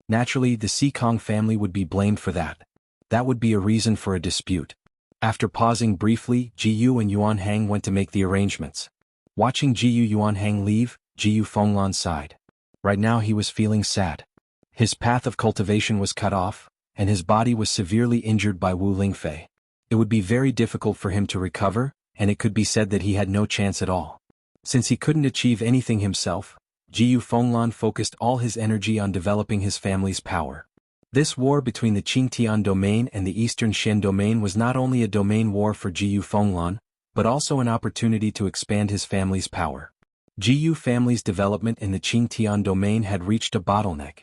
Naturally, the Xikong family would be blamed for that. That would be a reason for a dispute. After pausing briefly, Jiu and Yuanhang went to make the arrangements. Watching Jiu Yuanhang leave, Jiu Fenglan sighed. Right now he was feeling sad. His path of cultivation was cut off, and his body was severely injured by Wu Lingfei. It would be very difficult for him to recover, and it could be said that he had no chance at all. Since he couldn't achieve anything himself, Jiu Fenglan focused all his energy on developing his family's power. This war between the Qingtian domain and the Eastern Xian domain was not only a domain war for Jiu Fenglan, but also an opportunity to expand his family's power. Jiu family's development in the Qingtian domain had reached a bottleneck.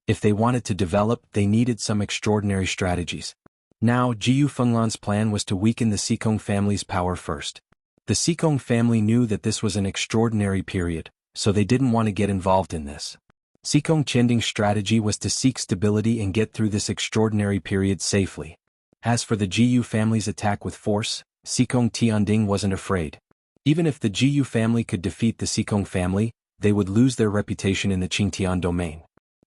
If they wanted to develop, they needed some extraordinary strategies. Now, Jiu Fenglan's plan was to weaken the Xikong family's power first. The Xikong family knew that this was an extraordinary period, so they didn't want to get involved in this. Xikong Qianding's strategy was to seek stability and get through this extraordinary period safely. As for the Jiu family's attack with force, Xikong Tianding wasn't afraid. Even if the Jiu family could defeat the Xikong family, they would lose their reputation in the Qingtian domain.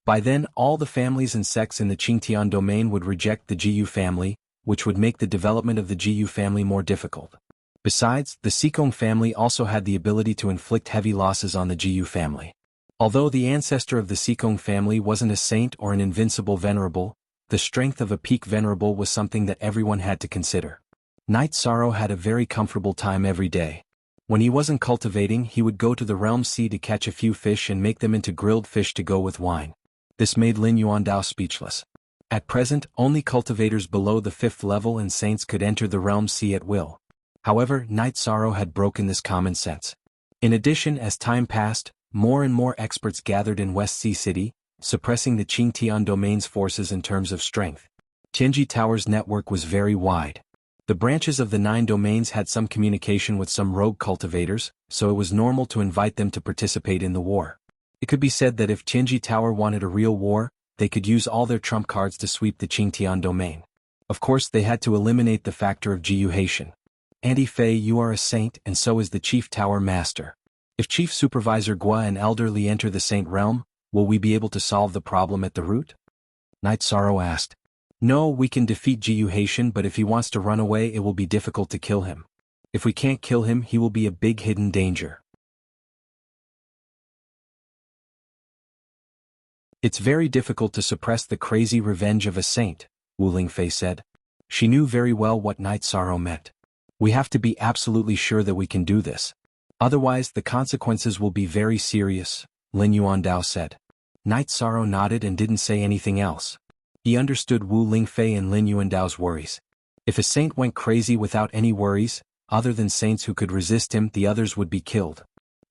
By then, all the families and sects in the Qingtian domain would reject the Jiu family, which would make the development of the Jiu family more difficult. Besides, the Xikong family also had the ability to inflict heavy losses on the Jiu family. Although the ancestor of the Xikong family wasn't a saint or an invincible venerable, the strength of a peak venerable was something that everyone had to consider. Knight Sorrow had a very comfortable time every day. When he wasn't cultivating, he would go to the Realm Sea to catch a few fish and make them into grilled fish to go with wine. This made Lin Yuandao speechless. At present, only cultivators below the 5th level and saints could enter the Realm Sea at will. However, Knight Sorrow had broken this common sense. In addition, as time passed, more and more experts gathered in West Sea City, suppressing the Qingtian domain's forces in terms of strength. Tianji Tower's network was very wide. The branches of the 9 domains had some communication with some rogue cultivators, so it was normal to invite them to participate in the war. It could be said that if Tianji Tower wanted a real war, they could use all their trump cards to sweep the Qingtian domain. Of course they had to eliminate the factor of Jiyu Haitian. Auntie Fei, you are a saint and so is the Chief Tower Master. If Chief Supervisor Gua and Elder Li enter the Saint Realm, will we be able to solve the problem at the root? Night Sorrow asked. No, we can defeat Jiyu Haitian, but if he wants to run away it will be difficult to kill him. If we can't kill him he will be a big hidden danger. It's very difficult to suppress the crazy revenge of a saint, Wu Lingfei said. She knew very well what Night Sorrow meant. We have to be absolutely sure that we can do this. Otherwise the consequences will be very serious, Lin Yuandao said. Night Sorrow nodded and didn't say anything else. He understood Wu Lingfei and Lin Yuandao's worries. If a saint went crazy without any worries, other than saints who could resist him, the others would be killed.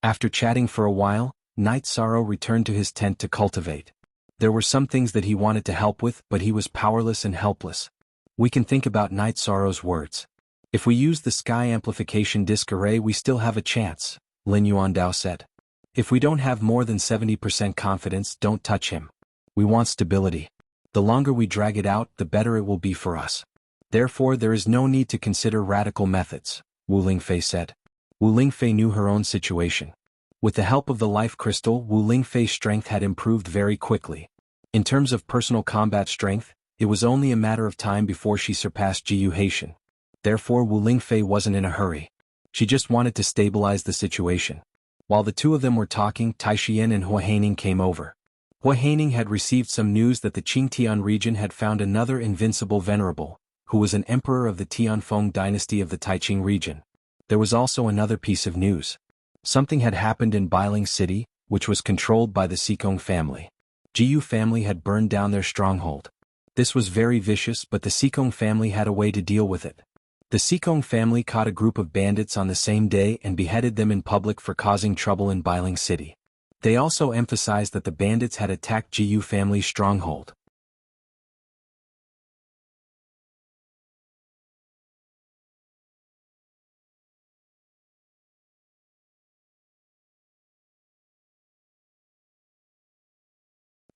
After chatting for a while, Night Sorrow returned to his tent to cultivate. There were some things that he wanted to help with, but he was powerless and helpless. We can think about Night Sorrow's words. If we use the Sky Amplification Disc Array we still have a chance, Lin Yuandao said. If we don't have more than 70% confidence, don't touch him. We want stability. The longer we drag it out, the better it will be for us. Therefore there is no need to consider radical methods, Wu Lingfei said. Wu Lingfei knew her own situation. With the help of the life crystal, Wu Lingfei's strength had improved very quickly. In terms of personal combat strength, it was only a matter of time before she surpassed Jiyu Haitian. Therefore Wu Lingfei wasn't in a hurry. She just wanted to stabilize the situation. While the two of them were talking, Tai Shiyan and Hua Haining came over. Hua Haining had received some news that the Qingtian region had found another invincible venerable, who was an emperor of the Tianfeng dynasty of the Taiqing region. There was also another piece of news. Something had happened in Bailing City, which was controlled by the Sikong family. Jiyu family had burned down their stronghold. This was very vicious, but the Sikong family had a way to deal with it. The Sikong family caught a group of bandits on the same day and beheaded them in public for causing trouble in Bailing City. They also emphasized that the bandits had attacked Jiyu family's stronghold.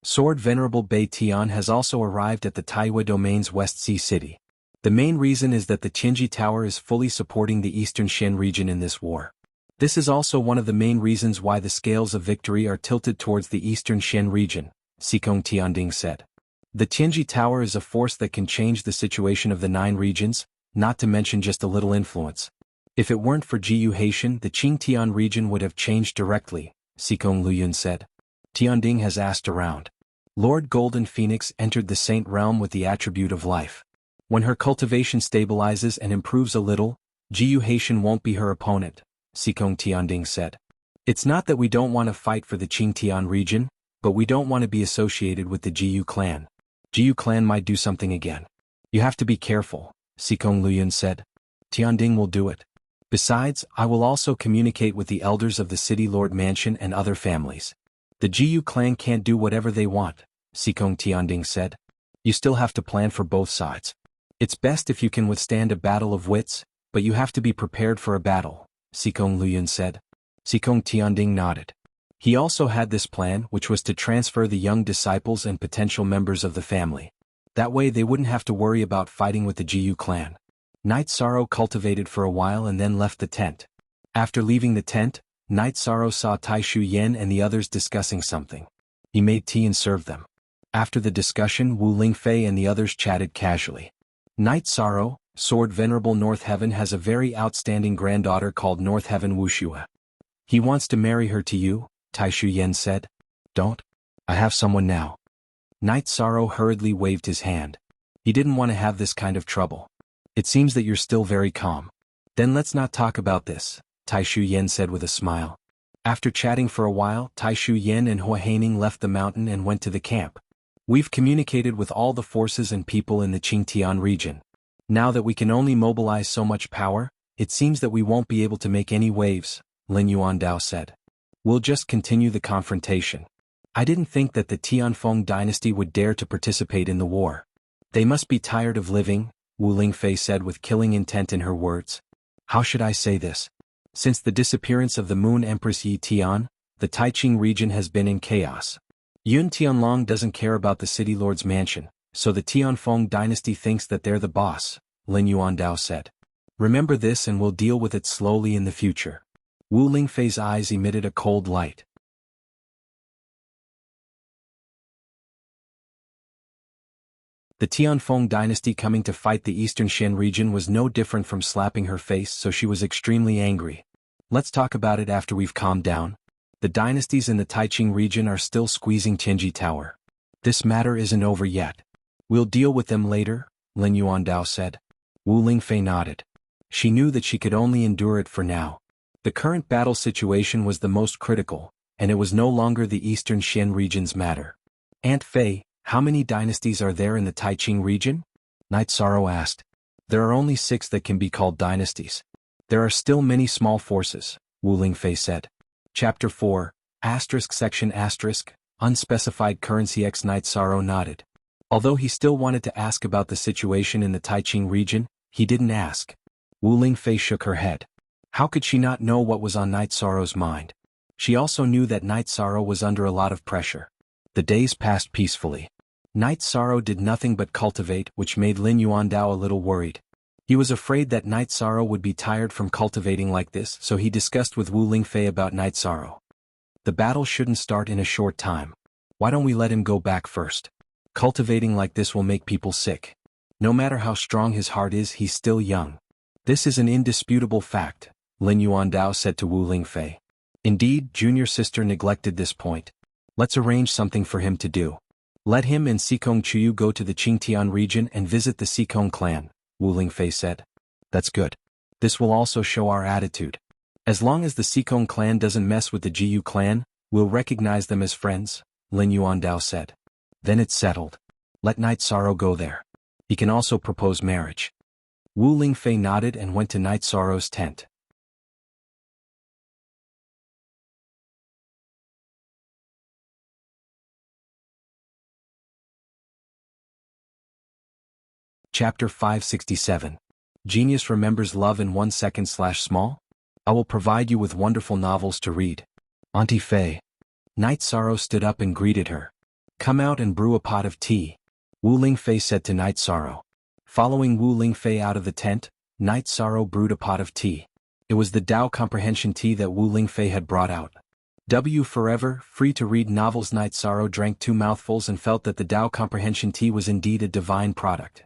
Sword Venerable Bei Tian has also arrived at the Taiyue Domain's West Sea City. The main reason is that the Tianji Tower is fully supporting the Eastern Shen region in this war. This is also one of the main reasons why the scales of victory are tilted towards the Eastern Shen region, Sikong Tianding said. The Tianji Tower is a force that can change the situation of the 9 regions, not to mention just a little influence. If it weren't for Jiyu Haitian, the Qingtian region would have changed directly, Sikong Luyun said. Tianding has asked around. Lord Golden Phoenix entered the Saint Realm with the attribute of life. When her cultivation stabilizes and improves a little, Jiyu Haitian won't be her opponent, Sikong Tianding said. It's not that we don't want to fight for the Qingtian region, but we don't want to be associated with the Jiyu clan. Jiyu clan might do something again. You have to be careful, Sikong Luyun said. Tianding will do it. Besides, I will also communicate with the elders of the City Lord Mansion and other families. The Jiyu clan can't do whatever they want, Sikong Tianding said. You still have to plan for both sides. It's best if you can withstand a battle of wits, but you have to be prepared for a battle, Sikong Luyun said. Sikong Tianding nodded. He also had this plan, which was to transfer the young disciples and potential members of the family. That way they wouldn't have to worry about fighting with the Jiyu clan. Night Sorrow cultivated for a while and then left the tent. After leaving the tent, Night Sorrow saw Tai Shu Yen and the others discussing something. He made tea and served them. After the discussion, Wu Lingfei and the others chatted casually. Night Sorrow, Sword Venerable North Heaven has a very outstanding granddaughter called North Heaven Wuxia. He wants to marry her to you, Tai Shu Yen said. Don't. I have someone now. Night Sorrow hurriedly waved his hand. He didn't want to have this kind of trouble. It seems that you're still very calm. Then let's not talk about this, Tai Shu Yen said with a smile. After chatting for a while, Tai Shu Yen and Hua Haining left the mountain and went to the camp. We've communicated with all the forces and people in the Qingtian region. Now that we can only mobilize so much power, it seems that we won't be able to make any waves, Lin Yuandao said. We'll just continue the confrontation. I didn't think that the Tianfeng dynasty would dare to participate in the war. They must be tired of living, Wu Lingfei said with killing intent in her words. How should I say this? Since the disappearance of the Moon Empress Yi Tian, the Taiqing region has been in chaos. Yun Tianlong doesn't care about the city lord's mansion, so the Tianfeng dynasty thinks that they're the boss, Lin Yuandao said. Remember this and we'll deal with it slowly in the future. Wu Lingfei's eyes emitted a cold light. The Tianfeng dynasty coming to fight the Eastern Shen region was no different from slapping her face, so she was extremely angry. Let's talk about it after we've calmed down. The dynasties in the Taiqing region are still squeezing Tianji Tower. This matter isn't over yet. We'll deal with them later, Lin Yuandao said. Wu Lingfei nodded. She knew that she could only endure it for now. The current battle situation was the most critical, and it was no longer the Eastern Shen region's matter. Aunt Fei, how many dynasties are there in the Taiqing region? Night Sorrow asked. There are only 6 that can be called dynasties. There are still many small forces, Wu Lingfei said. Chapter 4, Section Unspecified Currency X. Night Sorrow nodded. Although he still wanted to ask about the situation in the Taiqing region, he didn't ask. Wu Lingfei shook her head. How could she not know what was on Night Sorrow's mind? She also knew that Night Sorrow was under a lot of pressure. The days passed peacefully. Night Sorrow did nothing but cultivate, which made Lin Yuandao a little worried. He was afraid that Night Sorrow would be tired from cultivating like this, so he discussed with Wu Lingfei about Night Sorrow. The battle shouldn't start in a short time. Why don't we let him go back first? Cultivating like this will make people sick. No matter how strong his heart is, he's still young. This is an indisputable fact, Lin Yuandao said to Wu Lingfei. Indeed, junior sister neglected this point. Let's arrange something for him to do. Let him and Sikong Chuyu go to the Qingtian region and visit the Sikong clan, Wu Lingfei said. That's good. This will also show our attitude. As long as the Sikong clan doesn't mess with the Jiyu clan, we'll recognize them as friends, Lin Yuandao said. Then it's settled. Let Night Sorrow go there. He can also propose marriage. Wu Lingfei nodded and went to Night Sorrow's tent. Chapter 567. Genius remembers love in 1 second/small? I will provide you with wonderful novels to read. Auntie Fei. Night Sorrow stood up and greeted her. Come out and brew a pot of tea, Wu Lingfei said to Night Sorrow. Following Wu Lingfei out of the tent, Night Sorrow brewed a pot of tea. It was the Tao Comprehension tea that Wu Lingfei had brought out. Forever, free to read novels. Night Sorrow drank 2 mouthfuls and felt that the Tao Comprehension tea was indeed a divine product.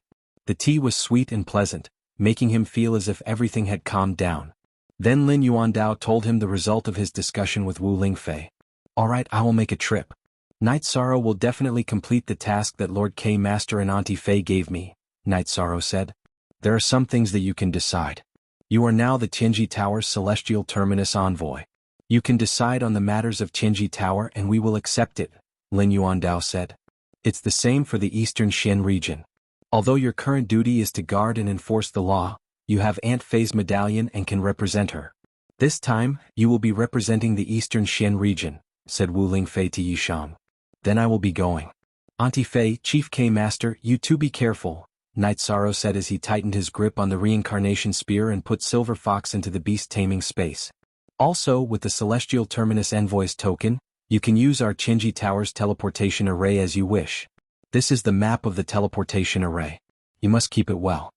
The tea was sweet and pleasant, making him feel as if everything had calmed down. Then Lin Yuandao told him the result of his discussion with Wu Lingfei. Alright, I will make a trip. Night Sorrow will definitely complete the task that Lord K Master and Auntie Fei gave me, Night Sorrow said. There are some things that you can decide. You are now the Tianji Tower's celestial terminus envoy. You can decide on the matters of Tianji Tower and we will accept it, Lin Yuandao said. It's the same for the Eastern Shen region. Although your current duty is to guard and enforce the law, you have Aunt Fei's medallion and can represent her. This time, you will be representing the Eastern Shen region, said Wu Lingfei to Yishang. Then I will be going. Auntie Fei, Chief K Master, you too be careful, Night Sorrow said as he tightened his grip on the reincarnation spear and put Silver Fox into the beast-taming space. Also, with the Celestial Terminus Envoy's token, you can use our Tianji Tower's teleportation array as you wish. This is the map of the teleportation array. You must keep it well.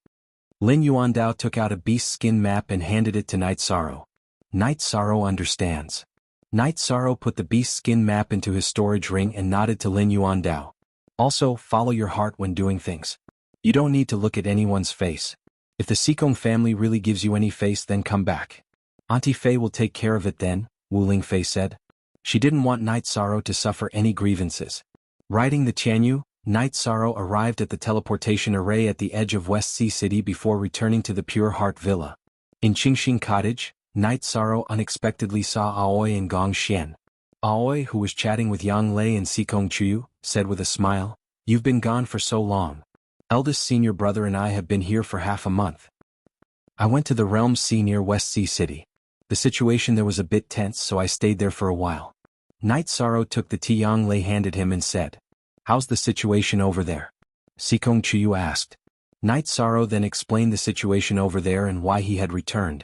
Lin Yuandao took out a beast skin map and handed it to Night Sorrow. Night Sorrow understands. Night Sorrow put the beast skin map into his storage ring and nodded to Lin Yuandao. Also, follow your heart when doing things. You don't need to look at anyone's face. If the Sikong family really gives you any face, then come back. Auntie Fei will take care of it then, Wu Lingfei said. She didn't want Night Sorrow to suffer any grievances. Riding the Tianyu, Night Sorrow arrived at the teleportation array at the edge of West Sea City before returning to the Pure Heart Villa. In Qingxing Cottage, Night Sorrow unexpectedly saw Aoi and Gong Xian. Aoi, who was chatting with Yang Lei and Sikong Chuyu, said with a smile, "You've been gone for so long. Eldest senior brother and I have been here for half a month. I went to the Realm Sea near West Sea City. The situation there was a bit tense, so I stayed there for a while." Night Sorrow took the tea Yang Lei handed him and said, "How's the situation over there?" Sikong Chuyu asked. Night Sorrow then explained the situation over there and why he had returned.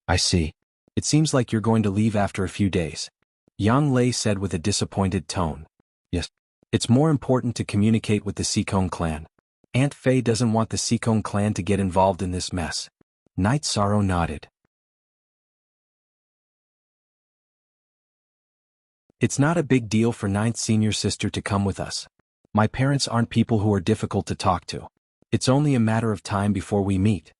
"I see. It seems like you're going to leave after a few days," Yang Lei said with a disappointed tone. Yes. It's more important to communicate with the Seikong clan. Aunt Fei doesn't want the Seikong clan to get involved in this mess. Night Sorrow nodded. It's not a big deal for Ninth Senior Sister to come with us. My parents aren't people who are difficult to talk to. It's only a matter of time before we meet,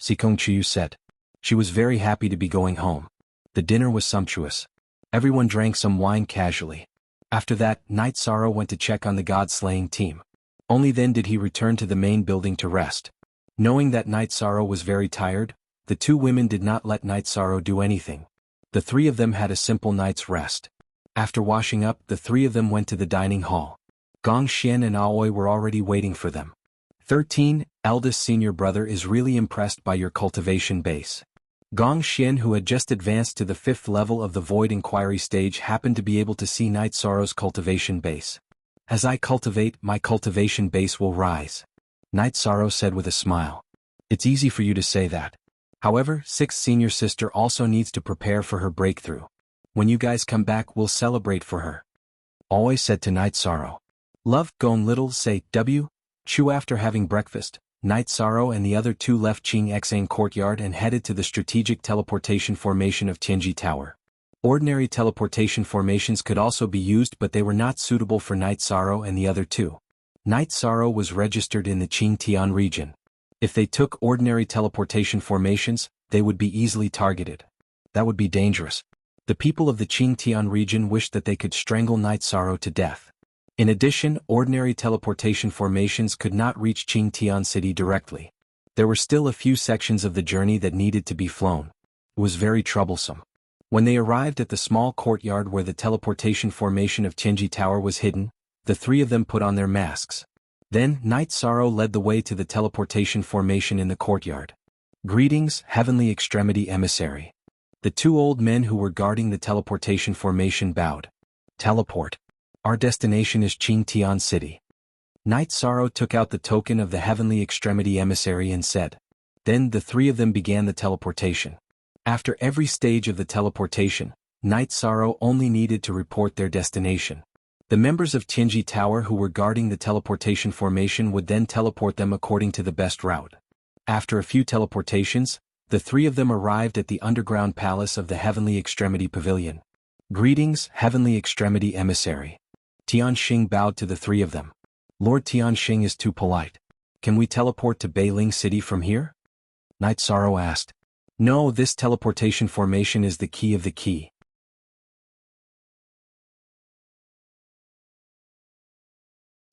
Seikong Chiyu said. She was very happy to be going home. The dinner was sumptuous. Everyone drank some wine casually. After that, Night Sorrow went to check on the god-slaying team. Only then did he return to the main building to rest. Knowing that Night Sorrow was very tired, the two women did not let Night Sorrow do anything. The three of them had a simple night's rest. After washing up, the three of them went to the dining hall. Gong Xian and Aoi were already waiting for them. 13, eldest senior brother is really impressed by your cultivation base. Gong Xian, who had just advanced to the 5th level of the Void Inquiry stage, happened to be able to see Night Sorrow's cultivation base. As I cultivate, my cultivation base will rise, Night Sorrow said with a smile. It's easy for you to say that. However, 6th senior sister also needs to prepare for her breakthrough. When you guys come back, we'll celebrate for her. Always said to Night Sorrow. Love, Gone Little, say, W. Chu. After having breakfast, Night Sorrow and the other two left Qing Xang courtyard and headed to the strategic teleportation formation of Tianji Tower. Ordinary teleportation formations could also be used, but they were not suitable for Night Sorrow and the other two. Night Sorrow was registered in the Qingtian region. If they took ordinary teleportation formations, they would be easily targeted. That would be dangerous. The people of the Qingtian region wished that they could strangle Night Sorrow to death. In addition, ordinary teleportation formations could not reach Qingtian City directly. There were still a few sections of the journey that needed to be flown. It was very troublesome. When they arrived at the small courtyard where the teleportation formation of Tianji Tower was hidden, the three of them put on their masks. Then, Night Sorrow led the way to the teleportation formation in the courtyard. Greetings, Heavenly Extremity Emissary. The two old men who were guarding the teleportation formation bowed. Teleport. Our destination is Qingtian City. Night Sorrow took out the token of the Heavenly Extremity Emissary and said. Then the three of them began the teleportation. After every stage of the teleportation, Night Sorrow only needed to report their destination. The members of Tianji Tower who were guarding the teleportation formation would then teleport them according to the best route. After a few teleportations, the three of them arrived at the underground palace of the Heavenly Extremity Pavilion. Greetings, Heavenly Extremity Emissary. Tianxing bowed to the three of them. Lord Tianxing is too polite. Can we teleport to Beiling City from here? Night Sorrow asked. No, this teleportation formation is the key of the key.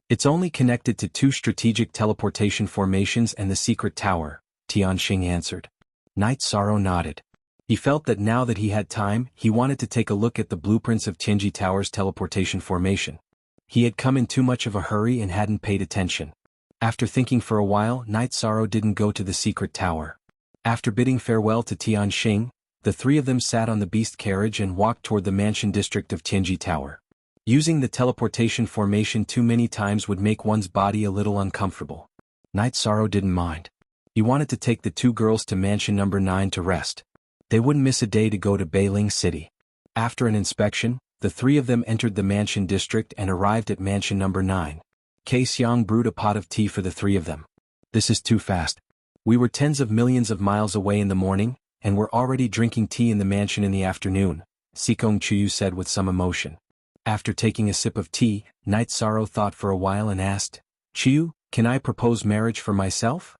It's only connected to two strategic teleportation formations and the secret tower, Tianxing answered. Night Sorrow nodded. He felt that now that he had time, he wanted to take a look at the blueprints of Tianji Tower's teleportation formation. He had come in too much of a hurry and hadn't paid attention. After thinking for a while, Night Sorrow didn't go to the secret tower. After bidding farewell to Tianxing, the three of them sat on the beast carriage and walked toward the mansion district of Tianji Tower. Using the teleportation formation too many times would make one's body a little uncomfortable. Night Sorrow didn't mind. He wanted to take the two girls to mansion number 9 to rest. They wouldn't miss a day to go to Beiling City. After an inspection, the three of them entered the mansion district and arrived at mansion number 9. Kei Xiang brewed a pot of tea for the three of them. This is too fast. We were tens of millions of miles away in the morning, and we're already drinking tea in the mansion in the afternoon, Seikong Chiyu said with some emotion. After taking a sip of tea, Night Sorrow thought for a while and asked, Chiyu, can I propose marriage for myself?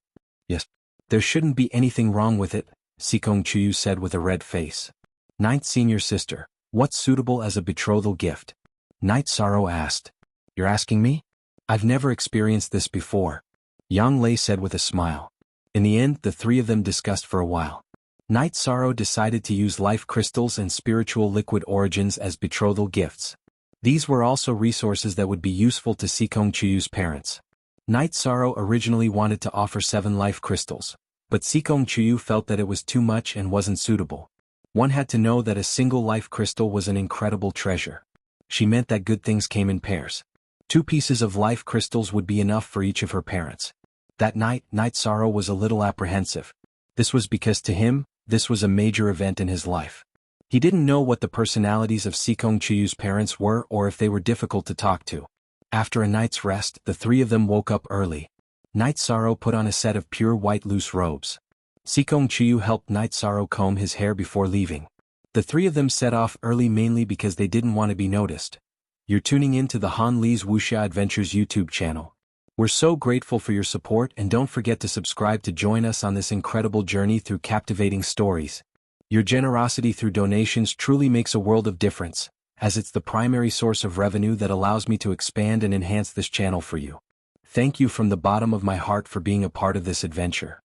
Yes. There shouldn't be anything wrong with it, Seikong Chiyu said with a red face. Ninth senior sister, what's suitable as a betrothal gift? Night Sorrow asked. You're asking me? I've never experienced this before, Yang Lei said with a smile. In the end, the three of them discussed for a while. Night Sorrow decided to use life crystals and spiritual liquid origins as betrothal gifts. These were also resources that would be useful to Seikong Chiyu's parents. Night Sorrow originally wanted to offer 7 life crystals, but Seikong Chiyu felt that it was too much and wasn't suitable. One had to know that a single life crystal was an incredible treasure. She meant that good things came in pairs. 2 pieces of life crystals would be enough for each of her parents. That night, Night Sorrow was a little apprehensive. This was because to him, this was a major event in his life. He didn't know what the personalities of Sikong Chiyu's parents were or if they were difficult to talk to. After a night's rest, the three of them woke up early. Night Sorrow put on a set of pure white loose robes. Sikong Chiyu helped Night Sorrow comb his hair before leaving. The three of them set off early mainly because they didn't want to be noticed. You're tuning in to the Han Li's Wuxia Adventures YouTube channel. We're so grateful for your support, and don't forget to subscribe to join us on this incredible journey through captivating stories. Your generosity through donations truly makes a world of difference, as it's the primary source of revenue that allows me to expand and enhance this channel for you. Thank you from the bottom of my heart for being a part of this adventure.